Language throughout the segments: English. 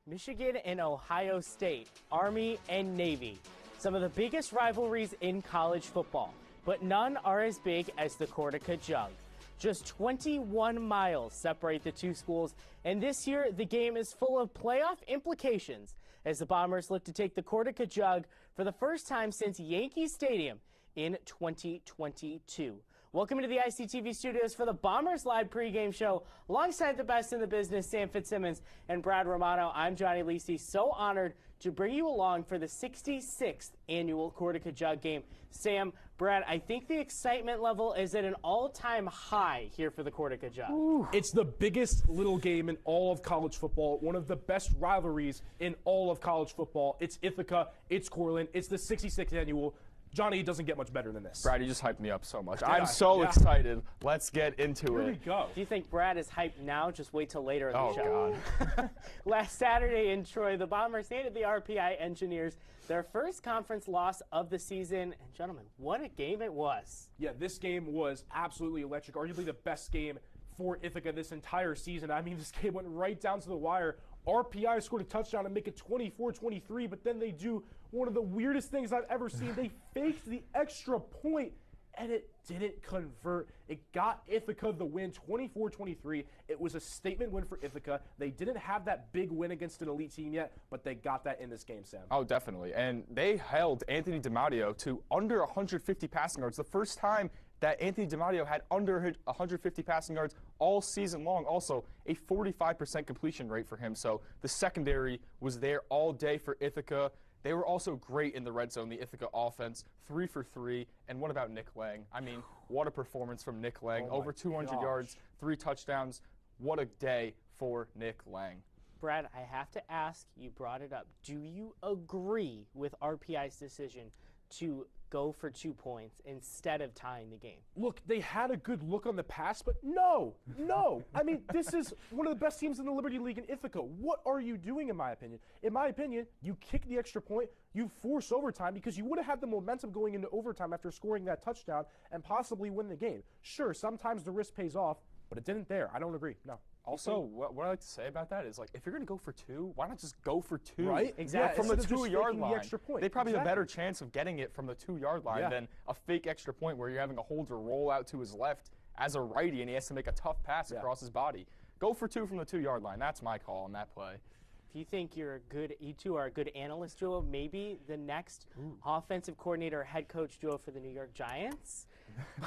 Michigan and Ohio State, Army and Navy. Some of the biggest rivalries in college football, but none are as big as the Cortaca Jug. Just 21 miles separate the two schools, and this year the game is full of playoff implications as the Bombers look to take the Cortaca Jug for the first time since Yankee Stadium in 2022. Welcome to the ICTV studios for the Bombers Live pregame show. Alongside the best in the business, Sam Fitzsimmons and Brad Romano, I'm Johnny Lisi. So honored to bring you along for the 66th annual Cortaca Jug game. Sam, Brad, I think the excitement level is at an all-time high here for the Cortaca Jug. Ooh. It's the biggest little game in all of college football, one of the best rivalries in all of college football. It's Ithaca, it's Cortland, it's the 66th annual. Johnny, it doesn't get much better than this. Brad, you just hyped me up so much. I'm so excited. Let's get into it. Here we go. Do you think Brad is hyped now? Just wait till later in the show. Oh, God. Last Saturday in Troy, the Bombers handed the RPI Engineers their first conference loss of the season. And gentlemen, what a game it was. Yeah, this game was absolutely electric, arguably the best game for Ithaca this entire season. I mean, this game went right down to the wire. RPI scored a touchdown and make it 24-23, but then they do one of the weirdest things I've ever seen. They faked the extra point, and it didn't convert. It got Ithaca the win, 24-23. It was a statement win for Ithaca. They didn't have that big win against an elite team yet, but they got that in this game, Sam. Oh, definitely. And they held Anthony DiMatteo to under 150 passing yards. The first time that Anthony DiMatteo had under 150 passing yards all season long. Also, a 45% completion rate for him. So the secondary was there all day for Ithaca. They were also great in the red zone, the Ithaca offense, 3 for 3. And what about Nick Lang? I mean, what a performance from Nick Lang. Over 200 yards, 3 touchdowns. What a day for Nick Lang. Brad, I have to ask, you brought it up. Do you agree with RPI's decision to go for 2 points instead of tying the game? Look, they had a good look on the pass, but no. I mean, this is one of the best teams in the Liberty League in Ithaca. What are you doing, in my opinion? In my opinion, you kick the extra point, you force overtime because you would have had the momentum going into overtime after scoring that touchdown and possibly win the game. Sure, sometimes the risk pays off, but it didn't there. I don't agree. No. Also, what I like to say about that is, like, if you're going to go for 2, why not just go for 2? Right? Exactly. From the 2-yard line. The extra point. They probably have a better chance of getting it from the 2-yard line than a fake extra point where you're having a holder roll out to his left as a righty and he has to make a tough pass across his body. Go for 2 from the 2-yard line. That's my call on that play. If you think you two are a good analyst duo, maybe the next offensive coordinator, head coach duo for the New York Giants?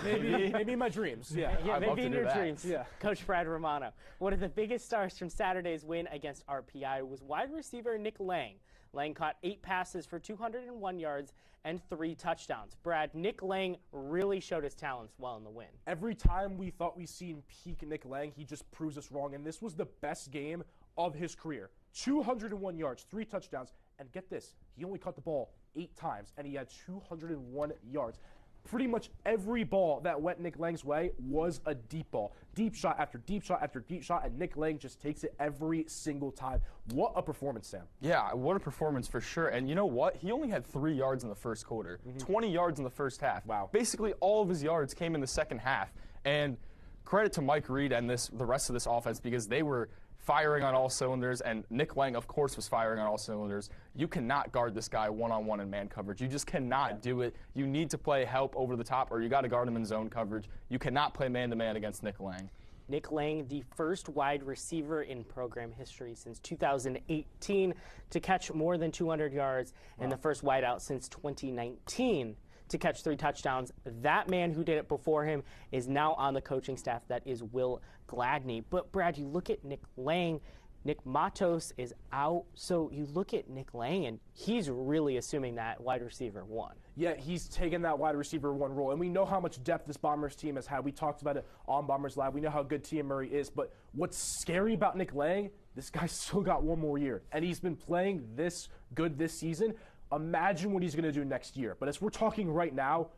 Maybe in my dreams. Yeah, maybe in your dreams. Yeah. Coach Brad Romano. One of the biggest stars from Saturday's win against RPI was wide receiver Nick Lang. Lang caught 8 passes for 201 yards and 3 touchdowns. Brad, Nick Lang really showed his talents well in the win. Every time we thought we seen peak Nick Lang, he just proves us wrong, and this was the best game of his career. 201 yards, 3 touchdowns, and get this, he only caught the ball 8 times, and he had 201 yards. Pretty much every ball that went Nick Lang's way was a deep ball. Deep shot after deep shot after deep shot, and Nick Lang just takes it every single time. What a performance, Sam. Yeah, what a performance for sure. And you know what? He only had 3 yards in the first quarter, 20 yards in the first half. Wow. Basically, all of his yards came in the second half. And credit to Mike Reed and the rest of this offense because they were firing on all cylinders, and Nick Lang, of course, was firing on all cylinders. You cannot guard this guy one-on-one in man coverage. You just cannot do it. You need to play help over the top, or you got to guard him in zone coverage. You cannot play man-to-man against Nick Lang. Nick Lang, the first wide receiver in program history since 2018 to catch more than 200 yards, and the first wideout since 2019 to catch 3 touchdowns. That man who did it before him is now on the coaching staff. That is Will Gladney. But, Brad, you look at Nick Lang. Nick Matos is out. So you look at Nick Lang, and he's really assuming that wide receiver 1. Yeah, he's taken that wide receiver 1 role. And we know how much depth this Bombers team has had. We talked about it on Bombers Live. We know how good Tia Murray is. But what's scary about Nick Lang, this guy's still got 1 more year. And he's been playing this good this season. Imagine what he's going to do next year. But as we're talking right now,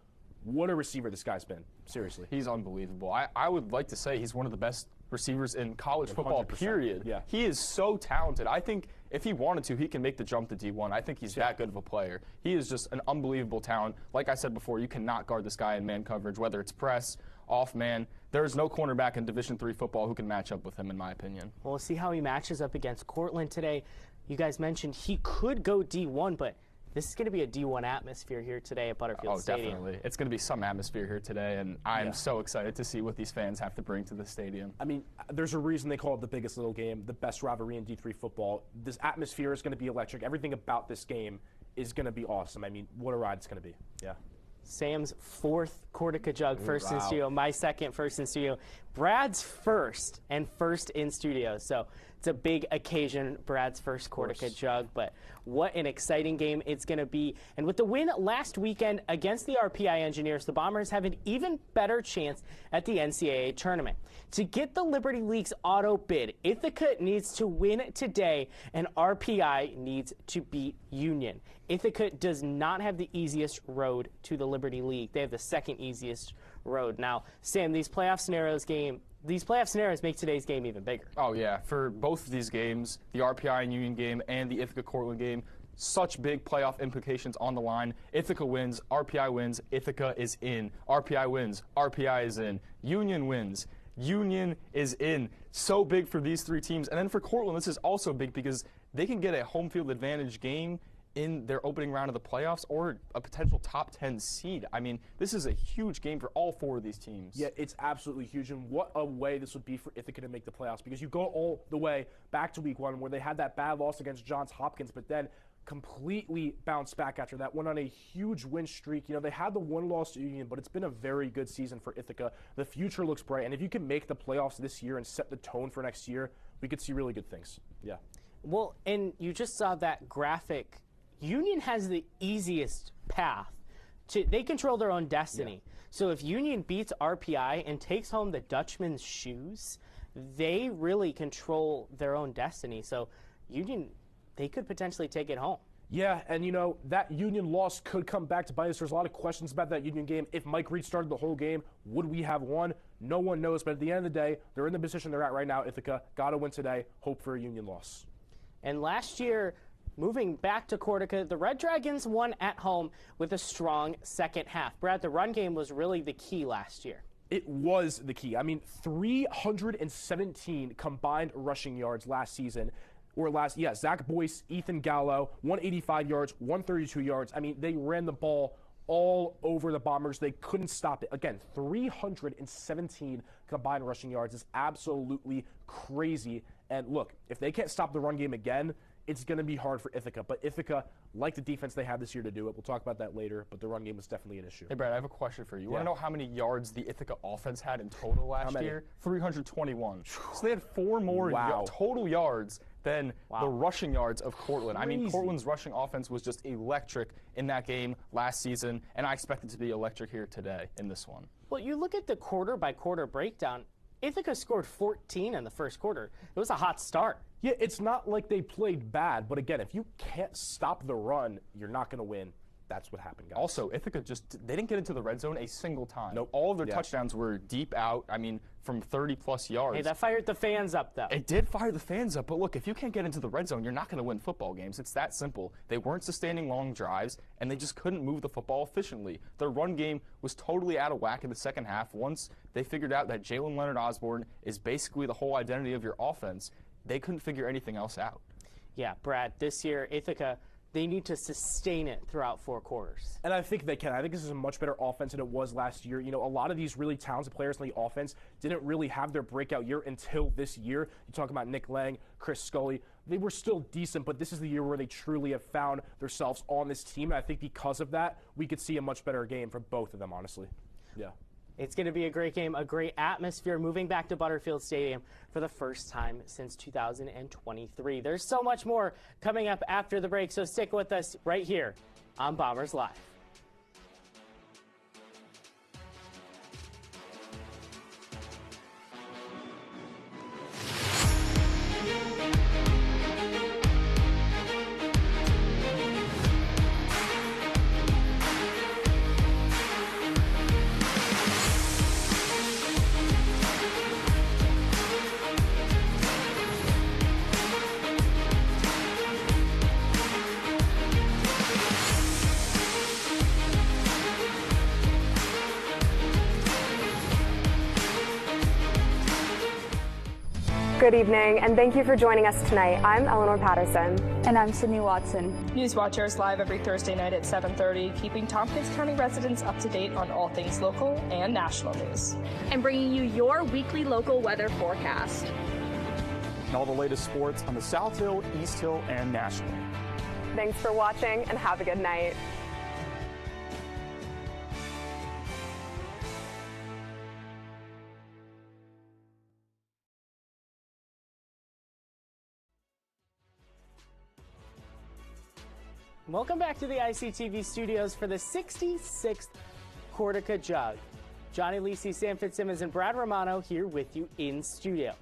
what a receiver this guy's been. Seriously. He's unbelievable. I would like to say he's one of the best receivers in college football, period. Yeah. He is so talented. I think if he wanted to, he can make the jump to D1. I think he's that good of a player. He is just an unbelievable talent. Like I said before, you cannot guard this guy in man coverage, whether it's press, off man. There is no cornerback in Division III football who can match up with him, in my opinion. Well, we'll see how he matches up against Cortland today. you guys mentioned he could go D1, but this is going to be a D1 atmosphere here today at Butterfield Stadium. Definitely. It's going to be some atmosphere here today, and I'm so excited to see what these fans have to bring to the stadium. I mean, there's a reason they call it the biggest little game, the best rivalry in D3 football. This atmosphere is going to be electric. Everything about this game is going to be awesome. I mean, what a ride it's going to be. Yeah. Sam's fourth Cortaca Jug, first in studio. My second, first in studio. Brad's first in studio. So it's a big occasion, Brad's first Cortaca Jug. But what an exciting game it's going to be. And with the win last weekend against the RPI Engineers, the Bombers have an even better chance at the NCAA tournament. To get the Liberty League's auto bid, Ithaca needs to win today, and RPI needs to beat Union. Ithaca does not have the easiest road to the Liberty League. They have the second easiest road. Now, Sam, these playoff scenarios make today's game even bigger. Oh, yeah. For both of these games, the RPI and Union game and the Ithaca-Cortland game, such big playoff implications on the line. Ithaca wins, RPI wins, Ithaca is in. RPI wins, RPI is in. Union wins, Union is in. So big for these three teams. And then for Cortland, this is also big because they can get a home field advantage game in their opening round of the playoffs or a potential top 10 seed. I mean, this is a huge game for all four of these teams. Yeah, it's absolutely huge, and what a way this would be for Ithaca to make the playoffs, because you go all the way back to week one where they had that bad loss against Johns Hopkins, but then completely bounced back after that, went on a huge win streak. You know, they had the one loss to Union, but it's been a very good season for Ithaca. The future looks bright, and if you can make the playoffs this year and set the tone for next year, we could see really good things. Yeah. Well, and you just saw that graphic. Union has the easiest path. They control their own destiny. Yeah. So if Union beats RPI and takes home the Dutchman's shoes, they really control their own destiny. So Union, they could potentially take it home. Yeah, and you know, that Union loss could come back to bite us. There's a lot of questions about that Union game. If Mike Reed started the whole game, would we have won? No one knows, but at the end of the day, they're in the position they're at right now. Ithaca got to win today. Hope for a Union loss. And last year, moving back to Cortaca, the Red Dragons won at home with a strong second half. Brad, the run game was really the key last year. It was the key. I mean, 317 combined rushing yards last season. Zach Boyce, Ethan Gallo, 185 yards, 132 yards. I mean, they ran the ball all over the Bombers. They couldn't stop it. Again, 317 combined rushing yards is absolutely crazy. And look, if they can't stop the run game again, it's going to be hard for Ithaca. But Ithaca, like the defense they had this year to do it. We'll talk about that later, but the run game is definitely an issue. Hey, Brad, I have a question for you. You want to know how many yards the Ithaca offense had in total last year? 321. So they had 4 more total yards than the rushing yards of Cortland. Crazy. I mean, Cortland's rushing offense was just electric in that game last season, and I expect it to be electric here today in this one. Well, you look at the quarter-by-quarter breakdown, Ithaca scored 14 in the first quarter. It was a hot start. Yeah, it's not like they played bad, but again, if you can't stop the run, you're not going to win. That's what happened, guys. Also, Ithaca they didn't get into the red zone a single time. Nope. All of their touchdowns were deep out, I mean, from 30-plus yards. Hey, that fired the fans up, though. It did fire the fans up, but look, if you can't get into the red zone, you're not going to win football games. It's that simple. They weren't sustaining long drives, and they just couldn't move the football efficiently. Their run game was totally out of whack in the second half. Once they figured out that Jalen Leonard-Osborne is basically the whole identity of your offense, they couldn't figure anything else out. Yeah, Brad, this year, Ithaca, they need to sustain it throughout 4 quarters. And I think they can. I think this is a much better offense than it was last year. You know, a lot of these really talented players in the offense didn't really have their breakout year until this year. You talk about Nick Lang, Chris Scully. They were still decent, but this is the year where they truly have found themselves on this team. And I think because of that, we could see a much better game for both of them, honestly. Yeah. It's going to be a great game, a great atmosphere, moving back to Butterfield Stadium for the first time since 2023. There's so much more coming up after the break, so stick with us right here on Bombers Live. Good evening, and thank you for joining us tonight. I'm Eleanor Patterson. And I'm Sydney Watson. News Watcher is live every Thursday night at 7:30, keeping Tompkins County residents up to date on all things local and national news. And bringing you your weekly local weather forecast. And all the latest sports on the South Hill, East Hill, and nationally. Thanks for watching, and have a good night. Welcome back to the ICTV studios for the 66th Cortaca Jug. Johnny Lisi, Sam Fitzsimmons, and Brad Romano here with you in studio.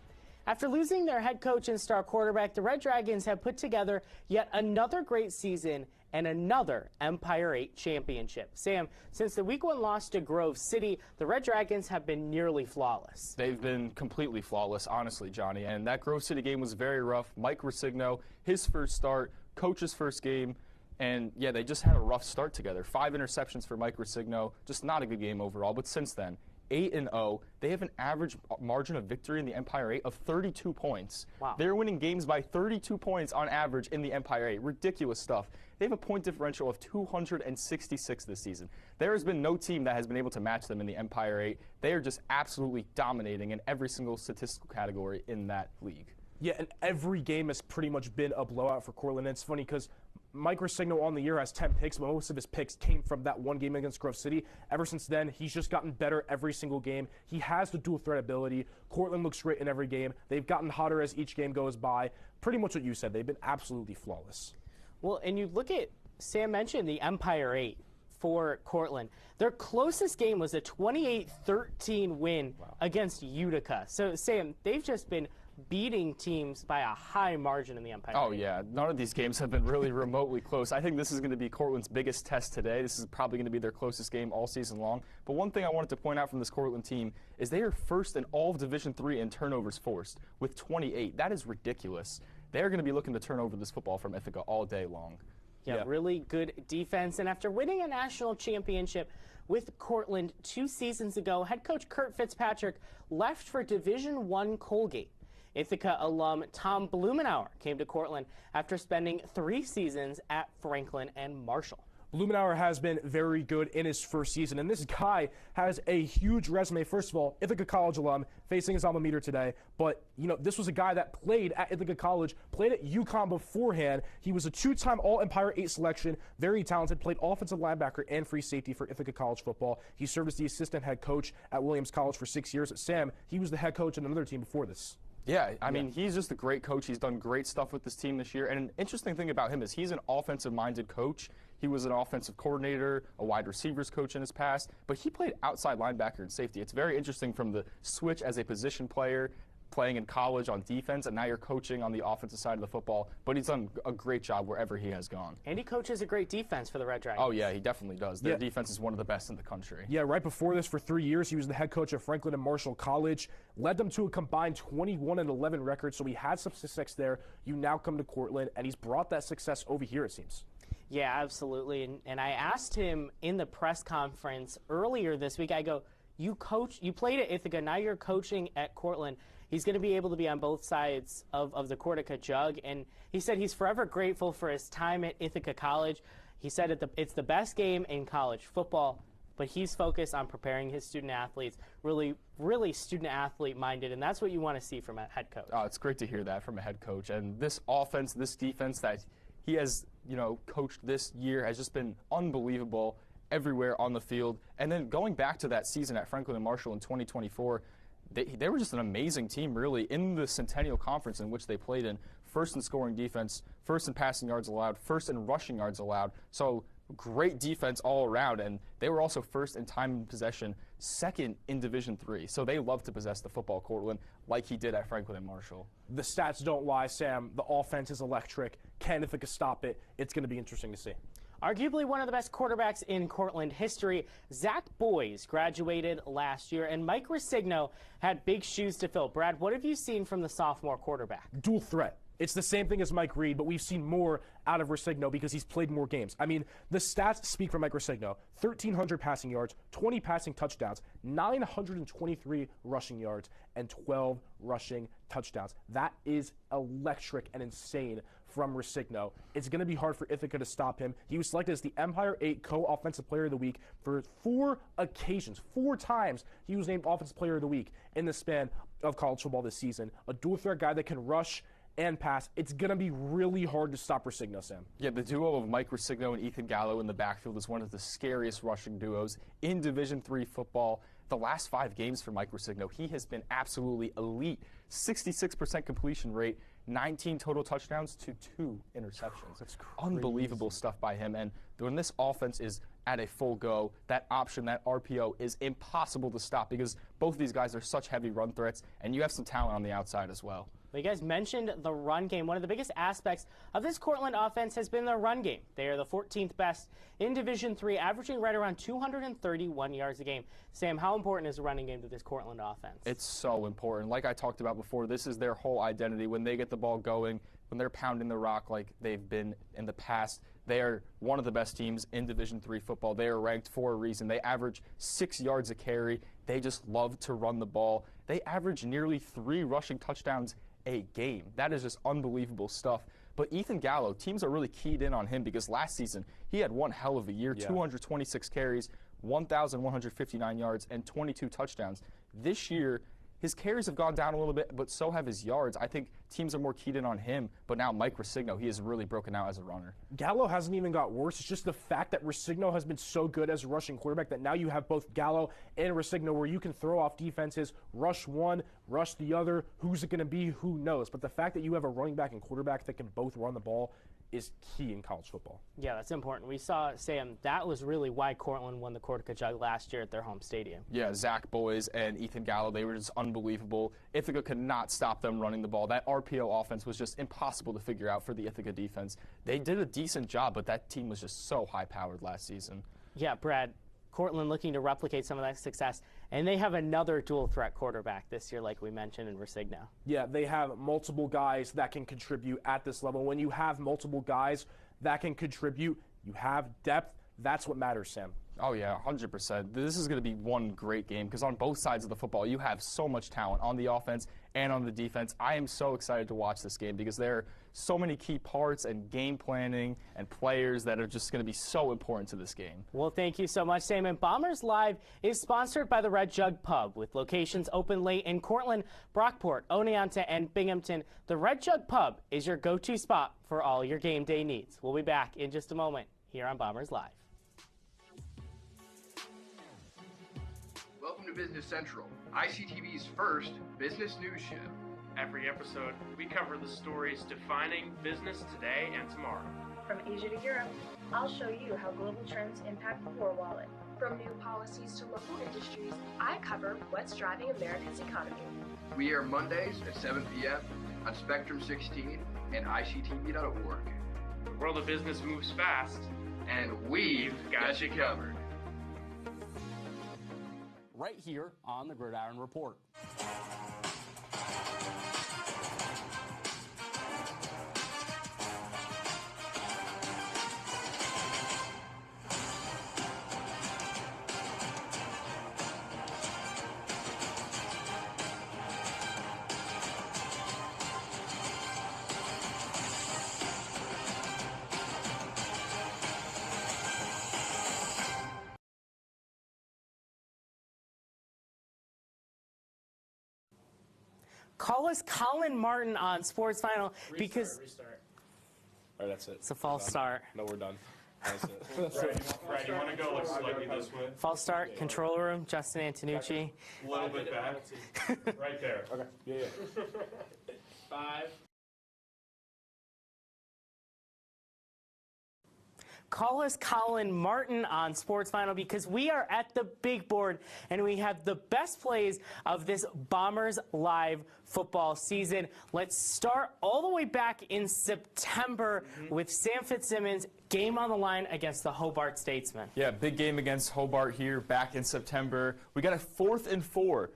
After losing their head coach and star quarterback, the Red Dragons have put together yet another great season and another Empire 8 championship. Sam, since the Week 1 loss to Grove City, the Red Dragons have been nearly flawless. They've been completely flawless, honestly, Johnny. And that Grove City game was very rough. Mike Rosigno, his first start, coach's first game. And, yeah, they just had a rough start together. 5 interceptions for Mike Rosigno. Just not a good game overall. But since then, 8-0. They have an average margin of victory in the Empire 8 of 32 points. Wow. They're winning games by 32 points on average in the Empire 8. Ridiculous stuff. They have a point differential of 266 this season. There has been no team that has been able to match them in the Empire 8. They are just absolutely dominating in every single statistical category in that league. Yeah, and every game has pretty much been a blowout for Cortland. And it's funny because Mike Rosigno on the year has 10 picks, but most of his picks came from that one game against Grove City. Ever since then, he's just gotten better every single game. He has the dual threat ability. Cortland looks great in every game. They've gotten hotter as each game goes by. Pretty much what you said. They've been absolutely flawless. Well, and you look at, Sam mentioned the Empire 8 for Cortland. Their closest game was a 28-13 win against Utica. So, Sam, they've just been beating teams by a high margin in the Empire. Oh, yeah. None of these games have been really remotely close. I think this is going to be Cortland's biggest test today. This is probably going to be their closest game all season long. But one thing I wanted to point out from this Cortland team is they are first in all of Division III in turnovers forced with 28. That is ridiculous. They're going to be looking to turn over this football from Ithaca all day long. Yeah, really good defense. And after winning a national championship with Cortland 2 seasons ago, head coach Kurt Fitzpatrick left for Division I Colgate. Ithaca alum Tom Blumenauer came to Cortland after spending 3 seasons at Franklin and Marshall. Blumenauer has been very good in his first season, and this guy has a huge resume. First of all, Ithaca College alum, facing his alma mater today, but, you know, this was a guy that played at Ithaca College, played at UConn beforehand. He was a 2-time All-Empire 8 selection, very talented, played offensive linebacker and free safety for Ithaca College football. He served as the assistant head coach at Williams College for 6 years. Sam, he was the head coach at another team before this. Yeah, I mean, he's just a great coach. He's done great stuff with this team this year. And an interesting thing about him is he's an offensive-minded coach. He was an offensive coordinator, a wide receivers coach in his past, but he played outside linebacker and safety. It's very interesting from the switch as a position player, playing in college on defense, and now you're coaching on the offensive side of the football. But he's done a great job wherever he has gone. And he coaches a great defense for the Red Dragons. Oh, yeah, he definitely does. Their defense is one of the best in the country. Yeah, right before this, for 3 years, he was the head coach at Franklin and Marshall College, led them to a combined 21-11 record, so he had some success there. You now come to Cortland, and he's brought that success over here, it seems. Yeah, absolutely. And I asked him in the press conference earlier this week, I go, you played at Ithaca, now you're coaching at Cortland. He's going to be able to be on both sides of the Cortaca Jug, and he said he's forever grateful for his time at Ithaca College. He said it's the best game in college football, but he's focused on preparing his student athletes, really student athlete minded, and that's what you want to see from a head coach. Oh, it's great to hear that from a head coach. And this offense, this defense that he has, coached this year has just been unbelievable everywhere on the field. And then going back to that season at Franklin and Marshall in 2024, they were just an amazing team, really, in the Centennial Conference in which they played in. First in scoring defense, first in passing yards allowed, first in rushing yards allowed. So great defense all around, and they were also first in time and possession, second in Division III. So they love to possess the football, Cortland, like he did at Franklin and Marshall. The stats don't lie, Sam. The offense is electric. Can Ithaca stop it? It's going to be interesting to see. Arguably one of the best quarterbacks in Cortland history, Zach Boyes graduated last year, and Mike Risigno had big shoes to fill. Brad, what have you seen from the sophomore quarterback? Dual threat. It's the same thing as Mike Reed, but we've seen more out of Risigno because he's played more games. I mean, the stats speak for Mike Risigno. 1,300 passing yards, 20 passing touchdowns, 923 rushing yards, and 12 rushing touchdowns. That is electric and insane from Risigno. It's going to be hard for Ithaca to stop him. He was selected as the Empire 8 Co-Offensive Player of the Week for 4 occasions. 4 times he was named Offensive Player of the Week in the span of college football this season. A dual threat guy that can rush and pass. It's going to be really hard to stop Risigno, Sam. Yeah, the duo of Mike Risigno and Ethan Gallo in the backfield is one of the scariest rushing duos in Division III football. The last 5 games for Mike Risigno, he has been absolutely elite. 66% completion rate, 19 total touchdowns to 2 interceptions. That's crazy. Unbelievable stuff by him. And when this offense is at a full go, that option, that RPO, is impossible to stop because both of these guys are such heavy run threats, and you have some talent on the outside as well. You guys mentioned the run game. One of the biggest aspects of this Cortland offense has been the run game. They are the 14th best in Division III, averaging right around 231 yards a game. Sam, how important is the running game to this Cortland offense? It's so important. Like I talked about before, this is their whole identity. When they get the ball going, when they're pounding the rock like they've been in the past, they are one of the best teams in Division III football. They are ranked for a reason. They average 6 yards a carry. They just love to run the ball. They average nearly 3 rushing touchdowns a game. That is just unbelievable stuff. But Ethan Gallo, teams are really keyed in on him because last season he had one hell of a year, 226 carries, 1,159 yards, and 22 touchdowns. This year, his carries have gone down a little bit, but so have his yards. I think teams are more keyed in on him, but now Mike Risigno, he has really broken out as a runner. Gallo hasn't even got worse. It's just the fact that Risigno has been so good as a rushing quarterback that now you have both Gallo and Risigno where you can throw off defenses, rush one, rush the other. Who's it going to be? Who knows? But the fact that you have a running back and quarterback that can both run the ball is key in college football. Yeah, that's important. We saw, Sam, that was really why Cortland won the Cortaca Jug last year at their home stadium. Yeah, Zach Boyes and Ethan Gallo, they were just unbelievable. Ithaca could not stop them running the ball. That RPO offense was just impossible to figure out for the Ithaca defense. They did a decent job, but that team was just so high-powered last season. Yeah, Brad, Cortland looking to replicate some of that success, and they have another dual-threat quarterback this year, like we mentioned, in Risigno. Yeah, they have multiple guys that can contribute at this level. When you have multiple guys that can contribute, you have depth. That's what matters, Sam. Oh, yeah, 100%. This is going to be one great game because on both sides of the football, you have so much talent on the offense and on the defense. I am so excited to watch this game because there are so many key parts and game planning and players that are just going to be so important to this game. Well, thank you so much, Sam. And Bombers Live is sponsored by the Red Jug Pub with locations open late in Cortland, Brockport, Oneonta, and Binghamton. The Red Jug Pub is your go-to spot for all your game day needs. We'll be back in just a moment here on Bombers Live. Welcome to Business Central, ICTV's first business news show. Every episode, we cover the stories defining business today and tomorrow. From Asia to Europe, I'll show you how global trends impact your wallet. From new policies to local industries, I cover what's driving America's economy. We air Mondays at 7 p.m. on Spectrum 16 and ICTV.org. The world of business moves fast, and we've got you covered. Right here on the Gridiron Report. Call us Colin Martin on Sports Final because Restart. All right, that's it. It's a false start. No, we're done. That's it. Brad, you want to go like slightly this way? False start. Control room. Justin Antonucci. A little bit back. Right there. Okay. Yeah. 5. call us Colin Martin on Sports Final because we are at the big board and we have the best plays of this Bombers live football season. Let's start all the way back in September with Sam Fitzsimmons, game on the line against the Hobart Statesmen. Yeah, big game against Hobart here back in September. We got a 4th and 4.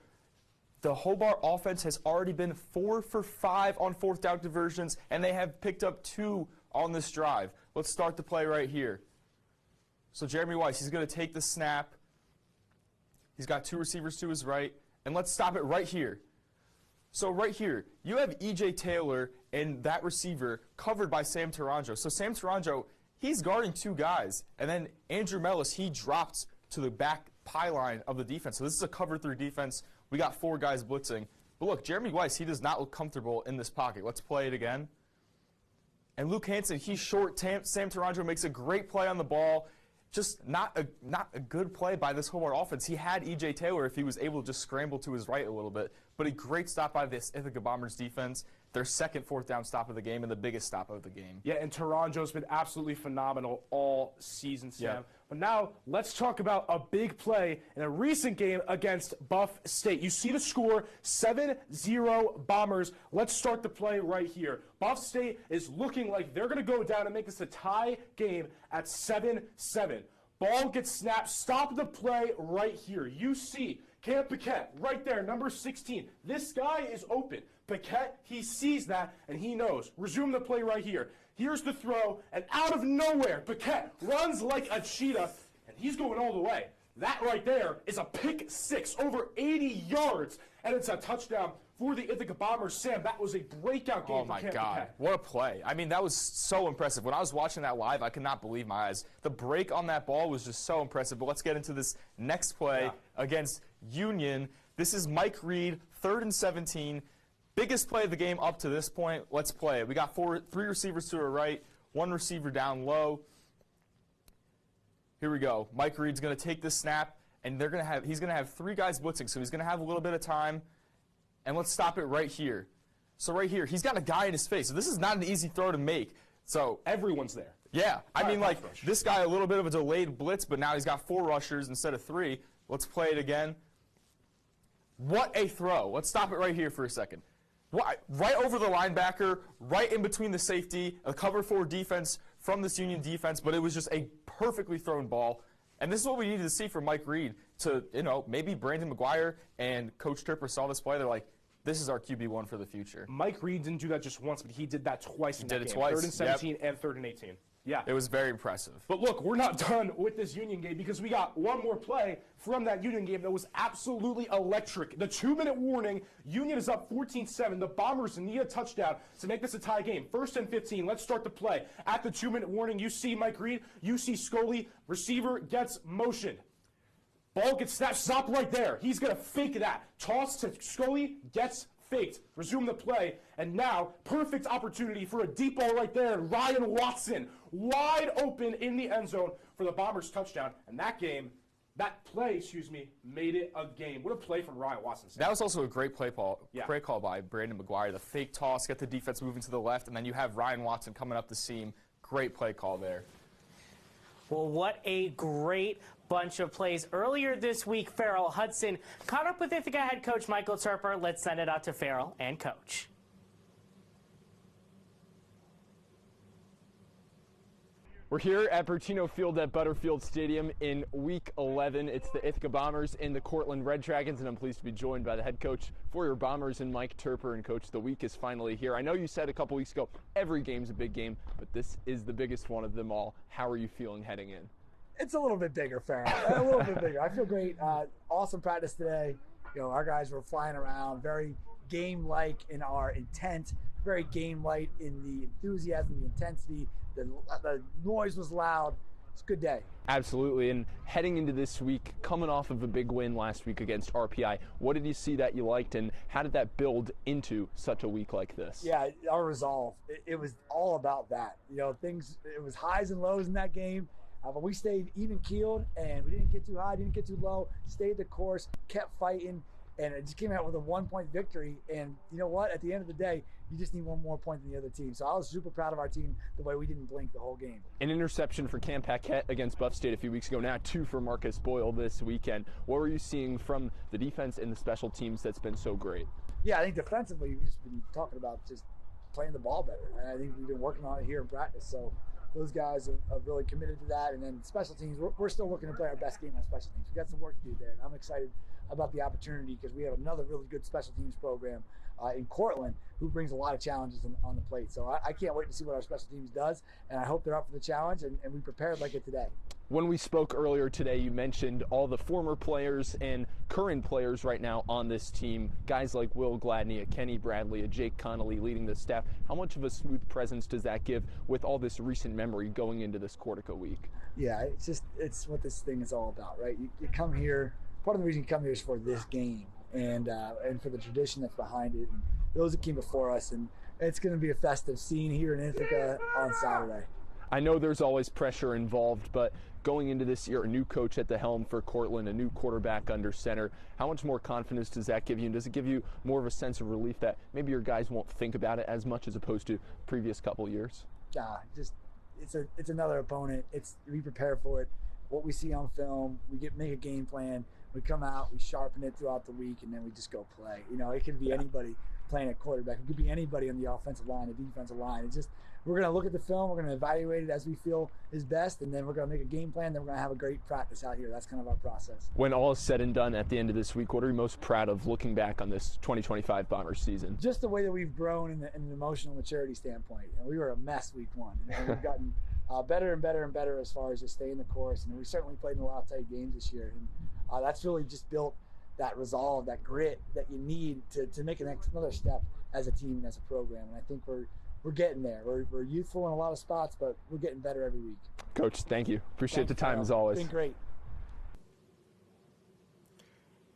The Hobart offense has already been 4 for 5 on 4th down conversions, and they have picked up 2 on this drive. Let's start the play right here. So Jeremy Weiss, he's going to take the snap. He's got 2 receivers to his right, and let's stop it right here. So right here, you have E.J. Taylor and that receiver covered by Sam Taranjo. So Sam Taranjo, he's guarding 2 guys, and then Andrew Mellis, he dropped to the back pylon of the defense. So this is a cover 3 defense. We got 4 guys blitzing. But look, Jeremy Weiss, he does not look comfortable in this pocket. Let's play it again. And Luke Hansen, he's short. Sam Taranjo makes a great play on the ball. Just not a good play by this Hobart offense. He had E.J. Taylor if he was able to just scramble to his right a little bit. But a great stop by this Ithaca Bombers defense. Their second 4th down stop of the game and the biggest stop of the game. Yeah, and Taranjo's been absolutely phenomenal all season, Sam. Yeah. But now let's talk about a big play in a recent game against Buff State. You see the score, 7-0 Bombers. Let's start the play right here. Buff State is looking like they're going to go down and make this a tie game at 7-7. Ball gets snapped. Stop the play right here. You see Cam Paquette right there, number 16. This guy is open. Paquette, he sees that, and he knows. Resume the play right here. Here's the throw, and out of nowhere, Paquette runs like a cheetah, and he's going all the way. That right there is a pick 6, over 80 yards, and it's a touchdown for the Ithaca Bombers. Sam, that was a breakout game for Cam Paquette. Oh, my God. What a play. I mean, that was so impressive. When I was watching that live, I could not believe my eyes. The break on that ball was just so impressive. But let's get into this next play against Union. This is Mike Reed, 3rd and 17. Biggest play of the game up to this point. Let's play it. We got 3 receivers to our right, 1 receiver down low. Here we go. Mike Reed's going to take this snap, and he's going to have 3 guys blitzing, so he's going to have a little bit of time. And let's stop it right here. So right here, he's got a guy in his face. So this is not an easy throw to make. So everyone's there. Yeah. I mean, like, this guy, a little bit of a delayed blitz, but now he's got 4 rushers instead of 3. Let's play it again. What a throw. Let's stop it right here for a second. Right over the linebacker, right in between the safety, a cover 4 defense from this Union defense, but it was just a perfectly thrown ball. And this is what we needed to see from Mike Reed to, maybe Brandon McGuire and Coach Tripper saw this play. They're like, this is our QB1 for the future. Mike Reed didn't do that just once, but he did that twice in that game. He did it twice. 3rd and 17 and 3rd and 18. Yeah. It was very impressive. But look, we're not done with this Union game because we got one more play from that Union game that was absolutely electric. The 2-minute warning, Union is up 14-7. The Bombers need a touchdown to make this a tie game. 1st and 15. Let's start the play. At the 2-minute warning, you see Mike Reed, you see Scully. Receiver gets motioned. Ball gets snapped. Stop right there. He's going to fake that. Toss to Scully, gets faked. Resume the play. And now, perfect opportunity for a deep ball right there. And Ryan Watson wide open in the end zone for the Bombers touchdown. And that play, made it a game. What a play from Ryan Watson. That was also a great play call by Brandon McGuire. The fake toss, get the defense moving to the left, and then you have Ryan Watson coming up the seam. Great play call there. Well, what a great bunch of plays. Earlier this week, Farrell Hudson caught up with Ithaca head coach Michael Turper. Let's send it out to Farrell and Coach. We're here at Bertino Field at Butterfield Stadium in Week 11. It's the Ithaca Bombers and the Cortland Red Dragons, and I'm pleased to be joined by the head coach for your Bombers and Mike Turper. And Coach, the week is finally here. I know you said a couple weeks ago every game's a big game, but this is the biggest one of them all. How are you feeling heading in? It's a little bit bigger, Farrell. A little bit bigger. I feel great. Awesome practice today. Our guys were flying around, very game-like in our intent, very game-like in the enthusiasm, the intensity. The noise was loud. It's a good day. Absolutely. And heading into this week, coming off of a big win last week against RPI, what did you see that you liked, and how did that build into such a week like this? Yeah, our resolve. It was all about that. It was highs and lows in that game. But we stayed even keeled, and we didn't get too high, didn't get too low, stayed the course, kept fighting, and it just came out with a 1-point victory. And you know what? At the end of the day, you just need one more point than the other team. So I was super proud of our team, the way we didn't blink the whole game. An interception for Cam Paquette against Buff State a few weeks ago, now 2 for Marcus Boyle this weekend. What were you seeing from the defense and the special teams that's been so great? Yeah, I think defensively, we've just been talking about just playing the ball better. And I think we've been working on it here in practice. So those guys have really committed to that. And then special teams, we're still looking to play our best game on special teams. We've got some work to do there. And I'm excited about the opportunity because we have another really good special teams program in Cortland who brings a lot of challenges on the plate. So I can't wait to see what our special teams does. And I hope they're up for the challenge and we prepared like it today. When we spoke earlier today, you mentioned all the former players and current players right now on this team, guys like Will Gladney, a Kenny Bradley, a Jake Connolly leading the staff. How much of a smooth presence does that give with all this recent memory going into this Cortaca week? Yeah, it's what this thing is all about, right? You come here, part of the reason you come here is for this game and for the tradition that's behind it. And those that came before us, and it's going to be a festive scene here in Ithaca on Saturday. I know there's always pressure involved, but going into this year, a new coach at the helm for Cortland, a new quarterback under center, how much more confidence does that give you? And does it give you more of a sense of relief that maybe your guys won't think about it as much as opposed to previous couple years? It's another opponent. We prepare for it. What we see on film, make a game plan. We come out, we sharpen it throughout the week, and then we just go play. You know, it could be anybody playing at quarterback. It could be anybody on the offensive line, the defensive line. It's just, we're going to look at the film, we're going to evaluate it as we feel is best, and then we're going to make a game plan, then we're going to have a great practice out here. That's kind of our process. When all is said and done at the end of this week, what are you most proud of looking back on this 2025 Bombers season? Just the way that we've grown in an emotional maturity standpoint. And we were a mess week 1, and we've gotten better and better and better as far as just staying the course. And we certainly played in a lot of tight games this year. And that's really just built that resolve, that grit that you need to make another step as a team and as a program. And I think we're getting there. We're youthful in a lot of spots, but we're getting better every week. Coach, thank you. Appreciate the time as always. It's been great.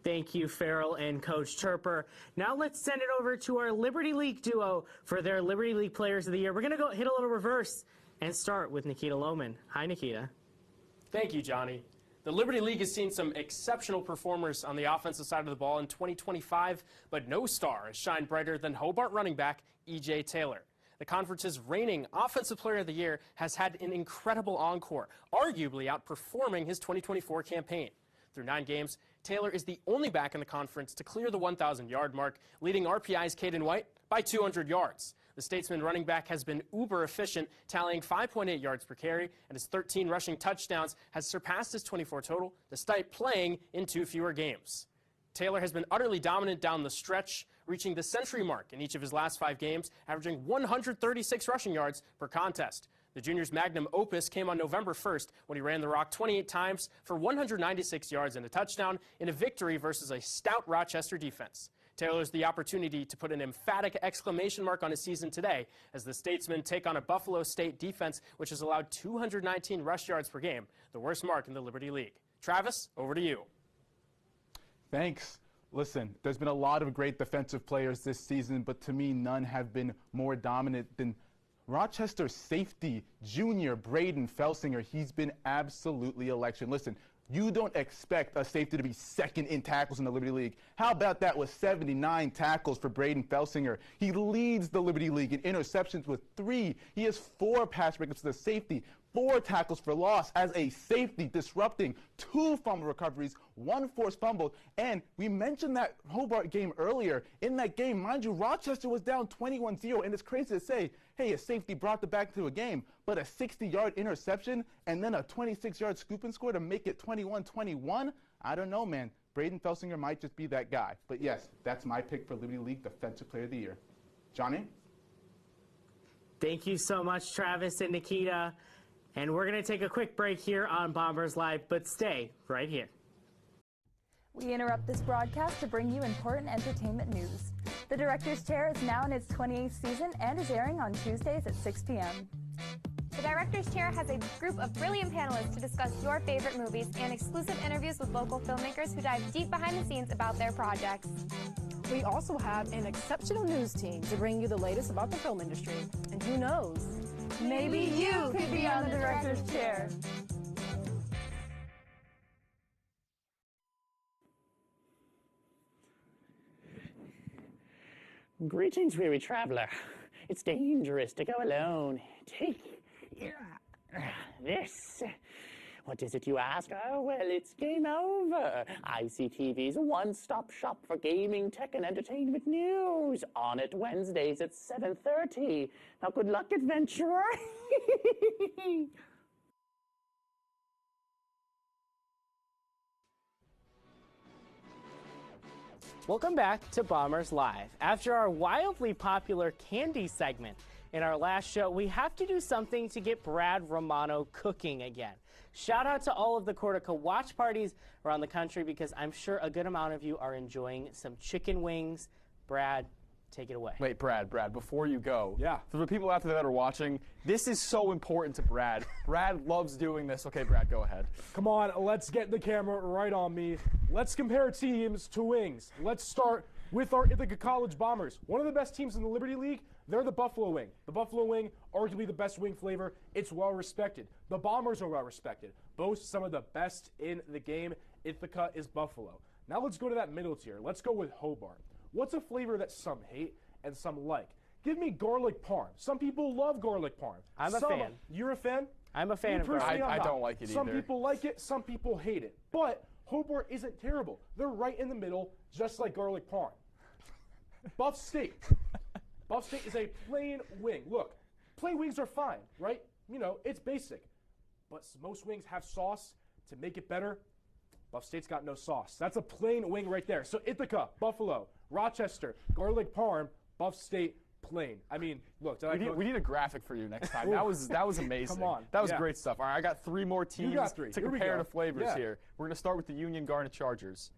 Thank you, Farrell and Coach Turper. Now let's send it over to our Liberty League duo for their Liberty League Players of the Year. We're going to go hit a little reverse and start with Nikita Lohman. Hi, Nikita. Thank you, Johnny. The Liberty League has seen some exceptional performers on the offensive side of the ball in 2025, but no star has shined brighter than Hobart running back E.J. Taylor. The conference's reigning Offensive Player of the Year has had an incredible encore, arguably outperforming his 2024 campaign. Through 9 games, Taylor is the only back in the conference to clear the 1,000-yard mark, leading RPI's Caden White by 200 yards. The Statesman running back has been uber efficient, tallying 5.8 yards per carry, and his 13 rushing touchdowns has surpassed his 24 total, despite playing in 2 fewer games. Taylor has been utterly dominant down the stretch, reaching the century mark in each of his last 5 games, averaging 136 rushing yards per contest. The junior's magnum opus came on November 1st when he ran the rock 28 times for 196 yards and a touchdown in a victory versus a stout Rochester defense. Taylor has the opportunity to put an emphatic exclamation mark on his season today as the Statesmen take on a Buffalo State defense which has allowed 219 rush yards per game, the worst mark in the Liberty League. Travis, over to you. Thanks. Listen, there's been a lot of great defensive players this season, but to me, none have been more dominant than Rochester safety junior Braden Felsinger. He's been absolutely electric. Listen, you don't expect a safety to be second in tackles in the Liberty League. How about that with 79 tackles for Braden Felsinger? He leads the Liberty League in interceptions with 3. He has 4 pass breakups to the safety, 4 tackles for loss as a safety, disrupting 2 fumble recoveries, 1 forced fumble. And we mentioned that Hobart game earlier. In that game, mind you, Rochester was down 21-0, and it's crazy to say, hey, a safety brought the back to a game, but a 60-yard interception and then a 26-yard scoop and score to make it 21-21? I don't know, man. Braden Felsinger might just be that guy. But yes, that's my pick for Liberty League Defensive Player of the Year. Johnny? Thank you so much, Travis and Nikita. And we're going to take a quick break here on Bombers Live, but stay right here. We interrupt this broadcast to bring you important entertainment news. The Director's Chair is now in its 28th season and is airing on Tuesdays at 6 p.m. The Director's Chair has a group of brilliant panelists to discuss your favorite movies and exclusive interviews with local filmmakers who dive deep behind the scenes about their projects. We also have an exceptional news team to bring you the latest about the film industry. And who knows? Maybe you could be on the Director's Chair. Greetings, weary traveler. It's dangerous to go alone. Take this. What is it, you ask? Oh, well, it's game over. ICTV's one-stop shop for gaming, tech, and entertainment news. On it Wednesdays at 7:30. Now, good luck, adventurer. Welcome back to Bombers Live. After our wildly popular candy segment in our last show, we have to do something to get Brad Romano cooking again. Shout out to all of the Cortaca watch parties around the country because I'm sure a good amount of you are enjoying some chicken wings. Brad, take it away. Wait, Brad, before you go. Yeah. For the people out there that are watching, this is so important to Brad. Brad loves doing this. Okay, Brad, go ahead. Come on, let's get the camera right on me. Let's compare teams to wings. Let's start with our Ithaca College Bombers. One of the best teams in the Liberty League, they're the Buffalo Wing. The Buffalo Wing, arguably the best wing flavor. It's well respected. The Bombers are well respected. Boast some of the best in the game. Ithaca is Buffalo. Now let's go to that middle tier. Let's go with Hobart. What's a flavor that some hate and some like? Give me garlic parm. Some people love garlic parm. I'm a fan. You're a fan? I'm a fan of garlic. I don't like it either. Some people like it, some people hate it. But Hobart isn't terrible. They're right in the middle, just like garlic parm. Buff State. Buff State is a plain wing. Look, plain wings are fine, right? You know, it's basic. But most wings have sauce to make it better. Buff State's got no sauce. That's a plain wing right there. So Ithaca, Buffalo, Rochester, garlic parm, Buff State, plain. I mean, look. We need a graphic for you next time. That was amazing. Come on. That was great stuff. All right, I got 3 more teams to compare the flavors here. We're going to start with the Union Garnet Chargers.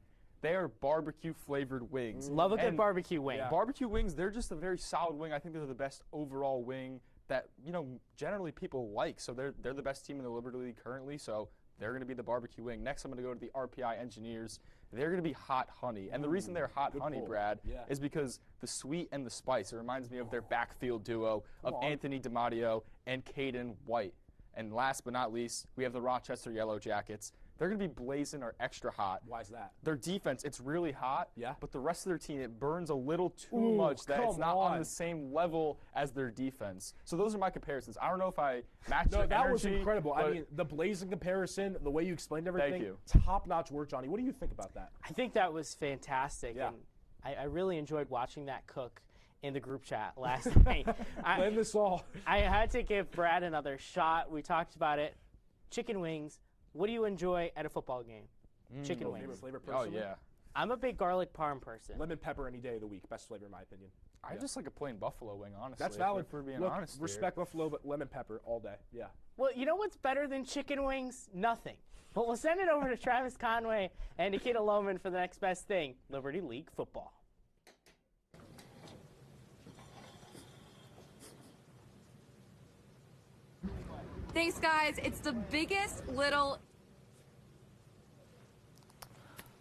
They are barbecue-flavored wings. Love a good barbecue wing. Yeah. Barbecue wings, they're just a very solid wing. I think they're the best overall wing that, you know, generally people like. So they're the best team in the Liberty League currently, so they're going to be the barbecue wing. Next, I'm going to go to the RPI Engineers. They're going to be hot honey. And the reason they're hot honey, Brad, is because the sweet and the spice. It reminds me of their backfield duo of Anthony DiMatteo and Caden White. And last but not least, we have the Rochester Yellow Jackets. They're going to be blazing or extra hot. Why is that? Their defense, it's really hot, but the rest of their team, it burns a little too Ooh, much that it's not on the same level as their defense. So those are my comparisons. I don't know if I matched your that energy, was incredible. I mean, the blazing comparison, the way you explained everything, Thank you. Top-notch work, Johnny. What do you think about that? I think that was fantastic. Yeah. And I really enjoyed watching that cook in the group chat last night. Blame this all. I had to give Brad another shot. We talked about it. Chicken wings. What do you enjoy at a football game? Chicken wings. Favorite flavor, Oh, personally? yeah. I'm a big garlic parm person. Lemon pepper any day of the week. Best flavor in my opinion. I just like a plain buffalo wing, honestly. That's valid. If we're being Look, honest here. respect buffalo, but lemon pepper all day. Yeah. Well, you know what's better than chicken wings? Nothing. But we'll send it over to Travis Conway and Nikita Lohman for the next best thing, Liberty League football. Thanks, guys. It's the biggest little...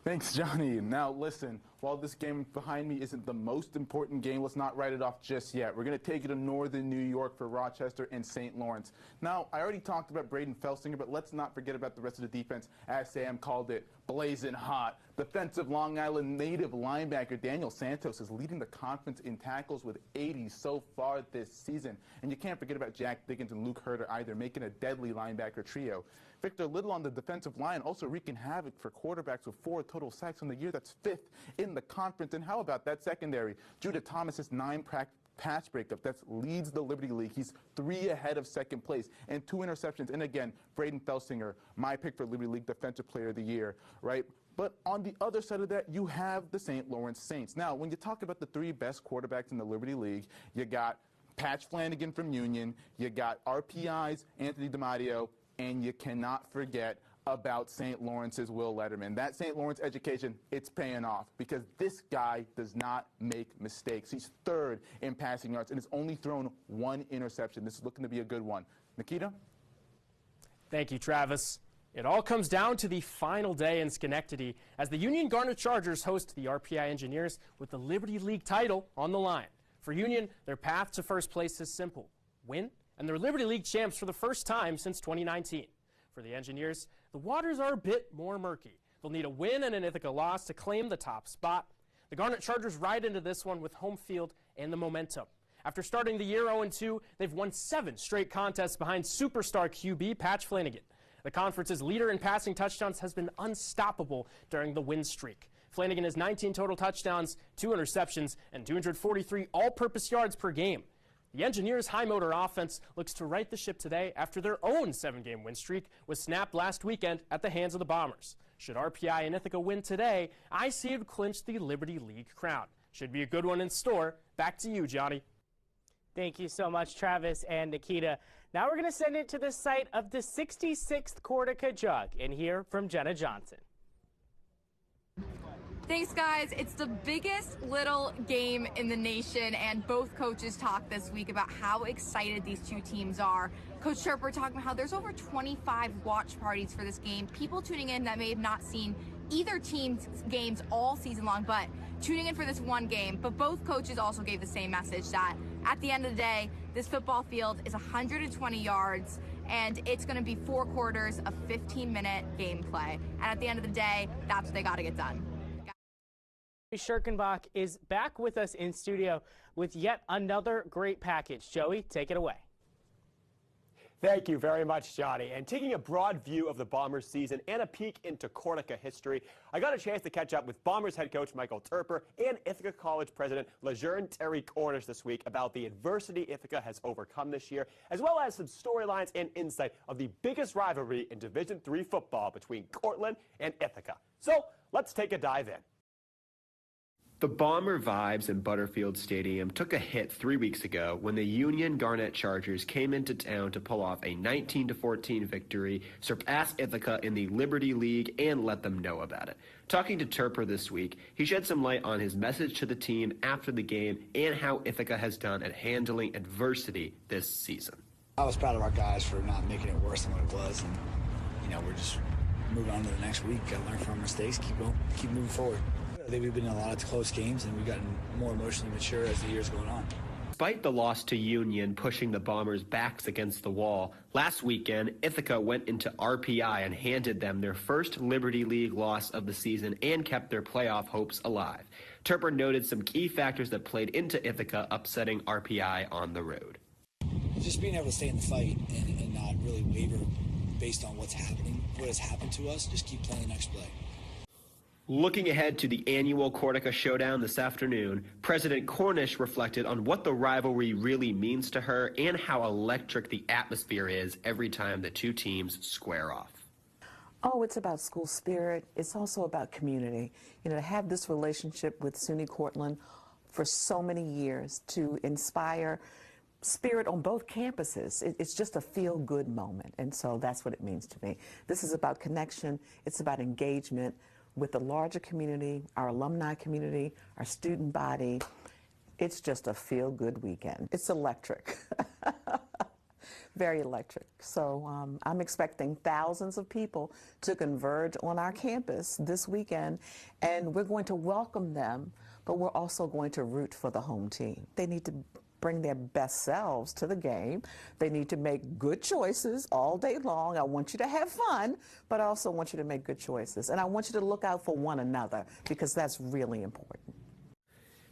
Thanks, Johnny. Now, listen, while this game behind me isn't the most important game, let's not write it off just yet. We're going to take it to northern New York for Rochester and St. Lawrence. Now, I already talked about Braden Felsinger, but let's not forget about the rest of the defense, as Sam called it, blazing hot. Defensive Long Island native linebacker Daniel Santos is leading the conference in tackles with 80 so far this season. And you can't forget about Jack Diggins and Luke Herter either, making a deadly linebacker trio. Victor Little on the defensive line also wreaking havoc for quarterbacks with 4 total sacks on the year. That's 5th in the conference. And how about that secondary? Judah Thomas's 9 pass breakup. That leads the Liberty League. He's 3 ahead of second place and 2 interceptions. And again, Braden Felsinger, my pick for Liberty League Defensive Player of the Year, right? But on the other side of that, you have the St. Lawrence Saints. Now, when you talk about the 3 best quarterbacks in the Liberty League, you got Patch Flanagan from Union, you got RPI's Anthony DiMatteo, and you cannot forget about St. Lawrence's Will Letterman. That St. Lawrence education, it's paying off because this guy does not make mistakes. He's 3rd in passing yards and has only thrown 1 interception. This is looking to be a good one. Nikita? Thank you, Travis. It all comes down to the final day in Schenectady as the Union Garnet Chargers host the RPI Engineers with the Liberty League title on the line. For Union, their path to first place is simple. Win, and they're Liberty League champs for the first time since 2019. For the Engineers, the waters are a bit more murky. They'll need a win and an Ithaca loss to claim the top spot. The Garnet Chargers ride into this one with home field and the momentum. After starting the year 0-2, they've won 7 straight contests behind superstar QB Patch Flanagan. The conference's leader in passing touchdowns has been unstoppable during the win streak. Flanagan has 19 total touchdowns, 2 interceptions, and 243 all-purpose yards per game. The Engineers' high-motor offense looks to right the ship today after their own 7-game win streak was snapped last weekend at the hands of the Bombers. Should RPI and Ithaca win today, IC would clinch the Liberty League crown. Should be a good one in store. Back to you, Johnny. Thank you so much, Travis and Nikita. Now we're going to send it to the site of the 66th Cortaca Jug and hear from Jenna Johnson. Thanks, guys. It's the biggest little game in the nation, and both coaches talked this week about how excited these two teams are. Coach Sherper talking about how there's over 25 watch parties for this game. People tuning in that may have not seen either team's games all season long, but tuning in for this one game. But both coaches also gave the same message that at the end of the day, this football field is 120 yards, and it's going to be 4 quarters of 15-minute gameplay. And at the end of the day, that's what they got to get done. Schirkenbach is back with us in studio with yet another great package. Joey, take it away. Thank you very much, Johnny. And taking a broad view of the Bombers season and a peek into Cortaca history, I got a chance to catch up with Bombers head coach Michael Turper and Ithaca College president Lejeune Terry Cornish this week about the adversity Ithaca has overcome this year, as well as some storylines and insight of the biggest rivalry in Division III football between Cortland and Ithaca. So let's take a dive in. The Bomber vibes in Butterfield Stadium took a hit 3 weeks ago when the Union Garnet Chargers came into town to pull off a 19-14 victory, surpass Ithaca in the Liberty League, and let them know about it. Talking to Turper this week, he shed some light on his message to the team after the game and how Ithaca has done at handling adversity this season. I was proud of our guys for not making it worse than what it was, and we're just moving on to the next week. Got to learn from our mistakes, keep moving forward. I think we've been in a lot of close games, and we've gotten more emotionally mature as the year's going on. Despite the loss to Union pushing the Bombers' backs against the wall, last weekend, Ithaca went into RPI and handed them their first Liberty League loss of the season and kept their playoff hopes alive. Turper noted some key factors that played into Ithaca upsetting RPI on the road. Just being able to stay in the fight and not really waver based on what's happening, what has happened to us, just keep playing the next play. Looking ahead to the annual Cortaca Showdown this afternoon, President Cornish reflected on what the rivalry really means to her and how electric the atmosphere is every time the two teams square off. Oh, it's about school spirit. It's also about community. To have this relationship with SUNY Cortland for so many years to inspire spirit on both campuses. It's just a feel-good moment, and so that's what it means to me. This is about connection. It's about engagement with the larger community, our alumni community, our student body. It's just a feel-good weekend. It's electric, very electric. So I'm expecting thousands of people to converge on our campus this weekend, and we're going to welcome them, but we're also going to root for the home team. They need to bring their best selves to the game. They need to make good choices all day long. I want you to have fun, but I also want you to make good choices. And I want you to look out for one another, because that's really important.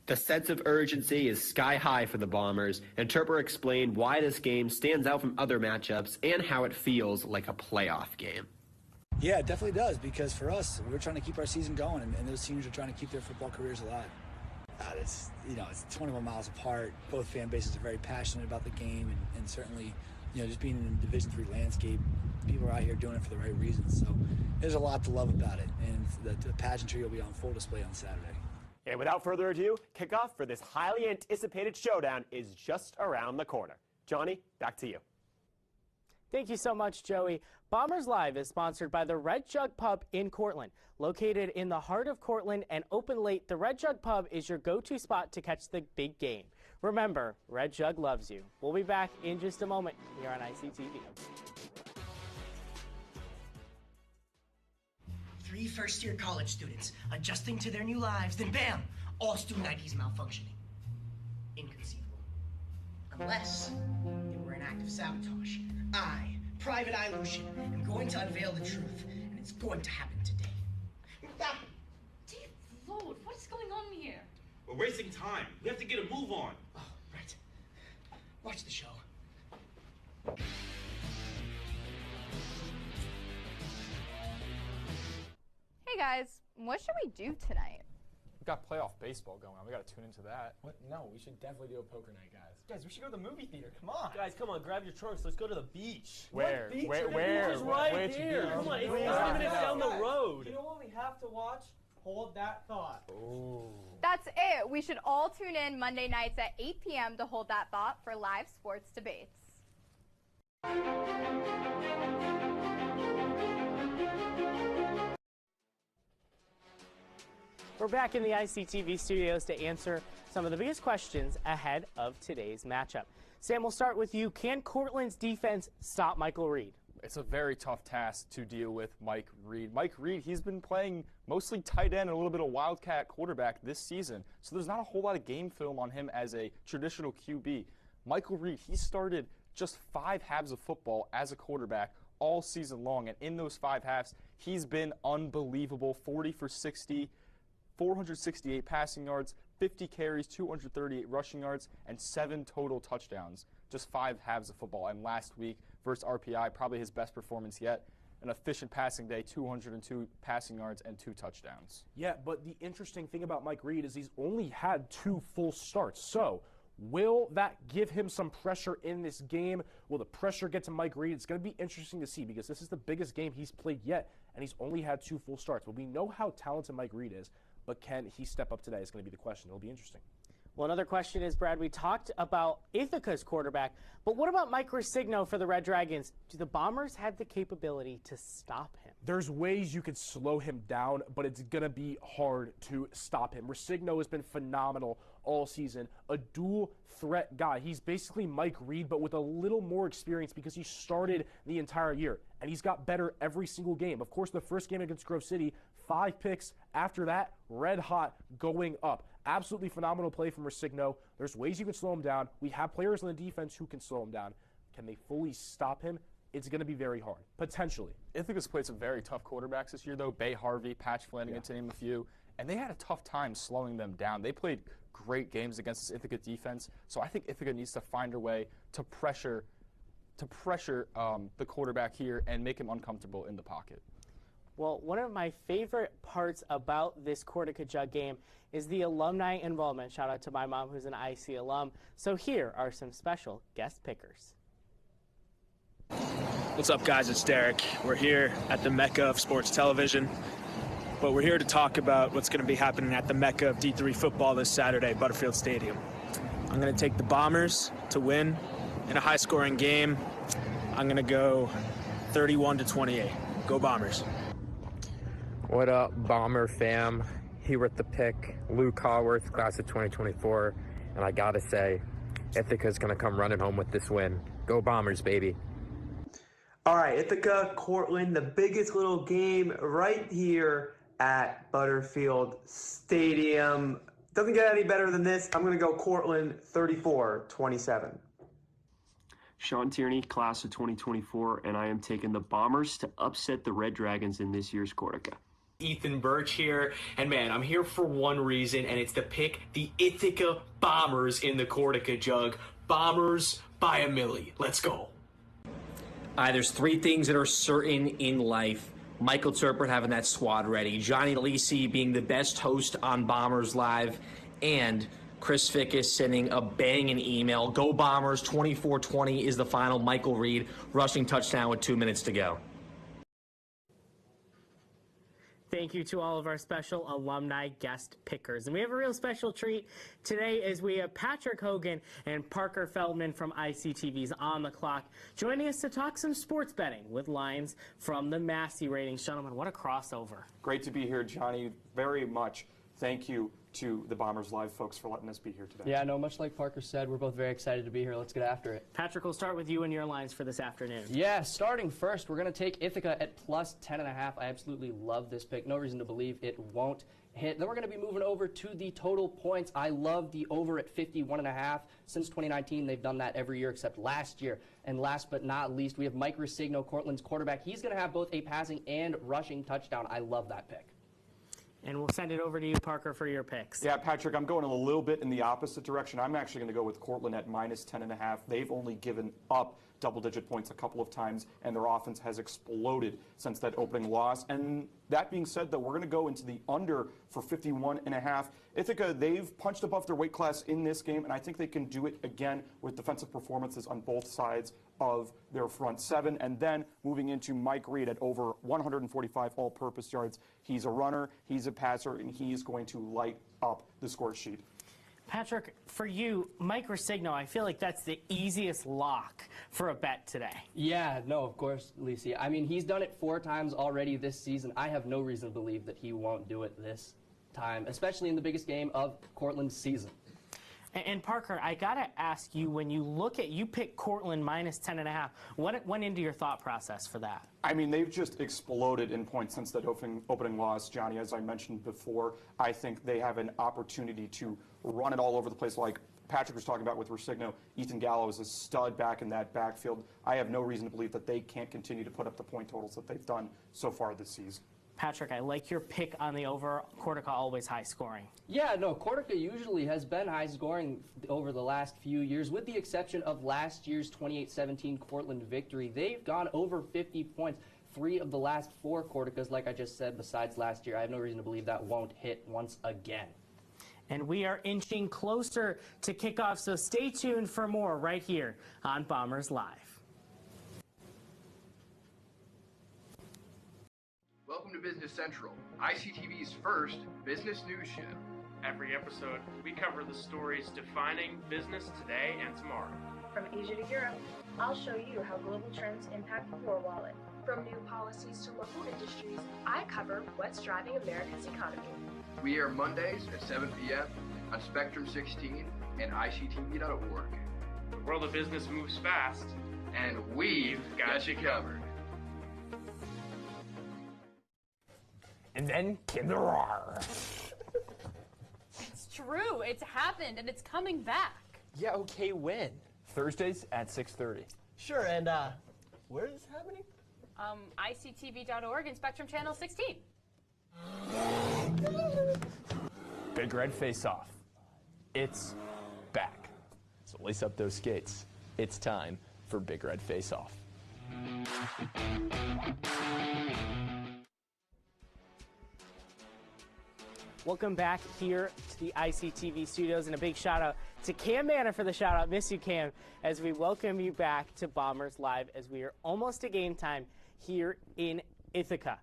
The sense of urgency is sky high for the Bombers, and Turper explained why this game stands out from other matchups and how it feels like a playoff game. Yeah, it definitely does, because for us, we're trying to keep our season going, and those teams are trying to keep their football careers alive. It's 21 miles apart. Both fan bases are very passionate about the game, and certainly, just being in a Division III landscape, people are out here doing it for the right reasons. So there's a lot to love about it, and the pageantry will be on full display on Saturday. And without further ado, kickoff for this highly anticipated showdown is just around the corner. Johnny, back to you. Thank you so much, Joey. Bombers Live is sponsored by the Red Jug Pub in Cortland. Located in the heart of Cortland and open late, the Red Jug Pub is your go-to spot to catch the big game. Remember, Red Jug loves you. We'll be back in just a moment here on ICTV. 3 first-year college students adjusting to their new lives, then bam, all student IDs malfunctioning. Inconceivable. Unless they were an act of sabotage. I, Private Eye Lucian, am going to unveil the truth, and it's going to happen today. Dear Lord, what is going on here? Well, We're wasting time. We have to get a move on. Oh, right. Watch the show. Hey guys, what should we do tonight? We've got playoff baseball going on. We got to tune into that. What? No, we should definitely do a poker night, guys. Guys, we should go to the movie theater. Come on. Guys, come on, grab your trunks. Let's go to the beach. Where? What beach? Where? The Where? beach is right Which here. beach? Come on, it's 30 minutes down the road. You know what we have to watch? Hold that thought. Ooh. That's it. We should all tune in Monday nights at 8 p.m. to Hold That Thought for live sports debates. We're back in the ICTV studios to answer some of the biggest questions ahead of today's matchup. Sam, we'll start with you. Can Cortland's defense stop Michael Reed? It's a very tough task to deal with Mike Reed. Mike Reed, he's been playing mostly tight end and a little bit of wildcat quarterback this season, so there's not a whole lot of game film on him as a traditional QB. Michael Reed, he started just 5 halves of football as a quarterback all season long, and in those 5 halves, he's been unbelievable. 40 for 60, 468 passing yards, 50 carries, 238 rushing yards, and 7 total touchdowns. Just 5 halves of football. And last week versus RPI, probably his best performance yet. An efficient passing day, 202 passing yards and 2 touchdowns. Yeah, but the interesting thing about Mike Reed is he's only had 2 full starts. So will that give him some pressure in this game? Will the pressure get to Mike Reed? It's going to be interesting to see because this is the biggest game he's played yet, and he's only had 2 full starts. But we know how talented Mike Reed is, but can he step up today? It's going to be the question. It'll be interesting. Well, another question is, Brad, we talked about Ithaca's quarterback, but what about Mike Risigno for the Red Dragons? Do the Bombers have the capability to stop him? There's ways you could slow him down, but it's going to be hard to stop him. Risigno has been phenomenal all season, a dual threat guy. He's basically Mike Reed, but with a little more experience because he started the entire year, and he's got better every single game. Of course, the first game against Grove City, 5 picks. After that, red hot, going up. Absolutely phenomenal play from Risigno. There's ways you can slow him down. We have players on the defense who can slow him down. Can they fully stop him? It's going to be very hard, potentially. Ithaca's played some very tough quarterbacks this year, though. Bay Harvey, Patch Flanagan, to name a few. And they had a tough time slowing them down. They played great games against this Ithaca defense. So I think Ithaca needs to find a way to pressure the quarterback here and make him uncomfortable in the pocket. Well, one of my favorite parts about this Cortaca Jug game is the alumni involvement. Shout out to my mom, who's an IC alum. So here are some special guest pickers. What's up, guys? It's Derek. We're here at the Mecca of sports television, but we're here to talk about what's going to be happening at the Mecca of D3 football this Saturday, Butterfield Stadium. I'm going to take the Bombers to win in a high-scoring game. I'm going to go 31-28. Go Bombers. What up, Bomber fam? Here with the pick, Luke Haworth, class of 2024. And I gotta say, Ithaca's gonna come running home with this win. Go Bombers, baby. All right, Ithaca, Cortland, the biggest little game right here at Butterfield Stadium. Doesn't get any better than this. I'm gonna go Cortland 34-27. Sean Tierney, class of 2024, and I am taking the Bombers to upset the Red Dragons in this year's Cortaca. Ethan Birch here, and man, I'm here for one reason, and it's to pick the Ithaca Bombers in the Cortaca Jug. Bombers by a milli. Let's go. There's 3 things that are certain in life. Michael Turpert having that squad ready, Johnny Lisi being the best host on Bombers Live, and Chris Fickus sending a banging email. Go Bombers, 24-20 is the final. Michael Reed rushing touchdown with 2 minutes to go. Thank you to all of our special alumni guest pickers. And we have a real special treat today as we have Patrick Hogan and Parker Feldman from ICTV's On the Clock joining us to talk some sports betting with lines from the Massey ratings. Gentlemen, what a crossover. Great to be here, Johnny. Very much thank you to the Bombers Live folks for letting us be here today. Yeah, no, much like Parker said, we're both very excited to be here. Let's get after it. Patrick, we'll start with you and your lines for this afternoon. Yeah, starting first, we're going to take Ithaca at plus 10.5. I absolutely love this pick. No reason to believe it won't hit. Then we're going to be moving over to the total points. I love the over at 51.5. Since 2019, they've done that every year except last year. And last but not least, we have Mike Risigno, Cortland's quarterback. He's going to have both a passing and rushing touchdown. I love that pick. And we'll send it over to you, Parker, for your picks. Yeah, Patrick, I'm going a little bit in the opposite direction. I'm actually going to go with Cortland at -10.5. They've only given up double-digit points a couple of times, and their offense has exploded since that opening loss. And that being said, though, we're going to go into the under for 51.5. Ithaca, they've punched above their weight class in this game, and I think they can do it again with defensive performances on both sides of their front seven. And then moving into Mike Reed at over 145 all-purpose yards. He's a runner, he's a passer, and he's going to light up the score sheet. Patrick, for you, Mike Ressigno, I feel like that's the easiest lock for a bet today. Yeah, no, of course, Lisi. I mean, he's done it 4 times already this season. I have no reason to believe that he won't do it this time, especially in the biggest game of Cortland's season. And Parker, I got to ask you, when you look at, you pick Cortland -10.5, what went into your thought process for that? I mean, they've just exploded in points since that opening loss, Johnny. As I mentioned before, I think they have an opportunity to run it all over the place like Patrick was talking about with Ressigno. Ethan Gallo is a stud back in that backfield. I have no reason to believe that they can't continue to put up the point totals that they've done so far this season. Patrick, I like your pick on the over. Cortaca always high scoring. Yeah, no, Cortaca usually has been high scoring over the last few years, with the exception of last year's 28-17 Cortland victory. They've gone over 50 points 3 of the last 4 Cortacas, like I just said, besides last year. I have no reason to believe that won't hit once again. And we are inching closer to kickoff, so stay tuned for more right here on Bombers Live. Welcome to Business Central, ICTV's first business news show. Every episode, we cover the stories defining business today and tomorrow. From Asia to Europe, I'll show you how global trends impact your wallet. From new policies to local industries, I cover what's driving America's economy. We air Mondays at 7 p.m. on Spectrum 16 and ICTV.org. The world of business moves fast, and we've got you covered. And then Kinderar. It's true. It's happened, and it's coming back. Yeah, okay, when? Thursdays at 6:30. Sure, and where is this happening? ICTV.org and Spectrum Channel 16. Big Red Face-Off. It's back. So lace up those skates. It's time for Big Red Face-Off. Welcome back here to the ICTV studios, and a big shout out to Cam Manna for the shout out. Miss you, Cam, as we welcome you back to Bombers Live as we are almost to game time here in Ithaca.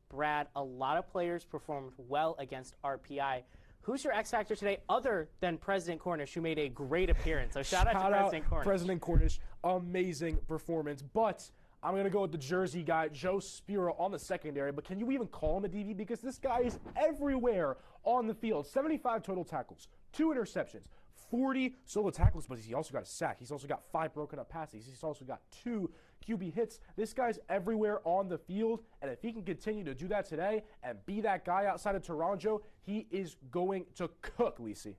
Brad, a lot of players performed well against RPI. Who's your X factor today other than President Cornish, who made a great appearance? So shout out to President Cornish. President Cornish, amazing performance. But I'm going to go with the Jersey guy, Joe Spiro, on the secondary. But can you even call him a DB? Because this guy is everywhere on the field. 75 total tackles, 2 interceptions, 40 solo tackles, but he also got a sack. He's also got 5 broken up passes. He's also got 2 QB hits. This guy's everywhere on the field, and if he can continue to do that today and be that guy outside of Toronto, he is going to cook, Lisi.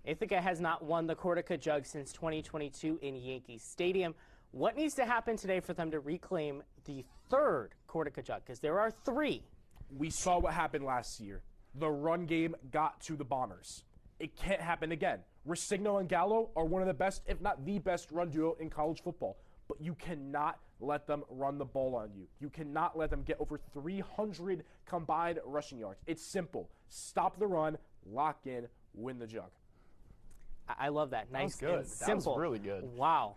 Ithaca has not won the Cortaca Jug since 2022 in Yankee Stadium. What needs to happen today for them to reclaim the 3rd Cortaca Jug? Because there are 3. We saw what happened last year. The run game got to the Bombers. It can't happen again. Ressigno and Gallo are one of the best, if not the best, run duo in college football. But you cannot let them run the ball on you. You cannot let them get over 300 combined rushing yards. It's simple. Stop the run, lock in, win the Jug. I love that. Nice, that was good. and simple. That was really good. Wow.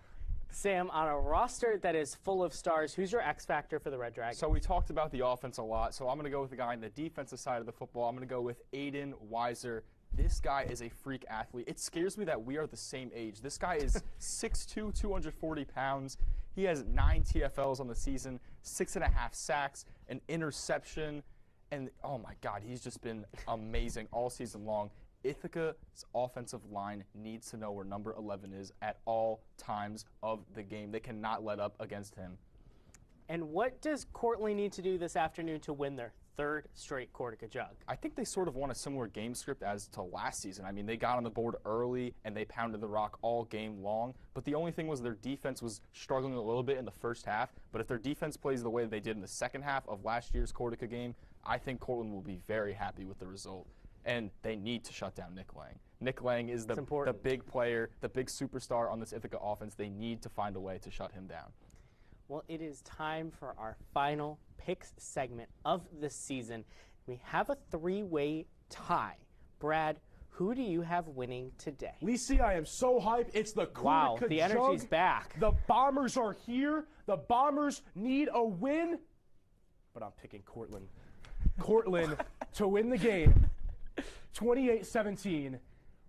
Sam, on a roster that is full of stars, who's your X factor for the Red Dragons? So we talked about the offense a lot, so I'm going to go with the guy on the defensive side of the football. I'm going to go with Aiden Weiser. This guy is a freak athlete. It scares me that we are the same age. This guy is 6'2", 240 pounds. He has 9 TFLs on the season, 6.5 sacks, an interception, and oh my God, he's just been amazing all season long. Ithaca's offensive line needs to know where number 11 is at all times of the game. They cannot let up against him. And what does Cortland need to do this afternoon to win their 3rd straight Cortaca Jug? I think they sort of want a similar game script as to last season. I mean, they got on the board early and they pounded the rock all game long. But the only thing was their defense was struggling a little bit in the first half. But if their defense plays the way they did in the second half of last year's Cortaca game, I think Cortland will be very happy with the result, and they need to shut down Nick Lang. Nick Lang is the big player, the big superstar on this Ithaca offense. They need to find a way to shut him down. Well, it is time for our final picks segment of the season. We have a three-way tie. Brad, who do you have winning today? Lisi, I am so hyped. It's the Cortaca Wow, the Jug. energy's back. The Bombers are here. The Bombers need a win. But I'm picking Cortland. Cortland to win the game. 28-17.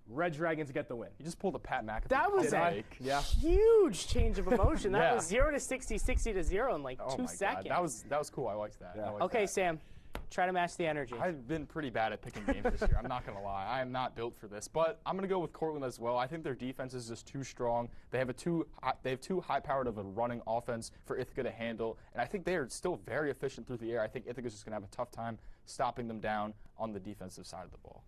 Red Dragons get the win. You just pulled a Pat McAfee. That was a huge change of emotion. That was 0 to 60, 60 to 0 in like 2 seconds. God. That was cool. I liked that. I liked Okay, that. Sam, try to match the energy. I've been pretty bad at picking games this year. I'm not going to lie. I am not built for this. But I'm going to go with Cortland as well. I think their defense is just too strong. They have too high-powered of a running offense for Ithaca to handle. And I think they are still very efficient through the air. I think Ithaca's just going to have a tough time stopping them down on the defensive side of the ball.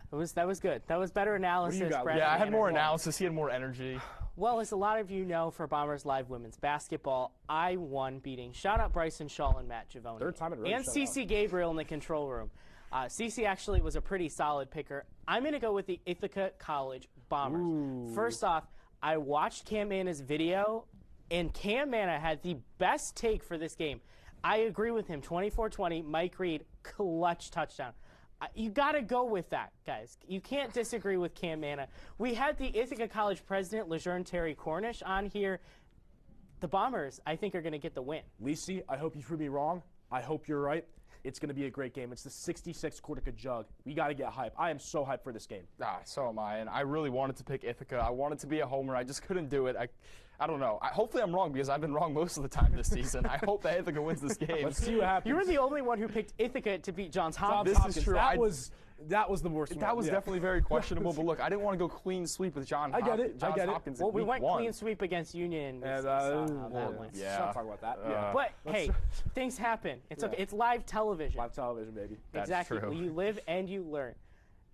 That was good. That was better analysis. What do you got? Yeah, I had more analysis. He had more energy. Well, as a lot of you know, for Bombers Live Women's Basketball, I won beating shout out Bryson Shaw and Matt Giavone. Third time in a row. And Cece Gabriel in the control room. Cece actually was a pretty solid picker. I'm going to go with the Ithaca College Bombers. Ooh. First off, I watched Cam Manna's video, and Cam Manna had the best take for this game. I agree with him. 24-20, Mike Reed, clutch touchdown. You got to go with that, guys. You can't disagree with Cam Manna. We had the Ithaca College president, Lejeune Terry Cornish, on here. The Bombers, I think, are going to get the win. Lisi, I hope you prove me wrong. I hope you're right. It's going to be a great game. It's the 66 Cortaca Jug. We got to get hype. I am so hyped for this game. So am I, and I really wanted to pick Ithaca. I wanted to be a homer. I just couldn't do it. I don't know. Hopefully I'm wrong because I've been wrong most of the time this season. I hope that Ithaca wins this game. Let's see what happens. You were the only one who picked Ithaca to beat Johns Hopkins. This is true. That was the worst. That was definitely very questionable. But look, I didn't want to go clean sweep with Johns Hopkins. Well, we went clean sweep against Union. And, that went. Yeah. Let's not talk about that. But hey, things happen. It's okay. It's live television. Live television, baby. Exactly. That's true. You live and you learn.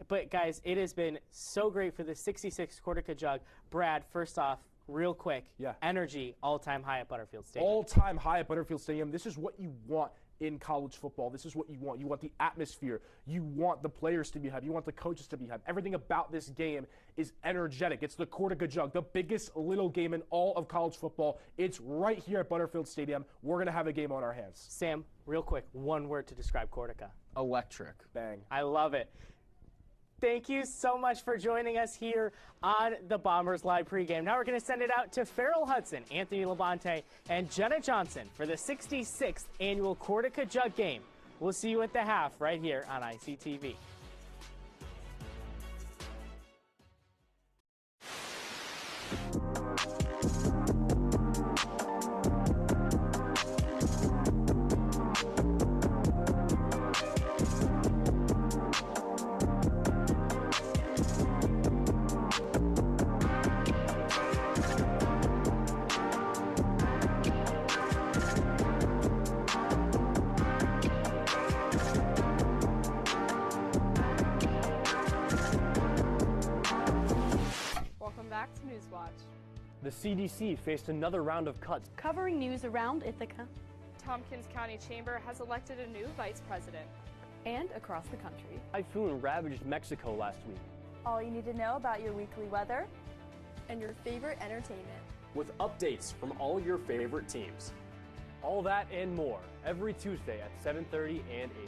But guys, it has been so great for the 66 Cortaca Jug. Brad, first off, real quick, energy all-time high at Butterfield Stadium. All-time high at Butterfield Stadium. This is what you want in college football. This is what you want. You want the atmosphere. You want the players to be hyped. You want the coaches to be hyped. Everything about this game is energetic. It's the Cortaca Jug, the biggest little game in all of college football. It's right here at Butterfield Stadium. We're going to have a game on our hands. Sam, real quick, one word to describe Cortaca. Electric. Bang. I love it. Thank you so much for joining us here on the Bombers Live pregame. Now we're going to send it out to Farrell Hudson, Anthony Labonte, and Jenna Johnson for the 66th annual Cortaca Jug game. We'll see you at the half right here on ICTV. Back to Newswatch. The CDC faced another round of cuts. Covering news around Ithaca. Tompkins County Chamber has elected a new vice president. And across the country. Typhoon ravaged Mexico last week. All you need to know about your weekly weather and your favorite entertainment. With updates from all your favorite teams. All that and more every Tuesday at 7:30 and 8:30.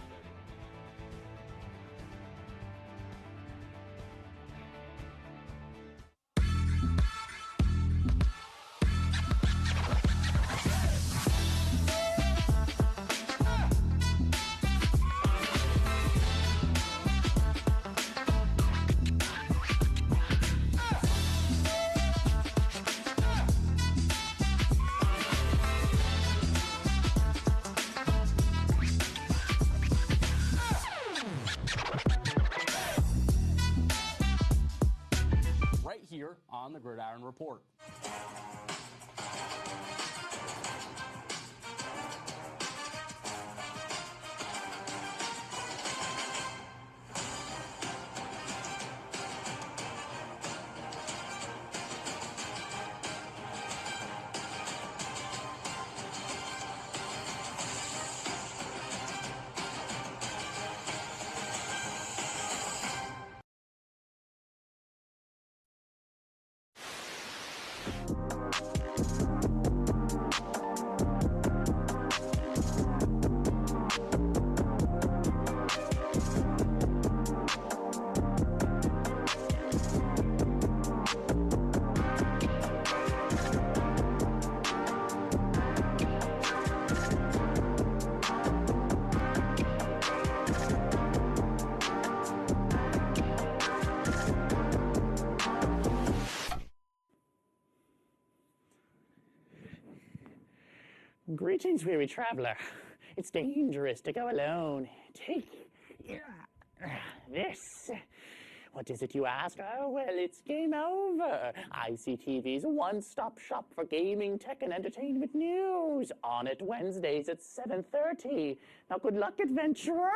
On the Gridiron Report. Greetings, weary traveler. It's dangerous to go alone. Take this. What is it, you ask? Oh, well, it's game over. ICTV's one-stop shop for gaming, tech, and entertainment news. On it Wednesdays at 7:30. Now, good luck, adventurer.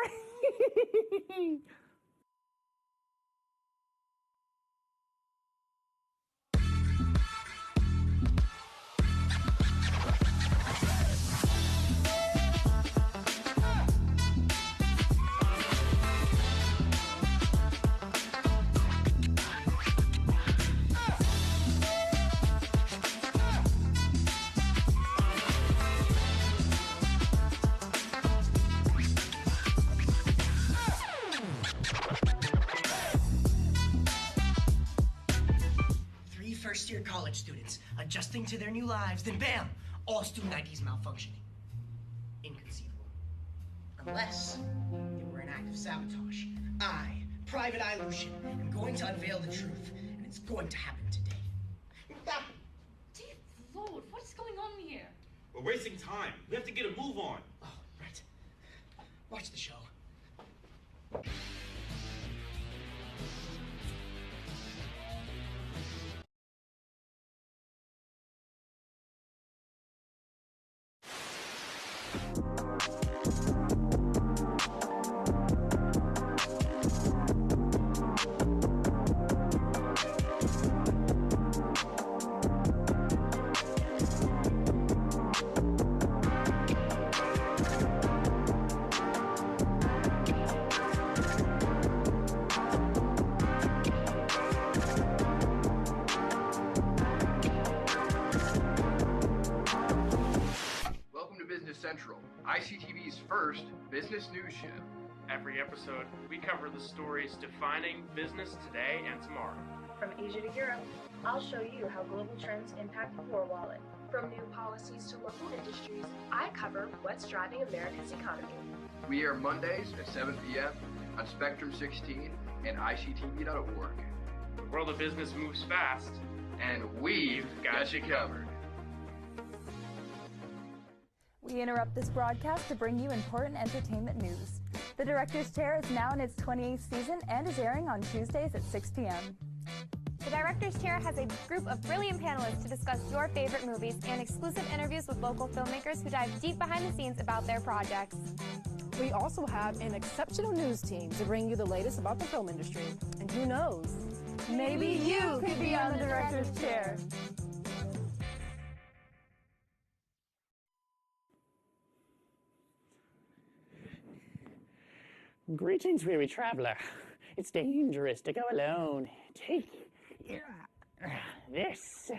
First-year college students adjusting to their new lives, then bam, all student IDs malfunctioning. Inconceivable. Unless they were an act of sabotage. I, Private Eye Lucian, am going to unveil the truth, and it's going to happen today. Dear Lord, what's going on here? We're wasting time. We have to get a move on. Oh, right. Watch the show. Central, ICTV's first business news show. Every episode, we cover the stories defining business today and tomorrow. From Asia to Europe, I'll show you how global trends impact your wallet. From new policies to local industries, I cover what's driving America's economy. We air Mondays at 7 p.m. on Spectrum 16 and ICTV.org. The world of business moves fast, and we've got you covered. We interrupt this broadcast to bring you important entertainment news. The Director's Chair is now in its 28th season and is airing on Tuesdays at 6 p.m. The Director's Chair has a group of brilliant panelists to discuss your favorite movies and exclusive interviews with local filmmakers who dive deep behind the scenes about their projects. We also have an exceptional news team to bring you the latest about the film industry. And who knows? Maybe you could be on the Director's Chair. Greetings, weary traveler. It's dangerous to go alone. Take this.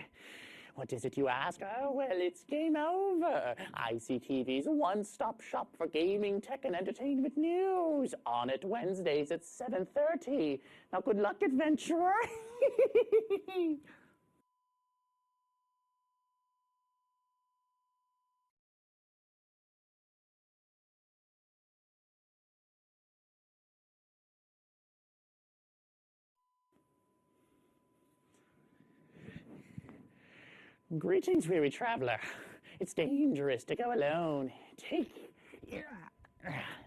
What is it, you ask? Oh, well, it's game over. ICTV's one-stop shop for gaming, tech, and entertainment news. On it Wednesdays at 7:30. Now, good luck, adventurer. Greetings, weary traveler. It's dangerous to go alone. Take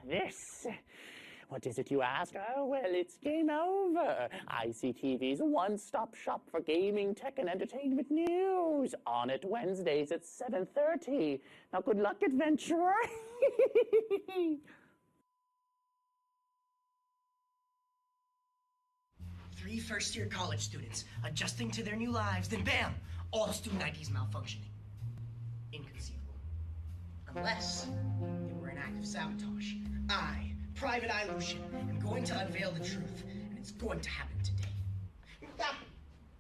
this. What is it, you ask? Oh, well, it's game over. ICTV's one-stop shop for gaming, tech, and entertainment news. On it Wednesdays at 7:30. Now, good luck, adventurer. Three first-year college students adjusting to their new lives, then bam, all student IDs malfunctioning. Inconceivable. Unless they were an act of sabotage. I, Private Eye Lucian, am going to unveil the truth, and it's going to happen today.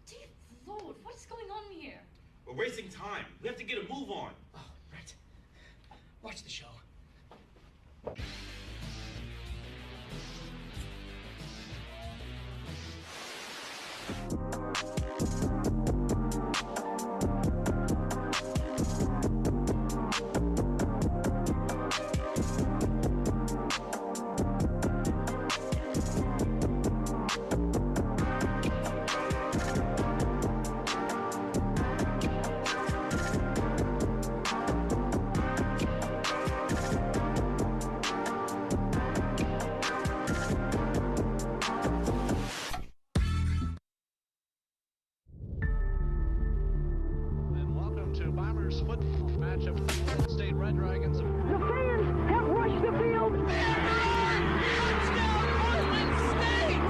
Dear Lord, what's going on here? We're wasting time. We have to get a move on. Oh, right. Watch the show. to Bombers football matchup. State Red Dragons. The fans have rushed the field. Touchdown, Portland State!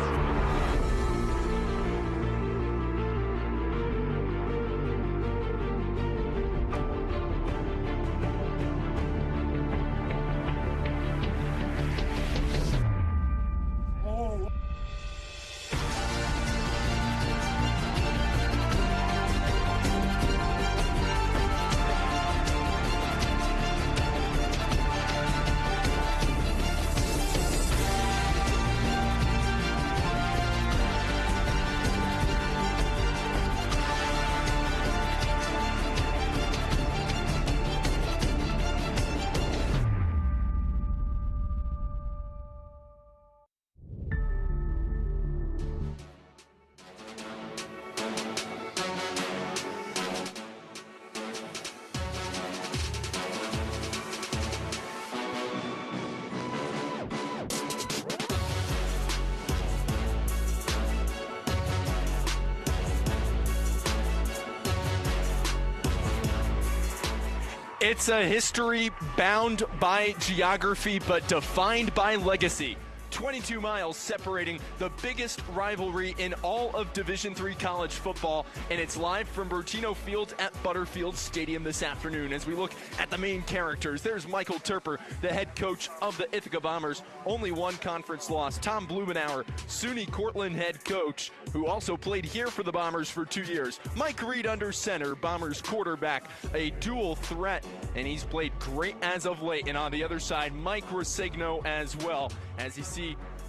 It's a history bound by geography but defined by legacy. 22 miles separating the biggest rivalry in all of Division III college football, and it's live from Bertino Field at Butterfield Stadium this afternoon. As we look at the main characters, there's Michael Turper, the head coach of the Ithaca Bombers, only one conference loss. Tom Blumenauer, SUNY Cortland head coach, who also played here for the Bombers for 2 years. Mike Reed under center, Bombers quarterback, a dual threat, and he's played great as of late. And on the other side, Mike Rosigno as well, as you see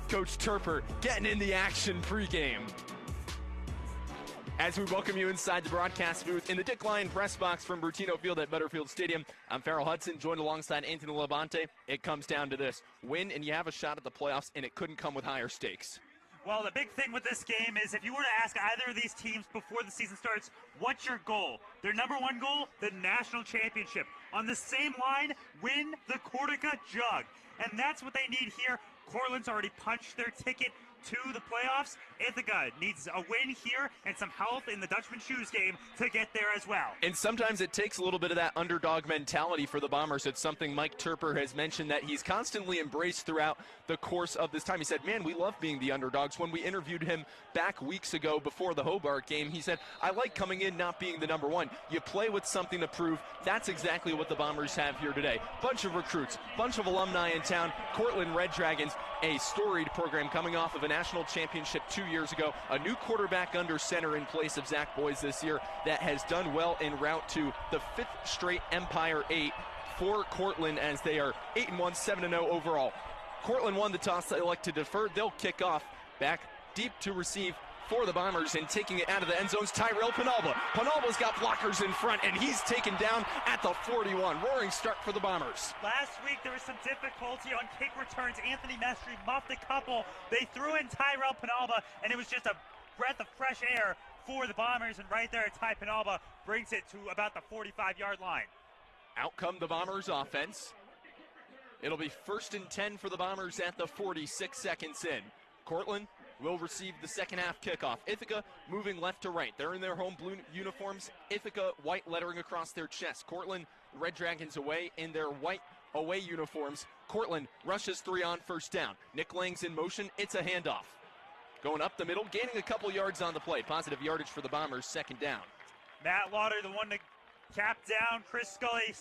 Coach Turper getting in the action pregame. As we welcome you inside the broadcast booth in the Dick Lyon press box from Bertino Field at Butterfield Stadium, I'm Farrell Hudson, joined alongside Anthony Labonte. It comes down to this: win and you have a shot at the playoffs, and it couldn't come with higher stakes. Well, the big thing with this game is if you were to ask either of these teams before the season starts, what's your goal? Their number one goal, the national championship. On the same line, win the Cortaca Jug. And that's what they need here. Cortland's already punched their ticket to the playoffs. Ithaca needs a win here and some health in the Dutchman Shoes game to get there as well. And sometimes it takes a little bit of that underdog mentality for the Bombers. It's something Mike Turper has mentioned that he's constantly embraced throughout the course of this time. He said, man, we love being the underdogs. When we interviewed him back weeks ago before the Hobart game, he said, I like coming in not being the number one. You play with something to prove. That's exactly what the Bombers have here today. Bunch of recruits, bunch of alumni in town. Cortland Red Dragons, a storied program coming off of a national championship 2 years ago. A new quarterback under center in place of Zach Boys this year that has done well en route to the 5th straight Empire 8 for Cortland, as they are 8-1, 7-0 overall. Cortland won the toss. They elect to defer. They'll kick off back deep to receive for the Bombers, and taking it out of the end zone's Tyrell Penalba. Penalba's got blockers in front, and he's taken down at the 41. Roaring start for the Bombers. Last week there was some difficulty on kick returns. Anthony Mestry muffed a couple. They threw in Tyrell Penalba, and it was just a breath of fresh air for the Bombers, and right there Ty Penalba brings it to about the 45-yard line. Out come the Bombers offense. It'll be 1st and 10 for the Bombers at the 46 seconds in. Cortland will receive the second half kickoff. Ithaca moving left to right. They're in their home blue uniforms. Ithaca white lettering across their chest. Cortland Red Dragons away in their white away uniforms. Cortland rushes 3 on first down. Nick Lang's in motion. It's a handoff. Going up the middle, gaining a couple yards on the play. Positive yardage for the Bombers, second down. Matt Lauder, the one to cap down Chris Scully.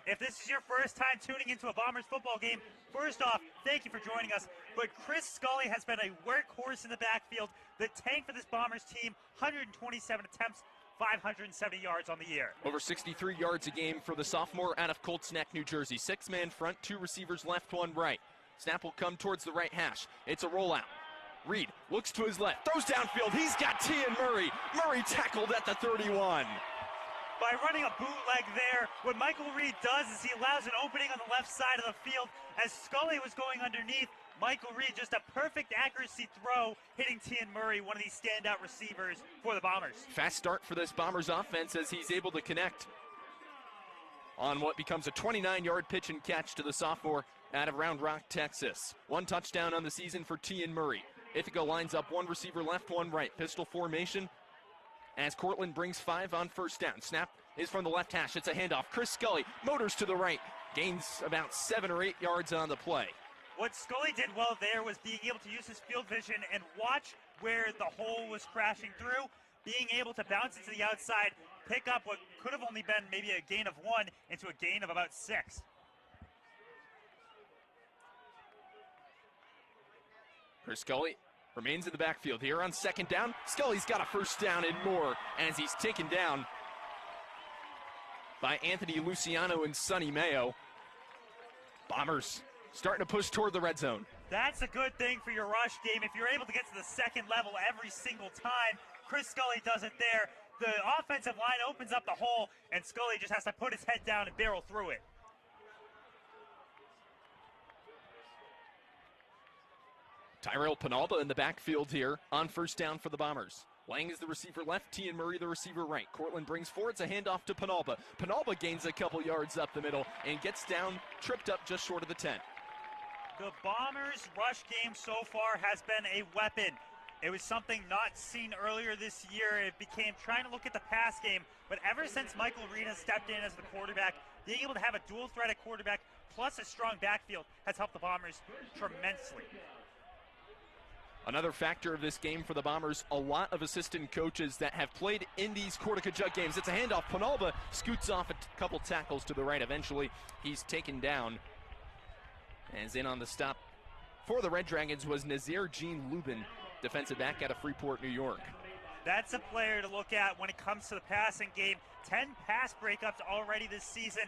If this is your first time tuning into a Bombers football game, first off, thank you for joining us. But Chris Scully has been a workhorse in the backfield. The tank for this Bombers team, 127 attempts, 570 yards on the year. Over 63 yards a game for the sophomore out of Colts Neck, New Jersey. 6-man front, 2 receivers left, 1 right. Snap will come towards the right hash. It's a rollout. Reed looks to his left, throws downfield. He's got Tian Murray. Murray tackled at the 31. By running a bootleg there, what Michael Reed does is he allows an opening on the left side of the field. As Scully was going underneath, Michael Reed, just a perfect accuracy throw, hitting Tian Murray, one of these standout receivers for the Bombers. Fast start for this Bombers offense as he's able to connect on what becomes a 29-yard pitch and catch to the sophomore out of Round Rock, Texas. 1 touchdown on the season for Tian Murray. Ithaca lines up 1 receiver left, 1 right. Pistol formation as Cortland brings 5 on first down. Snap is from the left hash. It's a handoff. Chris Scully motors to the right. Gains about 7 or 8 yards on the play. What Scully did well there was being able to use his field vision and watch where the hole was crashing through, being able to bounce it to the outside, pick up what could have only been maybe a gain of 1 into a gain of about 6. Chris Scully remains in the backfield here on second down. Scully's got a first down and more as he's taken down by Anthony Luciano and Sonny Mayo. Bombers starting to push toward the red zone. That's a good thing for your rush game. If you're able to get to the second level every single time, Chris Scully does it there. The offensive line opens up the hole, and Scully just has to put his head down and barrel through it. Tyrell Penalba in the backfield here on first down for the Bombers. Lang is the receiver left, Tian Murray the receiver right. Cortland brings forward, it's a handoff to Penalba. Penalba gains a couple yards up the middle and gets down, tripped up just short of the 10. The Bombers' rush game so far has been a weapon. It was something not seen earlier this year. It became trying to look at the pass game, but ever since Michael Reed has stepped in as the quarterback, being able to have a dual threat at quarterback plus a strong backfield has helped the Bombers tremendously. Another factor of this game for the Bombers, a lot of assistant coaches that have played in these Cortaca Jug games. It's a handoff. Penalba scoots off a couple tackles to the right. Eventually, he's taken down. As in on the stop for the Red Dragons was Nazir Jean Lubin, defensive back out of Freeport, New York. That's a player to look at when it comes to the passing game. 10 pass breakups already this season.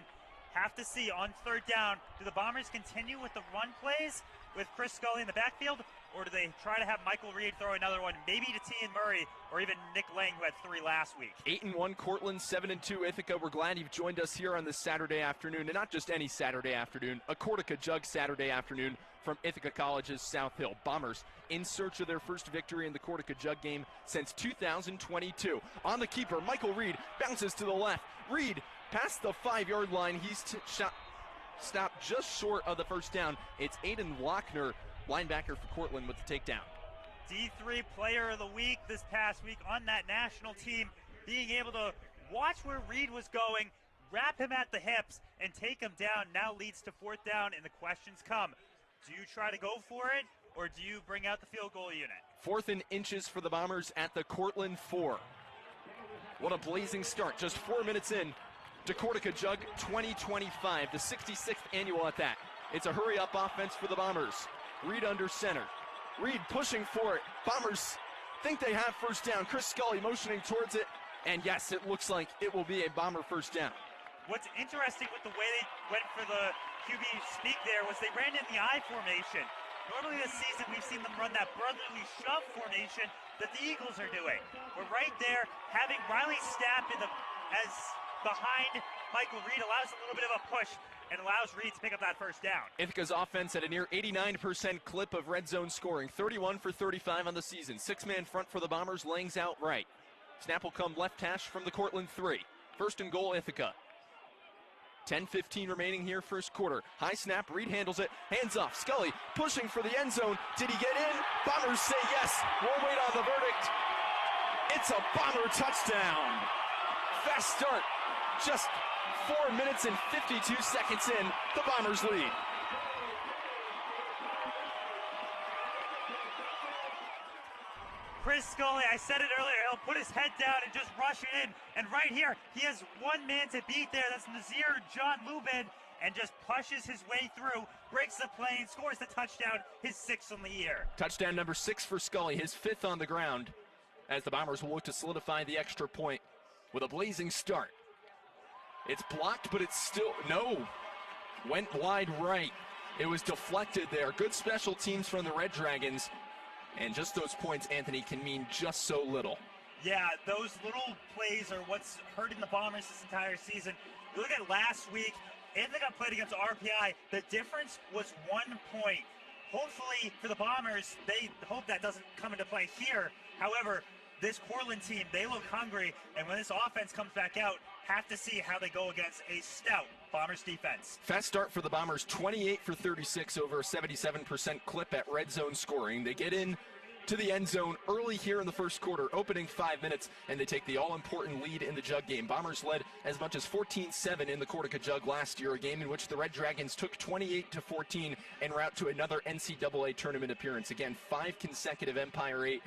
Have to see on third down, do the Bombers continue with the run plays with Chris Scully in the backfield, or do they try to have Michael Reed throw another one, maybe to Tian Murray or even Nick Lang, who had 3 last week? 8-1 Cortland, 7-2 Ithaca. We're glad you've joined us here on this Saturday afternoon, and not just any Saturday afternoon, a Cortaca Jug Saturday afternoon from Ithaca College's South Hill. Bombers in search of their first victory in the Cortaca Jug game since 2022. On the keeper, Michael Reed bounces to the left. Reed past the 5-yard line. He's stopped just short of the first down. It's Aiden Lochner, linebacker for Cortland, with the takedown. D3 player of the week this past week on that national team, being able to watch where Reed was going, wrap him at the hips, and take him down now leads to fourth down, and the questions come. Do you try to go for it, or do you bring out the field goal unit? 4th and inches for the Bombers at the Cortland 4. What a blazing start, just 4 minutes in to Cortaca Jug 2025, the 66th annual at that. It's a hurry-up offense for the Bombers. Reed under center. Reed pushing for it. Bombers think they have first down. Chris Scully motioning towards it. And yes, it looks like it will be a Bomber first down. What's interesting with the way they went for the QB sneak there was they ran in the I formation. Normally this season we've seen them run that brotherly shove formation that the Eagles are doing. We're right there having Riley Stapp as behind Michael Reed allows a little bit of a push and allows Reed to pick up that first down. Ithaca's offense at a near 89% clip of red zone scoring, 31 for 35 on the season. 6-man front for the Bombers, Lang's out right. Snap will come left hash from the Cortland 3. First and goal, Ithaca. 10:15 remaining here, first quarter. High snap, Reed handles it, hands off. Scully pushing for the end zone. Did he get in? Bombers say yes. We'll wait on the verdict. It's a Bomber touchdown. Fast start. Just 4 minutes and 52 seconds in, the Bombers lead. Chris Scully, I said it earlier, he'll put his head down and just rush it in. And right here, he has one man to beat there. That's Nazir John Lubin, and just pushes his way through, breaks the plane, scores the touchdown, his 6th on the year. Touchdown number 6 for Scully, his 5th on the ground, as the Bombers will look to solidify the extra point with a blazing start. It's blocked, but it's still, no, went wide right. It was deflected there. Good special teams from the Red Dragons. And just those points, Anthony, can mean just so little. Yeah, those little plays are what's hurting the Bombers this entire season. You look at last week, Ithaca played against RPI. The difference was 1 point. Hopefully for the Bombers, they hope that doesn't come into play here. However, this Cortland team, they look hungry, and when this offense comes back out, have to see how they go against a stout Bombers defense. Fast start for the Bombers, 28 for 36 over a 77% clip at red zone scoring. They get in to the end zone early here in the first quarter, opening 5 minutes, and they take the all-important lead in the Jug game. Bombers led as much as 14-7 in the Cortaca Jug last year, a game in which the Red Dragons took 28-14 en route to another NCAA tournament appearance. Again, 5 consecutive Empire 8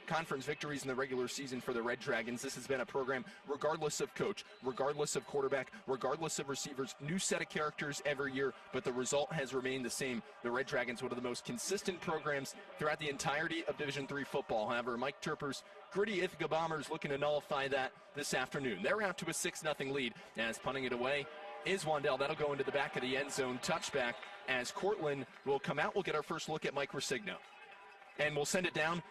conference victories in the regular season for the Red Dragons. This has been a program, regardless of coach, regardless of quarterback, regardless of receivers, new set of characters every year, but the result has remained the same. The Red Dragons, one of the most consistent programs throughout the entirety of Division III football. However, Mike Turper's gritty Ithaca Bombers looking to nullify that this afternoon. They're out to a 6-0 lead, as punting it away is Wandell. That'll go into the back of the end zone. Touchback as Cortland will come out. We'll get our first look at Mike Rosigno. And we'll send it down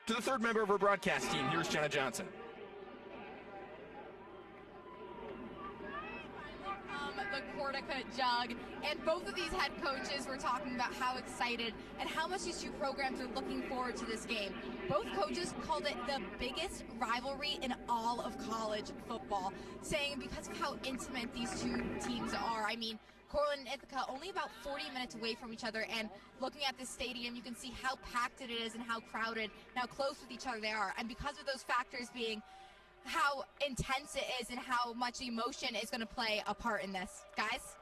to the third member of our broadcast team. Here's Jenna Johnson. The Cortaca Jug, and both of these head coaches were talking about how excited and how much these two programs are looking forward to this game. Both coaches called it the biggest rivalry in all of college football, saying because of how intimate these two teams are. I mean, Cortland and Ithaca only about 40 minutes away from each other, and looking at this stadium, you can see how packed it is and how crowded, and how close with each other they are. And because of those factors being how intense it is and how much emotion is going to play a part in this. Guys?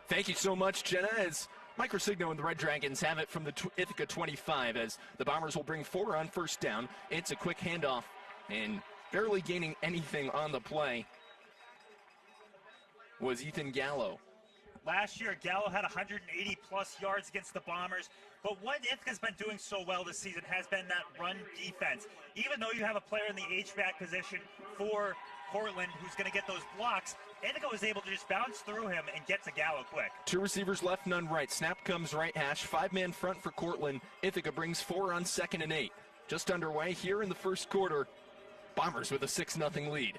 Thank you so much, Jenna, as Mike Rosigno and the Red Dragons have it from the Ithaca 25, as the Bombers will bring 4 on first down. It's a quick handoff, and barely gaining anything on the play was Ethan Gallo. Last year, Gallo had 180-plus yards against the Bombers, but what Ithaca's been doing so well this season has been that run defense. Even though you have a player in the H-back position for Cortland who's going to get those blocks, Ithaca was able to just bounce through him and get to Gallo quick. 2 receivers left, none right. Snap comes right hash. 5-man front for Cortland. Ithaca brings 4 on 2nd and 8. Just underway here in the first quarter. Bombers with a 6-0 lead.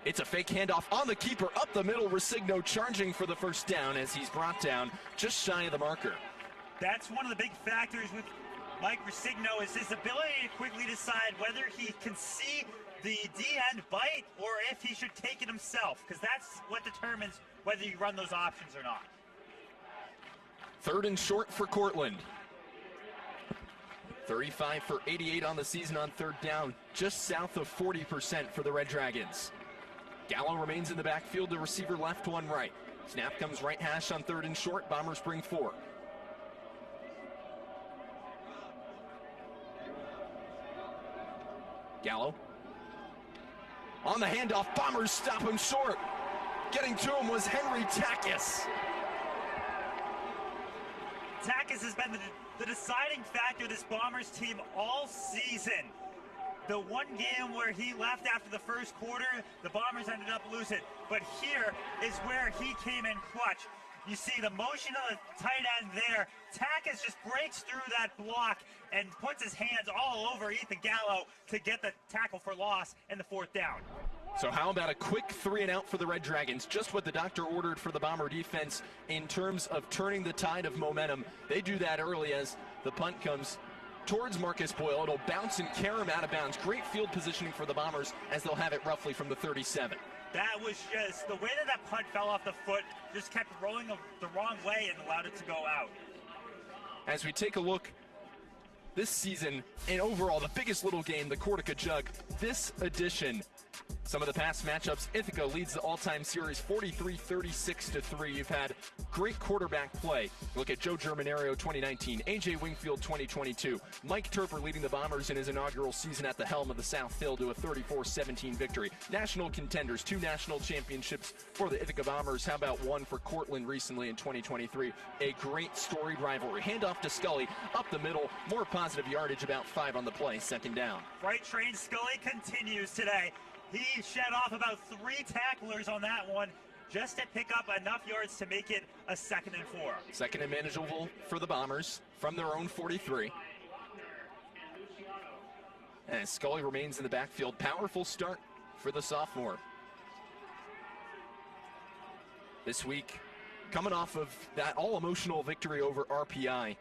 It's a fake handoff on the keeper, up the middle. Rosigno charging for the first down as he's brought down just shy of the marker. That's one of the big factors with Mike Rosigno, is his ability to quickly decide whether he can see the D-end bite or if he should take it himself, because that's what determines whether you run those options or not. 3rd and short for Cortland. 35 for 88 on the season on 3rd down, just south of 40% for the Red Dragons. Gallo remains in the backfield, the receiver left, 1 right. Snap comes right hash on 3rd and short. Bombers bring 4. Gallo. On the handoff, Bombers stop him short. Getting to him was Henry Takis. Takis has been the deciding factor of this Bombers team all season. The one game where he left after the first quarter, the Bombers ended up losing. But here is where he came in clutch. You see the motion of the tight end there. Takis just breaks through that block and puts his hands all over Ethan Gallo to get the tackle for loss and the 4th down. So how about a quick 3 and out for the Red Dragons? Just what the doctor ordered for the Bomber defense in terms of turning the tide of momentum. They do that early as the punt comes towards Marcus Boyle. It'll bounce and carry him out of bounds. Great field positioning for the Bombers as they'll have it roughly from the 37. That was just the way that punt fell off the foot, just kept rolling the wrong way and allowed it to go out. As we take a look this season and overall the biggest little game, the Cortaca Jug, this edition, some of the past matchups, Ithaca leads the all-time series 43-36-3. You've had great quarterback play. Look at Joe Germanario 2019, A.J. Wingfield 2022, Mike Turper leading the Bombers in his inaugural season at the helm of the South Hill to a 34-17 victory. National contenders, 2 national championships for the Ithaca Bombers. How about one for Cortland recently in 2023? A great storied rivalry. Handoff to Scully, up the middle, more positive yardage, about 5 on the play, 2nd down. Right train Scully continues today. He shed off about 3 tacklers on that one just to pick up enough yards to make it a 2nd and 4. 2nd and manageable for the Bombers from their own 43. And Scully remains in the backfield. Powerful start for the sophomore. This week, coming off of that all-emotional victory over RPI,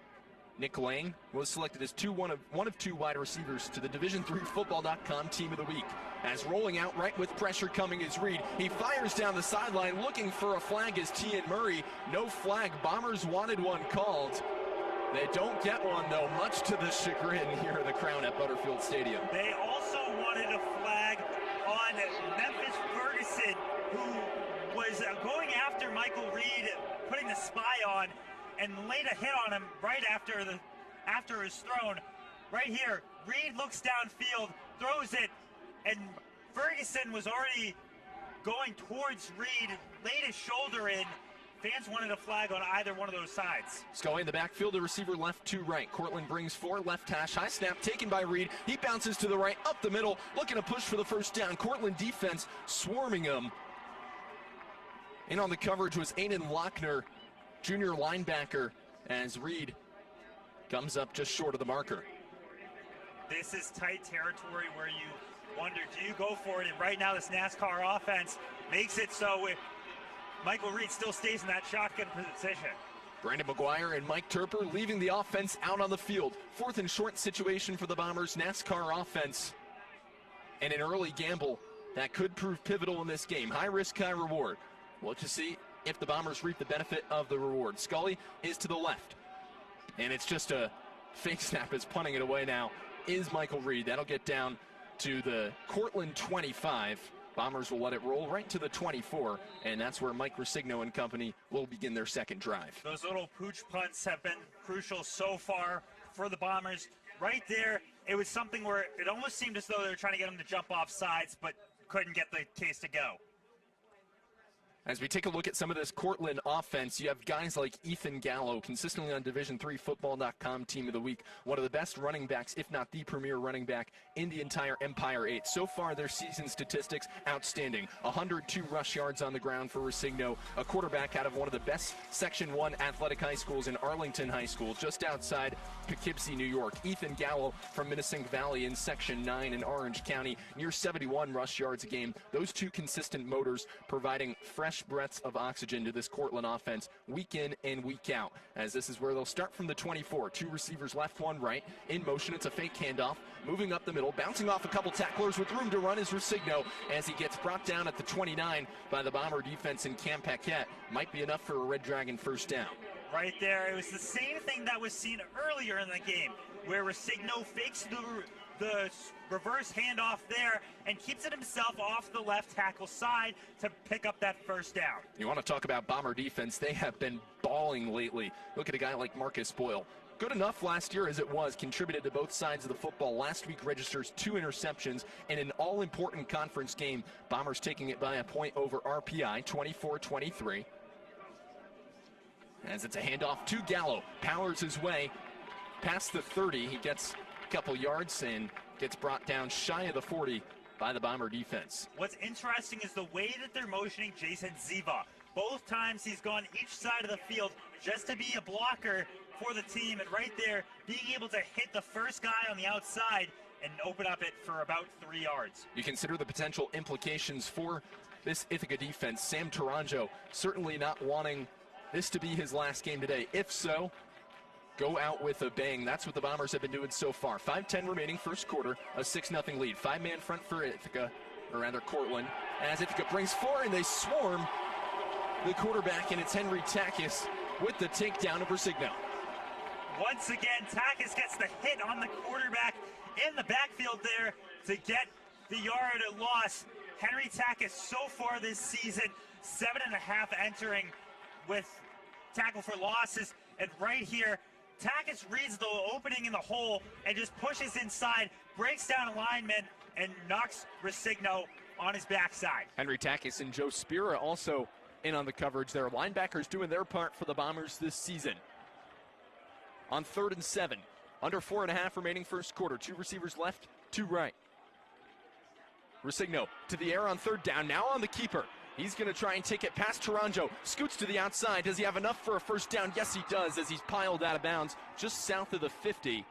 Nick Lang was selected as one of 2 wide receivers to the Division3Football.com Team of the Week. As rolling out right with pressure coming is Reed. He fires down the sideline looking for a flag as Tian Murray. No flag. Bombers wanted one called. They don't get one, though, much to the chagrin here at the Crown at Butterfield Stadium. They also wanted a flag on Memphis Ferguson, who was going after Michael Reed, putting the spy on, and laid a hit on him right after it was thrown. Right here, Reed looks downfield, throws it, and Ferguson was already going towards Reed, laid his shoulder in. Fans wanted a flag on either one of those sides. Scully in the backfield, the receiver left to right. Cortland brings 4, left hash, high snap taken by Reed. He bounces to the right, up the middle, looking to push for the first down. Cortland defense swarming him. In on the coverage was Aiden Lochner, junior linebacker, as Reed comes up just short of the marker. This is tight territory where you wonder, do you go for it? And right now this NASCAR offense makes it so Michael Reed still stays in that shotgun position. Brandon McGuire and Mike Turper leaving the offense out on the field. 4th and short situation for the Bombers. NASCAR offense and an early gamble that could prove pivotal in this game. High risk, high reward. We'll just see if the Bombers reap the benefit of the reward. Scully is to the left. And it's just a fake snap as punting it away now is Michael Reed. That'll get down to the Cortland 25. Bombers will let it roll right to the 24, and that's where Mike Rosigno and company will begin their second drive. Those little pooch punts have been crucial so far for the Bombers. Right there, it was something where it almost seemed as though they were trying to get them to jump off sides, but couldn't get the case to go. As we take a look at some of this Cortland offense, you have guys like Ethan Gallo, consistently on Division3Football.com Team of the Week, one of the best running backs, if not the premier running back in the entire Empire 8. So far, their season statistics, outstanding. 102 rush yards on the ground for Rosigno, a quarterback out of one of the best Section 1 athletic high schools in Arlington High School, just outside Poughkeepsie, New York. Ethan Gallo from Minnesink Valley in Section 9 in Orange County, near 71 rush yards a game. Those two consistent motors providing fresh breaths of oxygen to this Cortland offense week in and week out, as this is where they'll start from the 24. 2 receivers left, 1 right. In motion, it's a fake handoff. Moving up the middle, bouncing off a couple tacklers with room to run is Rosigno as he gets brought down at the 29 by the Bomber defense in Cam Paquette. Might be enough for a Red Dragon first down. Right there, it was the same thing that was seen earlier in the game, where Rosigno fakes the reverse handoff there and keeps it himself off the left tackle side to pick up that first down. You want to talk about Bomber defense? They have been balling lately. Look at a guy like Marcus Boyle. Good enough last year as it was, contributed to both sides of the football. Last week registers 2 interceptions in an all-important conference game. Bombers taking it by a point over RPI, 24-23. As it's a handoff to Gallo, powers his way past the 30. He gets couple yards and gets brought down shy of the 40 by the Bomber defense. What's interesting is the way that they're motioning Jason Ziva. Both times he's gone each side of the field just to be a blocker for the team, and right there being able to hit the first guy on the outside and open up it for about 3 yards. You consider the potential implications for this Ithaca defense. Sam Taranjo certainly not wanting this to be his last game today. If so, go out with a bang. That's what the Bombers have been doing so far. 5:10 remaining first quarter, a 6-0 lead. 5-man front for Ithaca, or rather Cortland, as Ithaca brings 4 and they swarm the quarterback, and it's Henry Takis with the takedown of Rosigno. Once again, Takis gets the hit on the quarterback in the backfield there to get the yard loss. Henry Takis so far this season, 7.5 entering with tackle for losses, and right here, Takis reads the opening in the hole and just pushes inside, breaks down a lineman, and knocks Rosigno on his backside. Henry Takis and Joe Spira also in on the coverage there. Linebackers doing their part for the Bombers this season. On 3rd and 7, under 4.5 remaining first quarter. 2 receivers left, 2 right. Rosigno to the air on 3rd down, now on the keeper. He's going to try and take it past Taranjo. Scoots to the outside. Does he have enough for a first down? Yes, he does, as he's piled out of bounds just south of the 50.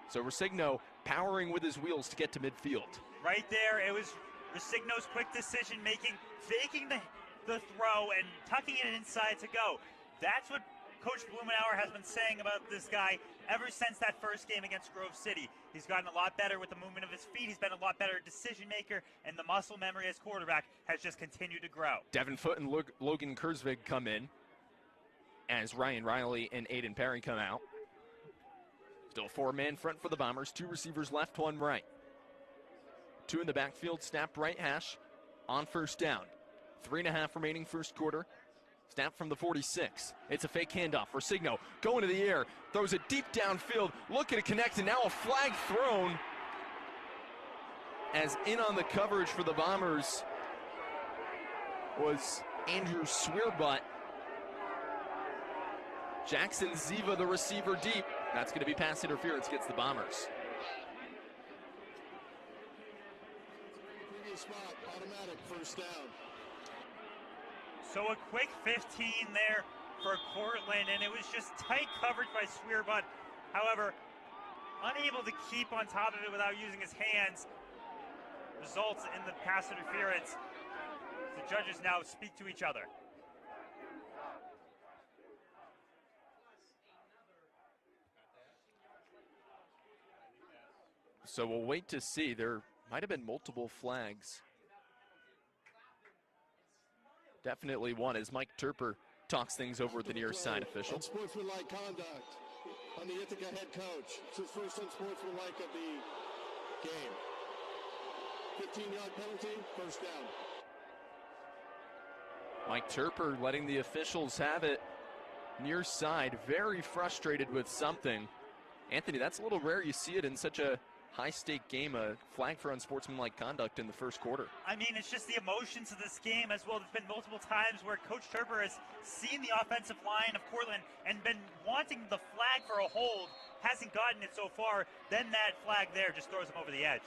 So Rosigno powering with his wheels to get to midfield. Right there, it was Rosigno's quick decision making, faking the throw and tucking it inside to go. That's what Coach Blumenauer has been saying about this guy ever since that first game against Grove City. He's gotten a lot better with the movement of his feet. He's been a lot better decision maker, and the muscle memory as quarterback has just continued to grow. Devin Foote and Logan Kurzvig come in as Ryan Riley and Aiden Perry come out. Still 4-man front for the Bombers. 2 receivers left, 1 right. 2 in the backfield, snap right hash on first down. 3.5 remaining first quarter. Snap from the 46. It's a fake handoff. Rosigno going to the air. Throws it deep downfield. Looking to connect, and now a flag thrown. As in on the coverage for the Bombers was Andrew Swearbutt. Jackson Ziva, the receiver, deep. That's going to be pass interference against the Bombers. Previous spot, automatic first down. So a quick 15 there for Cortland, and it was just tight coverage by Swearbutt. However, unable to keep on top of it without using his hands, results in the pass interference. The judges now speak to each other. So we'll wait to see. There might have been multiple flags. Definitely one as Mike Turper talks things over with the near side official. Unsportsmanlike conduct on the Ithaca head coach. It's his first unsportsmanlike of the game. 15-yard penalty, first down. Mike Turper letting the officials have it near side, very frustrated with something. Anthony, that's a little rare. You see it in such a high-stake game, a flag for unsportsmanlike conduct in the first quarter. I mean, it's just the emotions of this game as well. There's been multiple times where Coach Turper has seen the offensive line of Cortland and been wanting the flag for a hold, hasn't gotten it so far. Then that flag there just throws him over the edge.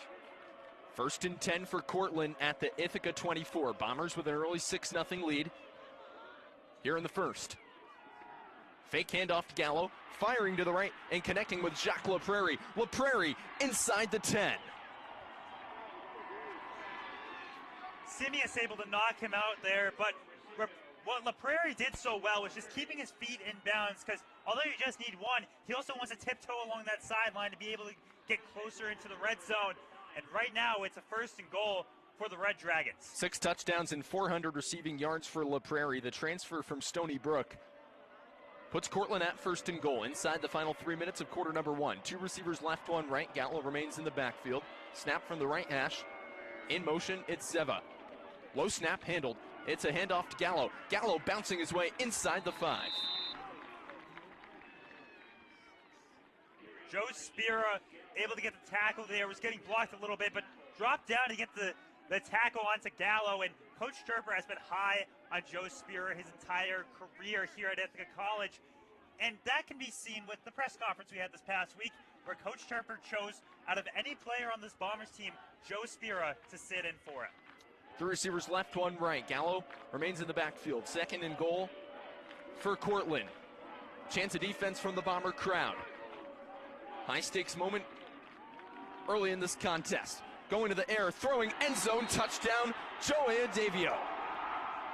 1st and 10 for Cortland at the Ithaca 24. Bombers with an early 6-0 lead here in the first. Fake handoff to Gallo, firing to the right and connecting with Jacques LaPrairie. LaPrairie inside the 10. Simeus able to knock him out there, but what LaPrairie did so well was just keeping his feet in bounds, because although you just need one, he also wants to tiptoe along that sideline to be able to get closer into the red zone. And right now it's a 1st and goal for the Red Dragons. 6 touchdowns and 400 receiving yards for LaPrairie. The transfer from Stony Brook puts Cortland at 1st and goal inside the final 3 minutes of quarter number 1. 2 receivers left, 1 right. Gallo remains in the backfield. Snap from the right hash. In motion, it's Zeva. Low snap handled. It's a handoff to Gallo. Gallo bouncing his way inside the 5. Joe Spira able to get the tackle there, was getting blocked a little bit, but dropped down to get the tackle onto Gallo. And Coach Turper has been high on Joe Spira his entire career here at Ithaca College. And that can be seen with the press conference we had this past week, where Coach Turper chose, out of any player on this Bombers team, Joe Spira to sit in for him. 3 receivers left, 1 right. Gallo remains in the backfield. 2nd and goal for Cortland. Chance of defense from the Bomber crowd. High stakes moment early in this contest. Going to the air, throwing end zone touchdown, Joe Adavio.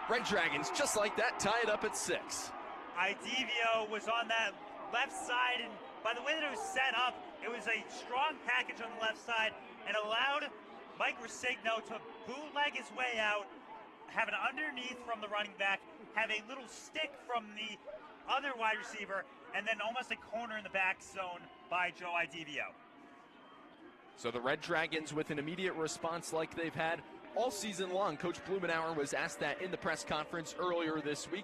Red Dragons, just like that, tie it up at 6. Idevio was on that left side, and by the way that it was set up, it was a strong package on the left side and allowed Mike Rosigno to bootleg his way out, have an underneath from the running back, have a little stick from the other wide receiver, and then almost a corner in the back zone by Joe Idevio. So the Red Dragons with an immediate response like they've had all season long. Coach Blumenauer was asked that in the press conference earlier this week.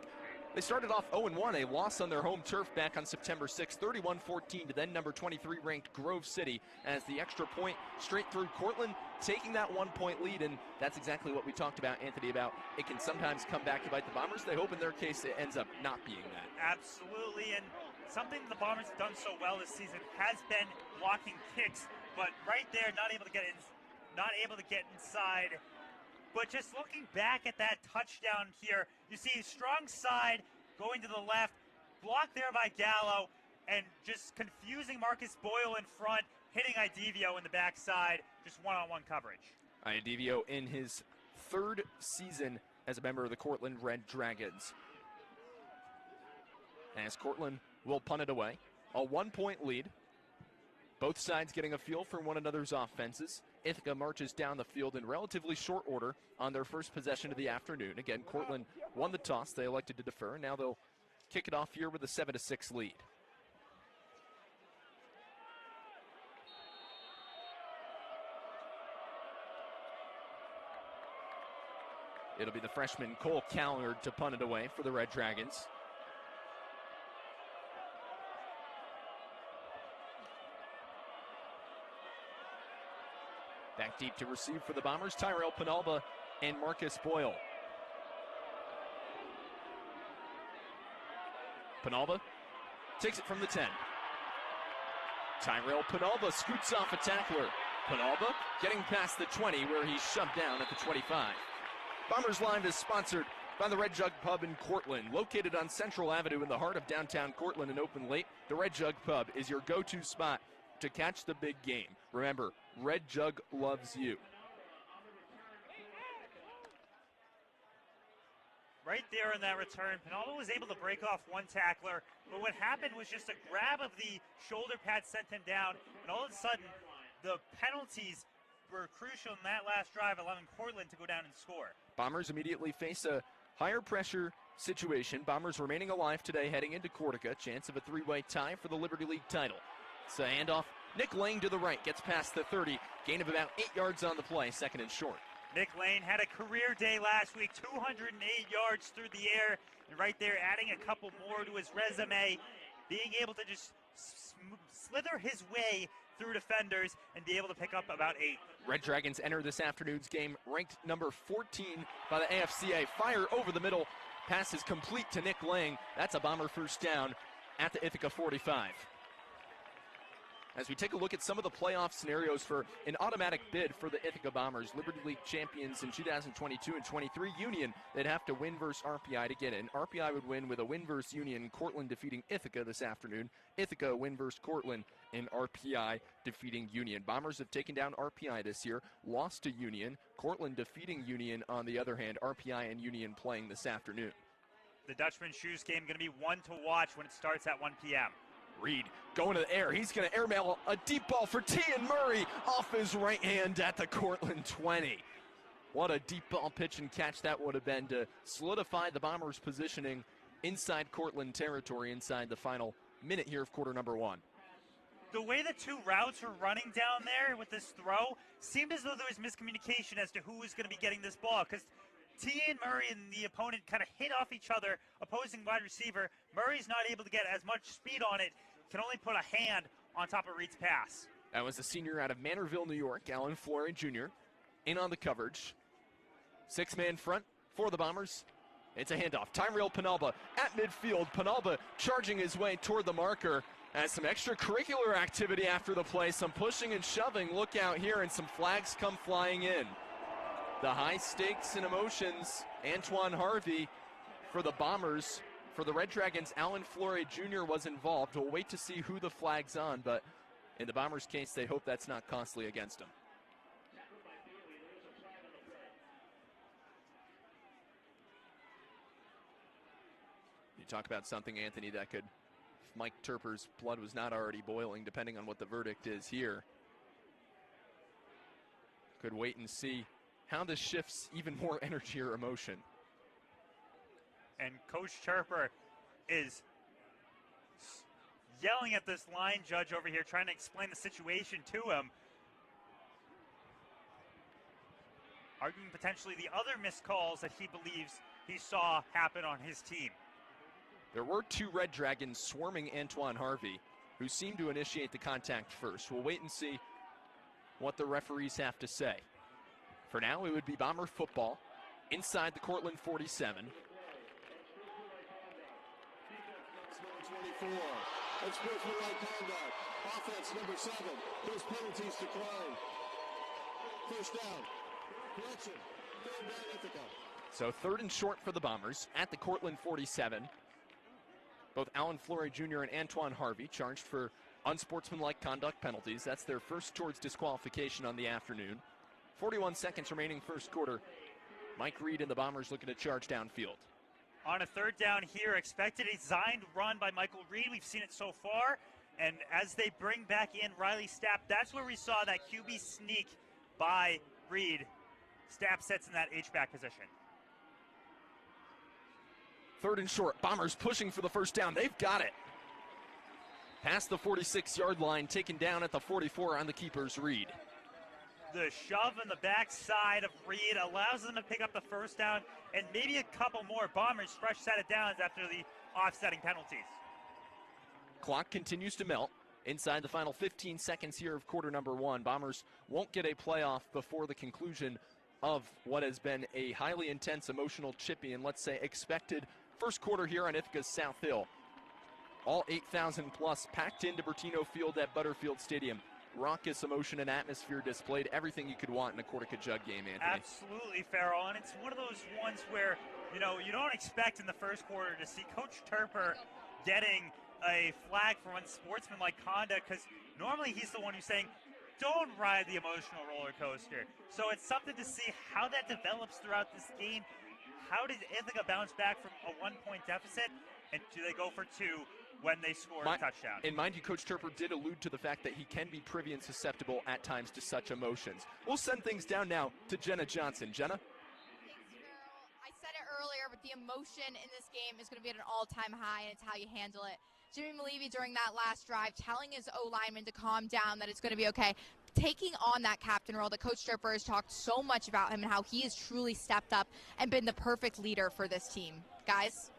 They started off 0-1, a loss on their home turf back on September 6th, 31-14 to then number 23 ranked Grove City as the extra point straight through Cortland, taking that 1-point lead. And that's exactly what we talked about, Anthony, about it can sometimes come back to bite the Bombers. They hope in their case it ends up not being that. Absolutely, and something the Bombers have done so well this season has been blocking kicks, but right there, not able to get inside. But just looking back at that touchdown here, you see strong side going to the left, blocked there by Gallo, and just confusing Marcus Boyle in front, hitting Idevio in the backside, just one-on-one coverage. Idevio in his 3rd season as a member of the Cortland Red Dragons. As Cortland will punt it away, a 1-point lead. Both sides getting a feel for one another's offenses. Ithaca marches down the field in relatively short order on their first possession of the afternoon. Again, Cortland won the toss. They elected to defer. Now they'll kick it off here with a 7-6 lead. It'll be the freshman Cole Callard to punt it away for the Red Dragons. Back deep to receive for the Bombers, Tyrell Penalba and Marcus Boyle. Penalba takes it from the 10. Tyrell Penalba scoots off a tackler. Penalba getting past the 20 where he's shoved down at the 25. Bombers Live is sponsored by the Red Jug Pub in Cortland. Located on Central Avenue in the heart of downtown Cortland and open late, the Red Jug Pub is your go-to spot to catch the big game. Remember, Red Jug loves you. Right there in that return, Penalba was able to break off one tackler, but what happened was just a grab of the shoulder pad sent him down, and all of a sudden, the penalties were crucial in that last drive, allowing Cortland to go down and score. Bombers immediately face a higher pressure situation. Bombers remaining alive today, heading into Cortaca. Chance of a three-way tie for the Liberty League title. It's a handoff. Nick Lane to the right, gets past the 30. Gain of about 8 yards on the play, second and short. Nick Lane had a career day last week, 208 yards through the air, and right there adding a couple more to his resume, being able to just slither his way through defenders and be able to pick up about 8. Red Dragons enter this afternoon's game ranked number 14 by the AFCA. Fire over the middle, pass is complete to Nick Lane. That's a Bomber first down at the Ithaca 45. As we take a look at some of the playoff scenarios for an automatic bid for the Ithaca Bombers, Liberty League champions in 2022 and 23, Union, they'd have to win versus RPI to get in. RPI would win with a win versus Union, Cortland defeating Ithaca this afternoon. Ithaca win versus Cortland, and RPI defeating Union. Bombers have taken down RPI this year, lost to Union. Cortland defeating Union, on the other hand, RPI and Union playing this afternoon. The Dutchman Shoes game going to be one to watch when it starts at 1 p.m. Reed going to the air. He's going to airmail a deep ball for Tian Murray off his right hand at the Cortland 20. What a deep ball pitch and catch that would have been to solidify the Bombers' positioning inside Cortland territory inside the final minute here of quarter number 1. The way the two routes were running down there with this throw seemed as though there was miscommunication as to who was going to be getting this ball, because Tian Murray and the opponent kind of hit off each other, opposing wide receiver. Murray's not able to get as much speed on it, can only put a hand on top of Reed's pass. That was the senior out of Manorville, New York, Alan Flory Jr., in on the coverage. 6-man front for the Bombers. It's a handoff. Tyrell Penalba at midfield. Penalba charging his way toward the marker. As some extracurricular activity after the play, some pushing and shoving. Look out here, and some flags come flying in. The high stakes and emotions, Antoine Harvey for the Bombers. For the Red Dragons, Alan Flory Jr. was involved. We'll wait to see who the flag's on, but in the Bombers' case, they hope that's not costly against them. You talk about something, Anthony, that could, if Mike Turper's blood was not already boiling, depending on what the verdict is here, could wait and see how this shifts even more energy or emotion. And Coach Turper is yelling at this line judge over here, trying to explain the situation to him. Arguing potentially the other missed calls that he believes he saw happen on his team. There were 2 Red Dragons swarming Antoine Harvey, who seemed to initiate the contact first. We'll wait and see what the referees have to say. For now, it would be Bomber football inside the Cortland 47. 24. Unsportsmanlike conduct. Offense number 7. Those penalties decline. First down. Correction. Third down Ithaca. So 3rd and short for the Bombers at the Cortland 47. Both Alan Flory Jr. and Antoine Harvey charged for unsportsmanlike conduct penalties. That's their first towards disqualification on the afternoon. 41 seconds remaining first quarter. Mike Reed and the Bombers looking to charge downfield. On a 3rd down here, expected a designed run by Michael Reed. We've seen it so far. And as they bring back in Riley Stapp, that's where we saw that QB sneak by Reed. Stapp sets in that H-back position. 3rd and short. Bombers pushing for the first down. They've got it. Past the 46-yard line, taken down at the 44 on the keeper's Reed. The shove in the backside of Reed allows them to pick up the first down and maybe a couple more. Bombers fresh set of downs after the offsetting penalties. Clock continues to melt. Inside the final 15 seconds here of quarter number 1, Bombers won't get a playoff before the conclusion of what has been a highly intense, emotional, chippy, and let's say expected first quarter here on Ithaca's South Hill. All 8,000 plus packed into Bertino Field at Butterfield Stadium. Raucous emotion and atmosphere displayed, everything you could want in a Cortaca Jug game, Anthony. Absolutely, Farrell, and it's one of those ones where, you don't expect in the first quarter to see Coach Turper getting a flag for unsportsmanlike conduct, because normally he's the one who's saying, don't ride the emotional roller coaster. So it's something to see how that develops throughout this game. How did Ithaca bounce back from a 1-point deficit, and do they go for 2 when they score a touchdown? And mind you, Coach Turper did allude to the fact that he can be privy and susceptible at times to such emotions. We'll send things down now to Jenna Johnson. Jenna? I said it earlier, but the emotion in this game is going to be at an all-time high, and it's how you handle it. Jimmy Malevi during that last drive telling his O-lineman to calm down, that it's going to be okay. Taking on that captain role that Coach Turper has talked so much about him and how he has truly stepped up and been the perfect leader for this team. Guys?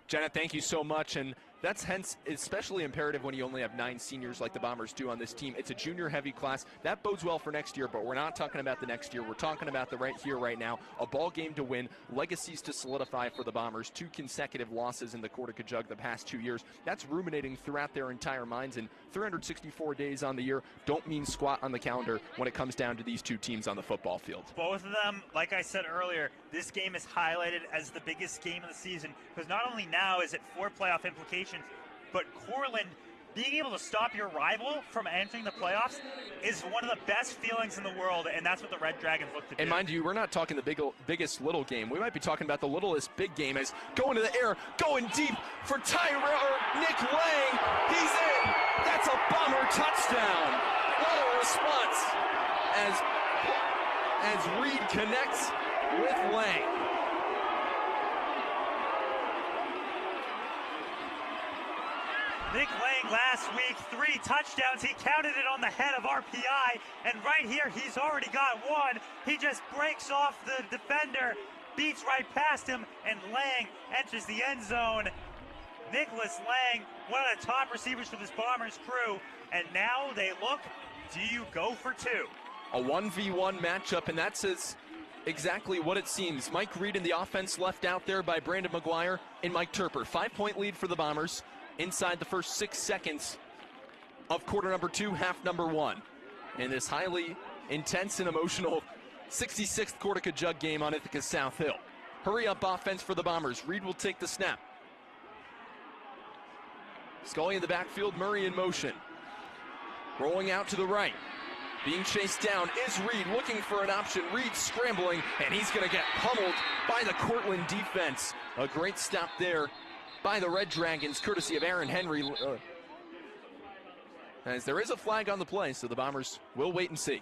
Jenna, thank you so much, and that's hence especially imperative when you only have 9 seniors like the Bombers do on this team. It's a junior-heavy class. That bodes well for next year, but we're not talking about the next year. We're talking about the right here, right now. A ball game to win, legacies to solidify for the Bombers, 2 consecutive losses in the Cortaca Jug the past 2 years. That's ruminating throughout their entire minds, and 364 days on the year don't mean squat on the calendar when it comes down to these 2 teams on the football field. Both of them, like I said earlier, this game is highlighted as the biggest game of the season, because not only now is it for playoff implications, but Cortland being able to stop your rival from entering the playoffs is one of the best feelings in the world, and that's what the Red Dragons look to do. And mind you, we're not talking the biggest little game. We might be talking about the littlest big game, as going to the air, going deep for Nick Lang. He's in. That's a Bomber touchdown. What a response as Reed connects with Lang. Nick Lang last week, 3 touchdowns. He counted it on the head of RPI, and right here he's already got 1. He just breaks off the defender, beats right past him, and Lang enters the end zone. Nicholas Lang, one of the top receivers for this Bombers crew, and now they look, do you go for 2? A 1v1 matchup, and that says exactly what it seems. Mike Reed and the offense left out there by Brandon McGuire and Mike Turper. 5-point lead for the Bombers inside the first 6 seconds of quarter number 2, half number 1. In this highly intense and emotional 66th Cortaca Jug game on Ithaca's South Hill. Hurry up offense for the Bombers. Reed will take the snap. Scully in the backfield, Murray in motion. Rolling out to the right. Being chased down is Reed, looking for an option. Reed scrambling, and he's going to get pummeled by the Cortland defense. A great stop there by the Red Dragons, courtesy of Aaron Henry. As there is a flag on the play, so the Bombers will wait and see.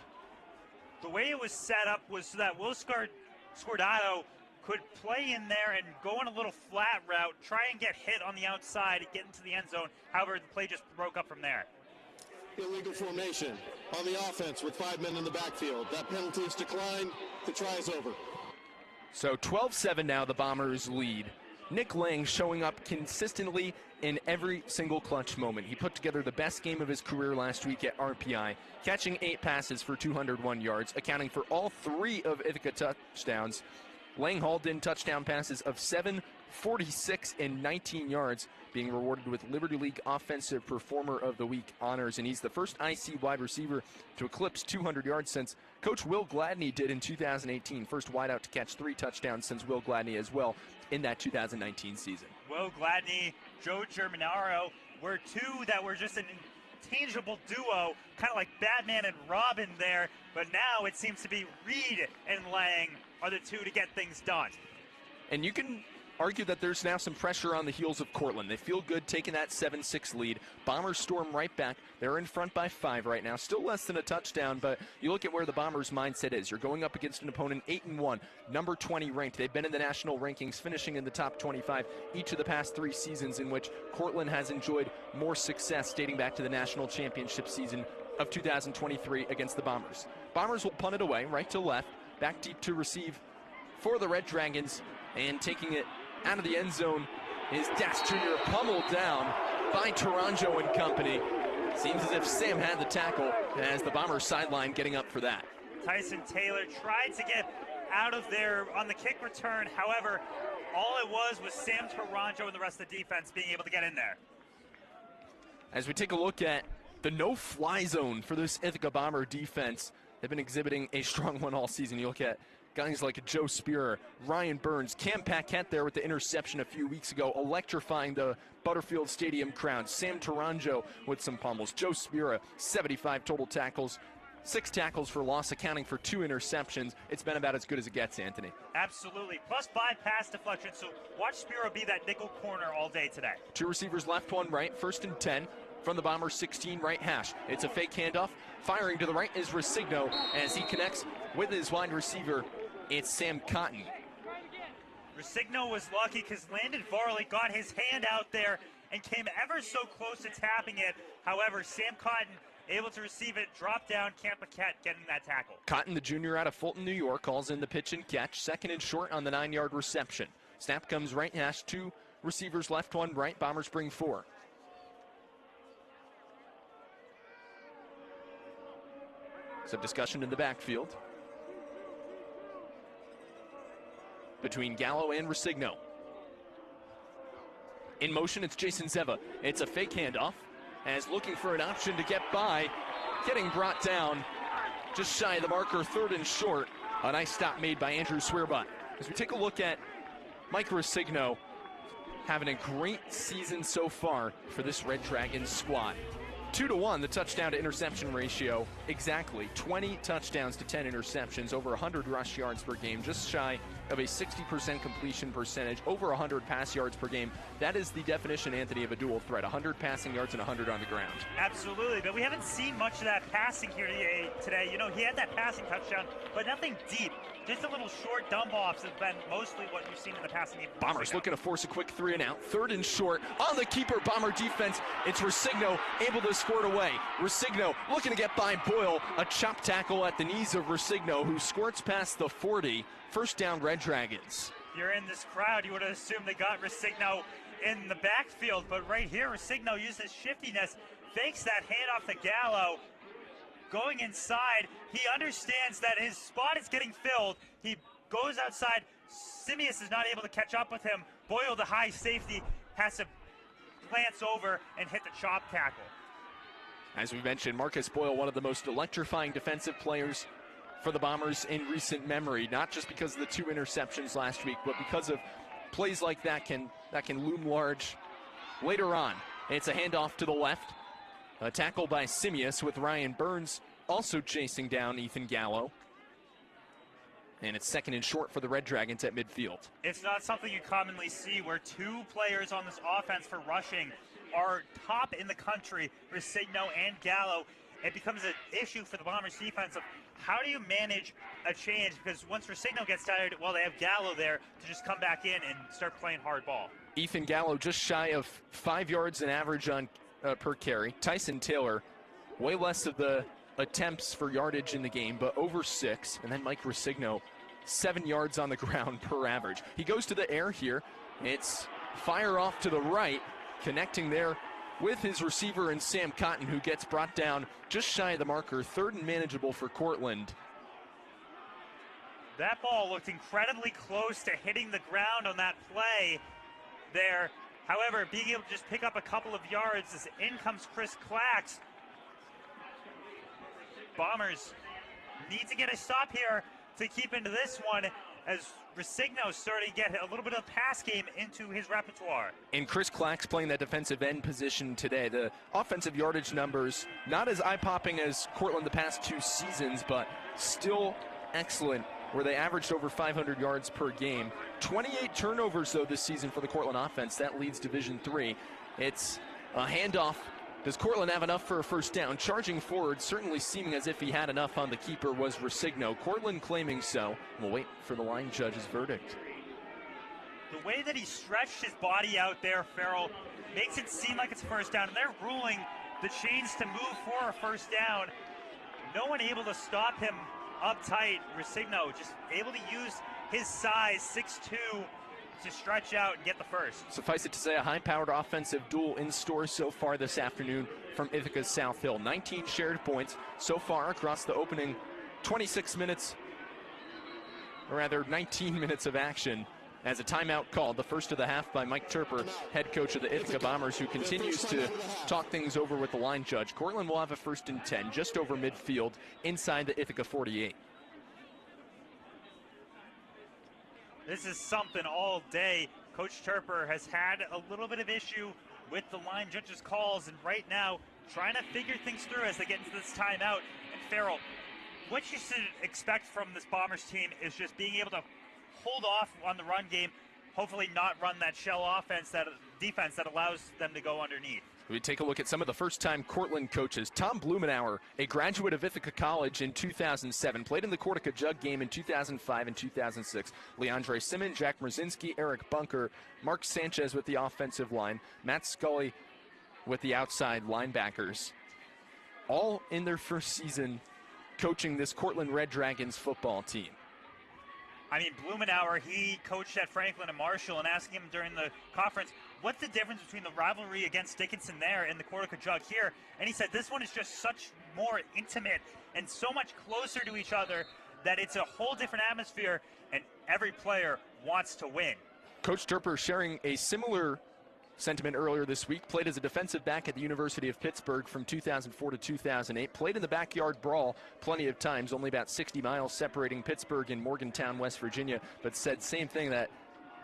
The way it was set up was so that Will Scordato could play in there and go on a little flat route, try and get hit on the outside and get into the end zone. However, the play just broke up from there. Illegal formation on the offense with 5 men in the backfield. That penalty is declined. The try is over. So 12-7 now, the Bombers lead. Nick Lang showing up consistently in every single clutch moment. He put together the best game of his career last week at RPI, catching 8 passes for 201 yards, accounting for all 3 of Ithaca touchdowns. Lang hauled in touchdown passes of 7, 46, and 19 yards, being rewarded with Liberty League Offensive Performer of the Week honors, and he's the first IC wide receiver to eclipse 200 yards since Coach Will Gladney did in 2018. First wideout to catch 3 touchdowns since Will Gladney as well in that 2019 season. Will Gladney, Joe Germanaro were 2 that were just an intangible duo, kind of like Batman and Robin there, but now it seems to be Reed and Lang are the 2 to get things done. And you can argue that there's now some pressure on the heels of Cortland. They feel good taking that 7-6 lead. Bombers storm right back. They're in front by 5 right now. Still less than a touchdown, but you look at where the Bombers' mindset is. You're going up against an opponent 8-1, number 20 ranked. They've been in the national rankings, finishing in the top 25 each of the past 3 seasons, in which Cortland has enjoyed more success dating back to the national championship season of 2023 against the Bombers. Bombers will punt it away, right to left, back deep to receive for the Red Dragons, and taking it out of the end zone is Das Jr. pummeled down by Taranjo and company. Seems as if Sam had the tackle as the Bombers sideline getting up for that. Tyson Taylor tried to get out of there on the kick return. However, all it was Sam Taranjo and the rest of the defense being able to get in there. As we take a look at the no-fly zone for this Ithaca Bomber defense, they've been exhibiting a strong one all season. You look at guys like Joe Spearer, Ryan Burns, Cam Paquette there with the interception a few weeks ago, electrifying the Butterfield Stadium crowd. Sam Taranjo with some pummels. Joe Spearer, 75 total tackles, 6 tackles for loss, accounting for 2 interceptions. It's been about as good as it gets, Anthony. Absolutely. +5 pass deflection, so watch Spiro be that nickel corner all day today. 2 receivers left, 1 right. 1st and 10 from the Bombers' 16 right hash. It's a fake handoff. Firing to the right is Resigno as he connects with his wide receiver. It's Sam Cotton. Resigno was lucky because Landon Varley got his hand out there and came ever so close to tapping it. However, Sam Cotton able to receive it, drop down, Cam Paquette getting that tackle. Cotton, the junior out of Fulton, New York, calls in the pitch and catch. 2nd and short on the 9-yard reception. Snap comes right hash, 2 receivers left, 1 right. Bombers bring 4. Some discussion in the backfield between Gallo and Resigno. In motion, it's Jason Zeva. It's a fake handoff as looking for an option to get by, getting brought down just shy of the marker, 3rd and short. A nice stop made by Andrew Swearbutt. As we take a look at Mike Resigno, having a great season so far for this Red Dragons squad. 2-to-1, the touchdown to interception ratio, exactly 20 touchdowns to 10 interceptions, over 100 rush yards per game, just shy of a 60% completion percentage, over 100 pass yards per game. That is the definition, Anthony, of a dual threat, 100 passing yards and 100 on the ground. Absolutely, but we haven't seen much of that passing here today. You know, he had that passing touchdown, but nothing deep. Just a little short dump-offs have been mostly what you've seen in the passing game. Bombers looking to force a quick 3 and out. 3rd and short on the keeper Bomber defense. It's Resigno able to squirt away. Resigno looking to get by Boyle. A chop tackle at the knees of Resigno, who squirts past the 40. 1st down, Red Dragons. You're in this crowd, you would have assumed they got Resigno in the backfield, but right here, Resigno uses shiftiness, fakes that handoff to Gallo. Going inside, he understands that his spot is getting filled. He goes outside. Simius is not able to catch up with him. Boyle, the high safety, has to glance over and hit the chop tackle. As we mentioned, Marcus Boyle, one of the most electrifying defensive players for the Bombers in recent memory, not just because of the 2 interceptions last week, but because of plays like that can loom large later on. It's a handoff to the left. A tackle by Simius with Ryan Burns also chasing down Ethan Gallo. And it's 2nd and short for the Red Dragons at midfield. It's not something you commonly see where 2 players on this offense for rushing are top in the country, Resigno and Gallo. It becomes an issue for the Bombers defense of how do you manage a change, because once Resigno gets tired, well, they have Gallo there to just come back in and start playing hard ball. Ethan Gallo just shy of 5 yards in average on per carry. Tyson Taylor, way less of the attempts for yardage in the game, but over 6. And then Mike Resigno, 7 yards on the ground per average. He goes to the air here. It's fire off to the right, connecting there with his receiver and Sam Cotton, who gets brought down just shy of the marker. 3rd and manageable for Cortland. That ball looked incredibly close to hitting the ground on that play there. However, being able to just pick up a couple of yards as in comes Chris Clax. Bombers need to get a stop here to keep into this one as Resigno starting to get a little bit of pass game into his repertoire. And Chris Clax playing that defensive end position today. The offensive yardage numbers, not as eye-popping as Cortland the past 2 seasons, but still excellent, where they averaged over 500 yards per game. 28 turnovers, though, this season for the Cortland offense. That leads Division III. It's a handoff. Does Cortland have enough for a 1st down? Charging forward, certainly seeming as if he had enough on the keeper, was Resigno. Cortland claiming so. We'll wait for the line judge's verdict. The way that he stretched his body out there, Farrell, makes it seem like it's a 1st down, and they're ruling the chains to move for a first down. No one able to stop him up tight. Rusigno just able to use his size, 6'2", to stretch out and get the first. Suffice it to say, a high-powered offensive duel in store so far this afternoon from Ithaca's South Hill. 19 shared points so far across the opening 26 minutes, or rather 19 minutes of action, as a timeout called, the first of the half by Mike Turper, head coach of the Ithaca Bombers, who continues to talk things over with the line judge. Cortland will have a 1st and 10 just over midfield inside the Ithaca 48. This is something all day. Coach Turper has had a little bit of issue with the line judge's calls, and right now trying to figure things through as they get into this timeout. And Farrell, what you should expect from this Bombers team is just being able to hold off on the run game, hopefully not run that shell defense that allows them to go underneath. We take a look at some of the first-time Cortland coaches. Tom Blumenauer, a graduate of Ithaca College in 2007, played in the Cortaca Jug game in 2005 and 2006. Leandre Simon, Jack Mrzinski, Eric Bunker, Mark Sanchez with the offensive line, Matt Scully with the outside linebackers. All in their first season coaching this Cortland Red Dragons football team. I mean, Blumenauer, he coached at Franklin and Marshall, and asking him during the conference, what's the difference between the rivalry against Dickinson there and the Cortaca Jug here? And he said this one is just such more intimate and so much closer to each other that it's a whole different atmosphere, and every player wants to win. Coach Turper sharing a similar sentiment earlier this week. Played as a defensive back at the University of Pittsburgh from 2004 to 2008. Played in the backyard brawl plenty of times, only about 60 miles separating Pittsburgh and Morgantown, West Virginia, but said same thing, that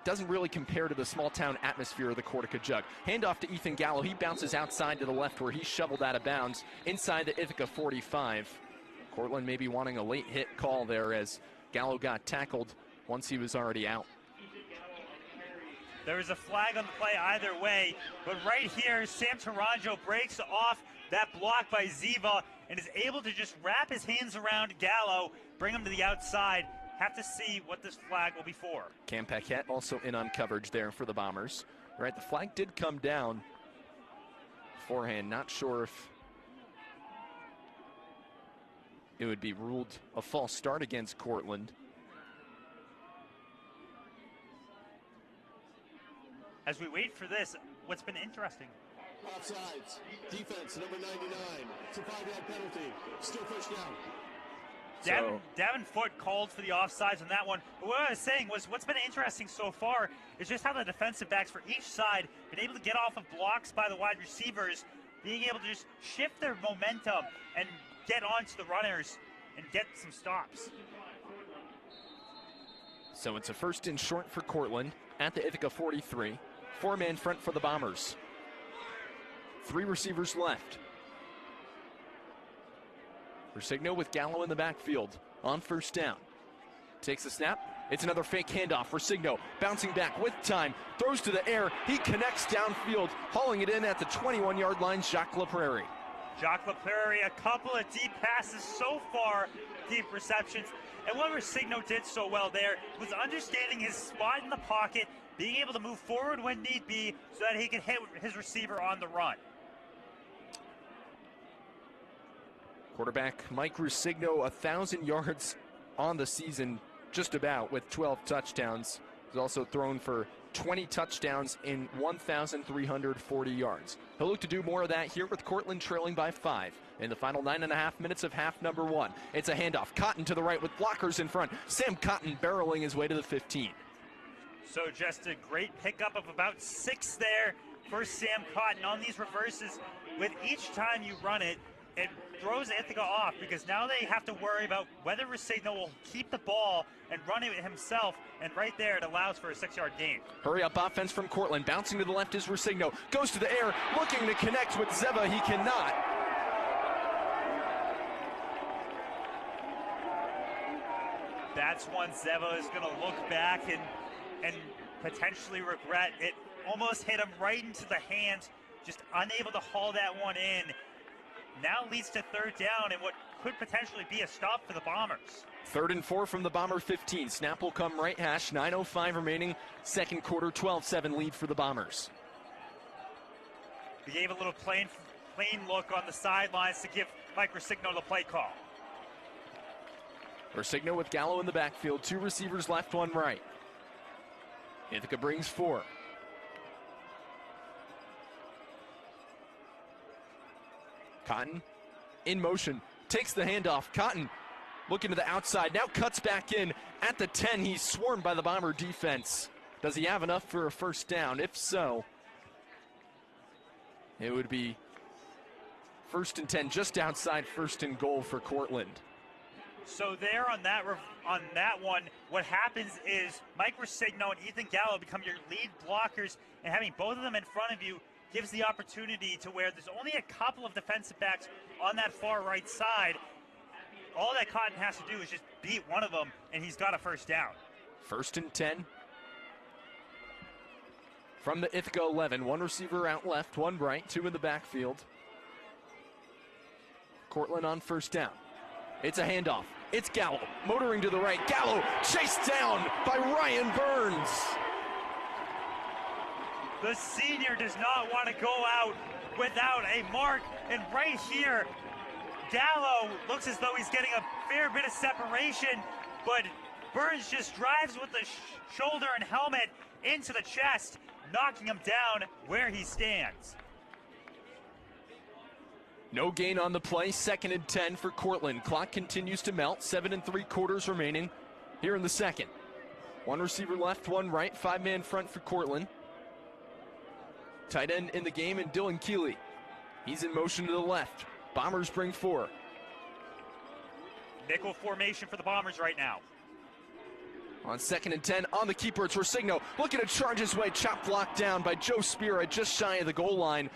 doesn't really compare to the small town atmosphere of the Cortaca Jug. Handoff to Ethan Gallo. He bounces outside to the left where he's shoveled out of bounds inside the Ithaca 45. Cortland maybe wanting a late hit call there as Gallo got tackled once he was already out. There is a flag on the play either way, but right here, Sam Taranjo breaks off that block by Ziva and is able to just wrap his hands around Gallo, bring him to the outside. Have to see what this flag will be for. Cam Paquette also in on coverage there for the Bombers. Right, the flag did come down beforehand. Not sure if it would be ruled a false start against Cortland. As we wait for this, what's been interesting. Offsides. Defense, number 99. It's a 5-yard penalty. Still first down. Davin Foote called for the offsides on that one. But what I was saying was what's been interesting so far is just how the defensive backs for each side been able to get off of blocks by the wide receivers, being able to just shift their momentum and get onto the runners and get some stops. So it's a 1st and short for Cortland at the Ithaca 43. 4-man front for the Bombers. 3 receivers left. Rusigno with Gallo in the backfield on 1st down. Takes the snap. It's another fake handoff. Rusigno bouncing back with time. Throws to the air. He connects downfield, hauling it in at the 21-yard line. Jacques LaPrairie. Jacques LaPrairie, a couple of deep passes so far, deep receptions. And what Rusigno did so well there was understanding his spot in the pocket, being able to move forward when need be so that he can hit his receiver on the run. Quarterback Mike Rusigno, 1,000 yards on the season, just about, with 12 touchdowns. He's also thrown for 20 touchdowns in 1,340 yards. He'll look to do more of that here with Cortland trailing by 5 in the final 9.5 minutes of half number 1. It's a handoff. Cotton to the right with blockers in front. Sam Cotton barreling his way to the 15. So just a great pickup of about 6 there for Sam Cotton on these reverses. With each time you run it, it throws Ithaca off because now they have to worry about whether Rusigno will keep the ball and run it himself, and right there it allows for a 6-yard gain. Hurry up offense from Cortland. Bouncing to the left is Rusigno. Goes to the air, looking to connect with Zeva. He cannot. That's one Zeva is going to look back and potentially regret. It almost hit him right into the hands, just unable to haul that one in. Now leads to 3rd down and what could potentially be a stop for the Bombers. 3rd and 4 from the Bomber 15. Snap will come right hash. 9:05 remaining. 2nd quarter, 12-7 lead for the Bombers. We gave a little play clean look on the sidelines to give Mike Rosigno the play call. Rosigno with Gallo in the backfield. 2 receivers left, 1 right. Ithaca brings 4. Cotton in motion, takes the handoff. Cotton looking to the outside, now cuts back in at the 10. He's swarmed by the Bomber defense. Does he have enough for a first down? If so, it would be 1st and 10, just outside 1st and goal for Cortland. So there on that one, what happens is Mike Rosigno and Ethan Gallo become your lead blockers, and having both of them in front of you gives the opportunity to where there's only a couple of defensive backs on that far right side. All that Cotton has to do is just beat one of them, and he's got a first down. 1st and 10. From the Ithaca 11, 1 receiver out left, 1 right, 2 in the backfield. Cortland on 1st down. It's a handoff. It's Gallo motoring to the right. Gallo chased down by Ryan Burns. The senior does not want to go out without a mark, and right here, Gallo looks as though he's getting a fair bit of separation, but Burns just drives with the shoulder and helmet into the chest, knocking him down where he stands. No gain on the play, 2nd and 10 for Cortland. Clock continues to melt, 7 3/4 remaining here in the second. 1 receiver left, 1 right, 5-man front for Cortland. Tight end in the game, and Dylan Keeley. He's in motion to the left. Bombers bring 4. Nickel formation for the Bombers right now. On 2nd and 10, on the keeper, it's Rosigno looking to charge his way, chop blocked down by Joe Spira just shy of the goal line.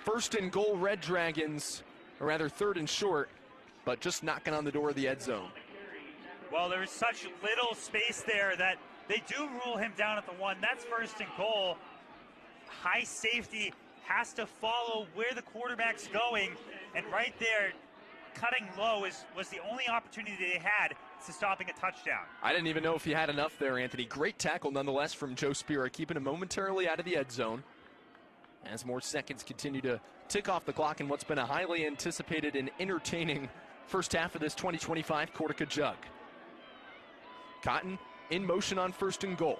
1st and goal, Red Dragons, or rather 3rd and short, but just knocking on the door of the end zone. Well, there's such little space there that they do rule him down at the 1. That's 1st and goal. High safety has to follow where the quarterback's going, and right there, cutting low was the only opportunity they had to stopping a touchdown. I didn't even know if he had enough there, Anthony. Great tackle nonetheless from Joe Spira, keeping him momentarily out of the end zone. As more seconds continue to tick off the clock in what's been a highly anticipated and entertaining first half of this 2025 Cortaca Jug. Cotton in motion on 1st and goal.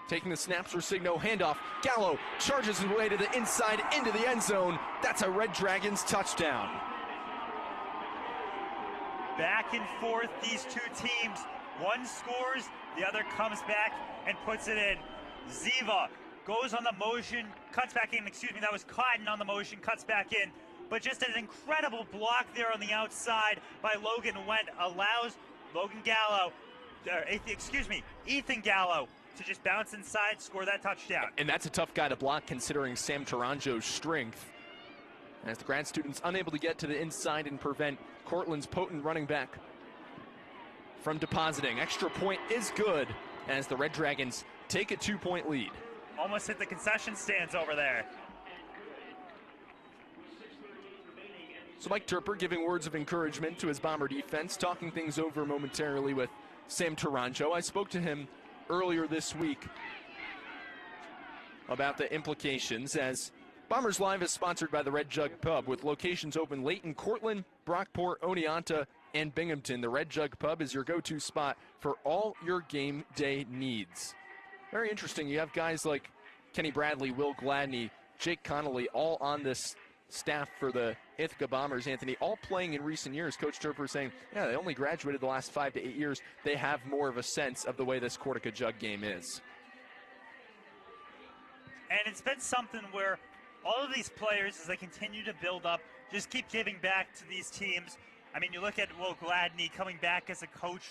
Taking the snaps, Rosigno, handoff. Gallo charges his way to the inside into the end zone. That's a Red Dragons touchdown. Back and forth, these 2 teams. One scores, the other comes back and puts it in. Ziva goes on the motion, cuts back in, that was Cotton on the motion, cuts back in. But just an incredible block there on the outside by Logan Wendt allows Ethan Gallo to just bounce inside, score that touchdown. And that's a tough guy to block considering Sam Taranjo's strength. As the grad students unable to get to the inside and prevent Cortland's potent running back from depositing. Extra point is good as the Red Dragons take a 2-point lead. Almost hit the concession stands over there. So Mike Turper giving words of encouragement to his Bomber defense, talking things over momentarily with Sam Taranjo. I spoke to him earlier this week about the implications, as Bombers Live is sponsored by the Red Jug Pub with locations open late in Cortland, Brockport, Oneonta, and Binghamton. The Red Jug Pub is your go-to spot for all your game day needs. Very interesting. You have guys like Kenny Bradley, Will Gladney, Jake Connolly, all on this staff for the Ithaca Bombers, Anthony, all playing in recent years. Coach Turper saying, yeah, they only graduated the last 5 to 8 years. They have more of a sense of the way this Cortaca Jug game is. And it's been something where all of these players, as they continue to build up, just keep giving back to these teams. I mean, you look at Will Gladney coming back as a coach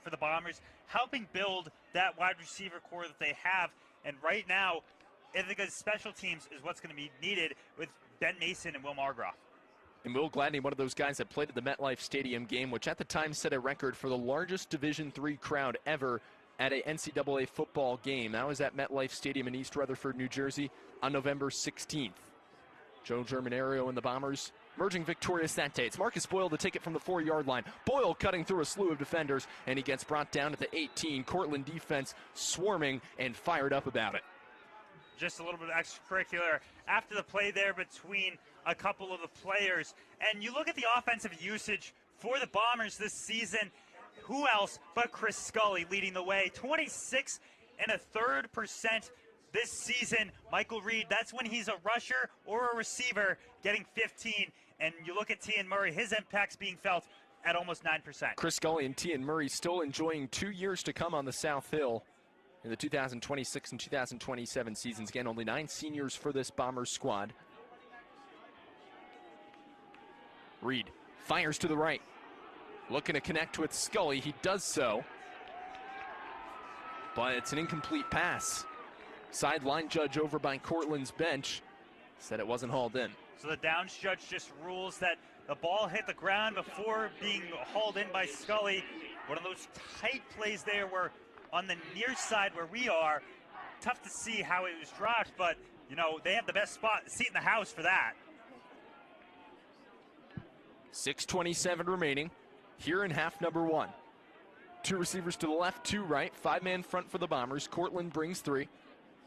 for the Bombers, helping build that wide receiver core that they have. And right now, Ithaca's special teams is what's going to be needed with Ben Mason and Will Margroff. And Will Gladney, one of those guys that played at the MetLife Stadium game, which at the time set a record for the largest Division III crowd ever at a NCAA football game. That was at MetLife Stadium in East Rutherford, New Jersey on November 16th. Joe Germanario and the Bombers emerging victorious that day. It's Marcus Boyle to take it from the 4-yard line. Boyle cutting through a slew of defenders, and he gets brought down at the 18. Cortland defense swarming and fired up about it. just a little bit of extracurricular after the play there between a couple of the players. And you look at the offensive usage for the Bombers this season, who else but Chris Scully leading the way, 26.33% this season. Michael Reed, that's when he's a rusher or a receiver, getting 15. And you look at Tian Murray, his impact's being felt at almost 9%. Chris Scully and Tian Murray still enjoying 2 years to come on the South Hill in the 2026 and 2027 seasons. Again, only 9 seniors for this Bombers squad. Reed fires to the right, looking to connect with Scully. He does so, but it's an incomplete pass. Sideline judge over by Cortland's bench said it wasn't hauled in. So the downs judge just rules that the ball hit the ground before being hauled in by Scully. One of those tight plays there where on the near side where we are, tough to see how it was dropped, but you know, they have the best seat in the house for that. 6:27 remaining here in half number 1. 2 receivers to the left, 2 right, 5-man front for the Bombers. Cortland brings 3.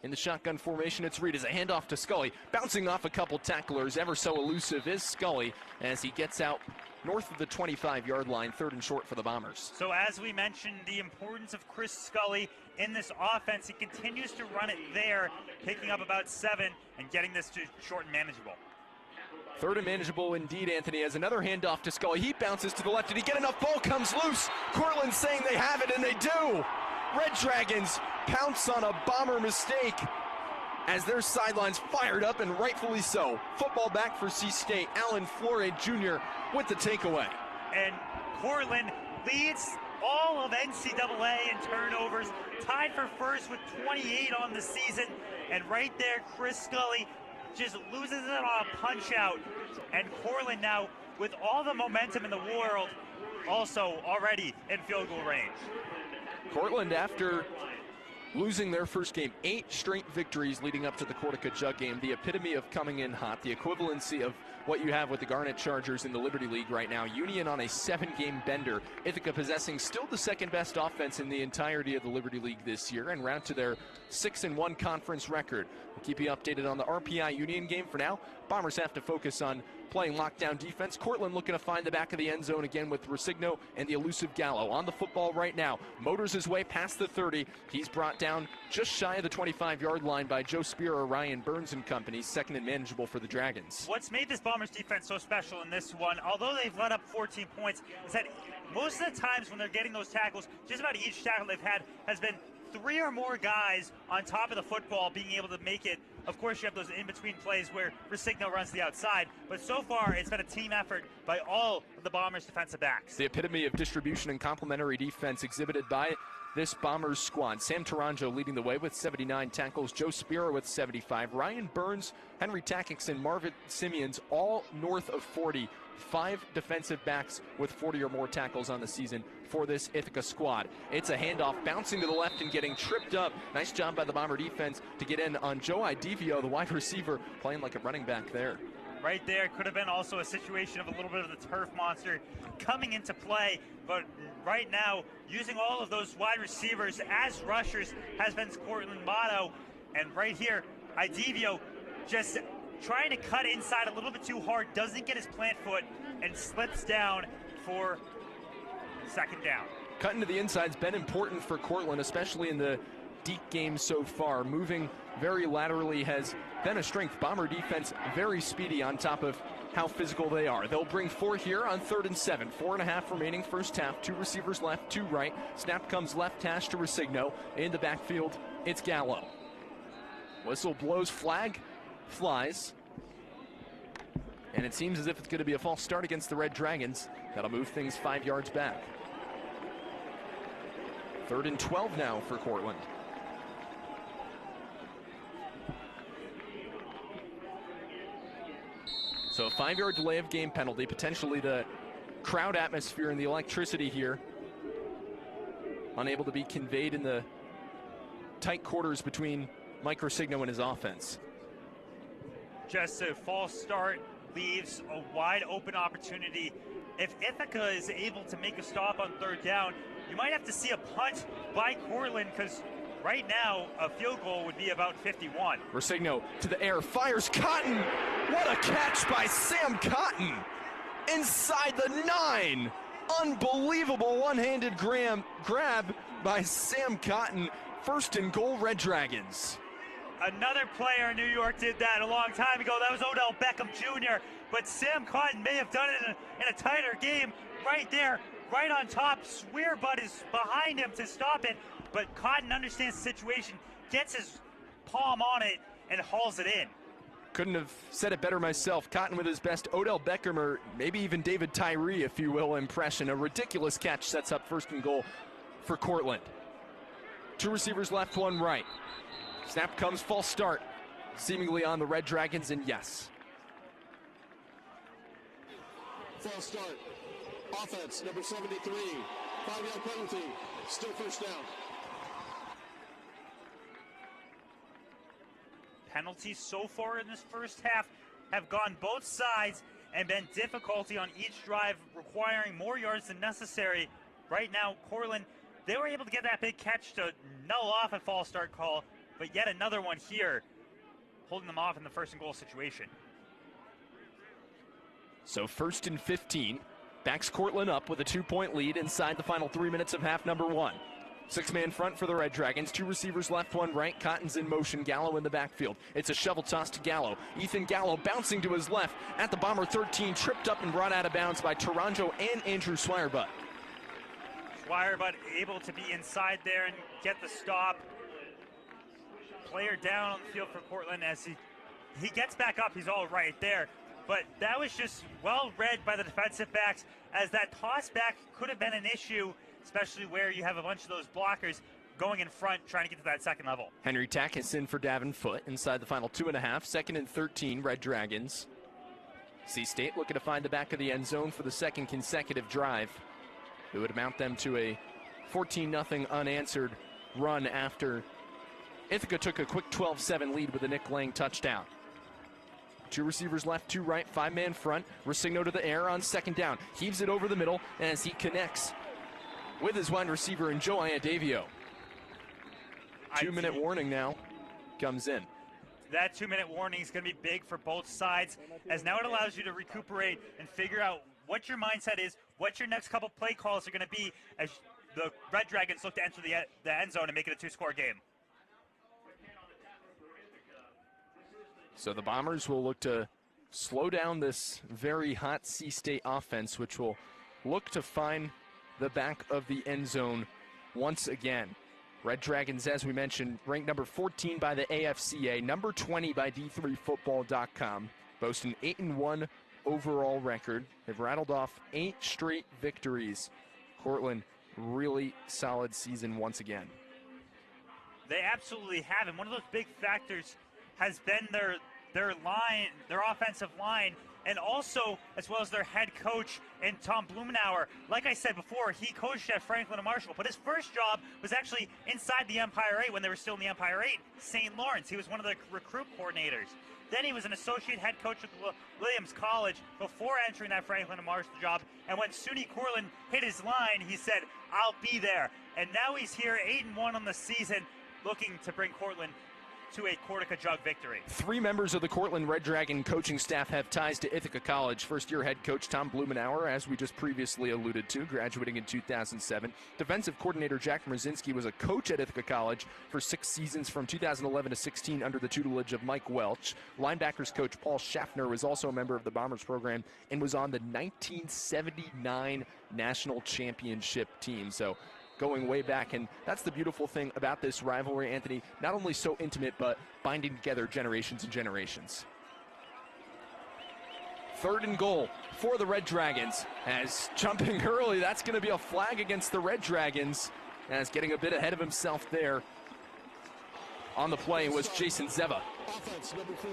In the shotgun formation, it's Reed as a handoff to Scully. Bouncing off a couple tacklers, ever so elusive is Scully as he gets out north of the 25-yard line, 3rd and short for the Bombers. So as we mentioned, the importance of Chris Scully in this offense, he continues to run it there, picking up about 7 and getting this to short and manageable. 3rd and manageable indeed, Anthony, as another handoff to Scully. He bounces to the left. Did he get enough? Ball comes loose. Cortland saying they have it, and they do. Red Dragons pounce on a Bomber mistake as their sidelines fired up, and rightfully so. Football back for C-State. Alan Flore Jr. with the takeaway. And Cortland leads all of NCAA in turnovers, tied for first with 28 on the season. And right there, Chris Scully just loses it on a punch out. And Cortland now, with all the momentum in the world, also already in field goal range. Cortland, after losing their first game, 8 straight victories leading up to the Cortaca Jug game, the epitome of coming in hot, the equivalency of what you have with the Garnet Chargers in the Liberty League right now. Union on a 7-game bender. Ithaca possessing still the 2nd-best offense in the entirety of the Liberty League this year, and round to their 6-1 conference record. We'll keep you updated on the RPI Union game. For now, Bombers have to focus on playing lockdown defense. Cortland looking to find the back of the end zone again with Resigno and the elusive Gallo. On the football right now, motors his way past the 30. He's brought down just shy of the 25-yard line by Joe Spear, Ryan Burns and company. 2nd and manageable for the Dragons. What's made this Bombers defense so special in this one, although they've let up 14 points, is that most of the times when they're getting those tackles, just about each tackle they've had has been 3 or more guys on top of the football being able to make it. Of course, you have those in-between plays where Resigno runs to the outside, but so far it's been a team effort by all of the Bombers' defensive backs. The epitome of distribution and complementary defense exhibited by this Bombers squad. Sam Taranjo leading the way with 79 tackles, Joe Spira with 75, Ryan Burns, Henry Takix, and Marvin Simeons all north of 40. 5 defensive backs with 40 or more tackles on the season for this Ithaca squad. It's a handoff, bouncing to the left and getting tripped up. Nice job by the Bomber defense to get in on Joe Idivio, the wide receiver, playing like a running back there. Right there, could have been also a situation of a little bit of the turf monster coming into play, but right now, using all of those wide receivers as rushers has been Cortland's motto. And right here, Idivio just trying to cut inside a little bit too hard, doesn't get his plant foot, and slips down for 2nd down. Cutting to the inside's been important for Cortland, especially in the deep game so far. Moving very laterally has been a strength. Bomber defense very speedy on top of how physical they are. They'll bring 4 here on 3rd and 7. 4.5 remaining first half. 2 receivers left, 2 right. Snap comes left hash to Resigno. In the backfield, it's Gallo. Whistle blows, flag flies. And it seems as if it's going to be a false start against the Red Dragons. That'll move things 5 yards back. 3rd and 12 now for Cortland. So a 5-yard delay of game penalty, potentially the crowd atmosphere and the electricity here unable to be conveyed in the tight quarters between Mike Resigno and his offense. Just a false start leaves a wide open opportunity. If Ithaca is able to make a stop on 3rd down, you might have to see a punt by Cortland, because Right now, a field goal would be about 51. Rosigno to the air, fires Cotton. What a catch by Sam Cotton. Inside the 9. Unbelievable one-handed grab by Sam Cotton. First and goal, Red Dragons. Another player in New York did that a long time ago. That was Odell Beckham Jr. But Sam Cotton may have done it in a tighter game. Right there, right on top. Swearbud is behind him to stop it. But Cotton understands the situation, gets his palm on it, and hauls it in. Couldn't have said it better myself. Cotton with his best Odell Beckham, or maybe even David Tyree, if you will, impression. A ridiculous catch sets up first and goal for Cortland. 2 receivers left, 1 right. Snap comes, false start, seemingly on the Red Dragons, and yes. False start. Offense, number 73. 5-yard penalty. Still first down. Penalties so far in this first half have gone both sides and been difficulty on each drive, requiring more yards than necessary. Right now, Cortland, they were able to get that big catch to null off a false start call, but yet another one here, holding them off in the first and goal situation. So 1st and 15, backs Cortland up with a 2-point lead inside the final 3 minutes of half number 1. 6-man front for the Red Dragons, 2 receivers left, 1 right. Cotton's in motion, Gallo in the backfield. It's a shovel toss to Gallo. Ethan Gallo bouncing to his left at the Bomber 13, tripped up and brought out of bounds by Taranjo and Andrew Swirebud. Swirebud able to be inside there and get the stop. Player down on the field for Cortland as he gets back up, he's all right there. But that was just well read by the defensive backs, as that toss back could have been an issue, especially where you have a bunch of those blockers going in front trying to get to that second level. Henry Tack is in for Davin Foote inside the final 2.5. 2nd and 13, Red Dragons. C-State looking to find the back of the end zone for the second consecutive drive. It would amount them to a 14-0 unanswered run after Ithaca took a quick 12-7 lead with a Nick Lang touchdown. 2 receivers left, 2 right, 5-man front. Rosigno to the air on 2nd down. Heaves it over the middle as he connects with his wide receiver and Joe Iadavio. 2-minute warning now comes in. That 2-minute warning is going to be big for both sides, as now it allows you to recuperate and figure out what your mindset is, what your next couple play calls are going to be as the Red Dragons look to enter the end zone and make it a 2-score game. So the Bombers will look to slow down this very hot C-State offense, which will look to find the back of the end zone once again. Red Dragons, as we mentioned, ranked number 14 by the AFCA, number 20 by D3Football.com, boast an 8-1 overall record. They've rattled off 8 straight victories. Cortland, really solid season once again. They absolutely have, and one of those big factors has been their line, their offensive line, and also as well as their head coach and Tom Blumenauer. Like I said before, he coached at Franklin and Marshall, but his first job was actually inside the Empire 8 when they were still in the Empire 8, St. Lawrence. He was one of the recruit coordinators. Then he was an associate head coach at Williams College before entering that Franklin and Marshall job. And when SUNY Cortland hit his line, he said, "I'll be there." And now he's here, 8-1 on the season, looking to bring Cortland to a Cortaca Jug victory. 3 members of the Cortland Red Dragon coaching staff have ties to Ithaca College. First-year head coach Tom Blumenauer, as we just previously alluded to, graduating in 2007. Defensive coordinator Jack Mrazinski was a coach at Ithaca College for 6 seasons from 2011 to 16 under the tutelage of Mike Welch. Linebackers coach Paul Schaffner was also a member of the Bombers program and was on the 1979 National Championship team. So going way back, and that's the beautiful thing about this rivalry, Anthony. Not only so intimate, but binding together generations and generations. 3rd and goal for the Red Dragons. As jumping early, that's going to be a flag against the Red Dragons, as getting a bit ahead of himself there on the play was Jason Zeva. Offense, number 4,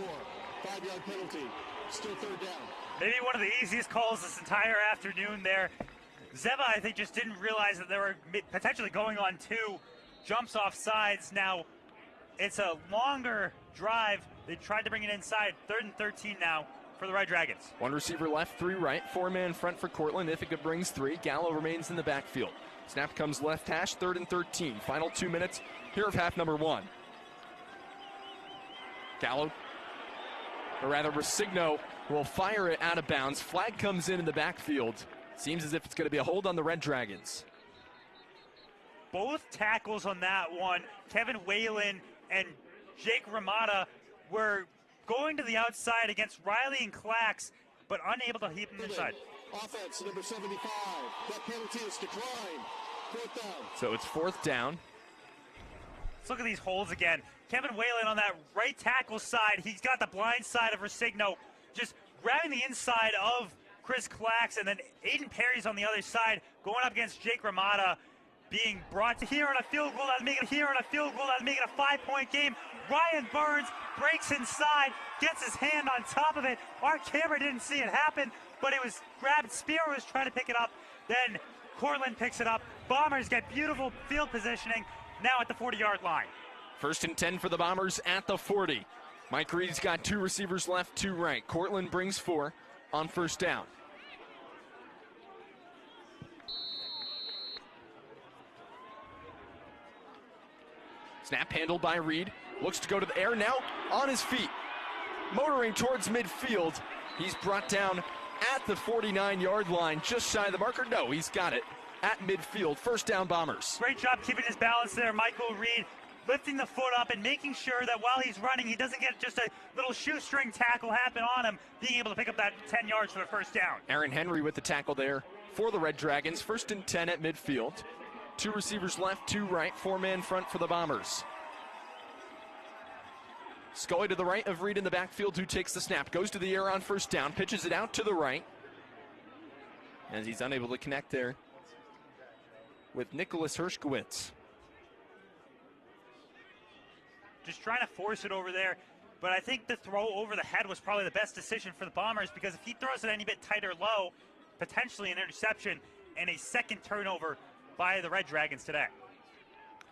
5-yard penalty, still 3rd down. Maybe one of the easiest calls this entire afternoon there. Zeva, I think, just didn't realize that they were potentially going on 2 jumps off sides. Now, it's a longer drive. They tried to bring it inside. 3rd and 13 now for the Red Dragons. 1 receiver left, 3 right. 4-man front for Cortland. Ithaca brings 3. Gallo remains in the backfield. Snap comes left hash, 3rd and 13. Final 2 minutes. here of half number 1. Gallo, or rather Resigno, will fire it out of bounds. Flag comes in the backfield. Seems as if it's going to be a hold on the Red Dragons. Both tackles on that one, Kevin Whalen and Jake Ramada, were going to the outside against Riley and Clax, but unable to keep them inside. Offense, number 75. That penalty is declined. 4th down. So it's 4th down. Let's look at these holes again. Kevin Whalen on that right tackle side. He's got the blind side of Resigno, just grabbing the inside of Chris Clax, and then Aiden Perry's on the other side, going up against Jake Ramada, being brought to here on a field goal. That's making it a 5-point game. Ryan Burns breaks inside, gets his hand on top of it. Our camera didn't see it happen, but it was grabbed. Spear was trying to pick it up. Then Cortland picks it up. Bombers get beautiful field positioning now at the 40-yard line. 1st and 10 for the Bombers at the 40. Mike Reed's got 2 receivers left, 2 right. Cortland brings 4 on 1st down. Snap handled by Reed. Looks to go to the air now on his feet. Motoring towards midfield. He's brought down at the 49-yard line, just shy of the marker. No, he's got it at midfield. 1st down Bombers. Great job keeping his balance there, Michael Reed, lifting the foot up and making sure that while he's running, he doesn't get just a little shoestring tackle happen on him, being able to pick up that 10 yards for the 1st down. Aaron Henry with the tackle there for the Red Dragons. 1st and 10 at midfield. 2 receivers left, 2 right, 4-man front for the Bombers. Scully to the right of Reed in the backfield, who takes the snap, goes to the air on 1st down, pitches it out to the right, as he's unable to connect there with Nicholas Hershkowitz. Just trying to force it over there, but I think the throw over the head was probably the best decision for the Bombers, because if he throws it any bit tight or low, potentially an interception and a 2nd turnover by the Red Dragons today.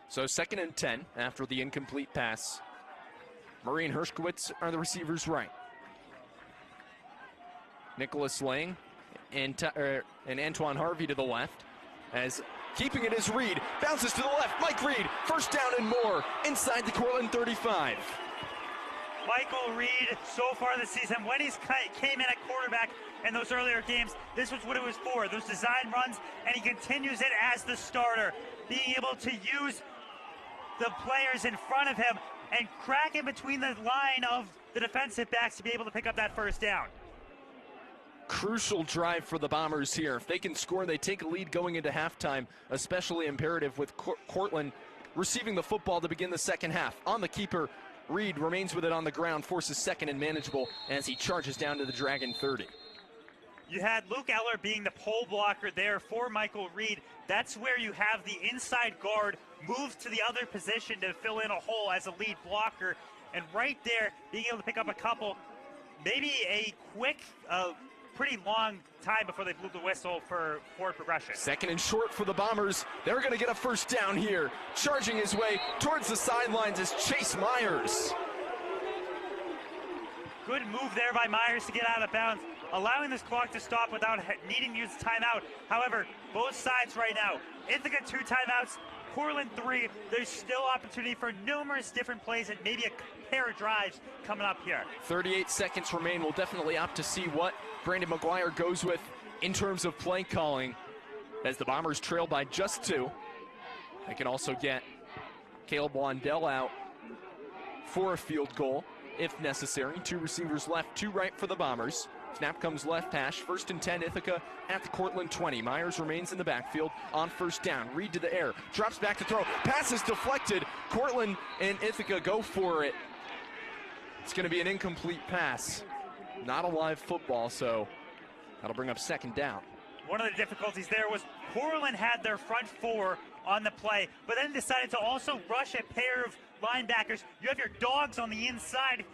So 2nd and 10 after the incomplete pass. Murray and Hershkowitz are the receivers right. Nicholas Lang and Antoine Harvey to the left, as keeping it is Reed, bounces to the left, Mike Reed, 1st down and more, inside the Cortland 35. Michael Reed, so far this season, when he came in at quarterback in those earlier games, this was what it was for, those design runs, and he continues it as the starter, being able to use the players in front of him and crack in between the line of the defensive backs to be able to pick up that 1st down. Crucial drive for the Bombers here. If they can score, they take a lead going into halftime, especially imperative with Cortland receiving the football to begin the 2nd half. On the keeper, Reed remains with it on the ground, forces 2nd and manageable as he charges down to the Dragon 30. You had Luke Eller being the pole blocker there for Michael Reed. That's where you have the inside guard move to the other position to fill in a hole as a lead blocker. And right there, being able to pick up a couple, maybe a quick, pretty long time before they blew the whistle for forward progression. 2nd and short for the Bombers. They're going to get a 1st down here. Charging his way towards the sidelines is Chase Myers. Good move there by Myers to get out of bounds, allowing this clock to stop without needing to use timeout. However, both sides right now, Ithaca 2 timeouts, Cortland 3. There's still opportunity for numerous different plays and maybe a pair of drives coming up here. 38 seconds remain. We'll definitely opt to see what Brandon McGuire goes with in terms of play calling, as the Bombers trail by just 2. They can also get Caleb Wandell out for a field goal if necessary. 2 receivers left, 2 right for the Bombers. Snap comes left hash. 1st and 10, Ithaca at the Cortland 20. Myers remains in the backfield on 1st down. Reed to the air, drops back to throw. Pass is deflected. Cortland and Ithaca go for it. It's going to be an incomplete pass. Not a live football, so that'll bring up 2nd down. One of the difficulties there was Cortland had their front 4 on the play, but then decided to also rush a pair of linebackers. You have your dogs on the inside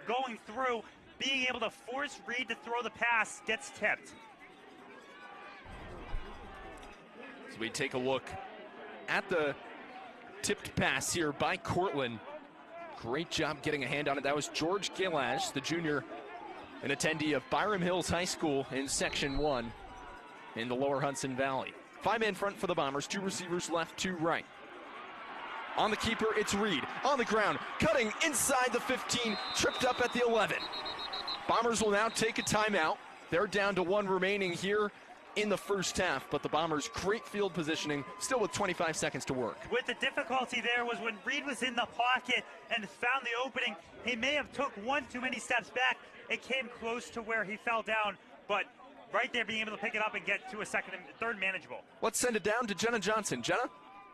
going through. Being able to force Reed to throw the pass gets tipped. So we take a look at the tipped pass here by Cortland. Great job getting a hand on it. That was George Gillash, the junior, an attendee of Byram Hills High School in Section 1 in the Lower Hudson Valley. 5-man front for the Bombers, 2 receivers left, 2 right. On the keeper, it's Reed. On the ground, cutting inside the 15, tripped up at the 11. Bombers will now take a timeout. They're down to 1 remaining here in the first half, but the Bombers' great field positioning, still with 25 seconds to work. With the difficulty there was when Reed was in the pocket and found the opening, he may have took 1 too many steps back. It came close to where he fell down, but right there being able to pick it up and get to a second and third manageable. Let's send it down to Jenna Johnson. Jenna?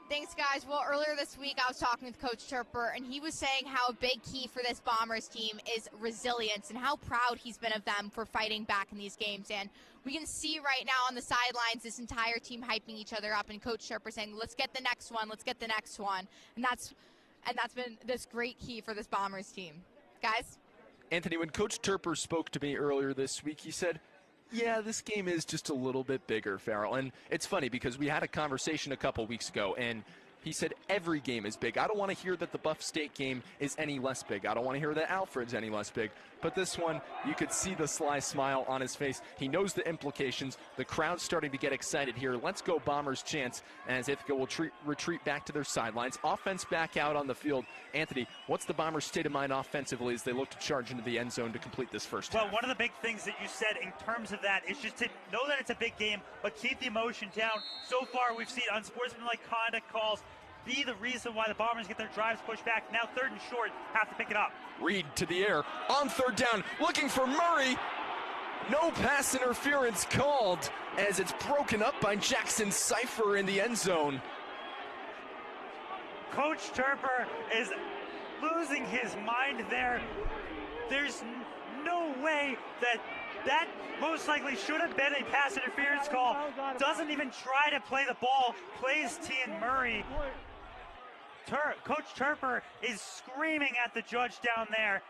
Thanks, guys. Well, earlier this week, I was talking with Coach Turper, and he was saying how a big key for this Bombers team is resilience and how proud he's been of them for fighting back in these games. And we can see right now on the sidelines this entire team hyping each other up, and Coach Turper saying, let's get the next one, let's get the next one. And that's been this great key for this Bombers team. Guys? Anthony, when Coach Turper spoke to me earlier this week, he said, yeah, this game is just a little bit bigger, Farrell. And it's funny because we had a conversation a couple weeks ago, and he said every game is big. I don't want to hear that the Buff State game is any less big. I don't want to hear that Alfred's any less big. But this one, you could see the sly smile on his face. He knows the implications. The crowd's starting to get excited here. Let's go Bombers chance as Ithaca will retreat back to their sidelines. Offense back out on the field. Anthony, what's the Bombers' state of mind offensively as they look to charge into the end zone to complete this first half? Well, one of the big things that you said in terms of that is just to know that it's a big game, but keep the emotion down. So far, we've seen unsportsmanlike conduct calls be the reason why the Bombers get their drives pushed back. Now 3rd and short, have to pick it up. Reed to the air, on 3rd down, looking for Murray. No pass interference called as it's broken up by Jackson Cipher in the end zone. Coach Turper is losing his mind there. There's no way that most likely should have been a pass interference call. Doesn't even try to play the ball, plays Tian Murray. Coach Turper is screaming at the judge down there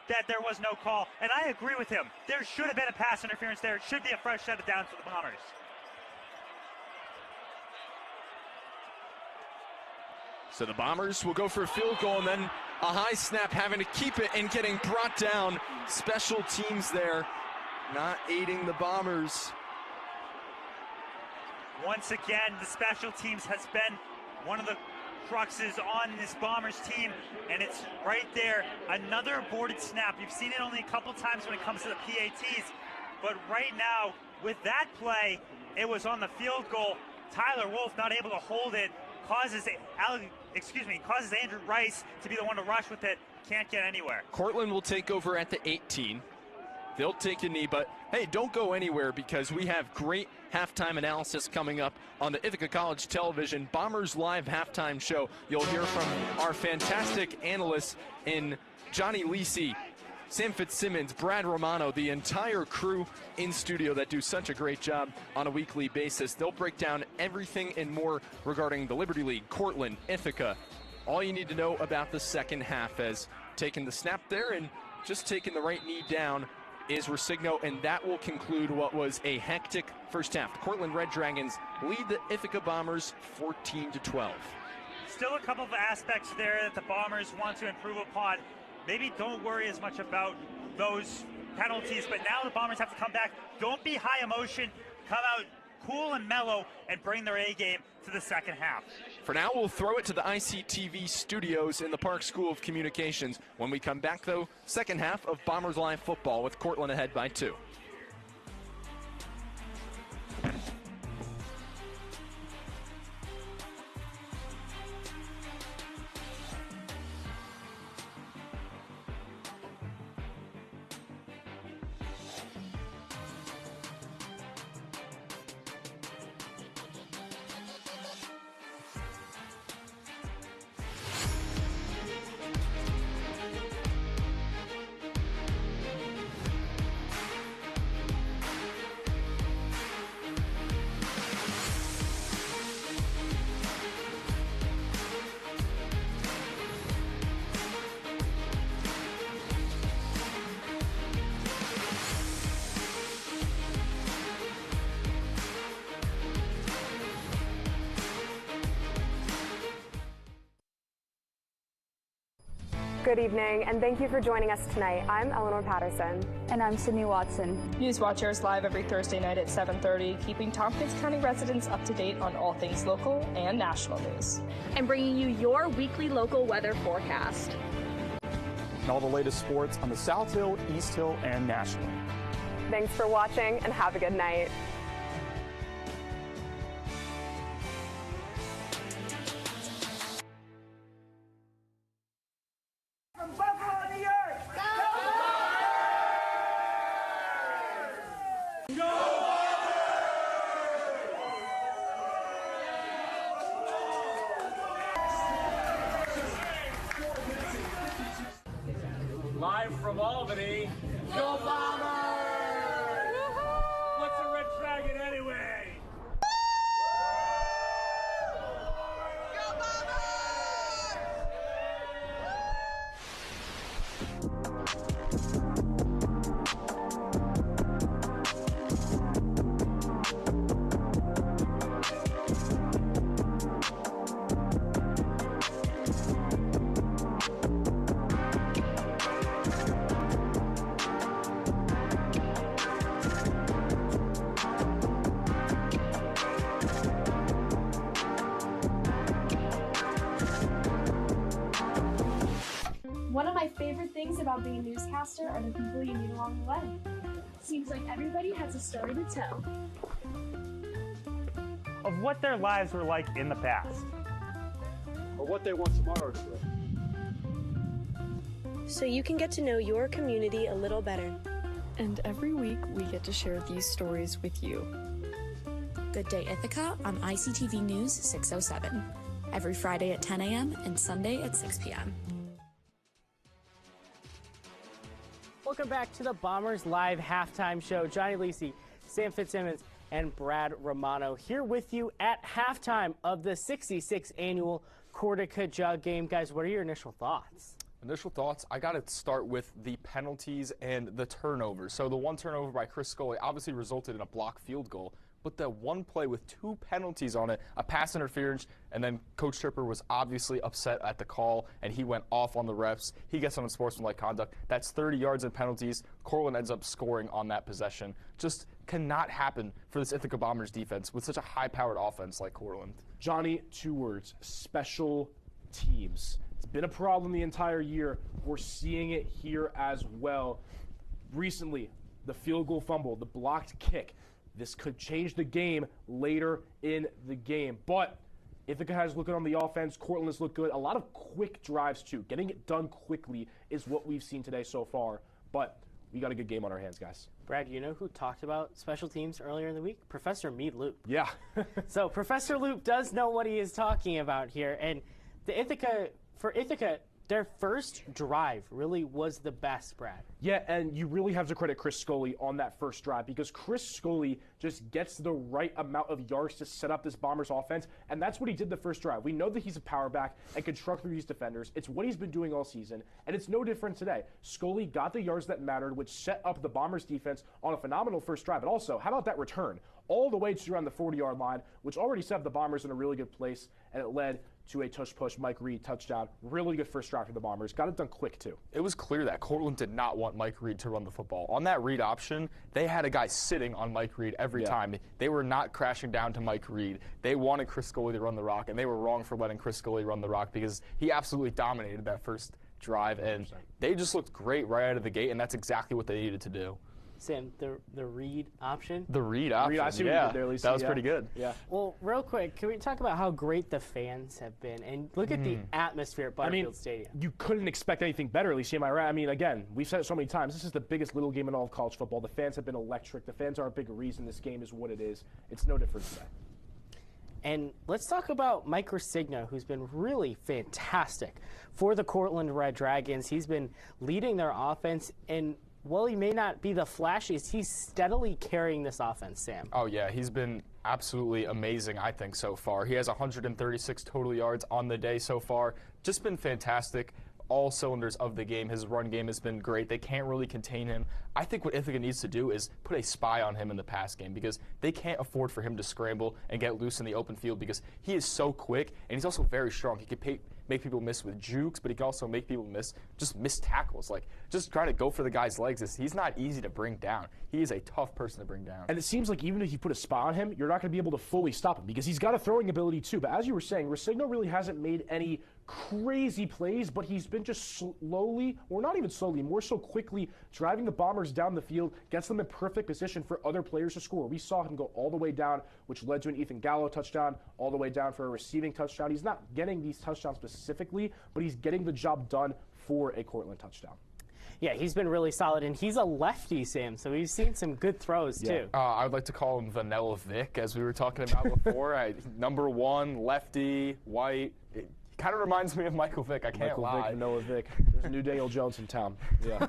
that there was no call, and I agree with him. There should have been a pass interference there. It should be a fresh set of downs for the Bombers. So the Bombers will go for a field goal, and then a high snap, having to keep it and getting brought down. Special teams there, not aiding the Bombers. Once again, the special teams has been one of the cruxes on this Bombers team, and it's right there. Another aborted snap. You've seen it only a couple times when it comes to the PATs, but right now, with that play, it was on the field goal. Tyler Wolf not able to hold it, causes Andrew Rice to be the one to rush with it. Can't get anywhere. Cortland will take over at the 18. They'll take a knee, but hey, don't go anywhere because we have great halftime analysis coming up on the Ithaca College Television Bombers Live halftime show. You'll hear from our fantastic analysts in Johnny Lisi, Sam Fitzsimmons, Brad Romano, the entire crew in studio that do such a great job on a weekly basis. They'll break down everything and more regarding the Liberty League, Cortland, Ithaca. All you need to know about the second half as taking the snap there and just taking the right knee down is Resigno, and that will conclude what was a hectic first half. The Cortland Red Dragons lead the Ithaca Bombers 14-12. Still a couple of aspects there that the Bombers want to improve upon. Maybe don't worry as much about those penalties, but now the Bombers have to come back. Don't be high emotion. Come out cool and mellow and bring their A game to the second half. For now, we'll throw it to the ICTV studios in the Park School of Communications. When we come back, though, second half of Bombers Live football with Cortland ahead by 2. Good evening, and thank you for joining us tonight. I'm Eleanor Patterson. And I'm Sydney Watson. Newswatcher is live every Thursday night at 7:30, keeping Tompkins County residents up to date on all things local and national news. And bringing you your weekly local weather forecast. And all the latest sports on the South Hill, East Hill, and nationally. Thanks for watching, and have a good night. From Buffalo, New York! Live from Albany, go Bombers! What's a red dragon anyway? Go One of my favorite things about being a newscaster are the people you meet along the way. Seems like everybody has a story to tell. Of what their lives were like in the past. Or what they want tomorrow to bring. So you can get to know your community a little better. And every week we get to share these stories with you. Good Day Ithaca on ICTV News 607. Every Friday at 10 a.m. and Sunday at 6 p.m. Welcome back to the Bombers Live Halftime Show. Johnny Lisi, Sam Fitzsimmons, and Brad Romano here with you at halftime of the 66th annual Cortaca Jug game. Guys, what are your initial thoughts? Initial thoughts, I got to start with the penalties and the turnovers. So the one turnover by Chris Scully obviously resulted in a blocked field goal, but the one play with two penalties on it, a pass interference, and then Coach Tripper was obviously upset at the call, and he went off on the refs. He gets on unsportsmanlike conduct. That's 30 yards in penalties. Cortland ends up scoring on that possession. Just cannot happen for this Ithaca Bombers defense with such a high-powered offense like Cortland. Johnny, 2 words, special teams. It's been a problem the entire year. We're seeing it here as well. Recently, the field goal fumble, the blocked kick. This could change the game later in the game. But Ithaca has looked good on the offense. Cortland has looked good. A lot of quick drives, too. Getting it done quickly is what we've seen today so far. But we got a good game on our hands, guys. Brad, you know who talked about special teams earlier in the week? Professor Mead Loop. Yeah. So Professor Loop does know what he is talking about here. And for Ithaca, their first drive really was the best, Brad. Yeah, and you really have to credit Chris Scully on that first drive because Chris Scully just gets the right amount of yards to set up this Bombers offense, and that's what he did the first drive. We know that he's a power back and can truck through these defenders. It's what he's been doing all season, and it's no different today. Scully got the yards that mattered, which set up the Bombers defense on a phenomenal first drive. But also, how about that return? All the way to around the 40-yard line, which already set up the Bombers in a really good place, and it led to a tush-push Mike Reed touchdown. Really good first drive for the Bombers. Got it done quick, too. It was clear that Cortland did not want Mike Reed to run the football. On that read option, they had a guy sitting on Mike Reed every time. They were not crashing down to Mike Reed. They wanted Chris Scully to run the rock, and they were wrong for letting Chris Scully run the rock because he absolutely dominated that first drive, and they just looked great right out of the gate, and that's exactly what they needed to do. Sam, the read option? The read option, I see what you did there, Lisa. That was pretty good. Yeah. Well, real quick, can we talk about how great the fans have been? And look at the atmosphere at Butterfield Stadium. You couldn't expect anything better, Lisa, am I right? I mean, again, we've said it so many times, this is the biggest little game in all of college football. The fans have been electric. The fans are a big reason this game is what it is. It's no different today. And let's talk about Mike Resigna, who's been really fantastic for the Cortland Red Dragons. He's been leading their offense, and while he may not be the flashiest, he's steadily carrying this offense, Sam. Oh, yeah. He's been absolutely amazing, I think, so far. He has 136 total yards on the day so far. Just been fantastic. all cylinders of the game. His run game has been great. They can't really contain him. I think what Ithaca needs to do is put a spy on him in the pass game because they can't afford for him to scramble and get loose in the open field because he is so quick and he's also very strong. He can make people miss with jukes, but he can also make people miss tackles. Like, just trying to go for the guy's legs. He's not easy to bring down. He is a tough person to bring down. And it seems like even if you put a spot on him, you're not going to be able to fully stop him because he's got a throwing ability too. But as you were saying, Resigno really hasn't made any crazy plays, but he's been just slowly, or not even slowly, more so quickly driving the Bombers down the field, gets them in perfect position for other players to score. We saw him go all the way down, which led to an Ethan Gallo touchdown, all the way down for a receiving touchdown. He's not getting these touchdowns specifically, but he's getting the job done for a Cortland touchdown. Yeah, he's been really solid, and he's a lefty, Sam, so he's seen some good throws, too. I would like to call him Vanilla Vic, as we were talking about before. Number 1, lefty, white. It kind of reminds me of Michael Vick, I can't lie. Vick, Vanilla Vic. There's a new Daniel Jones in town. Yeah.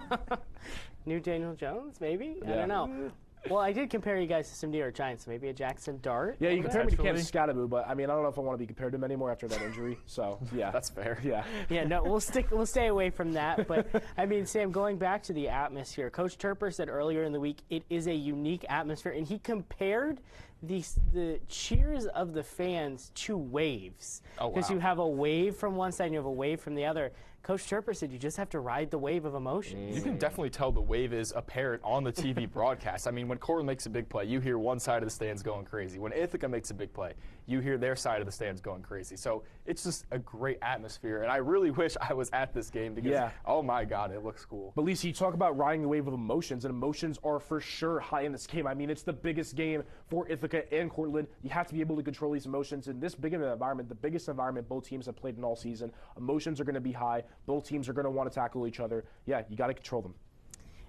New Daniel Jones, maybe? Yeah. I don't know. Well, I did compare you guys to some New York Giants, so maybe a Jackson Dart. Yeah, you compare me to Cam Scattaboo, but I mean, I don't know if I want to be compared to him anymore after that injury. So, yeah. That's fair. Yeah. Yeah, no, we'll stay away from that. But, I mean, Sam, going back to the atmosphere, Coach Turper said earlier in the week it is a unique atmosphere, and he compared the cheers of the fans to waves. Oh, wow. Because you have a wave from one side and you have a wave from the other. Coach Turper said you just have to ride the wave of emotions. You can definitely tell the wave is apparent on the TV broadcast. I mean, when Cortland makes a big play, you hear one side of the stands going crazy. When Ithaca makes a big play, you hear their side of the stands going crazy. So it's just a great atmosphere, and I really wish I was at this game because, oh my God, it looks cool. But Lisa, you talk about riding the wave of emotions, and emotions are for sure high in this game. I mean, it's the biggest game for Ithaca and Cortland. You have to be able to control these emotions in this big of an environment, the biggest environment both teams have played in all season. Emotions are going to be high. Both teams are going to want to tackle each other. Yeah, you got to control them.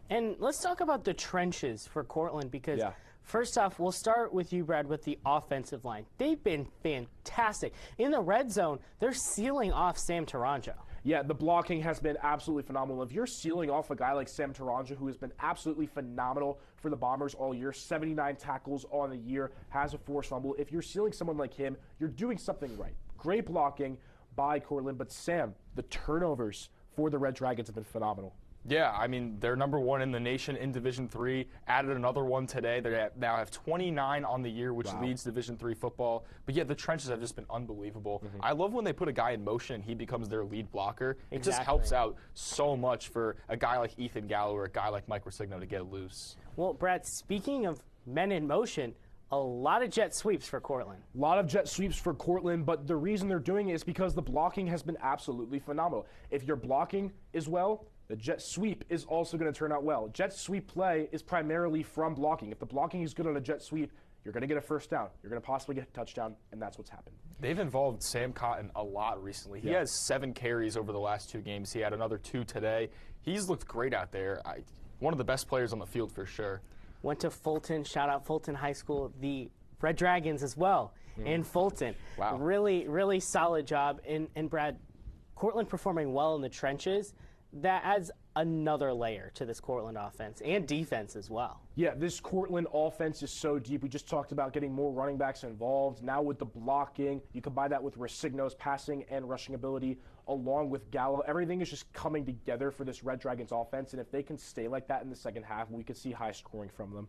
And let's talk about the trenches for Cortland because first off, we'll start with you, Brad, with the offensive line. They've been fantastic. In the red zone, they're sealing off Sam Taranjo. Yeah, the blocking has been absolutely phenomenal. If you're sealing off a guy like Sam Taranjo, who has been absolutely phenomenal for the Bombers all year, 79 tackles on the year, has a forced fumble. If you're sealing someone like him, you're doing something right. Great blocking by Cortland, but Sam, the turnovers for the Red Dragons have been phenomenal. Yeah, I mean, they're number 1 in the nation in Division III. Added another one today. They now have 29 on the year, which leads Division III football. But yeah, the trenches have just been unbelievable. I love when they put a guy in motion and he becomes their lead blocker. It just helps out so much for a guy like Ethan Gallo or a guy like Mike Resigno to get loose. Well, Brad, speaking of men in motion, a lot of jet sweeps for Cortland. A lot of jet sweeps for Cortland, but the reason they're doing it is because the blocking has been absolutely phenomenal. If your blocking is well, the jet sweep is also going to turn out well. Jet sweep play is primarily from blocking. If the blocking is good on a jet sweep, you're going to get a first down. You're going to possibly get a touchdown, and that's what's happened. They've involved Sam Cotton a lot recently. He has 7 carries over the last 2 games. He had another 2 today. He's looked great out there. One of the best players on the field for sure. Went to Fulton. Shout out Fulton High School. The Red Dragons as well in Fulton. Wow. Really, really solid job. And Brad, Cortland performing well in the trenches. That adds another layer to this Cortland offense and defense as well. Yeah, this Cortland offense is so deep. We just talked about getting more running backs involved. Now with the blocking, you combine that with Resigno's passing and rushing ability along with Gallo. Everything is just coming together for this Red Dragons offense, and if they can stay like that in the second half, we could see high scoring from them.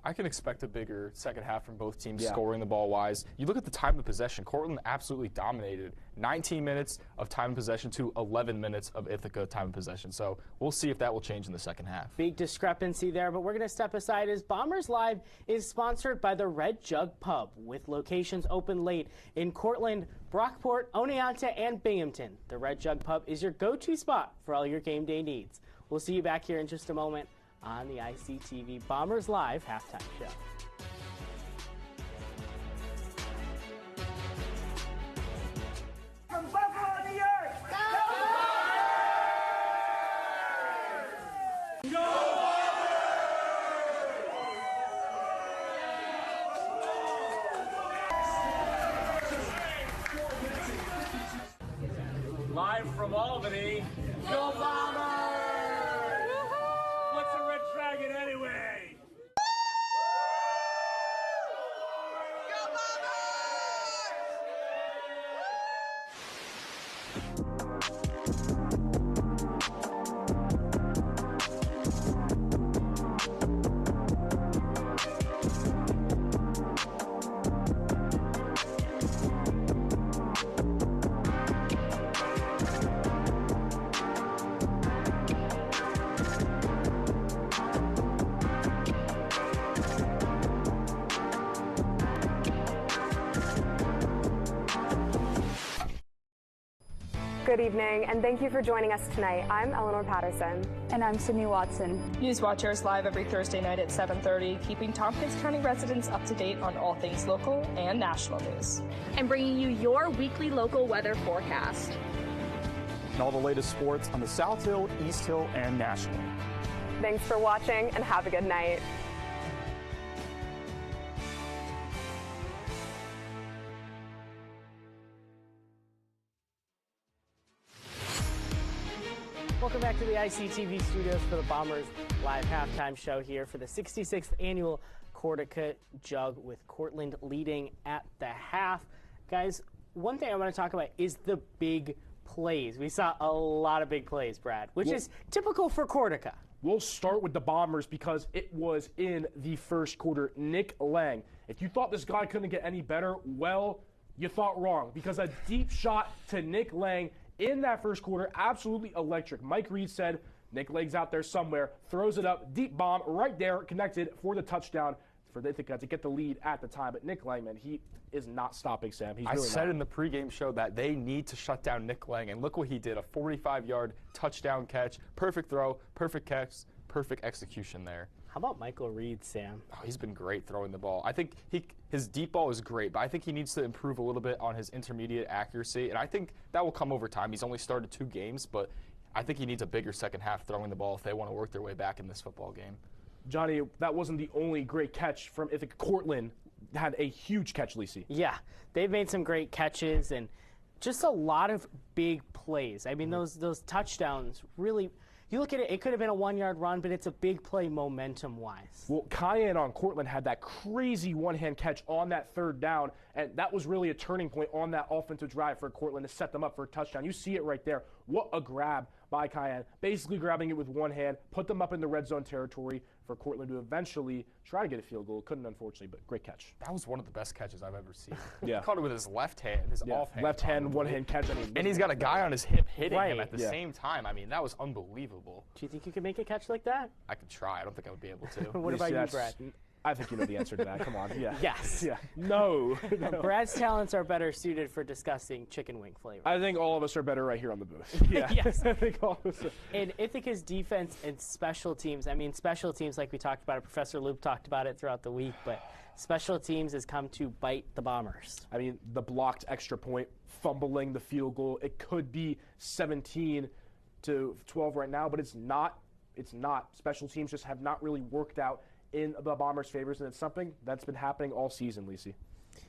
I can expect a bigger second half from both teams scoring the ball wise. You look at the time of possession. Cortland absolutely dominated. 19 minutes of time of possession to 11 minutes of Ithaca time of possession. So we'll see if that will change in the second half. Big discrepancy there, but we're going to step aside as Bombers Live is sponsored by the Red Jug Pub with locations open late in Cortland, Brockport, Oneonta, and Binghamton. The Red Jug Pub is your go-to spot for all your game day needs. We'll see you back here in just a moment on the ICTV Bombers Live halftime show. From Buffalo, New York! Go Bombers! Go Bombers! Live from Albany, go Bombers! What's a red dragon anyway? Go Bombers! Good evening, and thank you for joining us tonight. I'm Eleanor Patterson. And I'm Sydney Watson. Newswatcher is live every Thursday night at 7:30, keeping Tompkins County residents up to date on all things local and national news. And bringing you your weekly local weather forecast. And all the latest sports on the South Hill, East Hill, and nationally. Thanks for watching, and have a good night. Welcome back to the ICTV studios for the Bombers live halftime show here for the 66th annual Cortaca Jug with Cortland leading at the half. Guys, one thing I want to talk about is the big plays. We saw a lot of big plays, Brad, which is typical for Cortaca. We'll start with the Bombers because it was in the first quarter. Nick Lang, if you thought this guy couldn't get any better, well, you thought wrong, because a deep shot to Nick Lang in that first quarter, absolutely electric. Mike Reed said, Nick Lang's out there somewhere, throws it up, deep bomb right there, connected for the touchdown for the Ithaca to get the lead at the time. But Nick Lang, man, he is not stopping, Sam. He's I really said in the pregame show that they need to shut down Nick Lang, and look what he did, a 45-yard touchdown catch, perfect throw, perfect catch, perfect execution there. How about Michael Reed, Sam? Oh, he's been great throwing the ball. I think his deep ball is great, but I think he needs to improve a little bit on his intermediate accuracy, and I think that will come over time. He's only started 2 games, but I think he needs a bigger second half throwing the ball if they want to work their way back in this football game. Johnny, that wasn't the only great catch from Ithaca. Cortland had a huge catch, Lacey. Yeah, they've made some great catches and just a lot of big plays. I mean, those touchdowns really. You look at it, it could have been a 1-yard run, but it's a big play momentum-wise. Well, Cayenne on Cortland had that crazy one-hand catch on that third down, and that was really a turning point on that offensive drive for Cortland to set them up for a touchdown. You see it right there. What a grab by Cayenne. Basically grabbing it with one hand, put them up in the red zone territory for Cortland to eventually try to get a field goal. Couldn't, unfortunately, but great catch. That was one of the best catches I've ever seen. Yeah. He caught it with his left hand, his offhand. Left hand, one-hand catch. I mean, and he's got a guy on his hip hitting him at the same time. I mean, that was unbelievable. Do you think you could make a catch like that? I could try. I don't think I would be able to. What about you, Brad? I think you know the answer to that. Come on. Yeah. Yes. Yeah. No. Brad's talents are better suited for discussing chicken wing flavor. I think all of us are better right here on the booth. Yeah. Yes. I think all of us are. And Ithaca's defense and special teams, I mean, special teams, like we talked about it, Professor Loop talked about it throughout the week, but special teams has come to bite the Bombers. I mean, the blocked extra point, fumbling the field goal, it could be 17-12 right now, but it's not. It's not. Special teams just have not really worked out in the Bombers' favors, and it's something that's been happening all season, Lacey.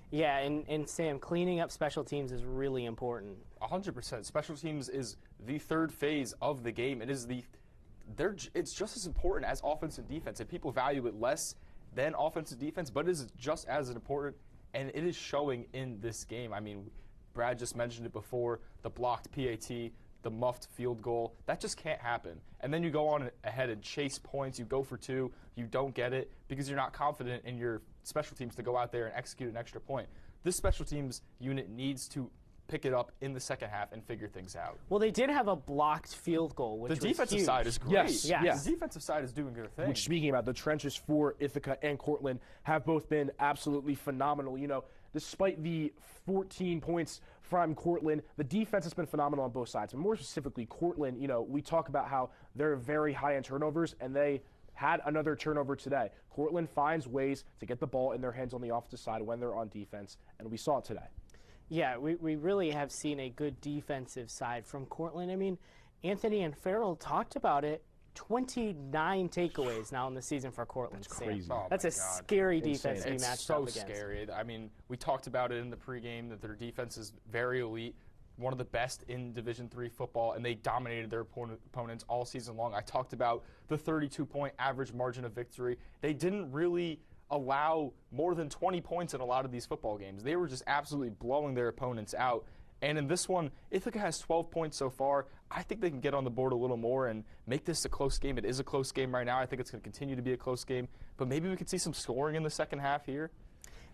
Yeah, and Sam, cleaning up special teams is really important. 100%. Special teams is the third phase of the game. It is it's just as important as offense and defense, and people value it less than offense and defense, but it is just as important, and it is showing in this game. I mean, Brad just mentioned it before, the blocked PAT, the muffed field goal, that just can't happen. And then you go on ahead and chase points, you go for 2, you don't get it because you're not confident in your special teams to go out there and execute an extra point. This special teams unit needs to pick it up in the second half and figure things out. Well, they did have a blocked field goal, which was the defensive huge. side is great. Yes. The defensive side is doing their thing. Which, speaking about the trenches for Ithaca and Cortland, have both been absolutely phenomenal. You know, despite the 14 points from Cortland, the defense has been phenomenal on both sides. And more specifically, Cortland, you know, we talk about how they're very high in turnovers, and they had another turnover today. Cortland finds ways to get the ball in their hands on the offensive side when they're on defense, and we saw it today. Yeah, we really have seen a good defensive side from Cortland. I mean, Anthony and Farrell talked about it. 29 takeaways now in the season for Cortland. That's crazy. Oh That's a scary defense to be matched up against. It's so scary. I mean, we talked about it in the pregame that their defense is very elite, one of the best in Division III football, and they dominated their opponents all season long. I talked about the 32-point average margin of victory. They didn't really allow more than 20 points in a lot of these football games. They were just absolutely blowing their opponents out. And in this one, Ithaca has 12 points so far. I think they can get on the board a little more and make this a close game. It is a close game right now. I think it's going to continue to be a close game. But maybe we could see some scoring in the second half here.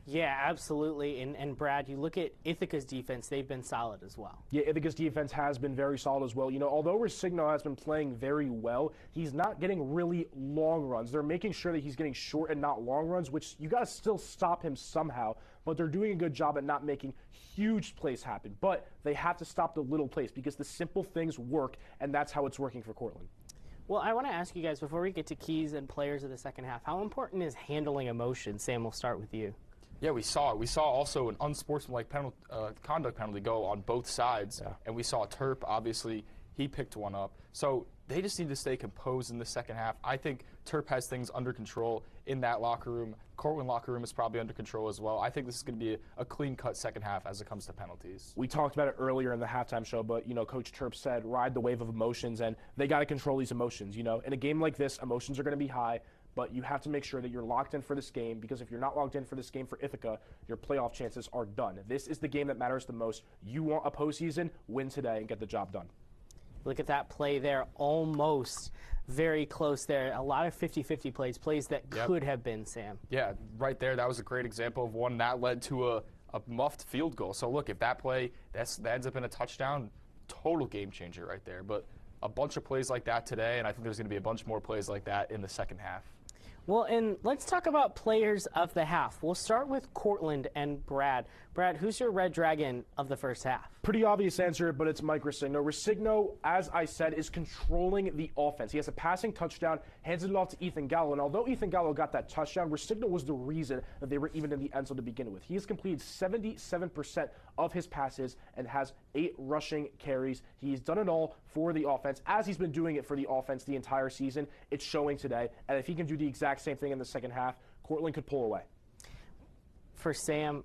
Yeah, absolutely. And Brad, you look at Ithaca's defense, they've been solid as well. Yeah, Ithaca's defense has been very solid as well. You know, although Resigno has been playing very well, he's not getting really long runs. They're making sure that he's getting short and not long runs, which you got to still stop him somehow. But they're doing a good job at not making huge plays happen. But they have to stop the little plays because the simple things work, and that's how it's working for Cortland. Well, I want to ask you guys, before we get to keys and players of the second half, how important is handling emotion? Sam, we'll start with you. Yeah, we saw it. We saw also an unsportsmanlike conduct penalty go on both sides, and we saw Terp, obviously, he picked one up. So they just need to stay composed in the second half. I think Terp has things under control in that locker room. Cortland locker room is probably under control as well. I think this is going to be a clean-cut second half as it comes to penalties. We talked about it earlier in the halftime show, but, you know, Coach Terp said ride the wave of emotions, and they got to control these emotions. You know, in a game like this, emotions are going to be high. But you have to make sure that you're locked in for this game, because if you're not locked in for this game for Ithaca, your playoff chances are done. This is the game that matters the most. You want a postseason, win today and get the job done. Look at that play there, almost very close there. A lot of 50-50 plays that could have been, Sam. Yeah, right there. That was a great example of one that led to a muffed field goal. So look, if that play that ends up in a touchdown, total game changer right there. But a bunch of plays like that today, and I think there's going to be a bunch more plays like that in the second half. Well, and let's talk about players of the half. We'll start with Cortland and Brad. Brad, who's your Red Dragon of the first half? Pretty obvious answer, but it's Mike Resigno. Resigno, as I said, is controlling the offense. He has a passing touchdown, hands it off to Ethan Gallo, and although Ethan Gallo got that touchdown, Resigno was the reason that they were even in the end zone to begin with. He has completed 77% of his passes and has 8 rushing carries. He's done it all for the offense, as he's been doing it for the offense the entire season. It's showing today, and if he can do the exact same thing in the second half, Cortland could pull away. For Sam,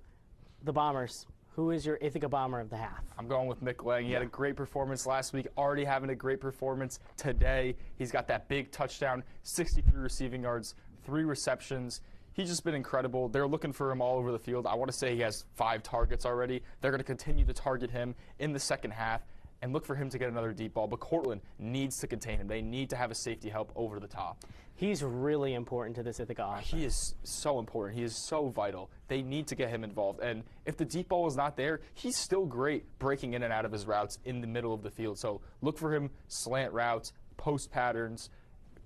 the Bombers, who is your Ithaca Bomber of the half? I'm going with Nick Lang. He had a great performance last week, already having a great performance today. He's got that big touchdown, 63 receiving yards, 3 receptions. He's just been incredible. They're looking for him all over the field. I want to say he has 5 targets already. They're going to continue to target him in the second half and look for him to get another deep ball. But Cortland needs to contain him. They need to have a safety help over the top. He's really important to this Ithaca offense. He is so important. He is so vital. They need to get him involved. And if the deep ball is not there, he's still great breaking in and out of his routes in the middle of the field. So look for him slant routes, post patterns,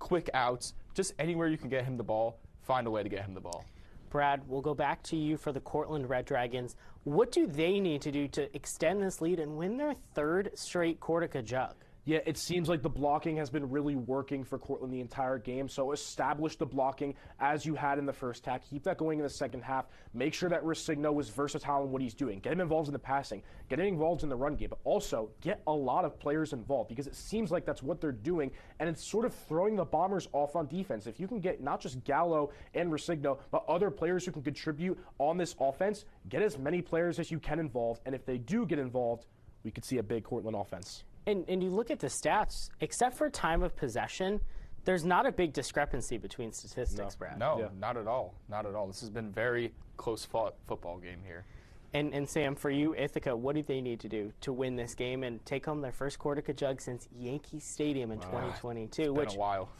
quick outs, just anywhere you can get him the ball, find a way to get him the ball. Brad, we'll go back to you for the Cortland Red Dragons. What do they need to do to extend this lead and win their 3rd straight Cortaca Jug? Yeah, it seems like the blocking has been really working for Cortland the entire game. So establish the blocking as you had in the first half. Keep that going in the second half. Make sure that Resigno is versatile in what he's doing. Get him involved in the passing. Get him involved in the run game. But also get a lot of players involved, because it seems like that's what they're doing. And it's sort of throwing the Bombers off on defense. If you can get not just Gallo and Resigno, but other players who can contribute on this offense, get as many players as you can involved. And if they do get involved, we could see a big Cortland offense. And you look at the stats, except for time of possession, there's not a big discrepancy between statistics, Brad. No, not at all. Not at all. This has been very close-fought football game here. And Sam, for you, Ithaca, what do they need to do to win this game and take home their first Cortaca Jug since Yankee Stadium in 2022? It's been a while.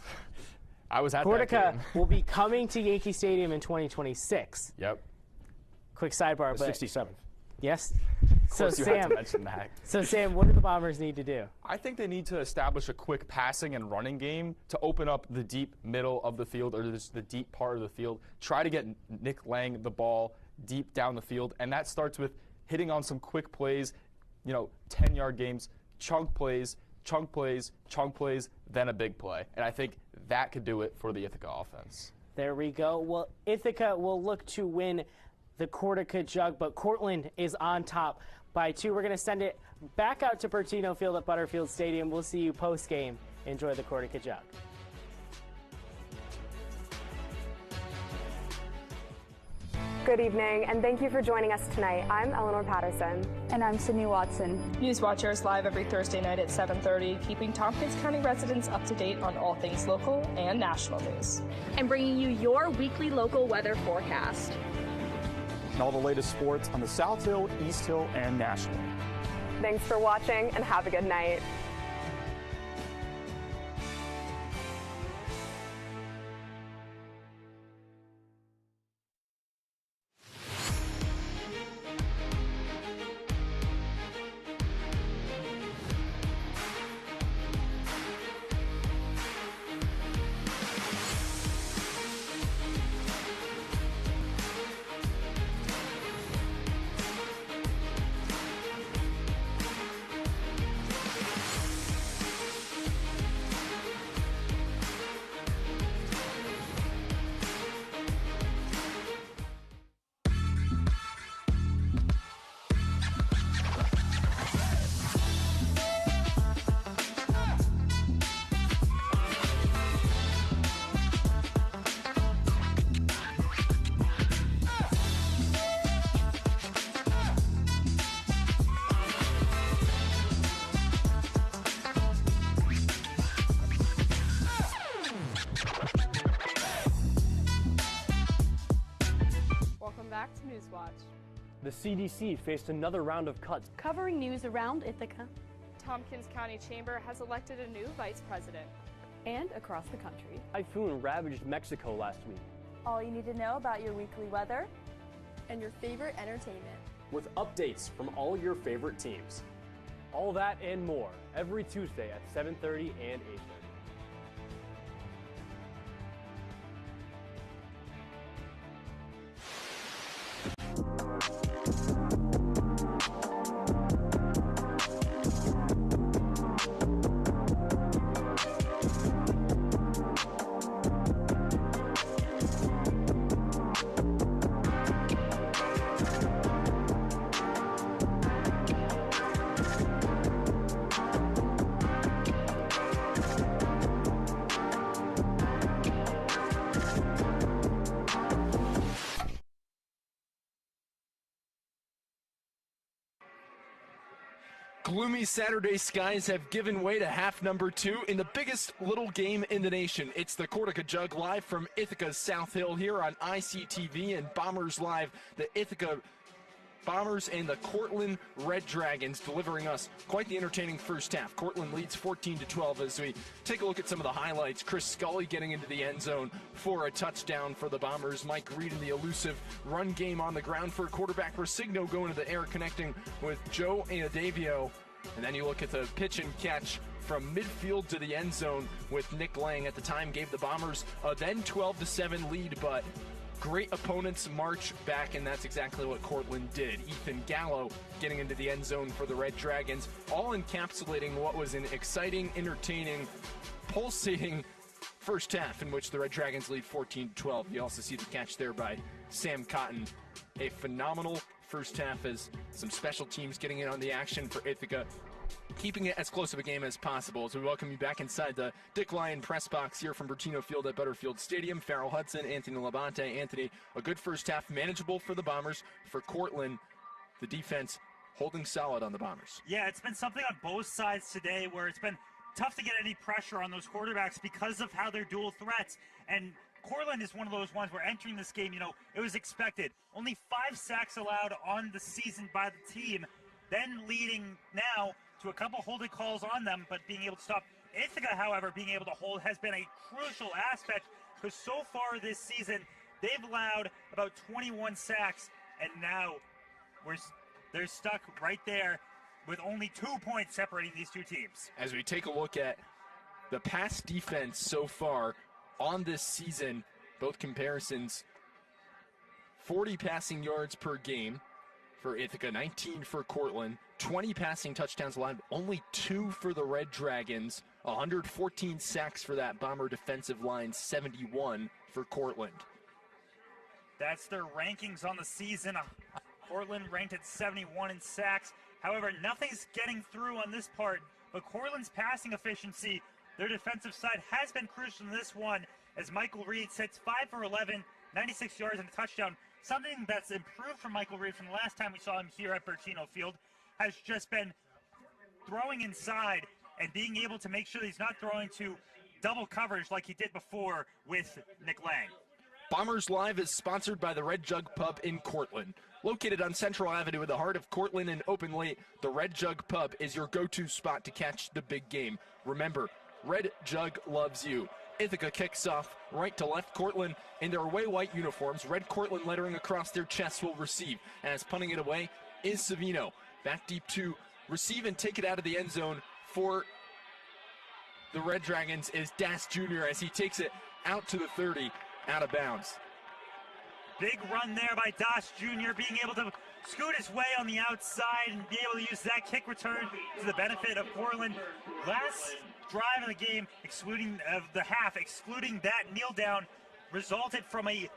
I was at Cortaca that game. will be coming to Yankee Stadium in 2026. Yep. Quick sidebar, but 67th. Yes. So Sam, mention that. So Sam, what do the Bombers need to do? I think they need to establish a quick passing and running game to open up the deep middle of the field, or the deep part of the field. Try to get Nick Lang the ball deep down the field, and that starts with hitting on some quick plays, 10-yard games, chunk plays, then a big play. And I think that could do it for the Ithaca offense. There we go. Well, Ithaca will look to win the Cortaca Jug, but Cortland is on top by 2. We're going to send it back out to Bertino Field at Butterfield Stadium. We'll see you post-game. Enjoy the Cortaca Jug. Good evening, and thank you for joining us tonight. I'm Eleanor Patterson. And I'm Sydney Watson. News Watcher is live every Thursday night at 7:30, keeping Tompkins County residents up to date on all things local and national news. And bringing you your weekly local weather forecast. And all the latest sports on the South Hill, East Hill, and National. Thanks for watching, and have a good night. back to Newswatch. The CDC faced another round of cuts. Covering news around Ithaca Tompkins County Chamber has elected a new vice president. and across the country. Typhoon ravaged Mexico last week. All you need to know about your weekly weather and your favorite entertainment. With updates from all your favorite teams. All that and more every Tuesday at 7:30 and 8:30. Gloomy Saturday skies have given way to half number 2 in the biggest little game in the nation. It's the Cortaca Jug live from Ithaca's South Hill here on ICTV and Bombers Live. The Ithaca Bombers and the Cortland Red Dragons delivering us quite the entertaining first half. Cortland leads 14-12 as we take a look at some of the highlights. Chris Scully getting into the end zone for a touchdown for the Bombers. Mike Reed in the elusive run game on the ground for quarterback Resigno going to the air, connecting with Joe Anadavio. And then you look at the pitch and catch from midfield to the end zone with Nick Lang. At the time gave the Bombers a then 12-7 lead, but great opponents march back, and that's exactly what Cortland did. Ethan Gallo getting into the end zone for the Red Dragons, all encapsulating what was an exciting, entertaining, pulsating first half in which the Red Dragons lead 14-12. You also see the catch there by Sam Cotton. A phenomenal first half as some special teams getting in on the action for Ithaca, keeping it as close of a game as possible. As we welcome you back inside the Dick Lyon press box here from Bertino Field at Butterfield Stadium. Farrell Hudson, Anthony Labonte. Anthony, a good first half, manageable for the Bombers. For Cortland, the defense holding solid on the Bombers. Yeah, it's been something on both sides today where it's been tough to get any pressure on those quarterbacks because of how they're dual threats. And Cortland is one of those ones where entering this game, it was expected. Only 5 sacks allowed on the season by the team, then leading now to a couple holding calls on them, but being able to stop. Ithaca, however, being able to hold has been a crucial aspect because so far this season, they've allowed about 21 sacks, and now they're stuck right there with only 2 points separating these two teams. As we take a look at the pass defense so far on this season, both comparisons, 40 passing yards per game for Ithaca, 19 for Cortland, 20 passing touchdowns allowed, only 2 for the Red Dragons, 114 sacks for that Bomber defensive line, 71 for Cortland. That's their rankings on the season. Cortland ranked at 71 in sacks. However, nothing's getting through on this part, but Cortland's passing efficiency, their defensive side, has been crucial in this one as Michael Reed sits 5 for 11, 96 yards and a touchdown. Something that's improved from Michael Reed from the last time we saw him here at Bertino Field has just been throwing inside and being able to make sure that he's not throwing to double coverage like he did before with Nick Lang. Bombers Live is sponsored by the Red Jug Pub in Cortland. Located on Central Avenue in the heart of Cortland and open late, the Red Jug Pub is your go-to spot to catch the big game. Remember, Red Jug loves you. Ithaca kicks off right to left. Cortland in their away white uniforms. Red Cortland lettering across their chests will receive. As punting it away is Savino. Back deep to receive and take it out of the end zone for the Red Dragons is Das Jr. as he takes it out to the 30, out of bounds. Big run there by Das Jr. being able to scoot his way on the outside and be able to use that kick return to the benefit of Cortland. Last drive of the game, excluding that kneel down, resulted from a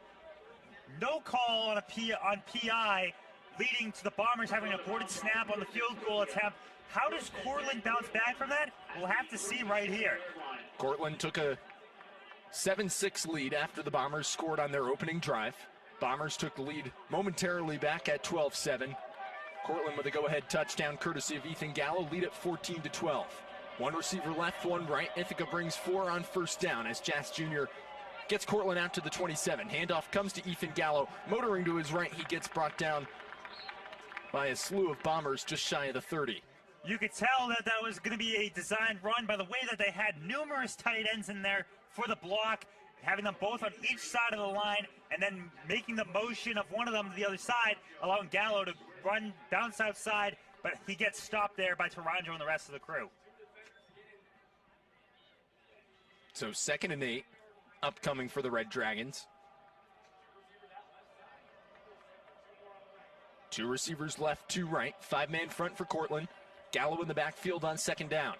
no call on PI, leading to the Bombers having an aborted snap on the field goal attempt. How does Cortland bounce back from that? We'll have to see right here. Cortland took a 7-6 lead after the Bombers scored on their opening drive. Bombers took the lead momentarily back at 12-7. Cortland with a go-ahead touchdown courtesy of Ethan Gallo, lead at 14-12. One receiver left, one right. Ithaca brings 4 on first down as Jas Jr. Gets Cortland out to the 27. Handoff comes to Ethan Gallo. Motoring to his right, he gets brought down by a slew of Bombers just shy of the 30. You could tell that that was going to be a designed run by the way that they had numerous tight ends in there for the block, having them both on each side of the line, and then making the motion of one of them to the other side, allowing Gallo to run bounce outside, but he gets stopped there by Taranjo and the rest of the crew. So 2nd and 8, upcoming for the Red Dragons. 2 receivers left, 2 right, 5-man front for Cortland. Gallo in the backfield on 2nd down.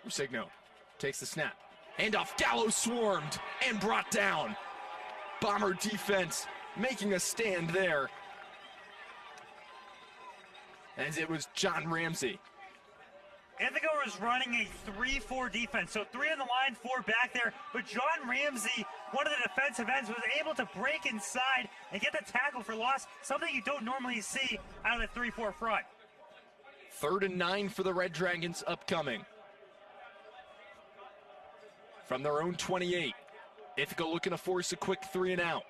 Rusigno takes the snap. Handoff, Gallo swarmed and brought down. Bomber defense making a stand there, as it was John Ramsey. Ithaca was running a 3-4 defense, so 3 on the line, 4 back there, but John Ramsey, one of the defensive ends, was able to break inside and get the tackle for loss, something you don't normally see out of the 3-4 front. 3rd and 9 for the Red Dragons upcoming. From their own 28, Ithaca looking to force a quick 3 and out.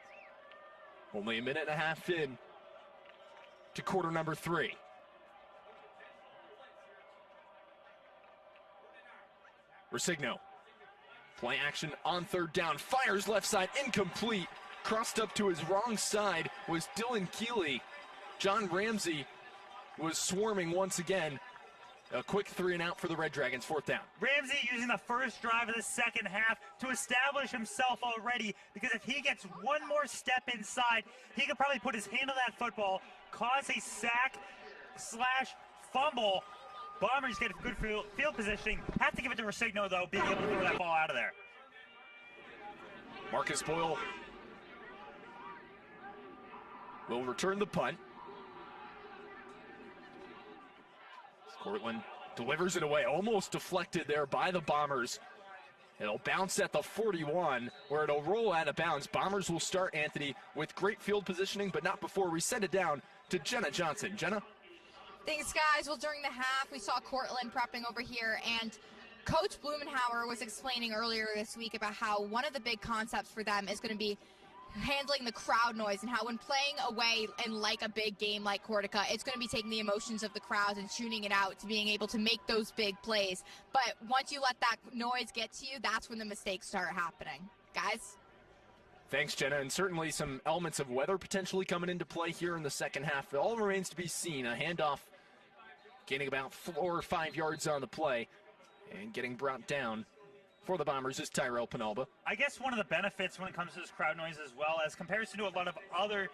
Only a minute and a half in to quarter number 3. Rusigno, play action on 3rd down, fires left side, incomplete. Crossed up to his wrong side was Dylan Keeley. John Ramsey was swarming once again. A quick 3 and out for the Red Dragons, 4th down. Ramsey using the first drive of the second half to establish himself already, because if he gets one more step inside, he could probably put his hand on that football, cause a sack / fumble. Bombers get good field positioning. Have to give it to Rusigno, though, being able to throw that ball out of there. Marcus Boyle will return the punt. Cortland delivers it away, almost deflected there by the Bombers. It'll bounce at the 41, where it'll roll out of bounds. Bombers will start, Anthony, with great field positioning, but not before we send it down to Jenna Johnson. Jenna? Thanks, guys. Well, during the half, we saw Cortland prepping over here, and Coach Blumenauer was explaining earlier this week about how one of the big concepts for them is going to be handling the crowd noise, and how when playing away in like a big game like Cortaca, it's going to be taking the emotions of the crowd and tuning it out to being able to make those big plays. But once you let that noise get to you, that's when the mistakes start happening. Guys? Thanks, Jenna, and certainly some elements of weather potentially coming into play here in the second half. It all remains to be seen. A handoff gaining about 4 or 5 yards on the play, and getting brought down for the Bombers is Tyrell Penalba. I guess one of the benefits when it comes to this crowd noise as well, as comparison to a lot of other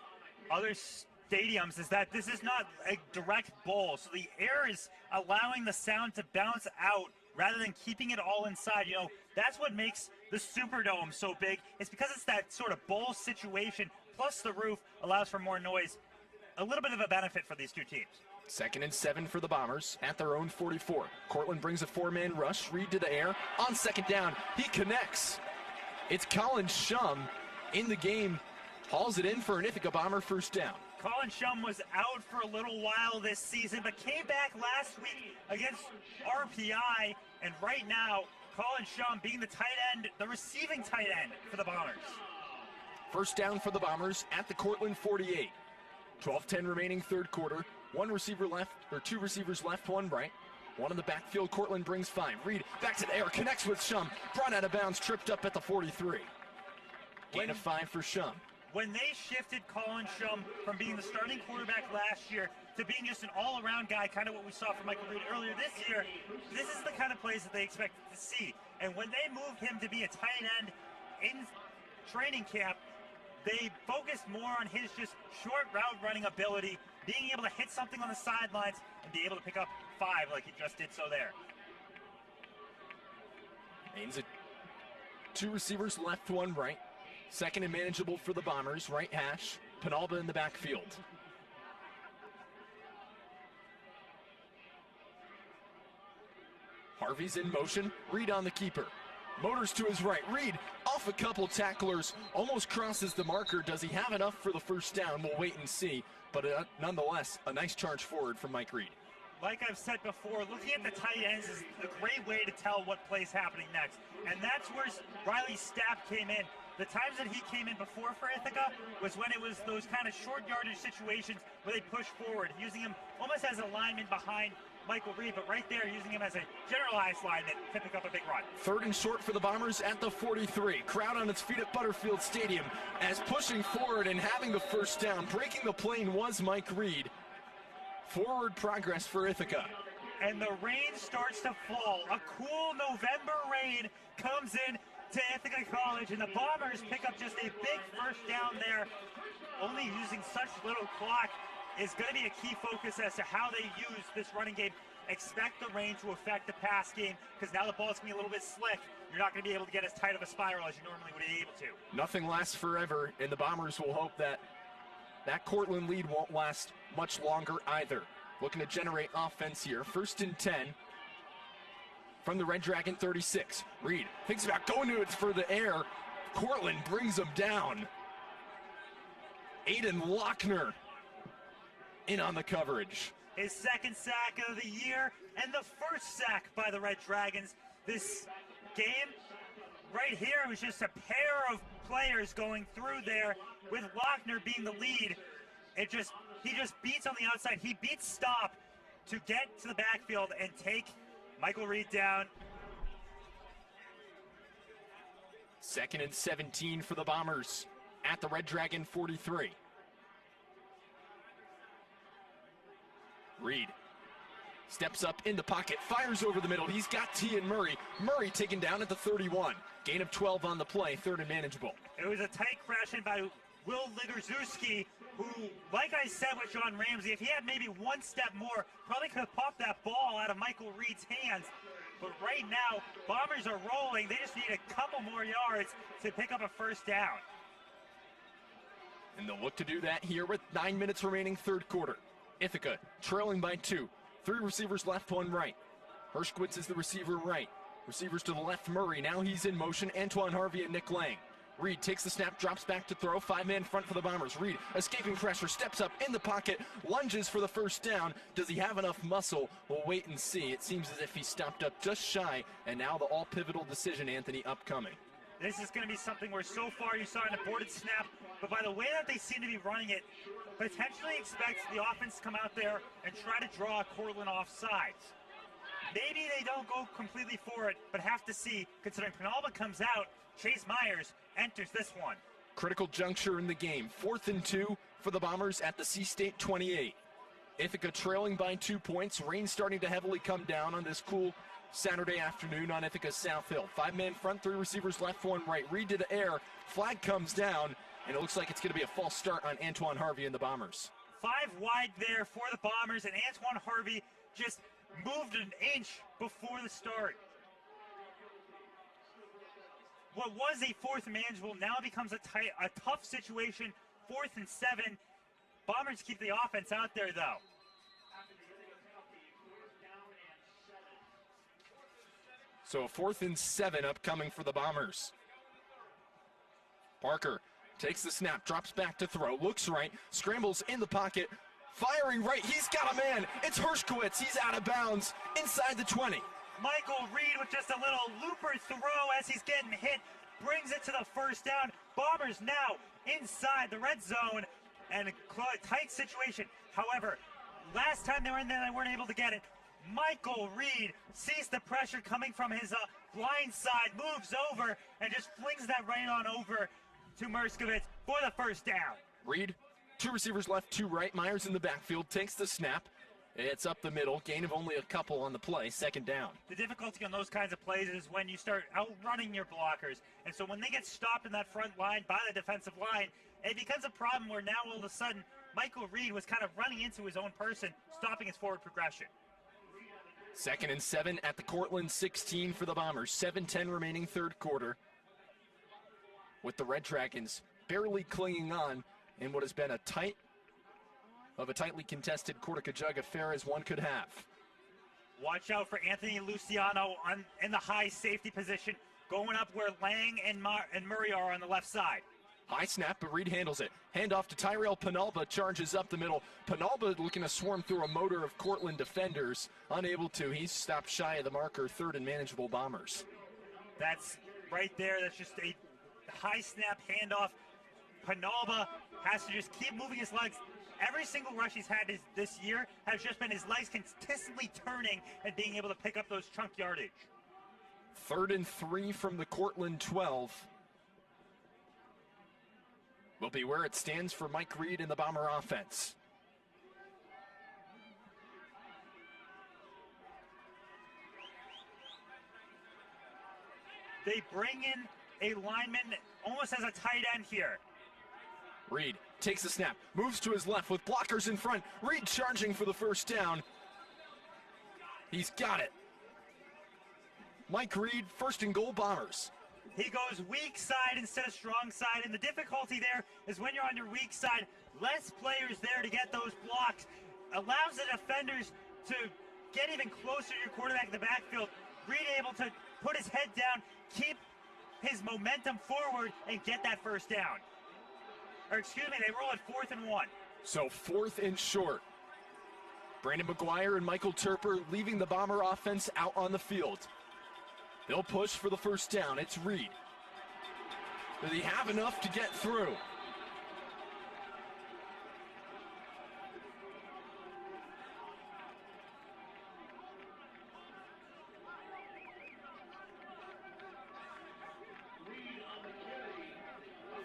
stadiums, is that this is not a direct bowl, so the air is allowing the sound to bounce out rather than keeping it all inside. You know, that's what makes the Superdome so big. It's because it's that sort of bowl situation, plus the roof allows for more noise. A little bit of a benefit for these two teams. 2nd and 7 for the Bombers at their own 44. Cortland brings a 4-man rush. Reed to the air. On 2nd down, he connects. It's Colin Shum in the game. Hauls it in for an Ithaca Bomber 1st down. Colin Shum was out for a little while this season, but came back last week against RPI. And right now, Colin Shum being the tight end, the receiving tight end for the Bombers. 1st down for the Bombers at the Cortland 48. 12-10 remaining 3rd quarter. 1 receiver left, or 2 receivers left, 1 right. 1 in the backfield. Cortland brings 5. Reed back to the air, connects with Shum. Brought out of bounds, tripped up at the 43. Gain of 5 for Shum. When they shifted Colin Shum from being the starting quarterback last year to being just an all-around guy, kind of what we saw from Michael Reed earlier this year, this is the kind of plays that they expected to see. And when they moved him to be a tight end in training camp, they focused more on his just short route running ability, being able to hit something on the sidelines and be able to pick up 5 like he just did so there. Means it 2 receivers left, 1 right. 2nd and manageable for the Bombers. Right hash. Penalba in the backfield. Harvey's in motion. Reed on the keeper. Motors to his right. Reed off a couple tacklers. Almost crosses the marker. Does he have enough for the 1st down? We'll wait and see. But nonetheless, a nice charge forward from Mike Reed. like I've said before, looking at the tight ends is a great way to tell what play's happening next. And that's where Riley Stapp came in. The times that he came in before for Ithaca was when it was those kind of short yardage situations where they push forward, using him almost as a lineman behind Michael Reed, but right there using him as a generalized lineman to pick up a big run. 3rd and short for the Bombers at the 43. Crowd on its feet at Butterfield Stadium as pushing forward and having the first down. Breaking the plane was Mike Reed. Forward progress for Ithaca. And the rain starts to fall. A cool November rain comes in to Ithaca College, and the Bombers pick up just a big first down there. Only using such little clock is going to be a key focus as to how they use this running game. Expect the rain to affect the pass game, because now the ball's going to be a little bit slick. You're not going to be able to get as tight of a spiral as you normally would be able to. Nothing lasts forever, and the Bombers will hope that Cortland lead won't last much longer either. Looking to generate offense here. 1st and 10 from the Red Dragon 36. Reed thinks about going to it for the air. Cortland brings him down. Aiden Lochner in on the coverage. His 2nd sack of the year and the 1st sack by the Red Dragons this game. Right here, it was just a pair of players going through there with Lochner being the lead. He just beats on the outside. He beats Stop to get to the backfield and take Michael Reed down. 2nd and 17 for the Bombers at the Red Dragon 43. Reed steps up in the pocket, fires over the middle. He's got T and Murray. Murray taken down at the 31. Gain of 12 on the play, 3rd and manageable. It was a tight crash in by Will Ligerzuski, who, like I said with John Ramsey, if he had maybe one step more, probably could have popped that ball out of Michael Reed's hands. But right now, Bombers are rolling. They just need a couple more yards to pick up a first down. And they'll look to do that here with 9 minutes remaining, 3rd quarter. Ithaca trailing by 2. 3 receivers left, 1 right. Hershkowitz is the receiver right. Receivers to the left, Murray. Now he's in motion. Antoine Harvey and Nick Lang. Reed takes the snap, drops back to throw. 5-man front for the Bombers. Reed, escaping pressure, steps up in the pocket, lunges for the first down. Does he have enough muscle? We'll wait and see. It seems as if he stopped up just shy, and now the all-pivotal decision, Anthony, upcoming. This is going to be something where so far you saw an aborted snap, but by the way that they seem to be running it, potentially expects the offense to come out there and try to draw Cortland off sides. Maybe they don't go completely for it, but have to see, considering Penalba comes out, Chase Myers enters this one. Critical juncture in the game. 4th and 2 for the Bombers at the C-State 28. Ithaca trailing by 2 points. Rain starting to heavily come down on this cool Saturday afternoon on Ithaca's South Hill. 5-man front, 3 receivers left, 1 right. Reed to the air. Flag comes down, and it looks like it's going to be a false start on Antoine Harvey and the Bombers. 5 wide there for the Bombers, and Antoine Harvey just moved an inch before the start. What was a 4th and manageable now becomes a tough situation. 4th and 7. Bombers keep the offense out there, though. So a 4th and 7 upcoming for the Bombers. Parker takes the snap, drops back to throw, looks right, scrambles in the pocket, firing right. He's got a man. It's Hershkowitz. He's out of bounds inside the 20. Michael Reed with just a little looper throw as he's getting hit, brings it to the first down. Bombers now inside the red zone and a tight situation. However, last time they were in there, they weren't able to get it. Michael Reed sees the pressure coming from his blind side, moves over, and just flings that right on over to Merskowitz for the first down. Reed, 2 receivers left, 2 right. Myers in the backfield, takes the snap. It's up the middle, gain of only a couple on the play, 2nd down. The difficulty on those kinds of plays is when you start outrunning your blockers. And so when they get stopped in that front line by the defensive line, it becomes a problem where now all of a sudden Michael Reed was kind of running into his own person, stopping his forward progression. 2nd and 7 at the Cortland 16 for the Bombers. 7:10 remaining, 3rd quarter. With the Red Dragons barely clinging on in what has been a tightly contested Cortaca Jug affair as one could have. Watch out for Anthony Luciano in the high safety position, going up where Lang and Murray are on the left side. High snap, but Reed handles it. Handoff to Tyrell Penalba, charges up the middle. Penalba looking to swarm through a motor of Cortland defenders. Unable to. He's stopped shy of the marker, third and manageable Bombers. That's right there. That's just a high snap handoff. Penalba has to just keep moving his legs. Every single rush he's had this year has just been his legs consistently turning and being able to pick up those chunk yardage. 3rd and 3 from the Cortland 12. Will be where it stands for Mike Reed in the Bomber offense. They bring in a lineman almost as a tight end here. Reed takes the snap, moves to his left with blockers in front. Reed charging for the first down. He's got it. Mike Reed, 1st and goal, Bombers. He goes weak side instead of strong side, and the difficulty there is when you're on your weak side, less players there to get those blocks. Allows the defenders to get even closer to your quarterback in the backfield. Reed able to put his head down, keep his momentum forward, and get that first down. Or excuse me, they roll at 4th and 1. So 4th and short. Brandon McGuire and Michael Turper leaving the Bomber offense out on the field. They'll push for the first down. It's Reed. Does he have enough to get through?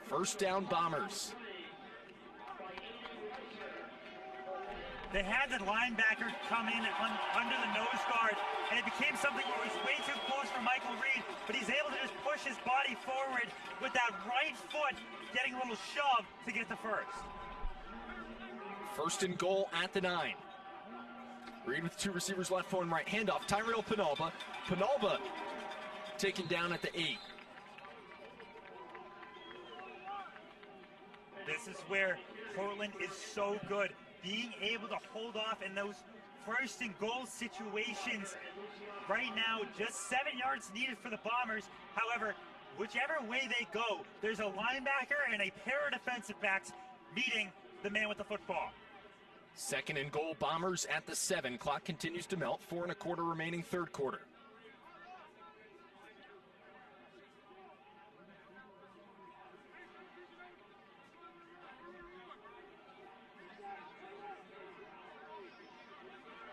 First down, Bombers. They had the linebacker come in under the nose guard, and it became something where it was way too close for Michael Reed, but he's able to just push his body forward with that right foot, getting a little shove to get the first. 1st and goal at the 9. Reed with 2 receivers left, 4 and right. Handoff, Tyrell Penalba. Penalba taken down at the 8. This is where Portland is so good, being able to hold off in those 1st and goal situations. Right now, just 7 yards needed for the Bombers. However, whichever way they go, there's a linebacker and a pair of defensive backs meeting the man with the football. 2nd and goal, Bombers at the 7. Clock continues to melt. 4 1/4 remaining, 3rd quarter.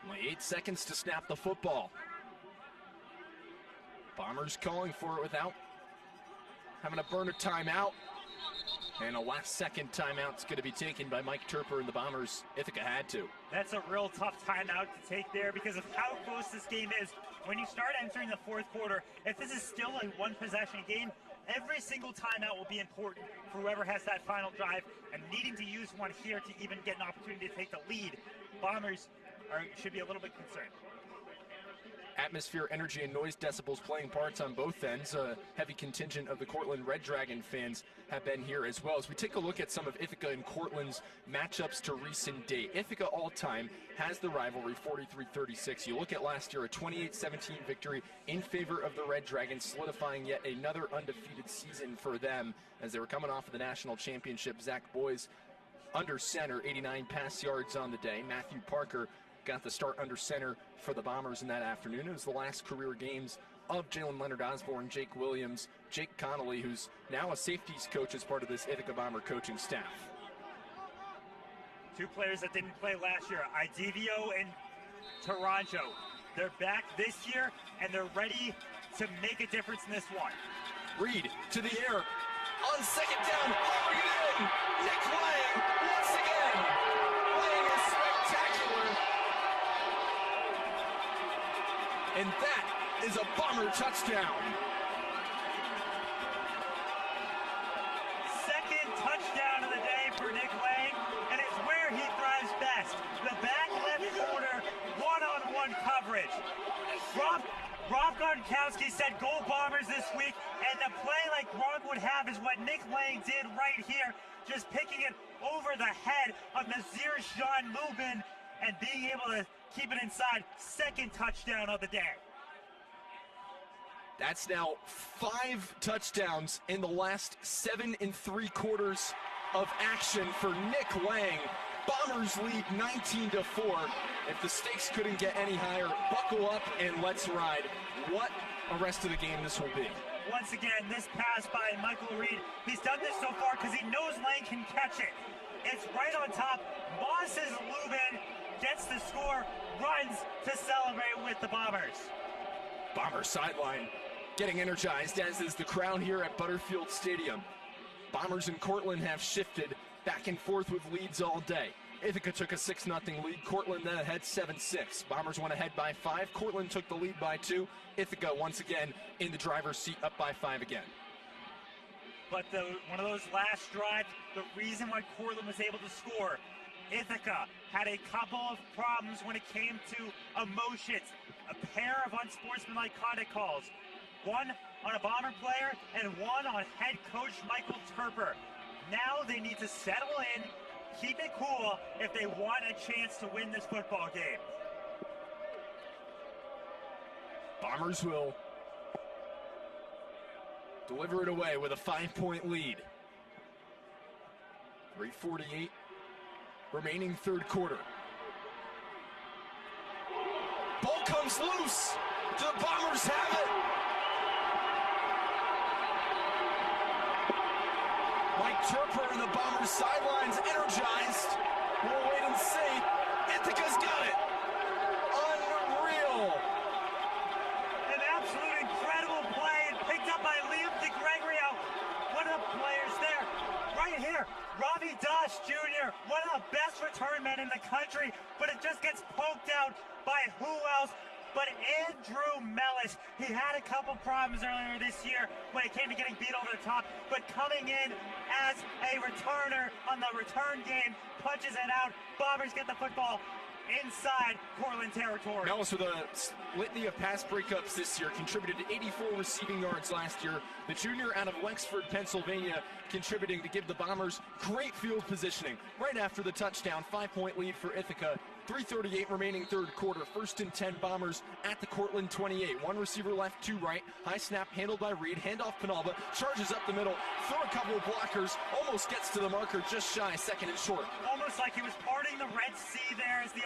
Only 8 seconds to snap the football. Bombers calling for it without having to burn a timeout. And a last-second timeout's going to be taken by Mike Turper and the Bombers. Ithaca had to. That's a real tough timeout to take there because of how close this game is. When you start entering the 4th quarter, if this is still a one-possession game, every single timeout will be important for whoever has that final drive, and needing to use one here to even get an opportunity to take the lead. Bombers should be a little bit concerned. Atmosphere, energy, and noise decibels playing parts on both ends. A heavy contingent of the Cortland Red Dragon fans have been here as well. As we take a look at some of Ithaca and Cortland's matchups to recent date. Ithaca all-time has the rivalry 43-36. You look at last year, a 28-17 victory in favor of the Red Dragons, solidifying yet another undefeated season for them as they were coming off of the national championship. Zach Boyes under center, 89 pass yards on the day. Matthew Parker got the start under center for the Bombers in that afternoon. It was the last career games of Jalen Leonard Osborne, Jake Williams, Jake Connolly, who's now a safeties coach as part of this Ithaca Bomber coaching staff. 2 players that didn't play last year, Idivio and Taranjo. They're back this year, and they're ready to make a difference in this one. Reed to the air. On 2nd down, hammering it in. Nick Lang once again. Lang is spectacular. And that is a Bomber touchdown. 2nd touchdown of the day for Nick Lang, and it's where he thrives best. The back left corner, one-on-one coverage. Rob Gronkowski said go Bombers this week, and the play like Gronk would have is what Nick Lang did right here, just picking it over the head of Nazir Jean Lubin and being able to keep it inside. 2nd touchdown of the day. That's now 5 touchdowns in the last 7 3/4 of action for Nick Lang. Bombers lead 19-4. If the stakes couldn't get any higher, buckle up and let's ride. What a rest of the game this will be. Once again, this pass by Michael Reed, he's done this so far because he knows Lang can catch it. It's right on top. Moses Lubin gets the score, runs to celebrate with the Bombers. Bombers sideline getting energized, as is the crowd here at Butterfield Stadium. Bombers and Cortland have shifted back and forth with leads all day. Ithaca took a 6-0 lead. Cortland then ahead 7-6. Bombers went ahead by 5. Cortland took the lead by 2. Ithaca once again in the driver's seat, up by 5 again. But one of those last drives, the reason why Cortland was able to score, Ithaca had a couple of problems when it came to emotions. A pair of unsportsmanlike conduct calls. One on a Bomber player and one on head coach Michael Turper. Now they need to settle in, keep it cool if they want a chance to win this football game. Bombers will deliver it away with a 5-point lead. 3:48 remaining third quarter. Ball comes loose. The Bombers have it. Mike Turper and the Bombers sidelines energized. We'll wait and see. Ithaca's got it. Unreal. An absolute incredible play, and picked up by Liam DeGregorio. One of the players there, right here. Ravi Das Jr., one of the best return men in the country, but it just gets poked out by who else but Andrew Mellis. He had a couple problems earlier this year when it came to getting beat over the top, but coming in as a returner on the return game, punches it out. Bombers get the football inside Cortland territory. Mellis with a litany of pass breakups this year, contributed to 84 receiving yards last year. The junior out of Wexford, Pennsylvania, contributing to give the Bombers great field positioning. Right after the touchdown, 5-point lead for Ithaca. 3:38 remaining third quarter. 1st and 10 Bombers at the Cortland 28. One receiver left, 2 right. High snap handled by Reed. Handoff Penalba. Charges up the middle. Throw a couple of blockers. Almost gets to the marker, just shy. 2nd and short. Almost like he was parting the Red Sea there as the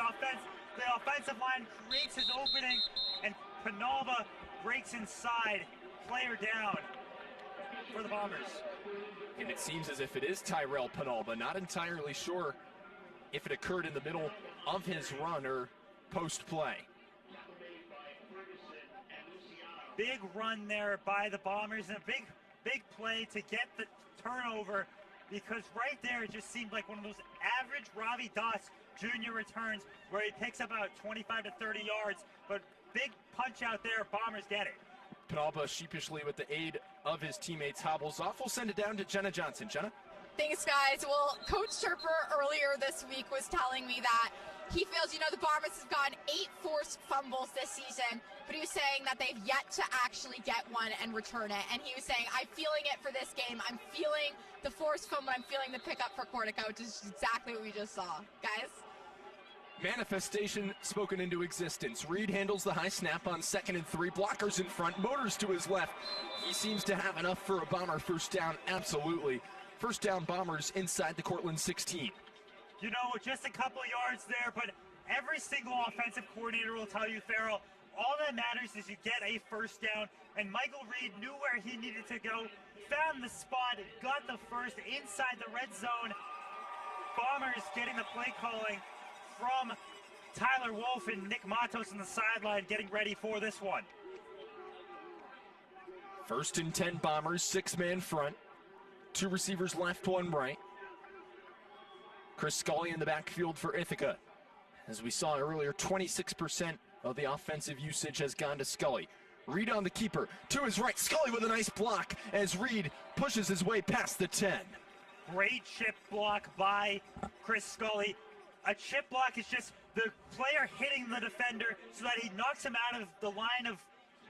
offensive line creates his opening, and Penalba breaks inside. Player down for the Bombers. And it seems as if it is Tyrell Penalba. Not entirely sure if it occurred in the middle of his run or post-play. Big run there by the Bombers, and a big play to get the turnover, because right there it just seemed like one of those average Ravi Das Jr. returns where he picks up about 25 to 30 yards, but big punch out there. Bombers get it. Penalba sheepishly, with the aid of his teammates, hobbles off. We'll send it down to Jenna Johnson. Jenna? Thanks, guys. Well, Coach Turper earlier this week was telling me that he feels, the Bombers have gotten 8 forced fumbles this season, but he was saying that they've yet to actually get one and return it. And he was saying, I'm feeling it for this game. I'm feeling the forced fumble. I'm feeling the pickup for Cortaca, which is exactly what we just saw. Guys? Manifestation spoken into existence. Reed handles the high snap on 2nd and 3. Blockers in front, motors to his left. He seems to have enough for a Bomber first down, absolutely. First down, Bombers inside the Cortland 16. Just a couple yards there, but every single offensive coordinator will tell you, Farrell, all that matters is you get a first down, and Michael Reed knew where he needed to go, found the spot, got the first inside the red zone. Bombers getting the play calling from Tyler Wolf and Nick Matos on the sideline, getting ready for this one. 1st and 10 Bombers, 6-man front. 2 receivers left, 1 right. Chris Scully in the backfield for Ithaca. As we saw earlier, 26% of the offensive usage has gone to Scully. Reed on the keeper, to his right. Scully with a nice block as Reed pushes his way past the 10. Great chip block by Chris Scully. A chip block is just the player hitting the defender so that he knocks him out of the line of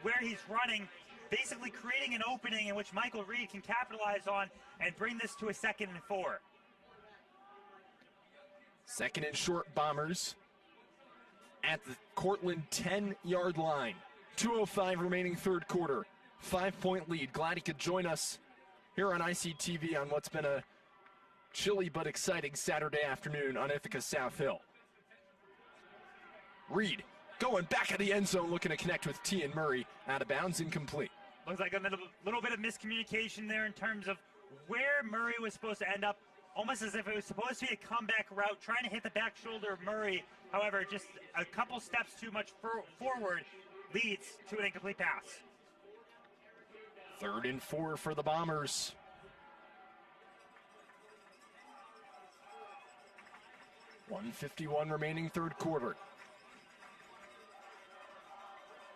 where he's running, basically creating an opening in which Michael Reed can capitalize on and bring this to a 2nd and 4. 2nd and short, Bombers at the Cortland 10-yard line. 2:05 remaining third quarter. 5-point lead. Glad he could join us here on ICTV on what's been a chilly but exciting Saturday afternoon on Ithaca South Hill. Reed going back at the end zone, looking to connect with Tian Murray. Out of bounds, incomplete. Looks like a little bit of miscommunication there in terms of where Murray was supposed to end up, almost as if it was supposed to be a comeback route, trying to hit the back shoulder of Murray. However, just a couple steps too much forward leads to an incomplete pass. 3rd and 4 for the Bombers. $1:51 remaining third quarter.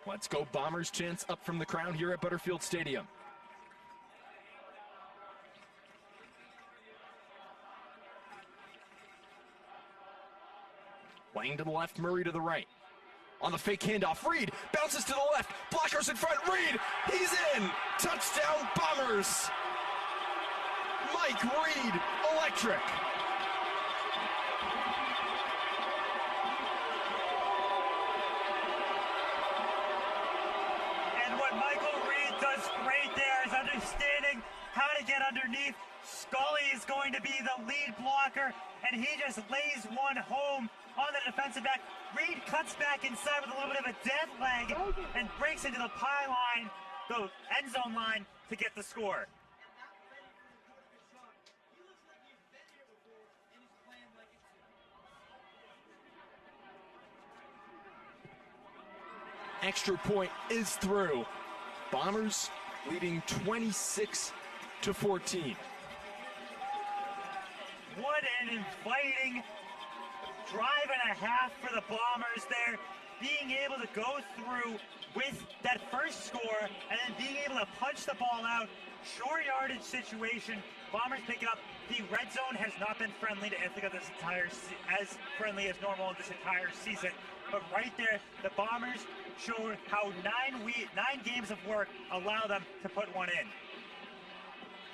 Let's go Bombers chants up from the crowd here at Butterfield Stadium. Lang to the left, Murray to the right. On the fake handoff, Reed bounces to the left, blockers in front, Reed, he's in! Touchdown Bombers! Mike Reed, electric! And what Michael Reed does great there is understanding how to get underneath. Scully is going to be the lead blocker, and he just lays one home on the defensive back. Reed cuts back inside with a little bit of a dead leg and breaks into the pylon, the end zone line, to get the score. Extra point is through. Bombers leading 26-14. What an inviting drive and a half for the Bombers there, being able to go through with that first score and then being able to punch the ball out. Short yardage situation. Bombers pick it up. The red zone has not been friendly to Ithaca this entire as friendly as normal this entire season. But right there, the Bombers showed how 9 games of work allow them to put one in.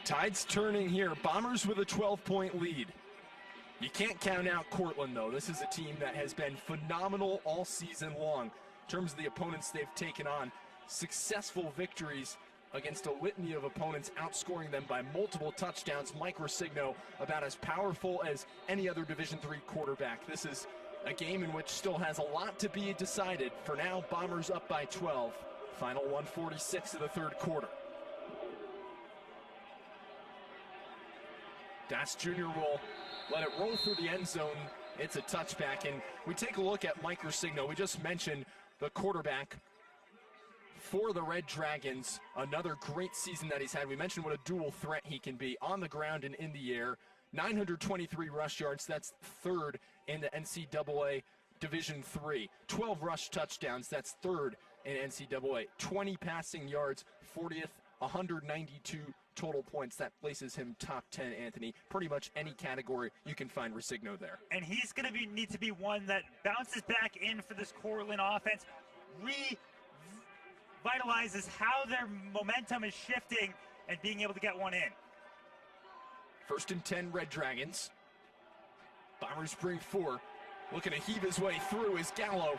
Tide's turning here. Bombers with a 12-point lead. You can't count out Cortland, though. This is a team that has been phenomenal all season long in terms of the opponents they've taken on. Successful victories against a litany of opponents, outscoring them by multiple touchdowns. Mike Rosigno, about as powerful as any other Division III quarterback. This is a game in which still has a lot to be decided. For now, Bombers up by 12. Final 1:46 of the third quarter. Das Jr. will let it roll through the end zone. It's a touchback, and we take a look at Mike Rosigno. We just mentioned the quarterback for the Red Dragons. Another great season that he's had. We mentioned what a dual threat he can be on the ground and in the air. 923 rush yards. That's 3rd in the NCAA Division III. 12 rush touchdowns. That's 3rd in NCAA. 20 passing yards. 40th. 192 total points. That places him top 10, Anthony. Pretty much any category you can find Rosigno there. And he's going to need to be one that bounces back in for this Cortland offense, revitalizes how their momentum is shifting and being able to get one in. 1st and 10, Red Dragons. Bombers bring 4. Looking to heave his way through is Gallo.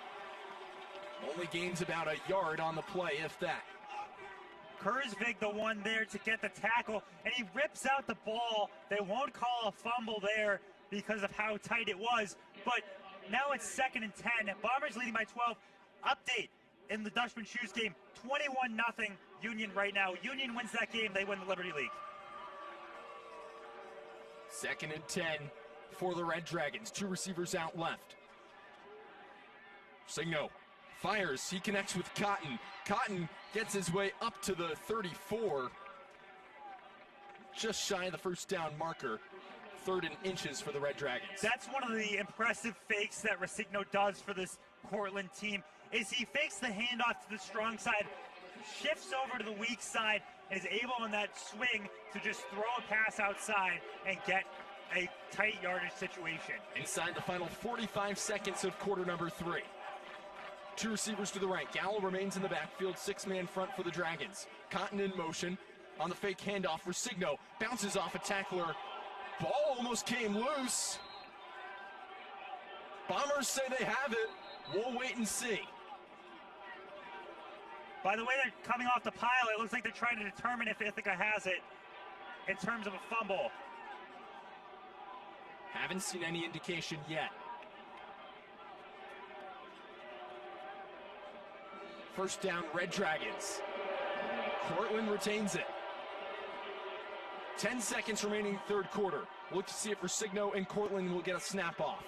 Only gains about a yard on the play, if that. Kurzvig the one there to get the tackle, and he rips out the ball. They won't call a fumble there because of how tight it was, but now it's 2nd and 10. Bombers leading by 12. Update in the Dutchman Shoes game, 21-0 Union right now. Union wins that game, they win the Liberty League. 2nd and 10 for the Red Dragons. 2 receivers out left. Signo fires, he connects with Cotton. Cotton gets his way up to the 34. Just shy of the first down marker. 3rd and inches for the Red Dragons. That's one of the impressive fakes that Rosigno does for this Cortland team, is he fakes the handoff to the strong side, shifts over to the weak side, and is able on that swing to just throw a pass outside and get a tight yardage situation. Inside the final 45 seconds of quarter number 3. 2 receivers to the right. Gallo remains in the backfield. 6-man front for the Dragons. Cotton in motion. On the fake handoff, Rosigno bounces off a tackler. Ball almost came loose. Bombers say they have it. We'll wait and see. By the way they're coming off the pile, it looks like they're trying to determine if Ithaca has it in terms of a fumble. Haven't seen any indication yet. First down, Red Dragons. Cortland retains it. 10 seconds remaining third quarter. Look to see if Resigno and Cortland will get a snap off.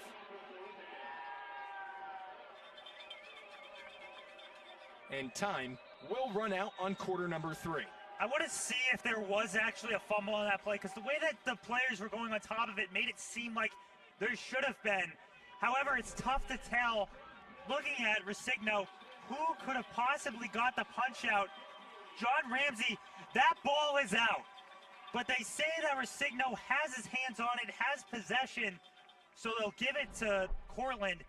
And time will run out on quarter number 3. I want to see if there was actually a fumble on that play, because the way that the players were going on top of it made it seem like there should have been. However, it's tough to tell, looking at Resigno, who could have possibly got the punch out. John Ramsey, that ball is out. But they say that Resigno has his hands on it, has possession, so they'll give it to Cortland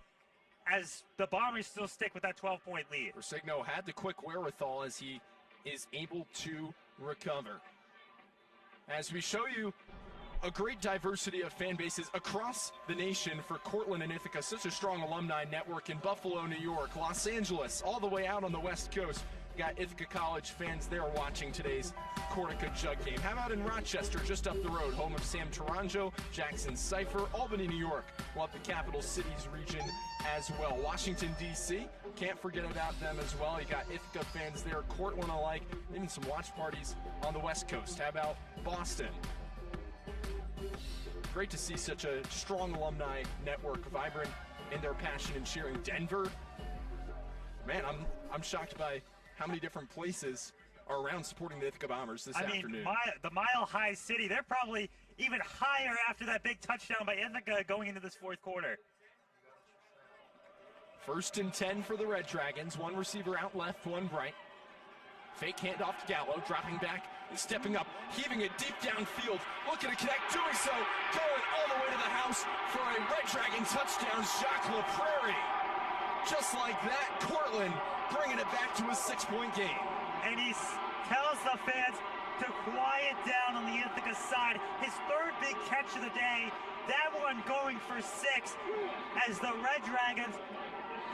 as the Bombers still stick with that 12-point lead. Resigno had the quick wherewithal as he is able to recover. As we show you a great diversity of fan bases across the nation for Cortland and Ithaca, such a strong alumni network in Buffalo, New York, Los Angeles, all the way out on the West Coast. Got Ithaca College fans there watching today's Cortaca Jug game. How about in Rochester, just up the road, home of Sam Taranjo, Jackson Cipher, Albany, New York. We'll have the Capital Cities region as well. Washington, D.C., can't forget about them as well. You got Ithaca fans there, Cortland alike, even some watch parties on the West Coast. How about Boston? Great to see such a strong alumni network, vibrant in their passion and cheering. Denver, man, I'm shocked by how many different places are around supporting the Ithaca Bombers this afternoon. The Mile High City, they're probably even higher after that big touchdown by Ithaca going into this fourth quarter. First and 10 for the Red Dragons. One receiver out left, one right. Fake handoff to Gallo, dropping back and stepping up, heaving it deep downfield, looking to connect, doing so, going all the way to the house for a Red Dragon touchdown, Jacques LaPrairie. Just like that, Cortland bringing it back to a 6-point game. And he tells the fans to quiet down on the Ithaca side. His third big catch of the day, that one going for 6, as the Red Dragons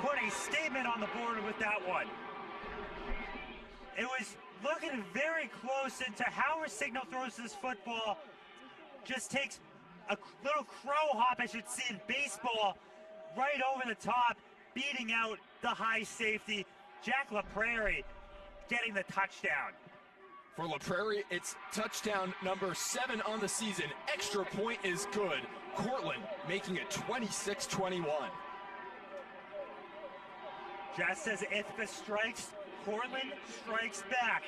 put a statement on the board with that one. It was looking very close into how Resigno throws this football. Just takes a little crow hop, as you'd see in baseball, right over the top, beating out the high safety. Jacques LaPrairie getting the touchdown. For LaPrairie, it's touchdown number 7 on the season. Extra point is good. Cortland making it 26-21. Just as Ithaca strikes, Cortland strikes back.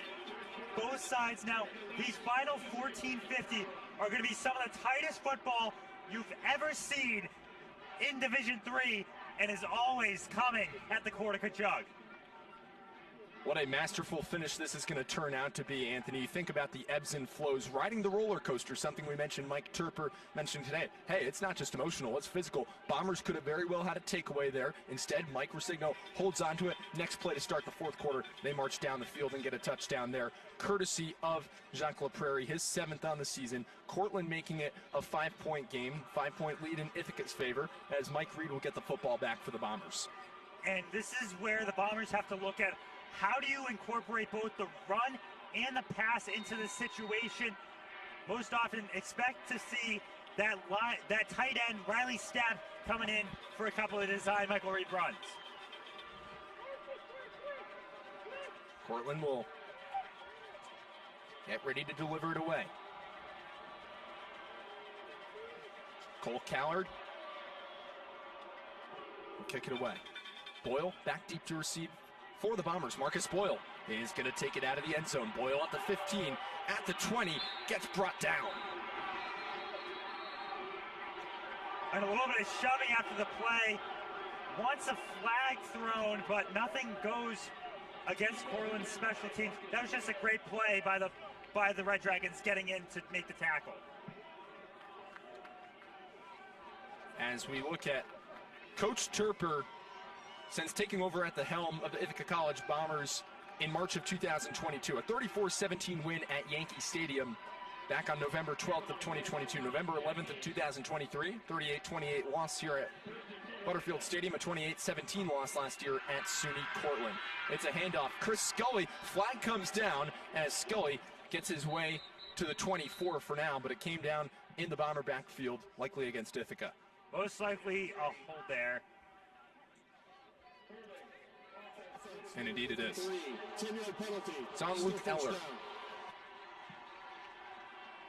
Both sides now, these final 14:50 are going to be some of the tightest football you've ever seen in Division III, and is always coming at the Cortaca Jug. What a masterful finish this is going to turn out to be, Anthony. You think about the ebbs and flows, riding the roller coaster, something we mentioned, Mike Turper mentioned today. Hey, it's not just emotional, it's physical. Bombers could have very well had a takeaway there. Instead, Mike Resigno holds on to it. Next play to start the fourth quarter, they march down the field and get a touchdown there, courtesy of Jacques LaPrairie, his 7th on the season. Cortland making it a 5-point game, 5-point lead in Ithaca's favor, as Mike Reed will get the football back for the Bombers. And this is where the Bombers have to look at, how do you incorporate both the run and the pass into the situation? Most often expect to see that tight end, Riley Stapp, coming in for a couple of design Michael Reed runs. Cortland will get ready to deliver it away. Cole Callard will kick it away. Boyle back deep to receive for the Bombers. Marcus Boyle is going to take it out of the end zone. Boyle at the 15, at the 20, gets brought down. And a little bit of shoving after the play. Wants a flag thrown, but nothing goes against Cortland's special teams. That was just a great play by the Red Dragons getting in to make the tackle. As we look at Coach Turper, since taking over at the helm of the Ithaca College Bombers in March of 2022, a 34-17 win at Yankee Stadium back on November 12th of 2022. November 11th of 2023, 38-28 loss here at Butterfield Stadium, a 28-17 loss last year at SUNY Cortland. It's a handoff. Chris Scully, flag comes down as Scully gets his way to the 24 for now, but it came down in the Bomber backfield, likely against Ithaca. Most likely a hold there. And indeed it is. 10-yard penalty. It's on Luke Eller.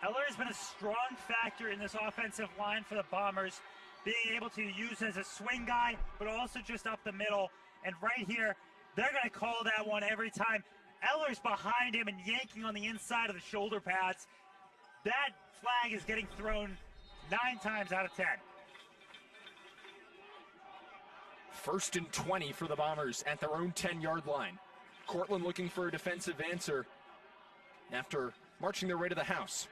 Eller has been a strong factor in this offensive line for the Bombers, being able to use as a swing guy, but also just up the middle. And right here, they're going to call that one every time. Eller's behind him and yanking on the inside of the shoulder pads. That flag is getting thrown 9 times out of 10. 1st and 20 for the Bombers at their own 10-yard line. Cortland looking for a defensive answer after marching their way to the house.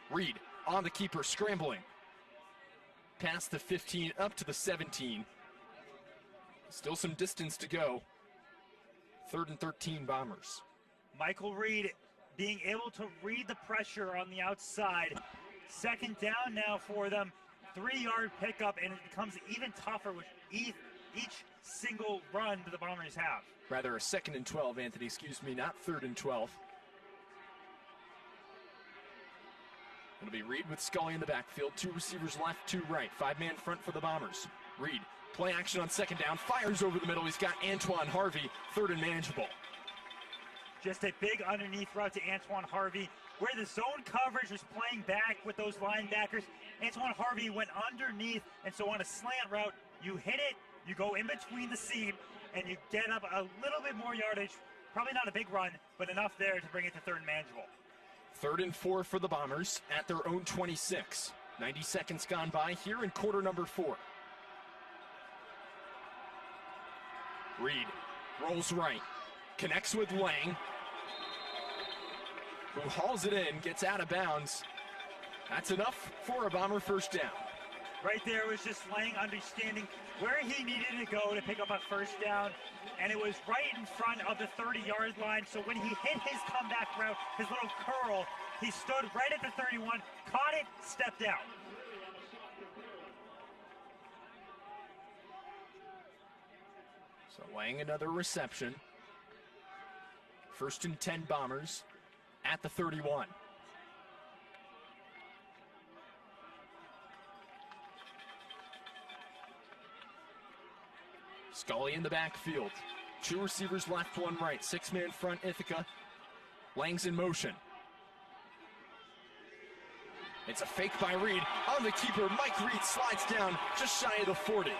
Reed on the keeper, scrambling. Past the 15, up to the 17. Still some distance to go. 3rd and 13 Bombers. Michael Reed being able to read the pressure on the outside. 2nd down now for them. 3-yard pickup, and it becomes even tougher with each single run that the Bombers have. Rather a 2nd and 12, Anthony, excuse me, not 3rd and 12. It'll be Reed with Scully in the backfield. 2 receivers left, 2 right. 5-man front for the Bombers. Reed, play action on 2nd down, fires over the middle. He's got Antoine Harvey, 3rd and manageable. Just a big underneath route to Antoine Harvey, where the zone coverage was playing back with those linebackers. Antoine Harvey went underneath, and so on a slant route, you hit it, you go in between the seam, and you get up a little bit more yardage. Probably not a big run, but enough there to bring it to 3rd and manageable. 3rd and 4 for the Bombers at their own 26. 90 seconds gone by here in quarter number 4. Reed rolls right, connects with Lang, who hauls it in, gets out of bounds. That's enough for a Bomber 1st down. Right there was just Lang understanding where he needed to go to pick up a 1st down, and it was right in front of the 30-yard line. So when he hit his comeback route, his little curl, he stood right at the 31, caught it, stepped out. So Lang another reception. 1st and 10 Bombers at the 31. Scully in the backfield. 2 receivers left, 1 right. 6-man front, Ithaca. Lang's in motion. It's a fake by Reed. On the keeper, Mike Reed slides down just shy of the 40.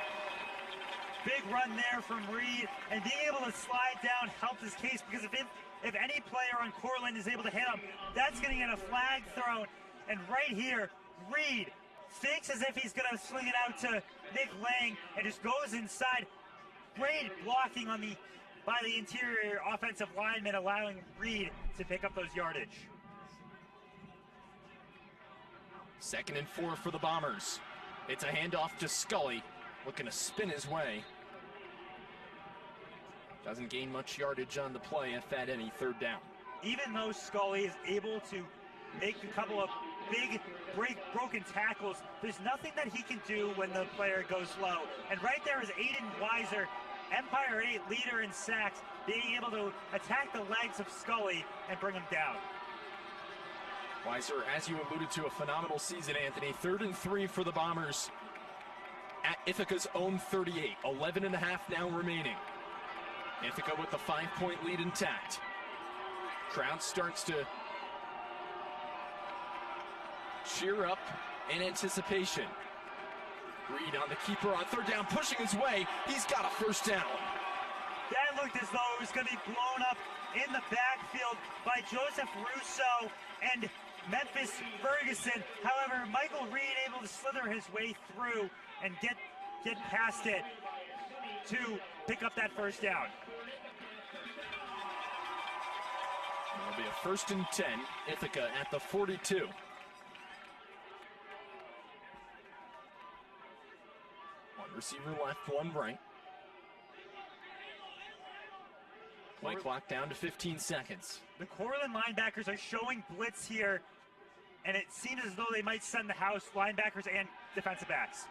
Big run there from Reed, and being able to slide down helped his case, because if any player on Cortland is able to hit him, that's going to get a flag thrown. And right here, Reed thinks as if he's going to swing it out to Nick Lang and just goes inside. Great blocking by the interior offensive lineman, allowing Reed to pick up those yardage. 2nd and 4 for the Bombers. It's a handoff to Scully, looking to spin his way. Doesn't gain much yardage on the play, if at any, 3rd down. Even though Scully is able to make a couple of big broken tackles, there's nothing that he can do when the player goes low. And right there is Aiden Weiser, Empire 8 leader in sacks, being able to attack the legs of Scully and bring him down. Weiser, as you alluded to, a phenomenal season, Anthony. 3rd and 3 for the Bombers at Ithaca's own 38. 11 and a half now remaining. Ithaca with the 5-point lead intact. Crowd starts to cheer up in anticipation. Reed on the keeper on 3rd down, pushing his way. He's got a 1st down. That looked as though it was going to be blown up in the backfield by Joseph Russo and Memphis Ferguson. However, Michael Reed able to slither his way through and get past it to pick up that 1st down. It'll be a 1st and 10, Ithaca at the 42. One receiver left, 1 right. Play clock down to 15 seconds. The Cortland linebackers are showing blitz here, and it seems as though they might send the house linebackers and defensive backs.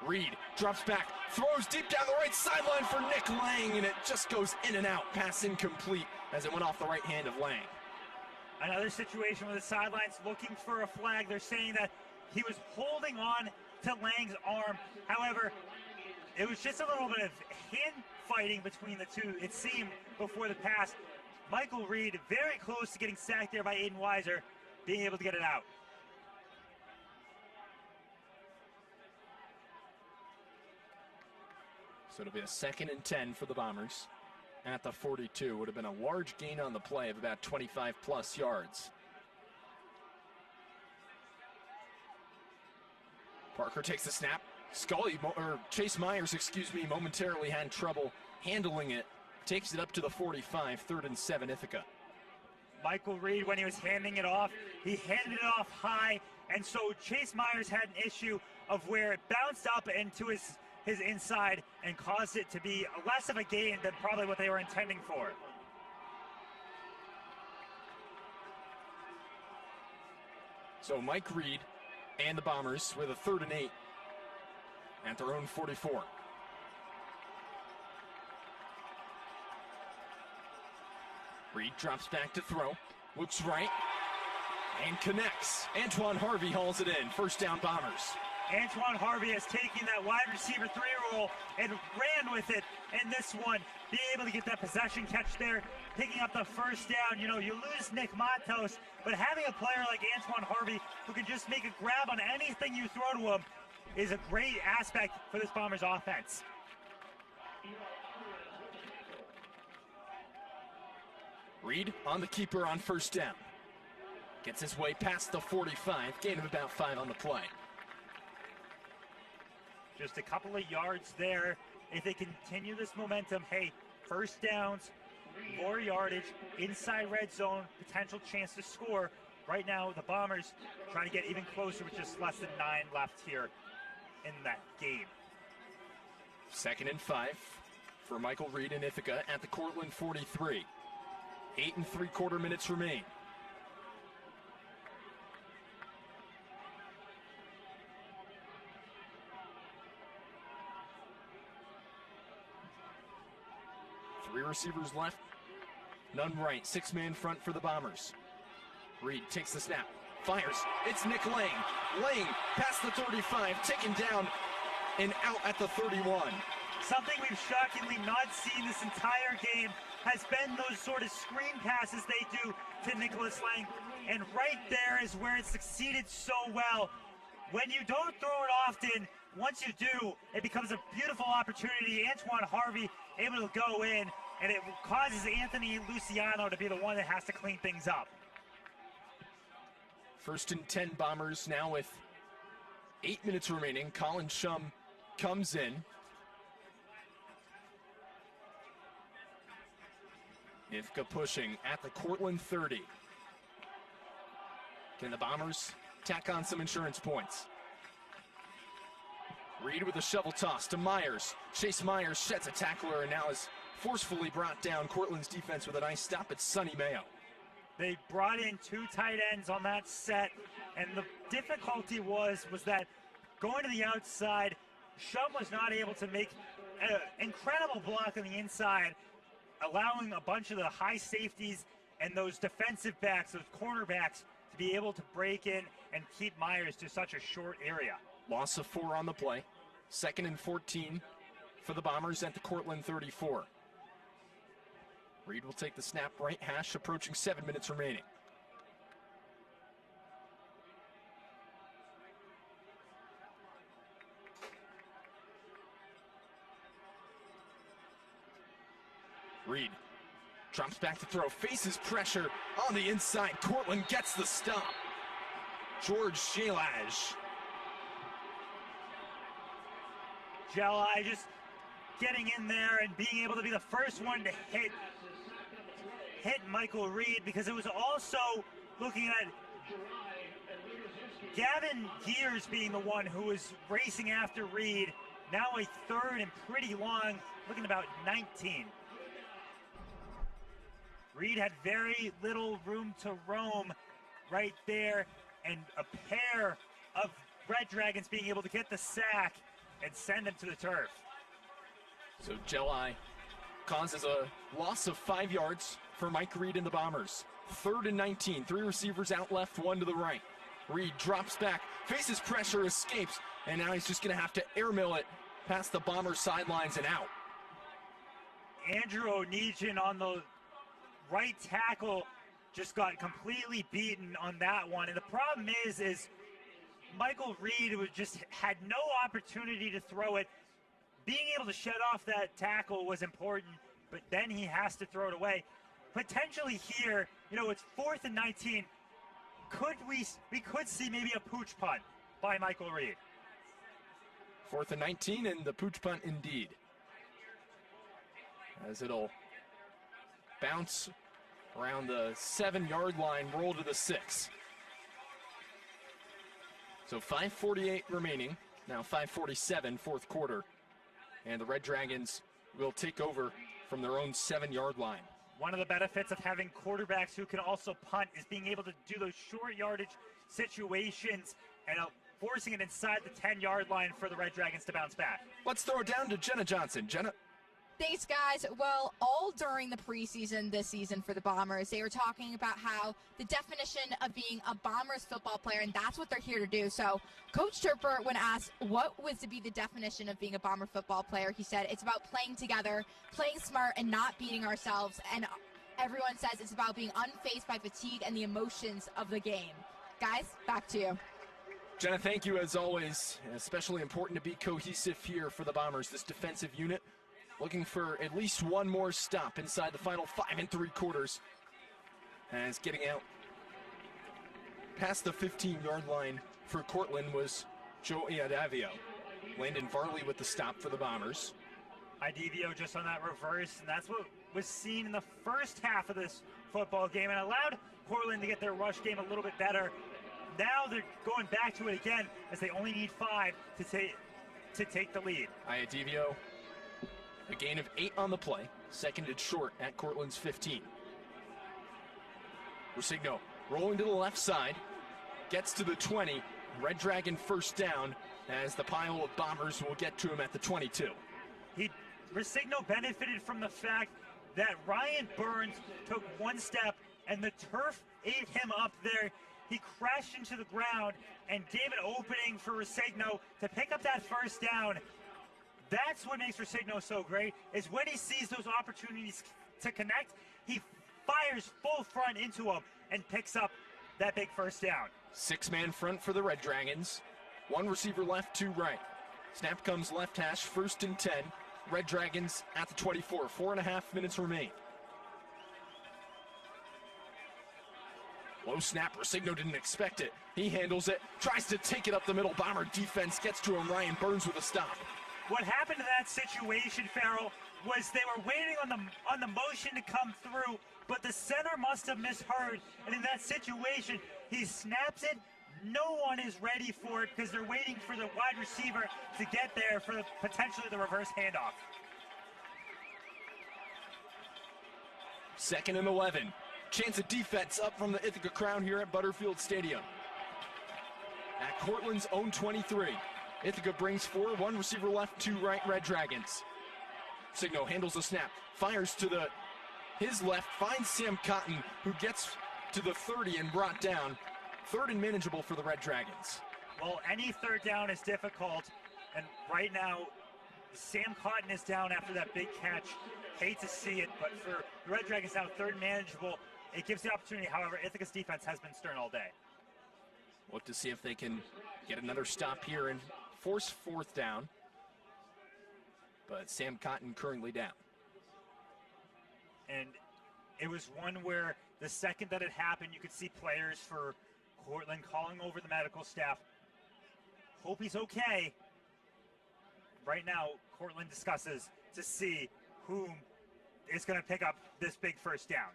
Reed drops back, throws deep down the right sideline for Nick Lang, and it just goes in and out. Pass incomplete as it went off the right hand of Lang. Another situation where the sidelines looking for a flag. They're saying that he was holding on to Lang's arm. However, it was just a little bit of hand fighting between the two, it seemed, before the pass. Michael Reed very close to getting sacked there by Aiden Weiser, being able to get it out. So it'll be a 2nd and 10 for the Bombers at the 42. Would have been a large gain on the play of about 25 plus yards. Parker takes the snap. Chase Myers, momentarily had trouble handling it. Takes it up to the 45, 3rd and 7, Ithaca. Michael Reed, when he was handing it off, he handed it off high, and so Chase Myers had an issue of where it bounced up into his inside and caused it to be less of a gain than probably what they were intending for. So Mike Reed and the Bombers with a 3rd and 8 at their own 44. Reed drops back to throw, looks right, and connects. Antoine Harvey hauls it in. 1st down, Bombers. Antoine Harvey has taken that wide receiver 3 role and ran with it in this one, being able to get that possession catch there, picking up the 1st down. You know, you lose Nick Matos, but having a player like Antoine Harvey who can just make a grab on anything you throw to him is a great aspect for this Bombers offense. Reed on the keeper on 1st down. Gets his way past the 45, gain of about 5 on the play. Just a couple of yards there. If they continue this momentum, hey, 1st downs, more yardage, inside red zone, potential chance to score. Right now, the Bombers trying to get even closer with just less than 9 left here in that game. 2nd and 5 for Michael Reed and Ithaca at the Cortland 43. 8 3/4 minutes remain. Three receivers left, none right. 6-man front for the Bombers. Reed takes the snap, fires. It's Nick Lang. Lang past the 35, taken down and out at the 31. Something we've shockingly not seen this entire game has been those sort of screen passes they do to Nicholas Lang. And right there is where it succeeded so well. When you don't throw it often, once you do, it becomes a beautiful opportunity. Antoine Harvey able to go in, and it causes Anthony Luciano to be the one that has to clean things up. 1st and 10 Bombers now with 8 minutes remaining. Colin Shum comes in. Ithaca pushing at the Cortland 30. Can the Bombers tack on some insurance points? Reed with a shovel toss to Myers. Chase Myers sheds a tackler and now is forcefully brought down. Cortland's defense with a nice stop at Sonny Mayo. They brought in 2 tight ends on that set, and the difficulty was that going to the outside, Shum was not able to make an incredible block on the inside, allowing a bunch of the high safeties and those defensive backs, those cornerbacks, to be able to break in and keep Myers to such a short area. Loss of 4 on the play. 2nd and 14 for the Bombers at the Cortland 34. Reed will take the snap, right hash, approaching 7 minutes remaining. Reed drops back to throw, faces pressure on the inside. Cortland gets the stop. George Shalaj. Jalai just getting in there and being able to be the first one to hit Michael Reed, because it was also looking at Gavin Gears being the one who was racing after Reed. Now a 3rd and pretty long, looking about 19. Reed had very little room to roam right there. and a pair of Red Dragons being able to get the sack and send them to the turf. So Jelai causes a loss of 5 yards for Mike Reed and the Bombers. 3rd and 19, 3 receivers out left, 1 to the right. Reed drops back, faces pressure, escapes, and now he's just going to have to airmail it past the Bombers sidelines and out. Andrew Onegin on the right tackle just got completely beaten on that one. And the problem is Michael Reed had no opportunity to throw it. Being able to shed off that tackle was important, but then he has to throw it away. Potentially here, it's 4th and 19. We could see maybe a pooch punt by Michael Reed. 4th and 19 and the pooch punt indeed. As it'll bounce around the 7-yard line, roll to the 6. So 5:48 remaining, now 5:47, fourth quarter. And the Red Dragons will take over from their own 7-yard line. One of the benefits of having quarterbacks who can also punt is being able to do those short yardage situations and forcing it inside the 10-yard line for the Red Dragons to bounce back. Let's throw it down to Jenna Johnson. Jenna. Thanks, guys. Well, all during the preseason this season for the Bombers, they were talking about how the definition of being a Bombers football player, and that's what they're here to do. So Coach Turper, when asked what was to be the definition of being a Bomber football player, he said it's about playing together, playing smart, and not beating ourselves. And everyone says it's about being unfazed by fatigue and the emotions of the game. Guys, back to you. Jenna, thank you as always. Especially important to be cohesive here for the Bombers, this defensive unit. Looking for at least one more stop inside the final 5 3/4. As getting out past the 15-yard line for Cortland was Joe Iadavio. Landon Varley with the stop for the Bombers. Iadavio just on that reverse, and that's what was seen in the first half of this football game and allowed Cortland to get their rush game a little bit better. Now they're going back to it again as they only need 5 to take the lead. Iadavio, a gain of 8 on the play, seconded short at Cortland's 15. Rosigno rolling to the left side, gets to the 20. Red Dragon first down as the pile of Bombers will get to him at the 22. Rosigno benefited from the fact that Ryan Burns took one step and the turf ate him up there. He crashed into the ground and gave an opening for Rosigno to pick up that first down. That's what makes Rosigno so great, is when he sees those opportunities to connect, he fires full front into them and picks up that big first down. 6-man front for the Red Dragons. 1 receiver left, 2 right. Snap comes left hash, 1st and 10. Red Dragons at the 24. 4.5 minutes remain. Low snap, Rosigno didn't expect it. He handles it, tries to take it up the middle. Bomber defense gets to him. Ryan Burns with a stop. What happened to that situation, Farrell, was they were waiting on the motion to come through, but the center must have misheard, and in that situation, he snaps it. No one is ready for it because they're waiting for the wide receiver to get there for potentially the reverse handoff. 2nd and 11. Chance of defense up from the Ithaca Crown here at Butterfield Stadium. At Cortland's own 23. Ithaca brings 4, 1 receiver left, 2 right, Red Dragons. Signo handles the snap, fires to his left, finds Sam Cotton, who gets to the 30 and brought down. 3rd and manageable for the Red Dragons. Well, any third down is difficult, and right now, Sam Cotton is down after that big catch. Hate to see it, but for the Red Dragons now, 3rd and manageable. It gives the opportunity, however, Ithaca's defense has been stern all day. Look to see if they can get another stop here and force 4th down. But Sam Cotton currently down. And it was one where the second that it happened, you could see players for Cortland calling over the medical staff. Hope he's okay. Right now, Cortland discusses to see whom is going to pick up this big first down.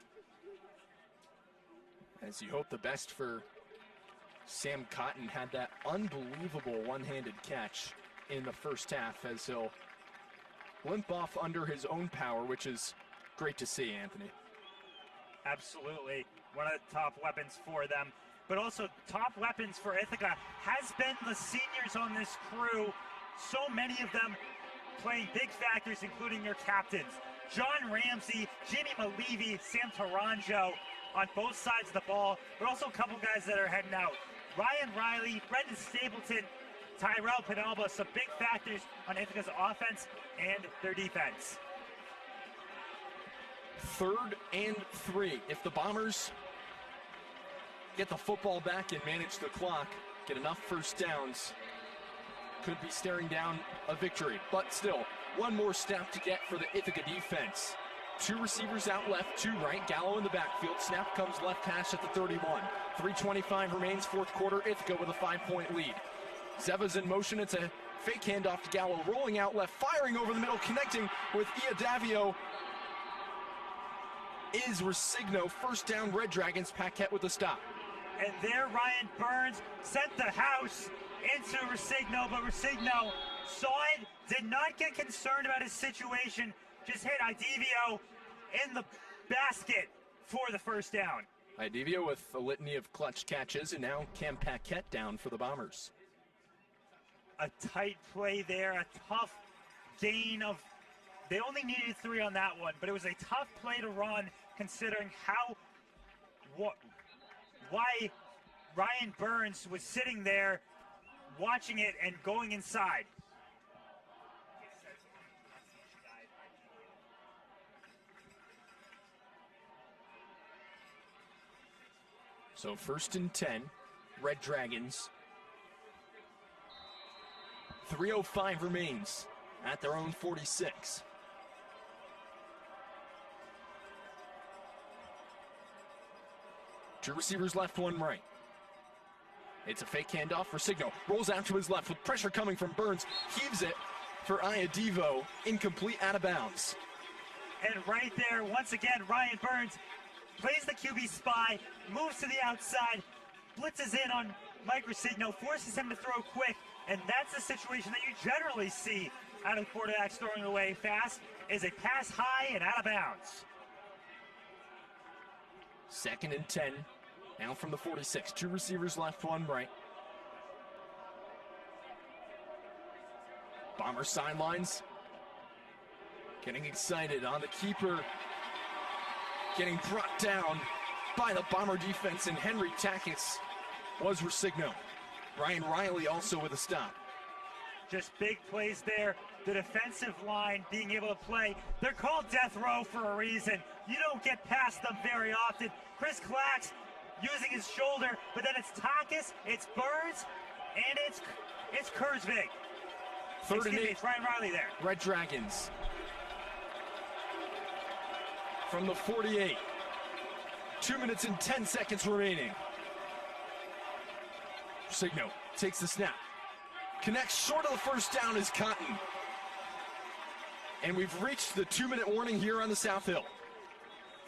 As you hope the best for Sam Cotton, had that unbelievable one-handed catch in the first half as he'll limp off under his own power, which is great to see, Anthony. Absolutely. One of the top weapons for them. but also top weapons for Ithaca has been the seniors on this crew. So many of them playing big factors, including your captains. John Ramsey, Jimmy Malevi, Sam Taranjo on both sides of the ball, but also a couple guys that are heading out. Ryan Riley, Brendan Stapleton, Tyrell Penalba, some big factors on Ithaca's offense and their defense. 3rd and 3. If the Bombers get the football back and manage the clock, get enough first downs, could be staring down a victory. But still, one more step to get for the Ithaca defense. 2 receivers out left, 2 right. Gallo in the backfield. Snap comes left hash at the 31. 3:25 remains, 4th quarter. Ithaca with a 5-point lead. Zeva's in motion. It's a fake handoff to Gallo. Rolling out left, firing over the middle, connecting with Iadavio is Resigno. First down, Red Dragons. Paquette with the stop. And there Ryan Burns sent the house into Resigno, but Resigno saw it, did not get concerned about his situation, just hit Idivio in the basket for the first down. Idivio with a litany of clutch catches, and now Cam Paquette down for the Bombers. A tight play there, a tough gain of, they only needed 3 on that one, but it was a tough play to run considering why Ryan Burns was sitting there watching it and going inside. So 1st and 10, Red Dragons. 3:05 remains at their own 46. Two receivers left, 1 right. It's a fake handoff for Signo. Rolls out to his left with pressure coming from Burns. Heaves it for Iadivo. Incomplete, out of bounds. And right there, once again, Ryan Burns plays the QB spy, moves to the outside, blitzes in on Mike Resigno, forces him to throw quick, and that's the situation that you generally see out of quarterbacks throwing away fast, is a pass high and out of bounds. 2nd and 10, now from the 46. 2 receivers left, 1 right. Bomber sidelines, getting excited on the keeper, getting brought down by the Bomber defense, and Henry Tackett was Resigno. Ryan Riley also with a stop. Just big plays there. The defensive line being able to play. They're called death row for a reason. You don't get past them very often. Chris Clax using his shoulder, but then it's Tackett, it's Burns, and it's Kurzvig. 3rd and 8. It's Ryan Riley there. Red Dragons. From the 48. 2 minutes and 10 seconds remaining. Signo takes the snap. Connects short of the first down is Cotton. And we've reached the 2-minute warning here on the South Hill.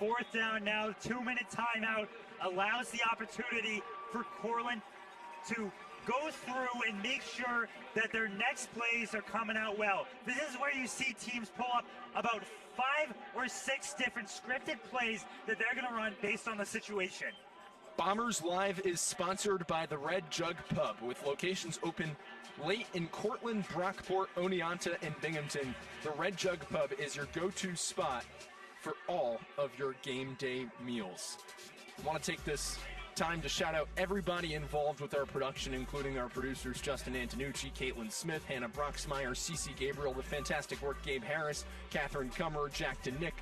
4th down now, 2-minute timeout allows the opportunity for Cortland to go through and make sure that their next plays are coming out well. This is where you see teams pull up about 5 or 6 different scripted plays that they're going to run based on the situation. Bombers Live is sponsored by the Red Jug Pub, with locations open late in Cortland, Brockport, Oneonta, and Binghamton. The Red Jug Pub is your go-to spot for all of your game day meals. I want to take this time to shout out everybody involved with our production, including our producers Justin Antonucci, Caitlin Smith, Hannah Broxmeyer, Cece Gabriel, the fantastic work Gabe Harris, Catherine Cummer, Jack DeNick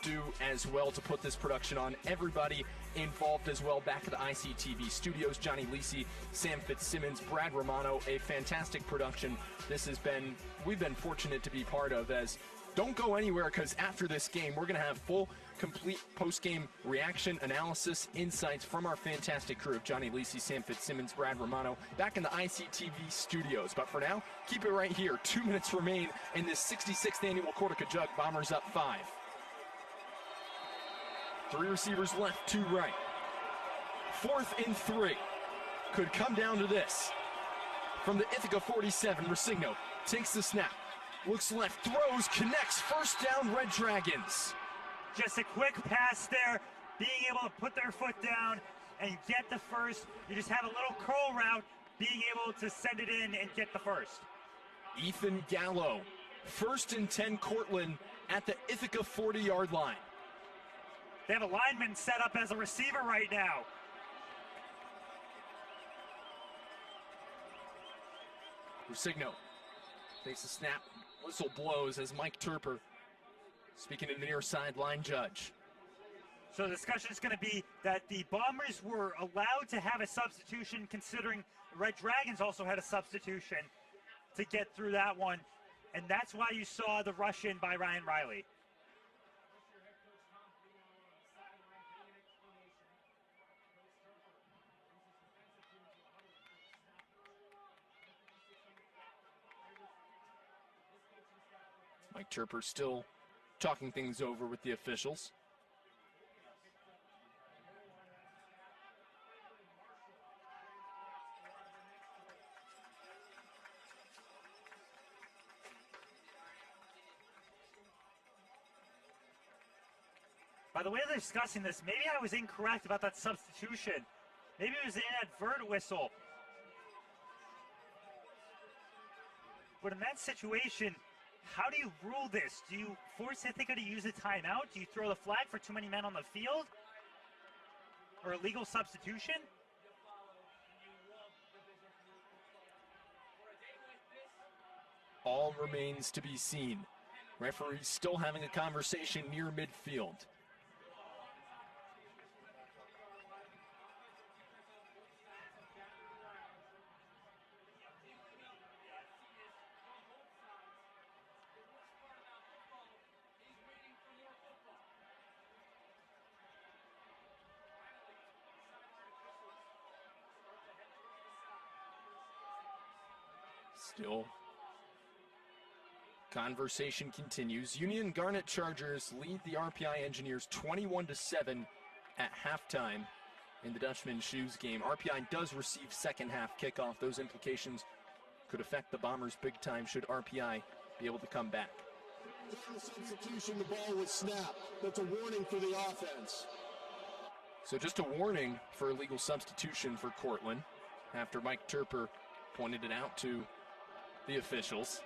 do as well to put this production on. Everybody involved as well back at the ICTV studios, Johnny Lisi, Sam Fitzsimmons, Brad Romano, a fantastic production. We've been fortunate to be part of. As don't go anywhere, because after this game we're going to have full, complete post-game reaction, analysis, insights from our fantastic crew of Johnny Lisi, Sam Fitzsimmons, Brad Romano, back in the ICTV studios. But for now, keep it right here. 2 minutes remain in this 66th annual Cortaca Jug. Bombers up 5. 3 receivers left, 2 right. 4th and 3. Could come down to this. From the Ithaca 47, Resigno takes the snap. Looks left, throws, connects. First down, Red Dragons. Just a quick pass there, being able to put their foot down, and get the first. You just have a little curl route, being able to send it in and get the first. Ethan Gallo, 1st and 10 Cortland at the Ithaca 40-yard line. They have a lineman set up as a receiver right now. Rusigno takes a snap, whistle blows as Mike Turper speaking to the near sideline judge. So the discussion is going to be that the Bombers were allowed to have a substitution, considering the Red Dragons also had a substitution to get through that one. And that's why you saw the rush in by Ryan Riley. Mike Turper still talking things over with the officials. By the way they're discussing this, maybe I was incorrect about that substitution. Maybe it was an inadvertent whistle. But in that situation, how do you rule this? Do you force Ithaca to use a timeout? Do you throw the flag for too many men on the field? Or a legal substitution? All remains to be seen. Referees still having a conversation near midfield. Still, conversation continues. Union Garnet Chargers lead the RPI Engineers 21-7 at halftime in the Dutchman Shoes game. RPI does receive second half kickoff. Those implications could affect the Bombers big time should RPI be able to come back. Substitution, the ball was snapped. That's a warning for the offense. So just a warning for illegal substitution for Cortland after Mike Turper pointed it out to the officials.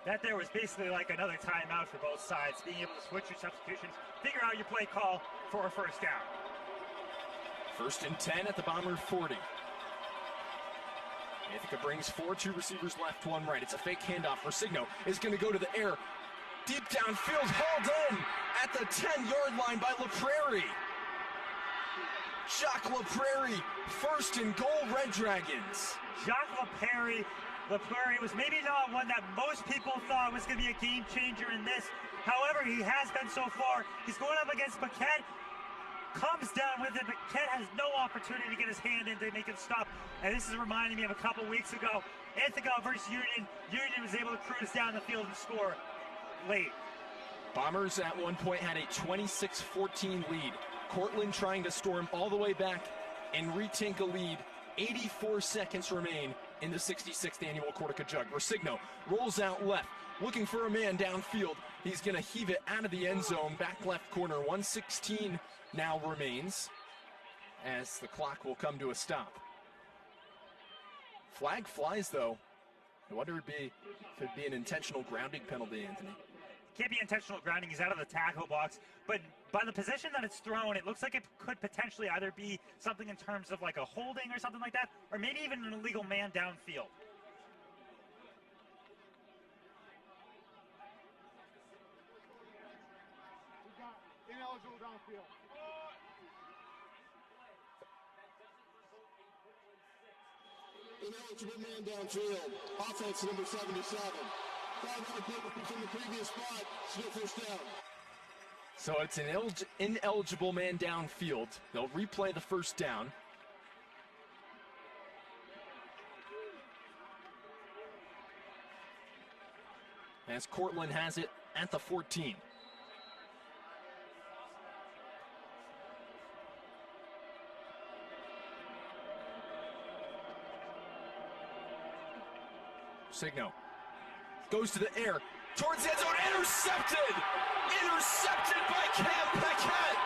That there was basically like another timeout for both sides, being able to switch your substitutions, figure out your play call for a first down. 1st and 10 at the Bomber 40. Ithaca brings 4, 2 receivers left, 1 right. It's a fake handoff. Rusigno is going to go to the air. Deep downfield, hauled in at the 10-yard line by LaPrairie. Jacques LaPrairie, 1st and goal, Red Dragons. Jacques LaPrairie was maybe not one that most people thought was going to be a game changer in this. However, he has been so far. He's going up against Paquette, comes down with it. Paquette has no opportunity to get his hand in to make it stop. And this is reminding me of a couple weeks ago, Ithaca versus Union. Union was able to cruise down the field and score late. Bombers at one point had a 26-14 lead. Cortland trying to storm all the way back and retake a lead. 84 seconds remain in the 66th annual Cortaca Jug. Rusigno rolls out left, looking for a man downfield. He's going to heave it out of the end zone, back left corner. 1:16 now remains as the clock will come to a stop. Flag flies, though. I wonder if it'd be an intentional grounding penalty, Anthony. Can't be intentional grounding. He's out of the tackle box. But by the position that it's thrown, it looks like it could potentially either be something in terms of like a holding or something like that, or maybe even an illegal man downfield. Ineligible downfield. Ineligible man downfield. Offense number 77. 500 people from the previous spot. Still first down. So it's an ineligible man downfield. They'll replay the first down. As Cortland has it at the 14. Signo goes to the air, towards the end zone, intercepted! Intercepted by Cam Paquette!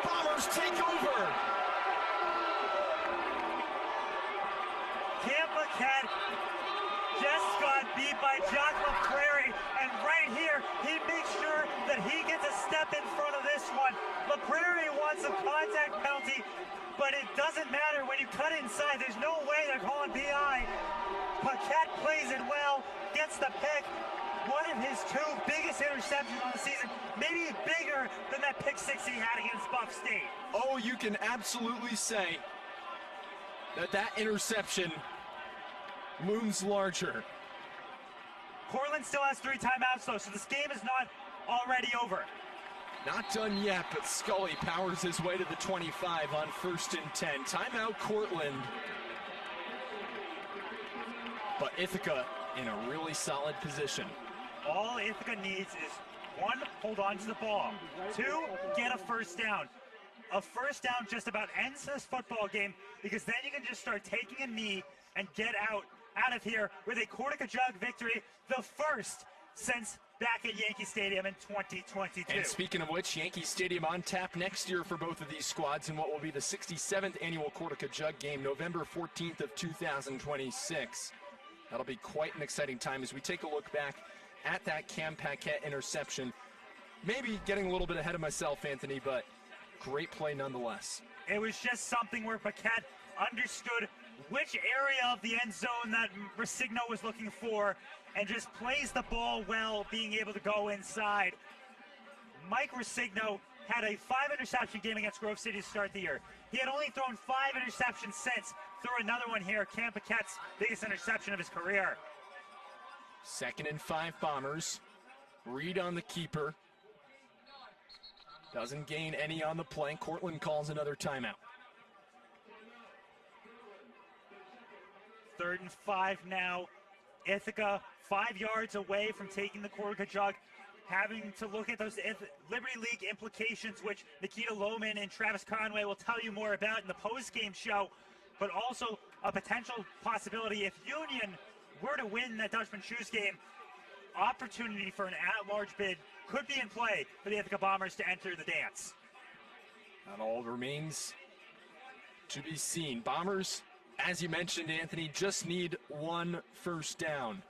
Bombers take over! Cam Paquette just got beat by Jack LaPrairie, and right here, he makes sure that he gets a step in front of this one. LaPrairie wants a contact penalty, but it doesn't matter when you cut inside. There's no way they're calling PI. Paquette plays it well, gets the pick. One of his two biggest interceptions on the season, maybe bigger than that pick six he had against Buff State. Oh, you can absolutely say that interception looms larger. Cortland still has 3 timeouts though, so this game is not already over. Not done yet, but Scully powers his way to the 25 on 1st and 10. Timeout Cortland. But Ithaca in a really solid position. All Ithaca needs is 1, hold on to the ball. 2, get a first down. A first down just about ends this football game, because then you can just start taking a knee and get out of here with a Cortaca Jug victory, the first since back at Yankee Stadium in 2022. And speaking of which, Yankee Stadium on tap next year for both of these squads in what will be the 67th annual Cortaca Jug game, November 14th of 2026. That'll be quite an exciting time as we take a look back at that Cam Paquette interception. Maybe getting a little bit ahead of myself, Anthony, but great play nonetheless. It was just something where Paquette understood which area of the end zone that Resigno was looking for and just plays the ball well, being able to go inside. Mike Resigno had a 5-interception game against Grove City to start the year. He had only thrown 5 interceptions since. Threw another one here, Cam Paquette's biggest interception of his career. 2nd and 5 Bombers. Reed on the keeper. Doesn't gain any on the play. Cortland calls another timeout. 3rd and 5 now. Ithaca 5 yards away from taking the Cortaca Jug, having to look at those Liberty League implications, which Nikita Lohman and Travis Conway will tell you more about in the post-game show, but also a potential possibility if Union were to win that Dutchman Shoes game, opportunity for an at-large bid could be in play for the Ithaca Bombers to enter the dance. That all remains to be seen. Bombers, as you mentioned, Anthony, just need 1 first down.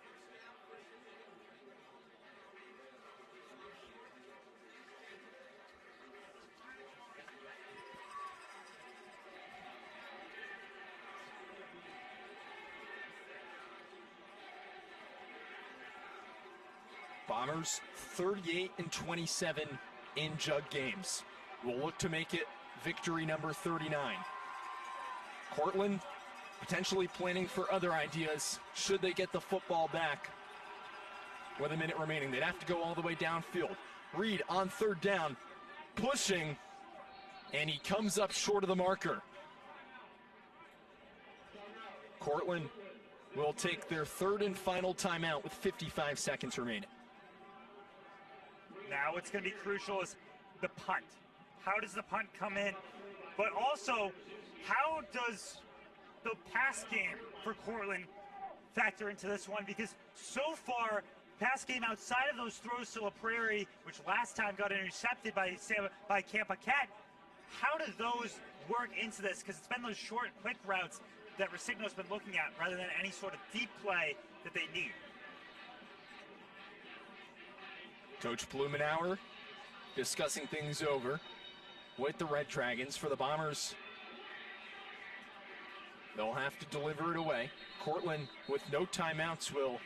Bombers 38-27 in Jug games. Will look to make it victory number 39. Cortland potentially planning for other ideas should they get the football back with a minute remaining. They'd have to go all the way downfield. Reed on 3rd down, pushing, and he comes up short of the marker. Cortland will take their 3rd and final timeout with 55 seconds remaining. Now what's going to be crucial is the punt. How does the punt come in? But also, how does the pass game for Cortland factor into this one? Because so far, pass game outside of those throws to LaPrairie, which last time got intercepted by Cam Paquette, how do those work into this? Because it's been those short, quick routes that Resigno's been looking at rather than any sort of deep play that they need. Coach Blumenauer discussing things over with the Red Dragons. For the Bombers, they'll have to deliver it away. Cortland, with no timeouts, will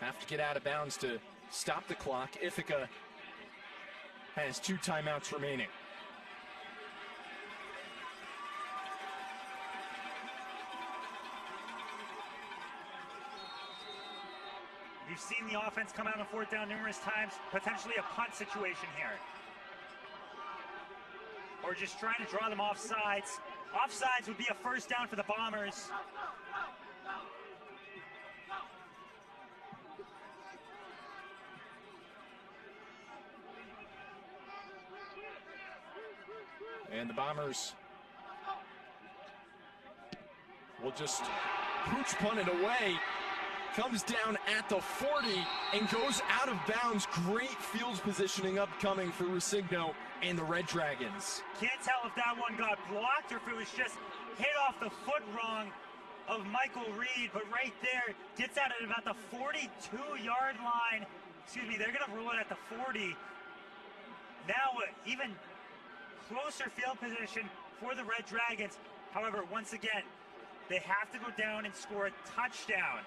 have to get out of bounds to stop the clock. Ithaca has 2 timeouts remaining. You've seen the offense come out on 4th down numerous times, potentially a punt situation here. Or just trying to draw them off sides. Offsides would be a first down for the Bombers. And the Bombers will just pooch punt it away. Comes down at the 40 and goes out of bounds. Great field positioning upcoming for Rusigno and the Red Dragons. Can't tell if that one got blocked or if it was just hit off the foot wrong of Michael Reed, but right there, gets out at about the 42-yard line. Excuse me, they're gonna rule it at the 40. Now even closer field position for the Red Dragons. However, once again, they have to go down and score a touchdown.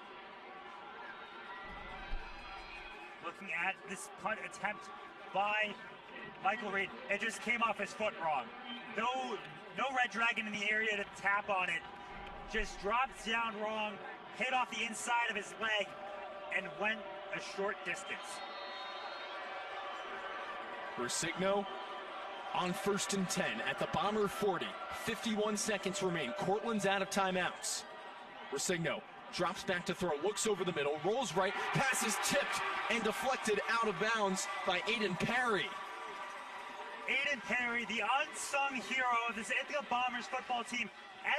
Looking at this punt attempt by Michael Reed, it just came off his foot wrong. No Red Dragon in the area to tap on it. Just drops down wrong, hit off the inside of his leg, and went a short distance. Rusigno on 1st and 10 at the Bomber 40. 51 seconds remain. Cortland's out of timeouts. Rusigno drops back to throw, looks over the middle, rolls right, pass is tipped and deflected out of bounds by Aiden Perry. Aiden Perry, the unsung hero of this Ithaca Bombers football team,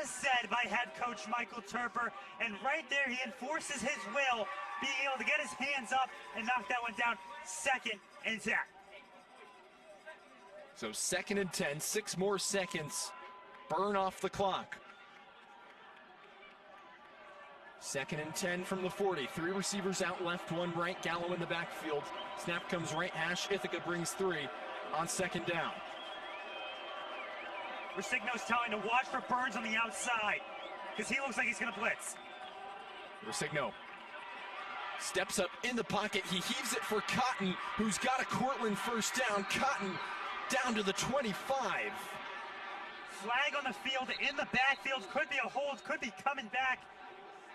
as said by head coach Michael Turper, and right there he enforces his will, being able to get his hands up and knock that one down. 2nd and 10. So 2nd and 10, 6 more seconds, burn off the clock. 2nd and 10 from the 40. 3 receivers out left, 1 right. Gallo in the backfield. Snap comes right hash. Ithaca brings 3 on 2nd down. Rusigno's telling to watch for Burns on the outside because he looks like he's going to blitz. Rusigno steps up in the pocket. He heaves it for Cotton, who's got a Cortland first down. Cotton down to the 25. Flag on the field in the backfield. Could be a hold, could be coming back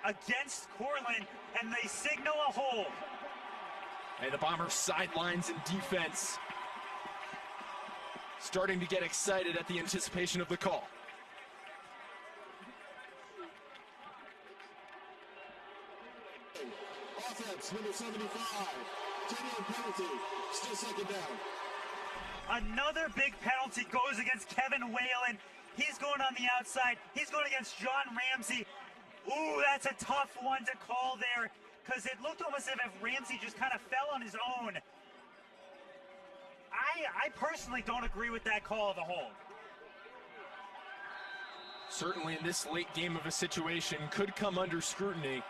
against Cortland, and they signal a hold. And the Bombers sidelines in defense, starting to get excited at the anticipation of the call. Offense, number 75. 10-yard penalty. Still 2nd down. Another big penalty goes against Kevin Whalen. He's going on the outside. He's going against John Ramsey. Ooh, that's a tough one to call there, because it looked almost as if Ramsey just kind of fell on his own. I personally don't agree with that call of the hold. Certainly in this late game of a situation, could come under scrutiny.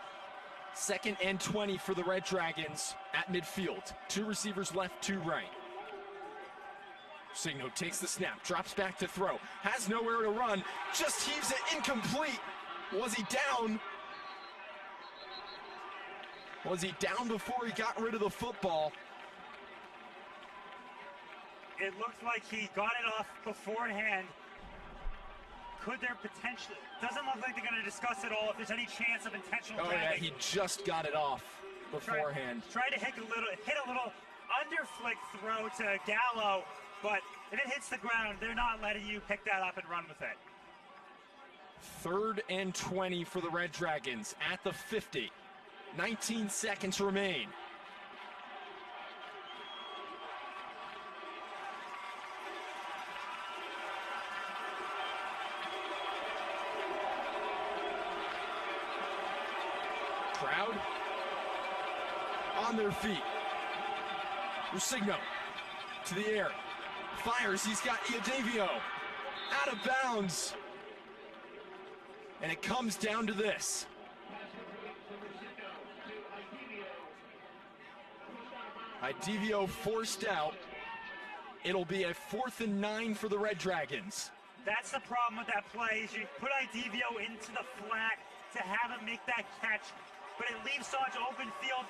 2nd and 20 for the Red Dragons at midfield. 2 receivers left, 2 right. Rusigno takes the snap, drops back to throw, has nowhere to run, just heaves it incomplete. Was he down? Was he down before he got rid of the football? It looks like he got it off beforehand. Could there potentially, doesn't look like they're going to discuss it all if there's any chance of intentional tackling. Yeah, he just got it off beforehand. Try to hit a little underflick throw to Gallo, but if it hits the ground, they're not letting you pick that up and run with it. 3rd and 20 for the Red Dragons at the 50. 19 seconds remain. Crowd on their feet. Rusigno to the air. Fires, he's got Iadavio out of bounds. And it comes down to this. Iadavio forced out. It'll be a 4th and 9 for the Red Dragons. That's the problem with that play, is you put Iadavio into the flat to have him make that catch, but it leaves so much open field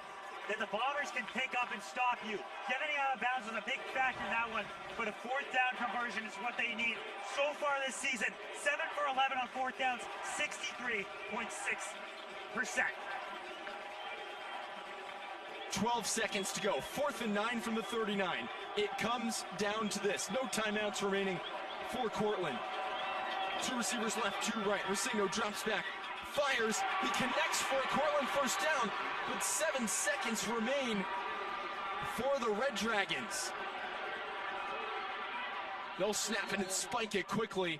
that the Bombers can pick up and stop you. Getting out of bounds was a big factor in that one, but a 4th down conversion is what they need so far this season. 7 for 11 on 4th downs, 63.6%. 12 seconds to go. 4th and 9 from the 39. It comes down to this. No timeouts remaining for Cortland. 2 receivers left, 2 right. Rusigno drops back, fires. He connects for a Cortland first down, but 7 seconds remain for the Red Dragons. They'll snap it and spike it quickly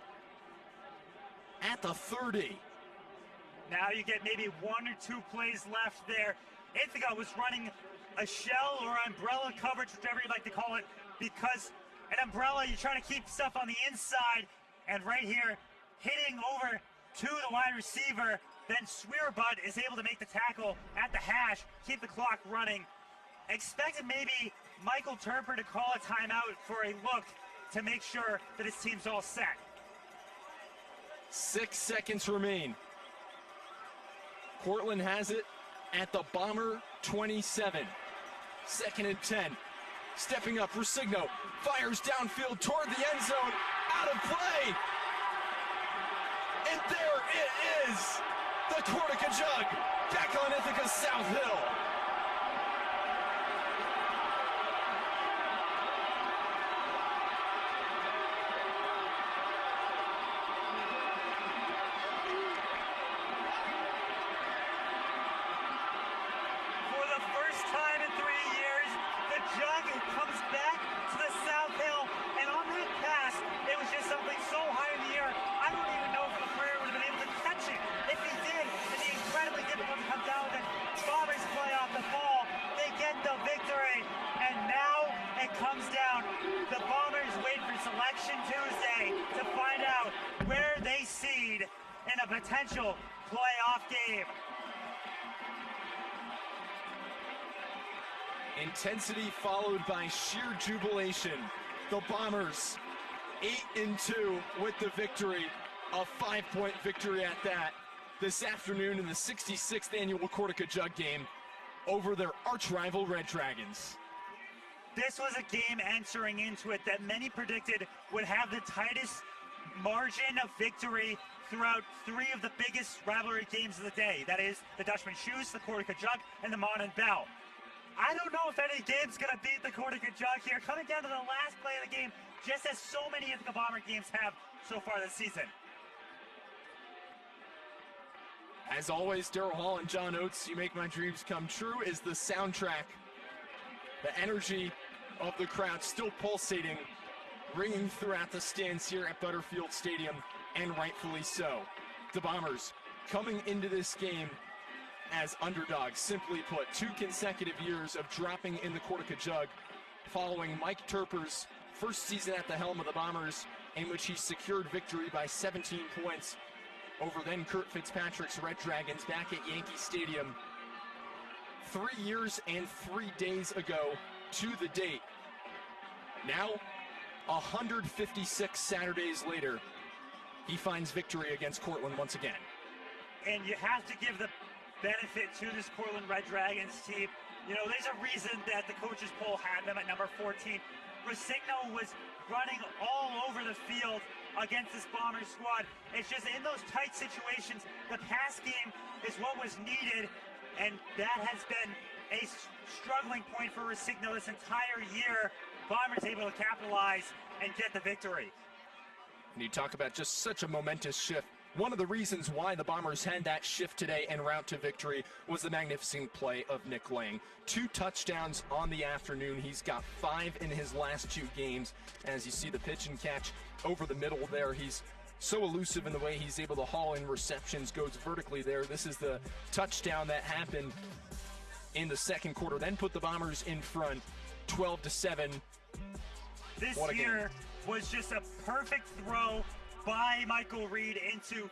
at the 30. Now you get maybe 1 or 2 plays left there. Ithaca was running a shell or umbrella coverage, whichever you'd like to call it, because an umbrella, you're trying to keep stuff on the inside, and right here, hitting over to the wide receiver, then Swearbud is able to make the tackle at the hash, keep the clock running. Expected maybe Michael Turper to call a timeout for a look to make sure that his team's all set. 6 seconds remain. Cortland has it at the Bomber 27. 2nd and 10. Stepping up, Resigno fires downfield toward the end zone, out of play. And there it is. The Cortaca Jug back on Ithaca's South Hill. Comes down. The Bombers wait for Selection Tuesday to find out where they seed in a potential playoff game. Intensity followed by sheer jubilation. The Bombers 8-2 with the victory, a 5-point victory at that, this afternoon in the 66th annual Cortaca Jug game over their arch-rival Red Dragons. This was a game entering into it that many predicted would have the tightest margin of victory throughout 3 of the biggest rivalry games of the day. That is the Dutchman Shoes, the Cortaca Jug, and the Mon and Bell. I don't know if any game's going to beat the Cortaca Jug here. Coming down to the last play of the game, just as so many Ithaca Bomber games have so far this season. As always, Daryl Hall and John Oates, You Make My Dreams Come True, is the soundtrack. The energy of the crowd still pulsating, ringing throughout the stands here at Butterfield Stadium, and rightfully so. The Bombers coming into this game as underdogs, simply put, 2 consecutive years of dropping in the Cortaca Jug, following Mike Turper's first season at the helm of the Bombers, in which he secured victory by 17 points over then Kurt Fitzpatrick's Red Dragons back at Yankee Stadium 3 years and 3 days ago to the date. Now, 156 Saturdays later, he finds victory against Cortland once again. And you have to give the benefit to this Cortland Red Dragons team. You know, there's a reason that the coaches poll had them at number 14. Resigno was running all over the field against this Bomber squad. It's just in those tight situations, the pass game is what was needed, and that has been a struggling point for Resigno this entire year. Bombers able to capitalize and get the victory. And you talk about just such a momentous shift. One of the reasons why the Bombers had that shift today en route to victory was the magnificent play of Nick Lang. 2 touchdowns on the afternoon. He's got 5 in his last 2 games. As you see the pitch and catch over the middle there, he's so elusive in the way he's able to haul in receptions, goes vertically there. This is the touchdown that happened in the second quarter, then put the Bombers in front 12-7. This here was just a perfect throw by Michael Reed into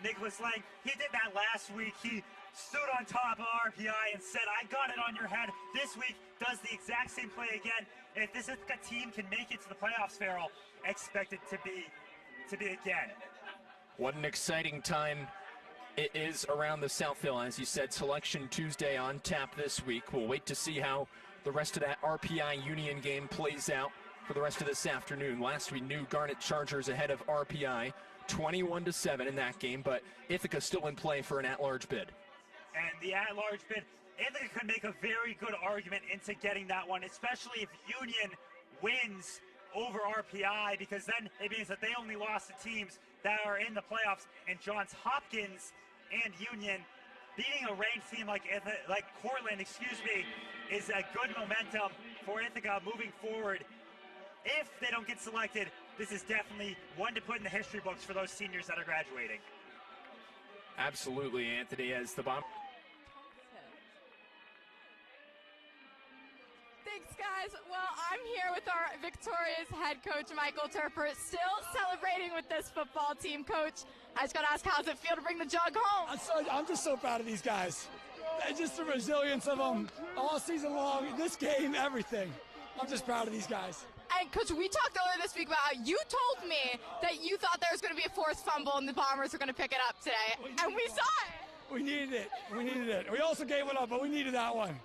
Nicholas Lang. He did that last week. He stood on top of RPI and said, I got it on your head. This week does the exact same play again. If this Ithaca team can make it to the playoffs, Farrell, expect it to be again. What an exciting time it is around the South Hill. As you said, Selection Tuesday on tap this week. We'll wait to see how the rest of that RPI Union game plays out for the rest of this afternoon. Last we knew Garnet Chargers ahead of RPI 21-7 in that game, but Ithaca still in play for an at-large bid. And the at-large bid, Ithaca could make a very good argument into getting that one, especially if Union wins over RPI, because then it means that they only lost to teams that are in the playoffs, and Johns Hopkins and Union beating a ranked team like Cortland, is a good momentum for Ithaca moving forward. If they don't get selected, this is definitely one to put in the history books for those seniors that are graduating. Absolutely, Anthony, as the Bombers. Thanks, guys. Well, I'm here with our victorious head coach, Michael Turper, still celebrating with this football team. Coach, I just got to ask, how does it feel to bring the jug home? I'm just so proud of these guys. And just the resilience of them all season long, this game, everything. I'm just proud of these guys. And, Coach, we talked earlier this week about how you told me that you thought there was going to be a forced fumble and the Bombers were going to pick it up today, and we saw it. We needed it. We needed it. We also gave it up, but we needed that one.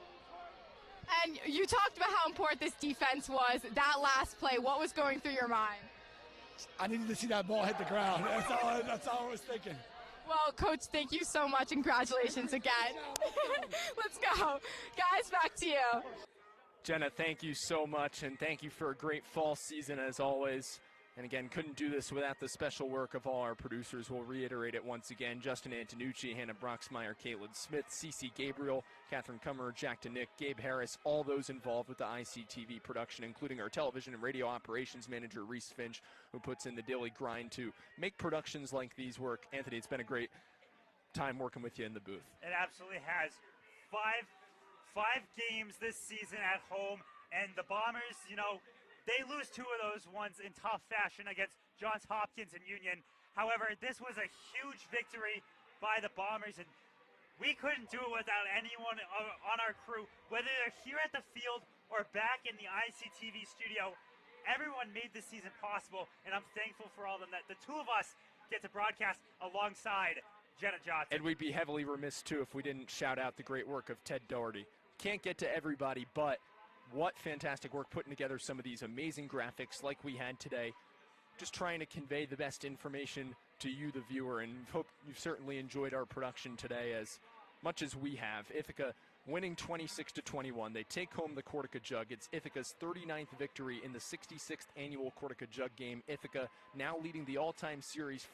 And you talked about how important this defense was. That last play, what was going through your mind? I needed to see that ball hit the ground. That's all I was thinking. Well, Coach, thank you so much. Congratulations again. Let's go. Guys, back to you. Jenna, thank you so much, and thank you for a great fall season as always. And again, couldn't do this without the special work of all our producers. We'll reiterate it once again. Justin Antonucci, Hannah Broxmeyer, Caitlin Smith, Cece Gabriel, Catherine Kummer, Jack DeNick, Gabe Harris, all those involved with the ICTV production, including our television and radio operations manager, Reese Finch, who puts in the daily grind to make productions like these work. Anthony, it's been a great time working with you in the booth. It absolutely has. Five games this season at home, and the Bombers, you know, they lose two of those ones in tough fashion against Johns Hopkins and Union. However, this was a huge victory by the Bombers, and we couldn't do it without anyone on our crew, whether they're here at the field or back in the ICTV studio. Everyone made this season possible, and I'm thankful for all of them that the two of us get to broadcast alongside Jenna Johnson. And we'd be heavily remiss, too, if we didn't shout out the great work of Ted Doherty. Can't get to everybody, but what fantastic work putting together some of these amazing graphics like we had today. Just trying to convey the best information to you, the viewer, and hope you've certainly enjoyed our production today as much as we have. Ithaca winning 26-21. They take home the Cortaca Jug. It's Ithaca's 39th victory in the 66th annual Cortaca Jug game. Ithaca now leading the all-time series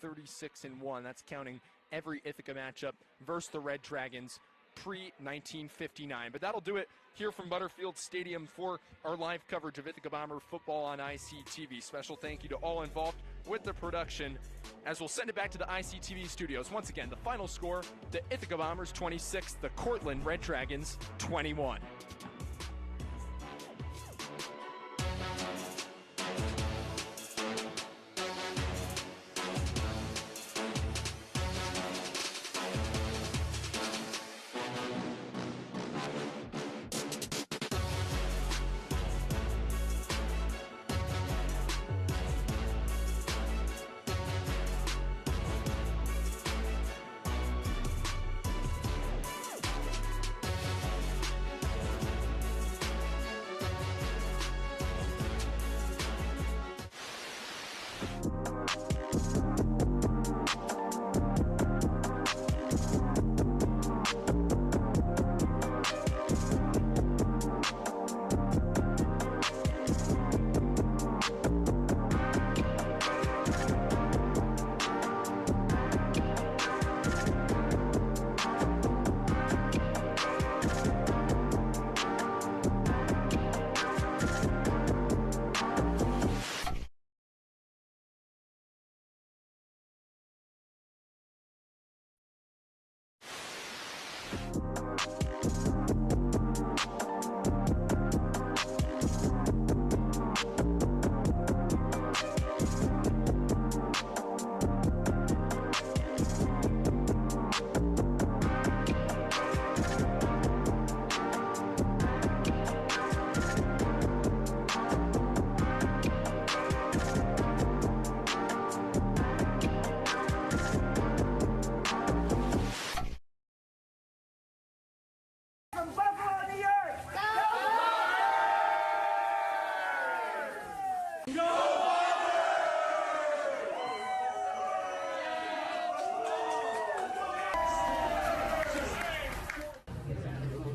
44-36-1. That's counting every Ithaca matchup versus the Red Dragons pre-1959. But that'll do it here from Butterfield Stadium for our live coverage of Ithaca Bomber football on ICTV. Special thank you to all involved with the production, as we'll send it back to the ICTV studios. Once again, the final score, the Ithaca Bombers 26, the Cortland Red Dragons 21.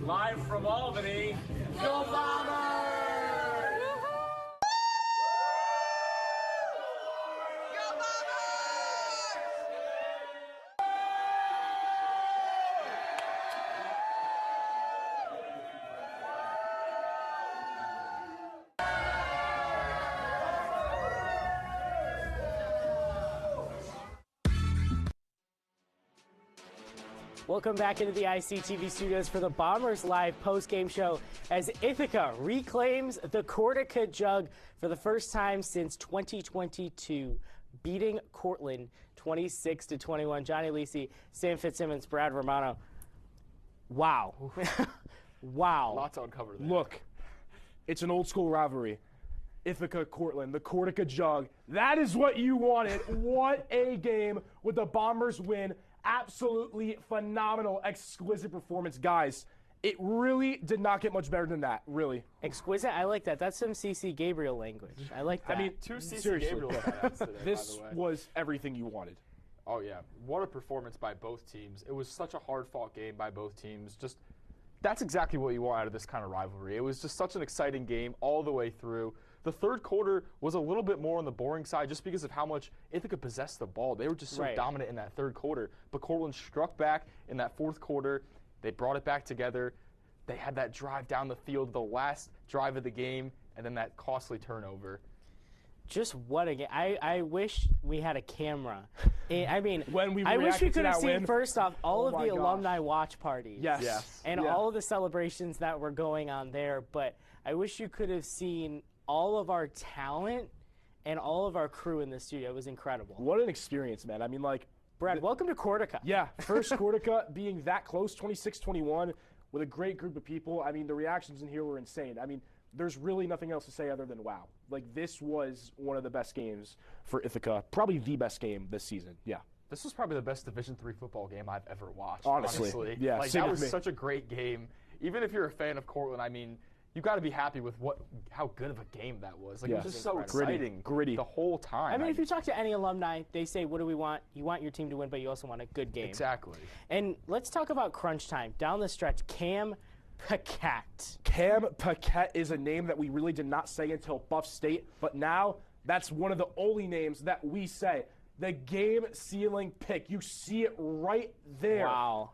Live from Albany, go Bombers! Welcome back into the ICTV studios for the Bombers live post-game show as Ithaca reclaims the Cortaca Jug for the first time since 2022, beating Cortland 26-21. Johnny Lisi, Sam Fitzsimmons, Brad Romano. Wow. Wow. Lots to uncover there. Look, it's an old school rivalry. Ithaca, Cortland, the Cortaca Jug. That is what you wanted. What a game with the Bombers win. Absolutely phenomenal, exquisite performance. Guys, it really did not get much better than that, really. Exquisite? I like that. That's some CC Gabriel language. I like that. I mean, Two CC seriously. Gabriel shoutouts today, This by the way. was everything you wanted. Oh, yeah. What a performance by both teams. It was such a hard-fought game by both teams. Just that's exactly what you want out of this kind of rivalry. It was just such an exciting game all the way through. The third quarter was a little bit more on the boring side just because of how much Ithaca possessed the ball. They were just so dominant in that third quarter. But Cortland struck back in that fourth quarter. They brought it back together. They had that drive down the field, the last drive of the game, and then that costly turnover. Just what a game. I wish we had a camera. I mean, when we I wish we could have seen, win, first off, all of the alumni watch parties. Yes. And all of the celebrations that were going on there. But I wish you could have seen all of our talent and all of our crew in the studio. It was incredible. What an experience, man. I mean, like, Brad, welcome to Cortaca. Yeah, first Cortaca being that close, 26-21, with a great group of people. I mean, the reactions in here were insane. I mean, there's really nothing else to say other than wow. Like, this was one of the best games for Ithaca, probably the best game this season. Yeah. This was probably the best Division III football game I've ever watched. Honestly. Yeah, like, that was such a great game. Even if you're a fan of Cortland, I mean, you got to be happy with how good of a game that was. Like, it was just so exciting, gritty the whole time. I mean, if you talk to any alumni, they say, what do we want? You want your team to win, but you also want a good game. Exactly. And let's talk about crunch time. Down the stretch, Cam Paquette. Cam Paquette is a name that we really did not say until Buff State, but now that's one of the only names that we say. The game-sealing pick. You see it right there. Wow.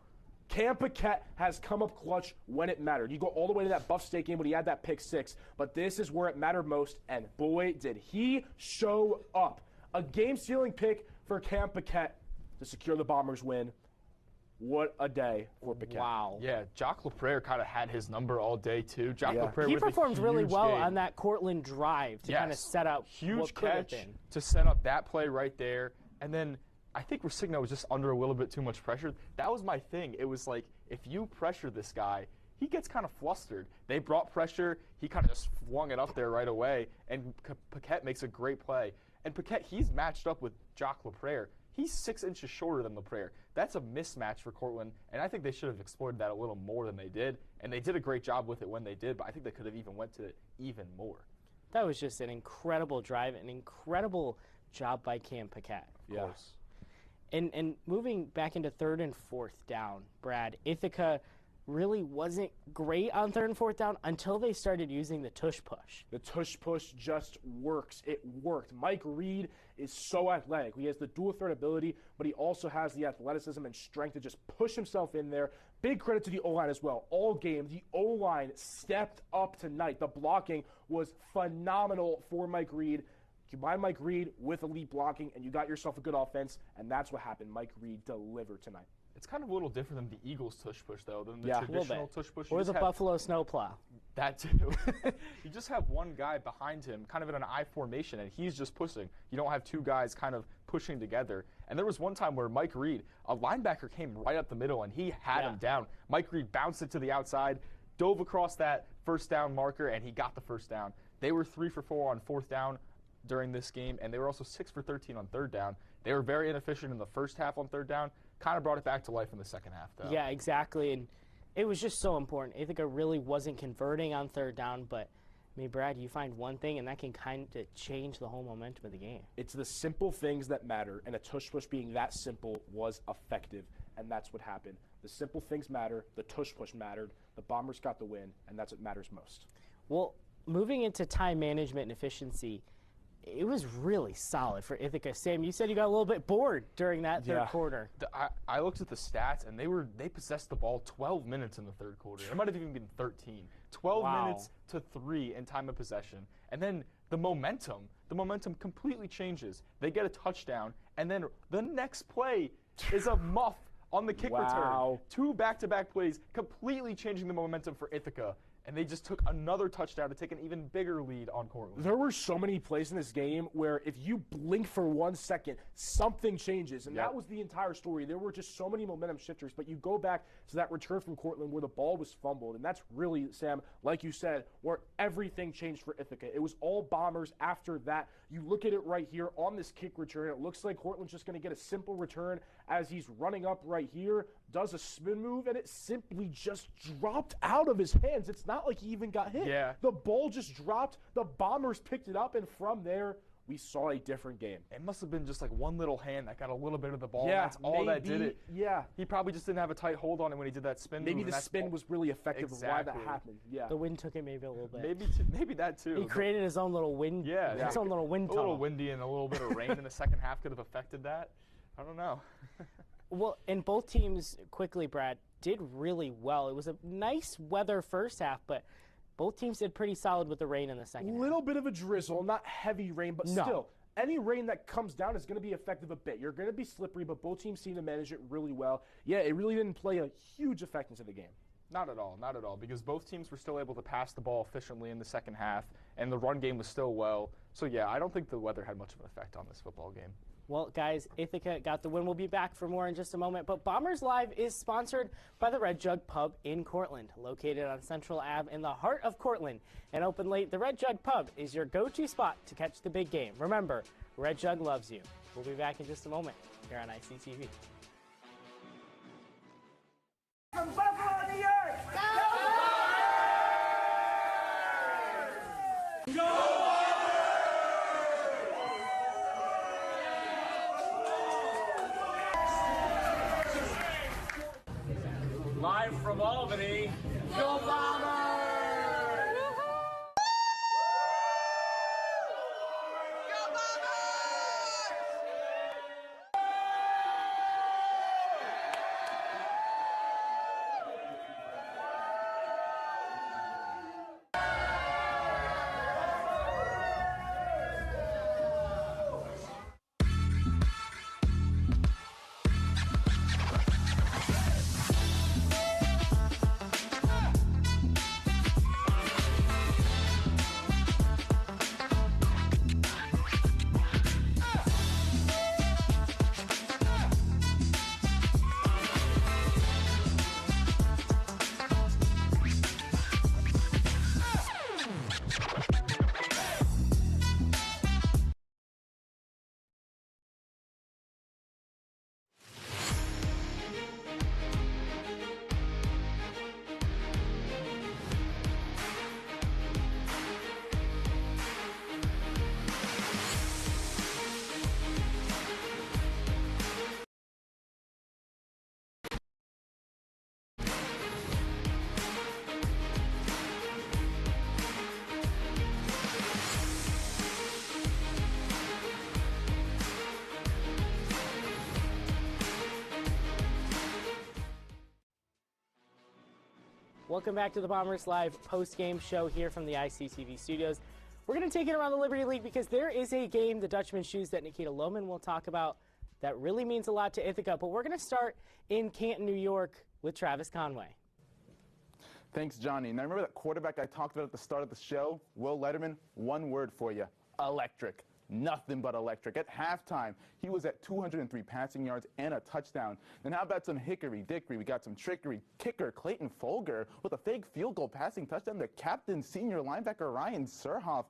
Cam Paquette has come up clutch when it mattered. You go all the way to that Buff State game when he had that pick six, but this is where it mattered most, and boy, did he show up. A game-sealing pick for Cam Paquette to secure the Bombers win. What a day for Paquette. Wow. Yeah, Jacques LePreur kind of had his number all day, too. Jacques LePreur he with performed a really huge well game. on that Cortland drive to kind of set up huge what could have catch been. to set up that play right there. And then I think Rosigno was just under a little bit too much pressure. That was my thing. It was like, if you pressure this guy, he gets kind of flustered. They brought pressure. He kind of just flung it up there right away. And Paquette makes a great play. And Paquette, he's matched up with Jacques LePreur. He's 6 inches shorter than LePreur. That's a mismatch for Cortland, and I think they should have explored that a little more than they did. And they did a great job with it when they did, but I think they could have even went to it even more. That was just an incredible drive, an incredible job by Cam Paquette. Of course. And moving back into third and fourth down, Brad, Ithaca really wasn't great on third and fourth down until they started using the tush push. The tush push just works. It worked. Mike Reed is so athletic. He has the dual threat ability, but he also has the athleticism and strength to just push himself in there. Big credit to the O-line as well. All game, the O-line stepped up tonight. The blocking was phenomenal for Mike Reed. Combine Mike Reed with elite blocking, and you got yourself a good offense, and that's what happened. Mike Reed delivered tonight. It's kind of a little different than the Eagles tush push, though, than the Yeah, traditional tush push. Or the Buffalo snowplow. That too. You just have one guy behind him, kind of in an I formation, and he's just pushing. You don't have two guys kind of pushing together. And there was one time where Mike Reed, a linebacker, came right up the middle, and he had him down. Mike Reed bounced it to the outside, dove across that first down marker, and he got the first down. They were 3 for 4 on fourth down during this game, and they were also 6 for 13 on third down. They were very inefficient in the first half on third down. Kind of brought it back to life in the second half, though. Yeah, exactly. And it was just so important. Ithaca really wasn't converting on third down, but, I mean, Brad, you find one thing, and that can kind of change the whole momentum of the game. It's the simple things that matter, and a tush push being that simple was effective, and that's what happened. The simple things matter. The tush push mattered. The Bombers got the win, and that's what matters most. Well, moving into time management and efficiency, it was really solid for Ithaca. Sam, you said you got a little bit bored during that third quarter. I looked at the stats, and they possessed the ball 12 minutes in the third quarter. It might have even been 13. 12 minutes to 3 in time of possession. And then the momentum completely changes. They get a touchdown, and then the next play is a muff on the kick return. 2 back-to-back plays, completely changing the momentum for Ithaca. And they just took another touchdown to take an even bigger lead on Cortland. There were so many plays in this game where if you blink for 1 second, something changes. And that was the entire story. There were just so many momentum shifters. But you go back to that return from Cortland where the ball was fumbled. And that's really, Sam, like you said, where everything changed for Ithaca. It was all Bombers after that. You look at it right here on this kick return. It looks like Cortland's just going to get a simple return as he's running up right here, does a spin move, and it simply just dropped out of his hands. It's not like he even got hit. Yeah. The ball just dropped. The Bombers picked it up, and from there, we saw a different game. It must have been just like one little hand that got a little bit of the ball. Yeah, that's all that did it. Yeah. He probably just didn't have a tight hold on it when he did that spin move. Maybe the spin was really effective of why that happened. Yeah. The wind took it maybe a little bit. Maybe that too. He created his own little wind. Yeah. His own little wind tunnel. A little windy and a little bit of rain in the second half could have affected that. I don't know. Well, and both teams, quickly, Brad, did really well. It was a nice weather first half, but both teams did pretty solid with the rain in the second half. A little bit of a drizzle, not heavy rain, but still. Any rain that comes down is going to be effective a bit. You're going to be slippery, but both teams seem to manage it really well. Yeah, it really didn't play a huge effect into the game. Not at all, because both teams were still able to pass the ball efficiently in the second half, and the run game was still well. So, yeah, I don't think the weather had much of an effect on this football game. Well, guys, Ithaca got the win. We'll be back for more in just a moment. But Bombers Live is sponsored by the Red Jug Pub in Cortland, located on Central Ave in the heart of Cortland. And open late, the Red Jug Pub is your go-to spot to catch the big game. Remember, Red Jug loves you. We'll be back in just a moment here on ICTV. From Buffalo, New York! Go! Go! Live from Albany, go Bombers! Welcome back to the Bombers Live post-game show here from the ICTV studios. We're going to take it around the Liberty League because there is a game, the Dutchman's Shoes, that Nikita Lohman will talk about that really means a lot to Ithaca. But we're going to start in Canton, New York with Travis Conway. Thanks, Johnny. Now, remember that quarterback I talked about at the start of the show, Will Letterman? One word for you, electric. Nothing but electric. At halftime, he was at 203 passing yards and a touchdown. Then how about some hickory-dickory? We got some trickery. Kicker Clayton Folger with a fake field goal passing touchdown. The captain, senior linebacker Ryan Surhoff.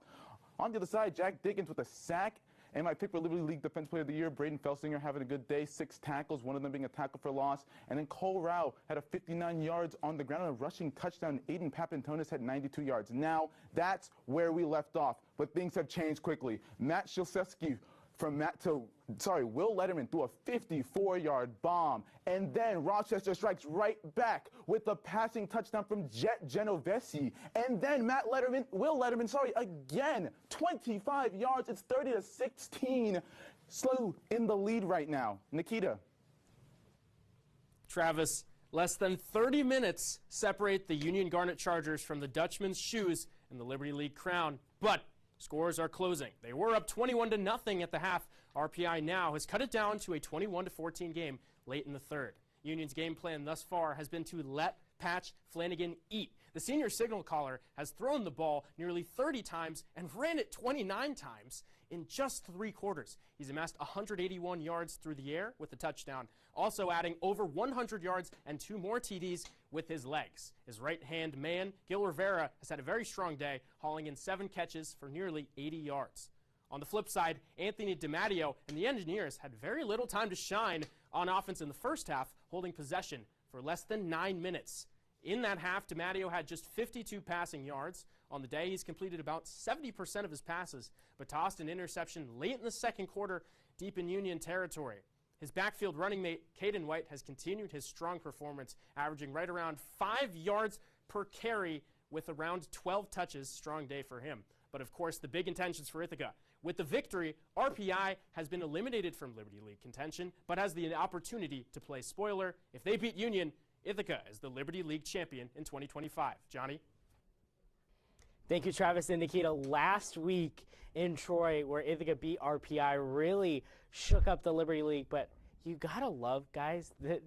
On the other side, Jack Diggins with a sack. And my pick for Liberty League Defense Player of the Year, Braden Felsinger, having a good day. 6 tackles, one of them being a tackle for loss. And then Cole Rao had a 59 yards on the ground and a rushing touchdown. Aiden Papantonis had 92 yards. Now, that's where we left off. But things have changed quickly. Matt Shilsevsky Will Letterman threw a 54-yard bomb. And then Rochester strikes right back with a passing touchdown from Jet Genovese. And then Will Letterman, again, 25 yards. It's 30-16. Slow in the lead right now. Nikita. Travis, less than 30 minutes separate the Union Garnet Chargers from the Dutchman's Shoes in the Liberty League crown. But scores are closing. They were up 21-0 at the half. RPI now has cut it down to a 21-14 game late in the third. Union's game plan thus far has been to let Patch Flanagan eat. The senior signal caller has thrown the ball nearly 30 times and ran it 29 times in just 3 quarters. He's amassed 181 yards through the air with a touchdown, also adding over 100 yards and 2 more TDs with his legs. His right-hand man, Gil Rivera, has had a very strong day, hauling in 7 catches for nearly 80 yards. On the flip side, Anthony DiMatteo and the Engineers had very little time to shine on offense in the first half, holding possession for less than 9 minutes. In that half, DiMatteo had just 52 passing yards. On the day, he's completed about 70% of his passes, but tossed an interception late in the second quarter deep in Union territory. His backfield running mate, Caden White, has continued his strong performance, averaging right around 5 yards per carry with around 12 touches. Strong day for him. But of course, the big intentions for Ithaca. With the victory, RPI has been eliminated from Liberty League contention, but has the opportunity to play spoiler. If they beat Union, Ithaca is the Liberty League champion in 2025. Johnny? Thank you, Travis and Nikita. Last week in Troy, where Ithaca beat RPI, really shook up the Liberty League. But you gotta love, guys, that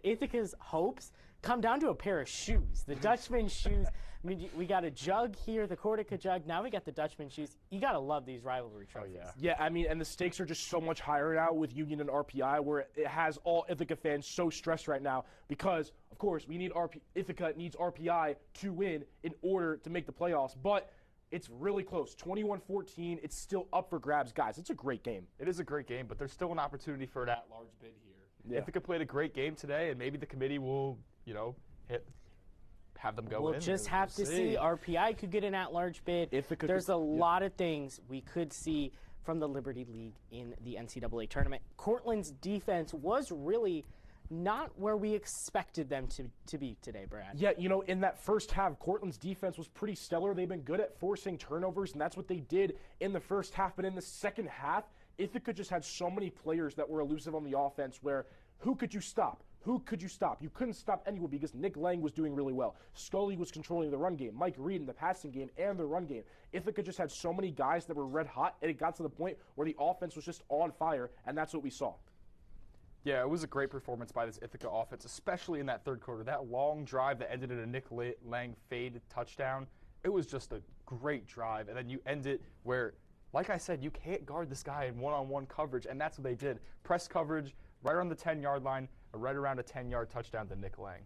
Ithaca's hopes come down to a pair of shoes. The Dutchman shoes. I mean, we got a jug here, the Cortaca Jug. Now we got the Dutchman shoes. You gotta love these rivalry trophies. Yeah, I mean, and the stakes are just so much higher now with Union and RPI, where it has all Ithaca fans so stressed right now because, of course, Ithaca needs RPI to win in order to make the playoffs. But it's really close, 21-14. It's still up for grabs, guys. It's a great game. It is a great game, but there's still an opportunity for that large bid here. Yeah. Ithaca played a great game today, and maybe the committee will, have them go in. We'll just have to see. RPI could get an at-large bid. There's a lot of things we could see from the Liberty League in the NCAA tournament. Cortland's defense was really not where we expected them to be today, Brad. Yeah, in that first half, Cortland's defense was pretty stellar. They've been good at forcing turnovers, and that's what they did in the first half. But in the second half, Ithaca just had so many players that were elusive on the offense where who could you stop? Who could you stop? You couldn't stop anyone because Nick Lang was doing really well. Scully was controlling the run game. Mike Reed in the passing game and the run game. Ithaca just had so many guys that were red hot, and it got to the point where the offense was just on fire, and that's what we saw. Yeah, it was a great performance by this Ithaca offense, especially in that third quarter. That long drive that ended in a Nick Lang fade touchdown, it was just a great drive. And then you end it where, like I said, you can't guard this guy in one-on-one coverage, and that's what they did. Press coverage right around the 10-yard line, right around a 10-yard touchdown to Nick Lang.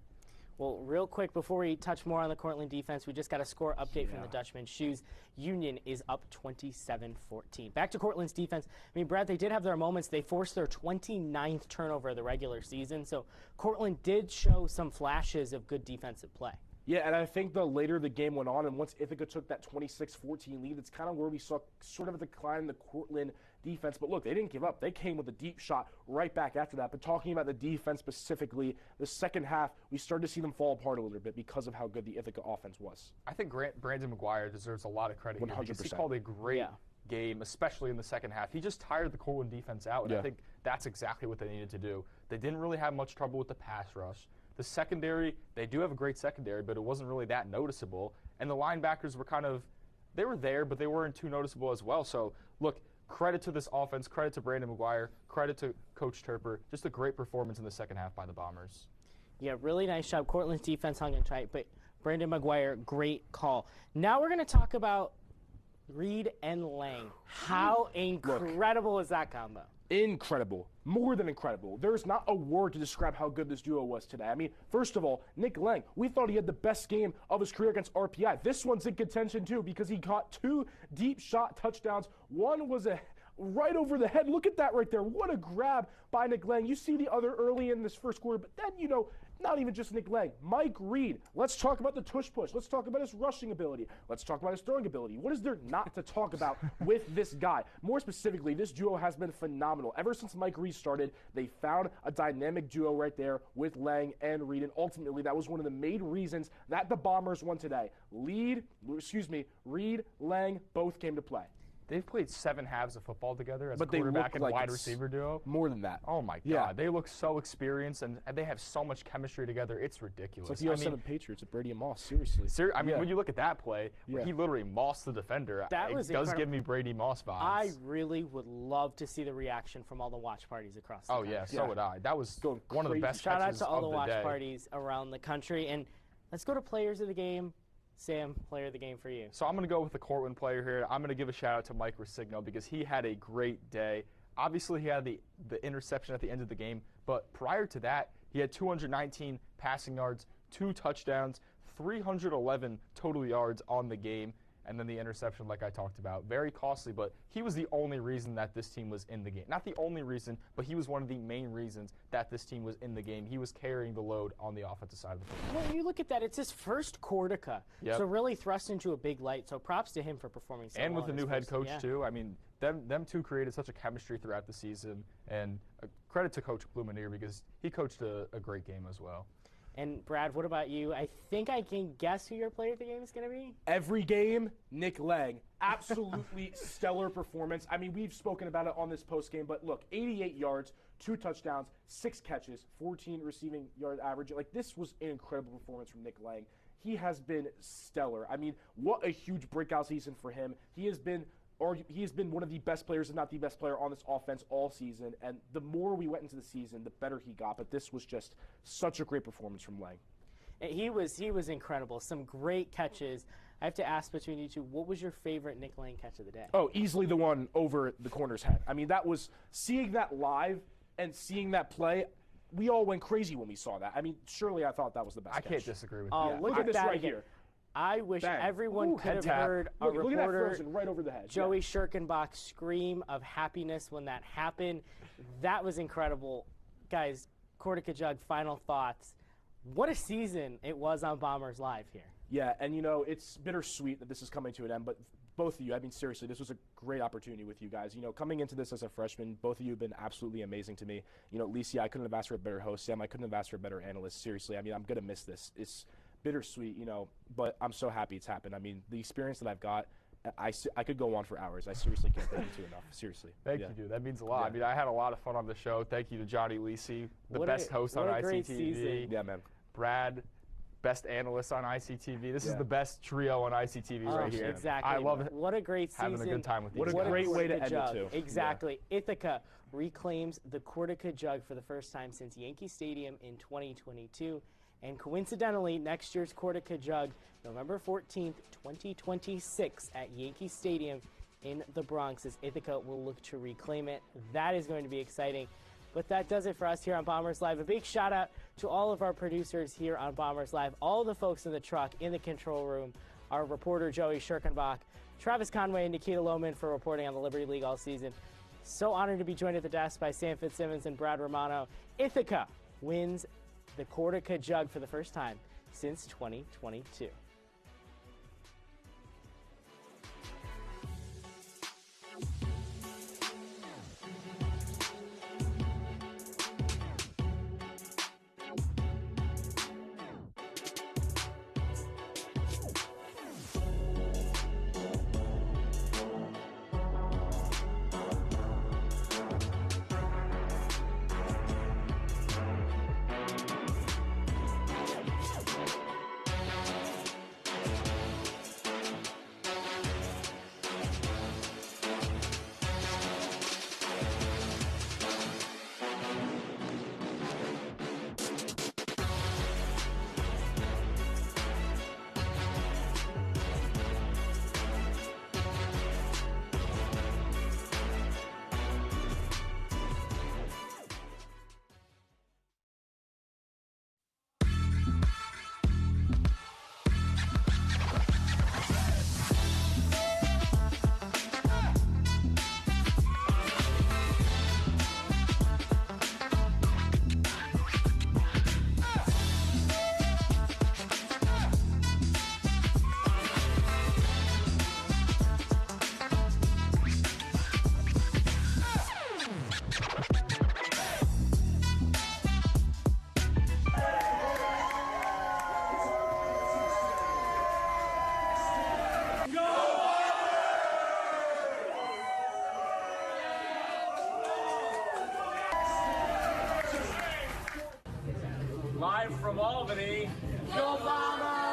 Well, real quick, before we touch more on the Cortland defense, we just got a score update from the Dutchman shoes. Union is up 27-14. Back to Cortland's defense. I mean, Brad, they did have their moments. They forced their 29th turnover of the regular season, so Cortland did show some flashes of good defensive play. Yeah, and I think the later the game went on, and once Ithaca took that 26-14 lead, it's kind of where we saw sort of a decline in the Cortland defense. But look, they didn't give up. They came with a deep shot right back after that. But talking about the defense specifically, the second half, we started to see them fall apart a little bit because of how good the Ithaca offense was. I think Brandon McGuire deserves a lot of credit 100%. here. He called a great game, especially in the second half. He just tired the Cortland defense out, and I think that's exactly what they needed to do. They didn't really have much trouble with the pass rush. The secondary, they do have a great secondary, but it wasn't really that noticeable. And the linebackers were they were there, but they weren't too noticeable as well. So, look, credit to this offense, credit to Brandon McGuire, credit to Coach Turper. Just a great performance in the second half by the Bombers. Yeah, really nice job. Cortland's defense hung in tight, but Brandon McGuire, great call. Now we're going to talk about Reed and Lang. How incredible is that combo? Incredible. More than incredible. There's not a word to describe how good this duo was today. I mean, first of all, Nick Lang, we thought he had the best game of his career against RPI. This one's in contention, too, because he caught 2 deep shot touchdowns. One was right over the head. Look at that right there. What a grab by Nick Lang. You see the other early in this first quarter, but then, not even just Nick Lang. Mike Reed. Let's talk about the tush push. Let's talk about his rushing ability. Let's talk about his throwing ability. What is there not to talk about with this guy? More specifically, this duo has been phenomenal. Ever since Mike Reed started, they found a dynamic duo right there with Lang and Reed, and ultimately that was one of the main reasons that the Bombers won today. Reed, Lang both came to play. they've played 7 halves of football together as But a they quarterback look and like wide it's receiver duo. More than that. Oh, my God. Yeah. They look so experienced, and they have so much chemistry together. It's ridiculous. It's like the 07 Patriots of Brady and Moss, seriously. I mean, when you look at that play, where he literally mossed the defender, That was it does incredible. give me Brady Moss vibes. I really would love to see the reaction from all the watch parties across the country. Yeah, so would I. That was one of the best Shout out catches to all of the the watch day. parties around the country. And let's go to players of the game. Sam, player of the game for you. So I'm going to go with the Cortland player here. I'm going to give a shout out to Mike Resigno because he had a great day. Obviously, he had the interception at the end of the game, but prior to that, he had 219 passing yards, 2 touchdowns, 311 total yards on the game, and then the interception like I talked about. Very costly, but he was the only reason that this team was in the game. Not the only reason, but he was one of the main reasons that this team was in the game. He was carrying the load on the offensive side of the football. When you look at that, it's his first Cortaca, so really thrust into a big light. So props to him for performing so and well with the new head coach, yeah. too. I mean, them two created such a chemistry throughout the season, and credit to Coach Blumenauer because he coached a great game as well. And Brad, what about you? I think I can guess who your player of the game is going to be. Every game, Nick Lang. Absolutely stellar performance. I mean, we've spoken about it on this post game, but look, 88 yards, 2 touchdowns, 6 catches, 14 receiving yard average. Like, this was an incredible performance from Nick Lang. He has been stellar. I mean, what a huge breakout season for him. He has been one of the best players, if not the best player on this offense all season. And the more we went into the season, the better he got. But this was just such a great performance from Lang. He was incredible. Some great catches. I have to ask between you two, what was your favorite Nick Lang catch of the day? Oh, easily the one over the corner's head. I mean, that was seeing that live and seeing that play. We all went crazy when we saw that. I mean, surely I thought that was the best. I can't disagree with you. Yeah. Look at this that right again. here. I wish everyone could have heard a look at that reporter, frozen right over the head. Joey Schirkenbach, scream of happiness when that happened. That was incredible. Guys, Cortaca Jug, final thoughts. What a season it was on Bombers Live here. Yeah, and you know, it's bittersweet that this is coming to an end, but both of you, I mean, seriously, this was a great opportunity with you guys. You know, coming into this as a freshman, both of you have been absolutely amazing to me. You know, Lisa, I couldn't have asked for a better host. Sam, I couldn't have asked for a better analyst. Seriously, I mean, I'm going to miss this. It's bittersweet, you know, but I'm so happy it's happened. I mean, the experience that I've got, I could go on for hours. I seriously can't thank you enough. Seriously. Thank you, dude. That means a lot. I mean, I had a lot of fun on the show. Thank you to Johnny Lisi, the best host on ICTV. Yeah, man. Brad, best analyst on ICTV. This is the best trio on ICTV right here. Exactly. I love it. What a great season. Having a good time with you. What a great way to end it, too. Exactly. Yeah. Ithaca reclaims the Cortaca Jug for the first time since Yankee Stadium in 2022. And coincidentally, next year's Cortaca Jug, November 14th, 2026 at Yankee Stadium in the Bronx, as Ithaca will look to reclaim it. That is going to be exciting. But that does it for us here on Bombers Live. A big shout out to all of our producers here on Bombers Live, all the folks in the truck, in the control room, our reporter Joey Schirkenbach, Travis Conway and Nikita Lohman for reporting on the Liberty League all season. So honored to be joined at the desk by Sam Fitzsimmons and Brad Romano. Ithaca wins the Cortaca Jug for the first time since 2022. Live from Albany, go Bombers!